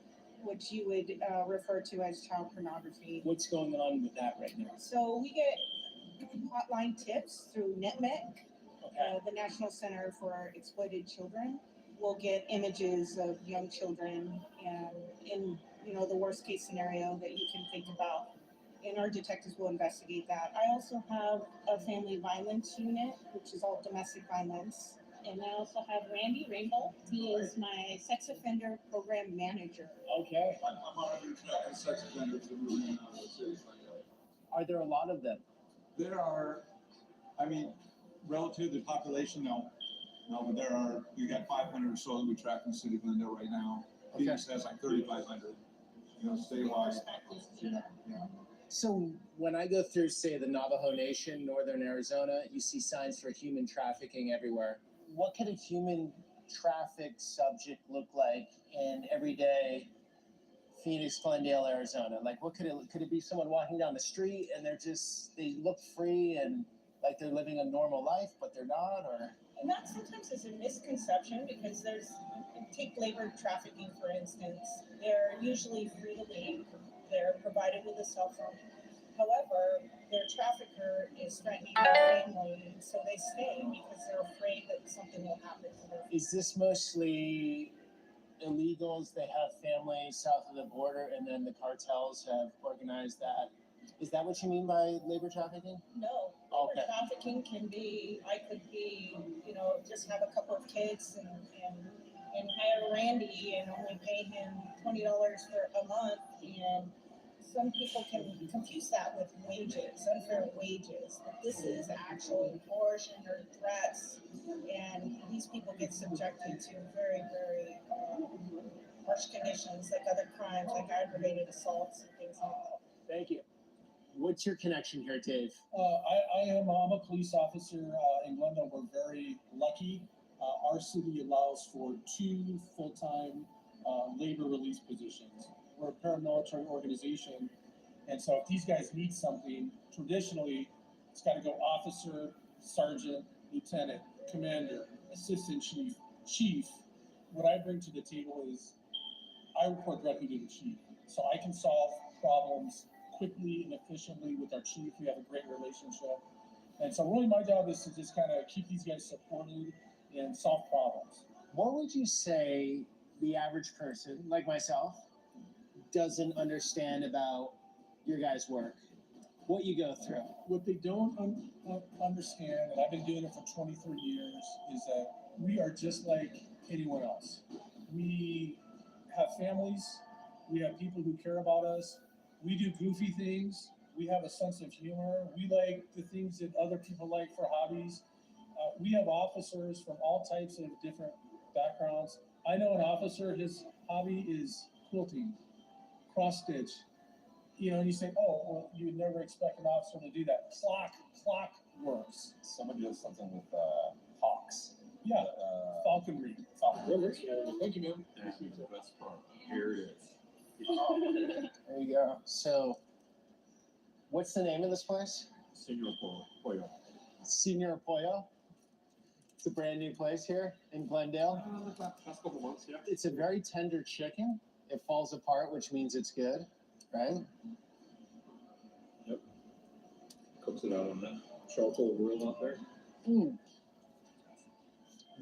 which you would refer to as child pornography. What's going on with that right now? So we get hotline tips through NetMec, the National Center for Exploited Children. We'll get images of young children and in the worst case scenario that you can think about. And our detectives will investigate that. I also have a family violence unit, which is all domestic violence. And I also have Randy Rainbow. He is my sex offender program manager. Okay. I'm monitoring tracking sex offenders that move in and out of the city. Are there a lot of them? There are, I mean, relative to the population, no. No, but we got 500 or so that we track in the city of Glendale right now. Phoenix has like 3,500, statewide. Yeah. So when I go through, say, the Navajo Nation, northern Arizona, you see signs for human trafficking everywhere. What could a human traffic subject look like in everyday Phoenix, Glendale, Arizona? Like, what could it be? Someone walking down the street and they look free and like they're living a normal life, but they're not, or? And that sometimes is a misconception because take labor trafficking, for instance. They're usually free to leave. They're provided with a cell phone. However, their trafficker is threatening their family, so they stay because they're afraid that something will happen to them. Is this mostly illegals? They have families south of the border, and then the cartels have organized that. Is that what you mean by labor trafficking? No, labor trafficking can be, I could be, just have a couple of kids and hire Randy and only pay him $20 for a month. And some people can confuse that with wages, unfair wages. But this is actual coercion or threats, and these people get subjected to very, very harsh conditions like other crimes, like aggravated assaults and things like that. Thank you. What's your connection here, Dave? I'm a police officer in Glendale. We're very lucky. Our city allows for 2 full-time labor release positions. We're a paramilitary organization, and so if these guys need something, traditionally it's got to go officer, sergeant, lieutenant, commander, assistant chief, chief. What I bring to the table is I report directly to the chief, so I can solve problems quickly and efficiently with our chief. We have a great relationship. And so really my job is to just kind of keep these guys supported and solve problems. What would you say the average person, like myself, doesn't understand about your guys' work? What you go through? What they don't understand, and I've been doing it for 23 years, is that we are just like anyone else. We have families. We have people who care about us. We do goofy things. We have a sense of humor. We like the things that other people like for hobbies. We have officers from all types of different backgrounds. I know an officer, his hobby is quilting, cross stitch. And you say, oh, well, you would never expect an officer to do that. Clock works. Somebody does something with hawks. Yeah, falconry. Thank you, man. That's the best part. Here it is. There you go. So, what's the name of this place? Senor Pollo. Senor Pollo. It's a brand new place here in Glendale. Past couple months, yeah. It's a very tender chicken. It falls apart, which means it's good, right? Yep. Cooks it out on that charcoal grill out there.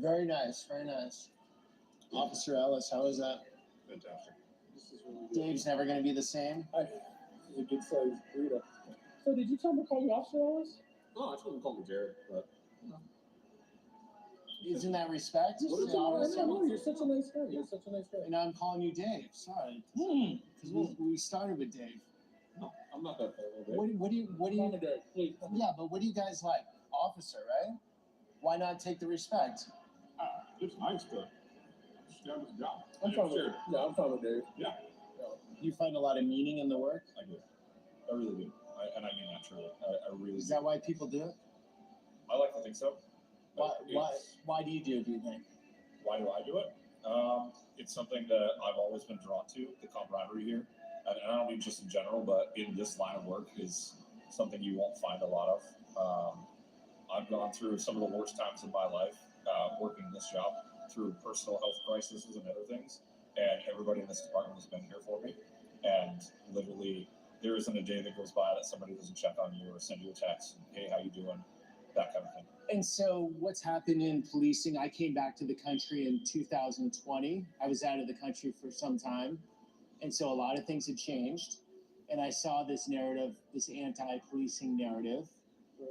Very nice, very nice. Officer Ellis, how is that? Fantastic. Dave's never going to be the same. He's a good sized burrito. So did you tell him to call you Officer Ellis? No, I told him to call me Jared, but Isn't that respect? You're such a nice guy. You're such a nice guy. And now I'm calling you Dave. Sorry. Because we started with Dave. no, I'm not that far away. What do you Yeah, but what do you guys like? Officer, right? Why not take the respect? It's nice to stand his job. I'm fine with I'm fine with Dave. Yeah, You find a lot of meaning in the work? I do. I really do. And I mean that truly. I really Is do. that why people do it? I like to think so. Why do you do it, do you think? Why do I do it? It's something that I've always been drawn to, the camaraderie here. And I don't mean just in general, but in this line of work is something you won't find a lot of. I've gone through some of the worst times in my life working this job, through personal health crises and other things, and everybody in this department has been here for me. And literally, there isn't a day that goes by that somebody doesn't check on you or send you a text, hey, how you doing, that kind of thing. And so what's happened in policing, I came back to the country in 2020. I was out of the country for some time. And so a lot of things had changed. And I saw this narrative, this anti-policing narrative,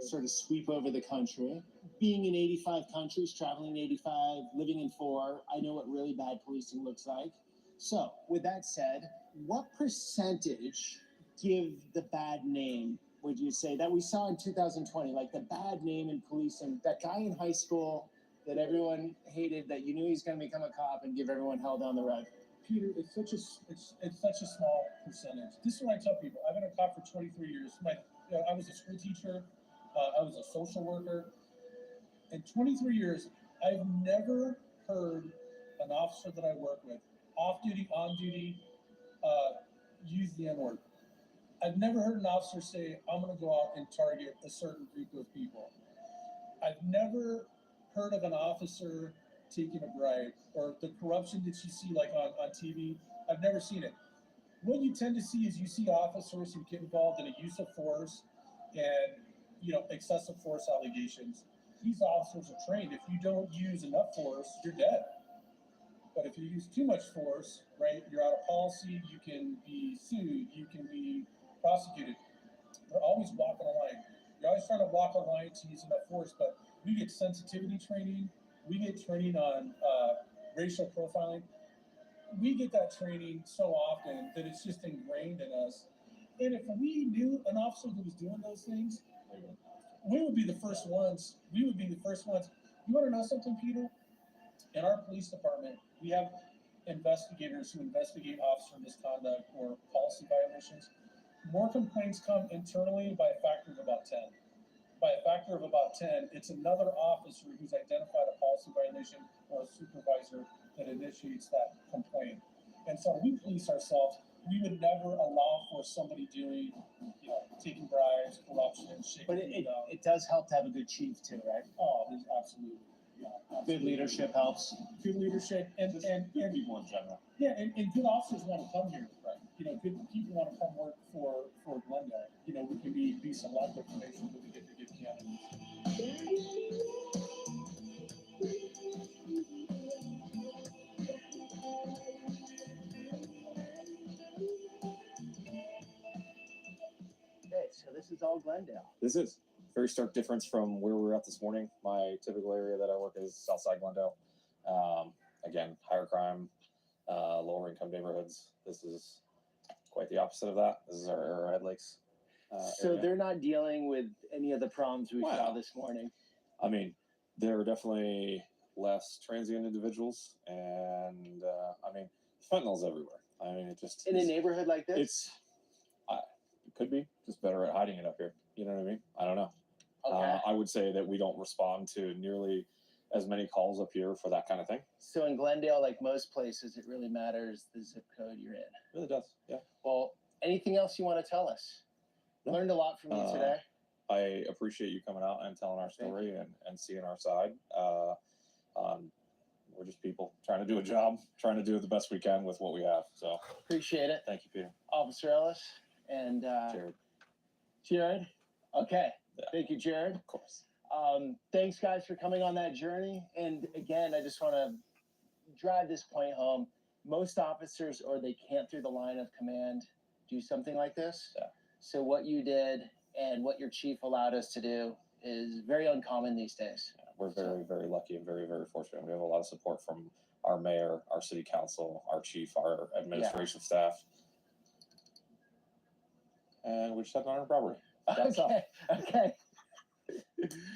sort of sweep over the country. Being in 85 countries, traveling 85, living in 4, I know what really bad policing looks like. So with that said, what percentage give the bad name, would you say, that we saw in 2020, like the bad name in policing, that guy in high school that everyone hated, that you knew he's going to become a cop and give everyone hell down the road? Peter, it's such a small percentage. This is what I tell people. I've been a cop for 23 years. I was a school teacher. I was a social worker. In 23 years, I've never heard an officer that I work with, off duty, on duty, use the N-word. I've never heard an officer say, I'm going to go out and target a certain group of people. I've never heard of an officer taking a bribe or the corruption that you see like on TV. I've never seen it. What you tend to see is you see officers who get involved in a use of force and, excessive force allegations. These officers are trained. If you don't use enough force, you're dead. But if you use too much force, right, you're out of policy, you can be sued, you can be prosecuted. They're always walking a line. You're always trying to walk a line to use enough force, but we get sensitivity training, we get training on racial profiling. We get that training so often that it's just ingrained in us. And if we knew an officer that was doing those things, we would be the first ones. You want to know something, Peter? In our police department, we have investigators who investigate officer misconduct or policy violations. More complaints come internally by a factor of about 10. By a factor of about 10, it's another officer who's identified a policy violation or a supervisor that initiates that complaint. And so we police ourselves. We would never allow for somebody doing, taking bribes, corruption, shaking. But it does help to have a good chief too, right? Oh, there's absolutely. Yeah, good leadership helps. Good leadership and good people in general. Yeah, and good officers want to come here, right? Good people want to come work for Glendale. We can be selective to make sure that we get the good candidates. Okay, so this is all Glendale. This is very stark difference from where we were at this morning. My typical area that I work is Southside Glendale. Again, higher crime, lower income neighborhoods. This is quite the opposite of that. This is our Arrowhead Lakes. So area. they're not dealing with any of the problems we saw this morning. I mean, there are definitely less transient individuals, and fentanyl's everywhere. I mean, it just In a neighborhood like this? It could be just better at hiding it up here. You know what I mean? I don't know. Okay. I would say that we don't respond to nearly as many calls up here for that kind of thing. So in Glendale, like most places, it really matters the zip code you're in. It really does. Yeah. Well, anything else you want to tell us? Learned a lot from you today. I appreciate you coming out and telling our story and seeing our side. We're just people trying to do a job, trying to do the best we can with what we have. So appreciate it. Thank you, Peter. Officer Ellis and Jared. Okay. Yeah. Thank you, Jared. Of course. Thanks, guys, for coming on that journey. And again, I just want to drive this point home. Most officers, or they can't through the line of command, do something like this. Yeah. So what you did and what your chief allowed us to do is very uncommon these days. Yeah, we're very, very lucky and very, very fortunate. We have a lot of support from our mayor, our city council, our chief, our administration staff. And we're just heading on our property. That's all. Okay.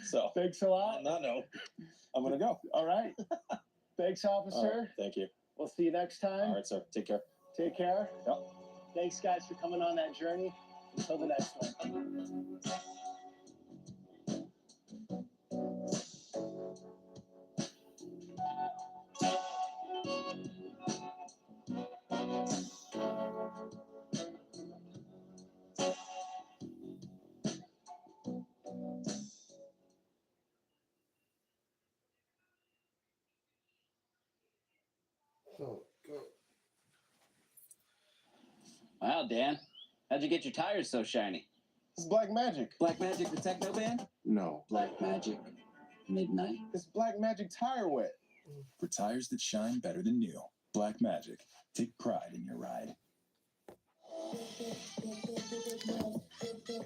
So thanks a lot. On that note, I'm gonna go. All right. Thanks, officer. All right, thank you. We'll see you next time. All right, sir. Take care. Take care. Yep. Thanks, guys, for coming on that journey. Until the next one. Oh, go. Wow, Dan, how'd you get your tires so shiny? It's Black Magic. Black Magic, the techno band? No. Black Magic, midnight. It's Black Magic Tire Wet. For tires that shine better than new, Black Magic. Take pride in your ride.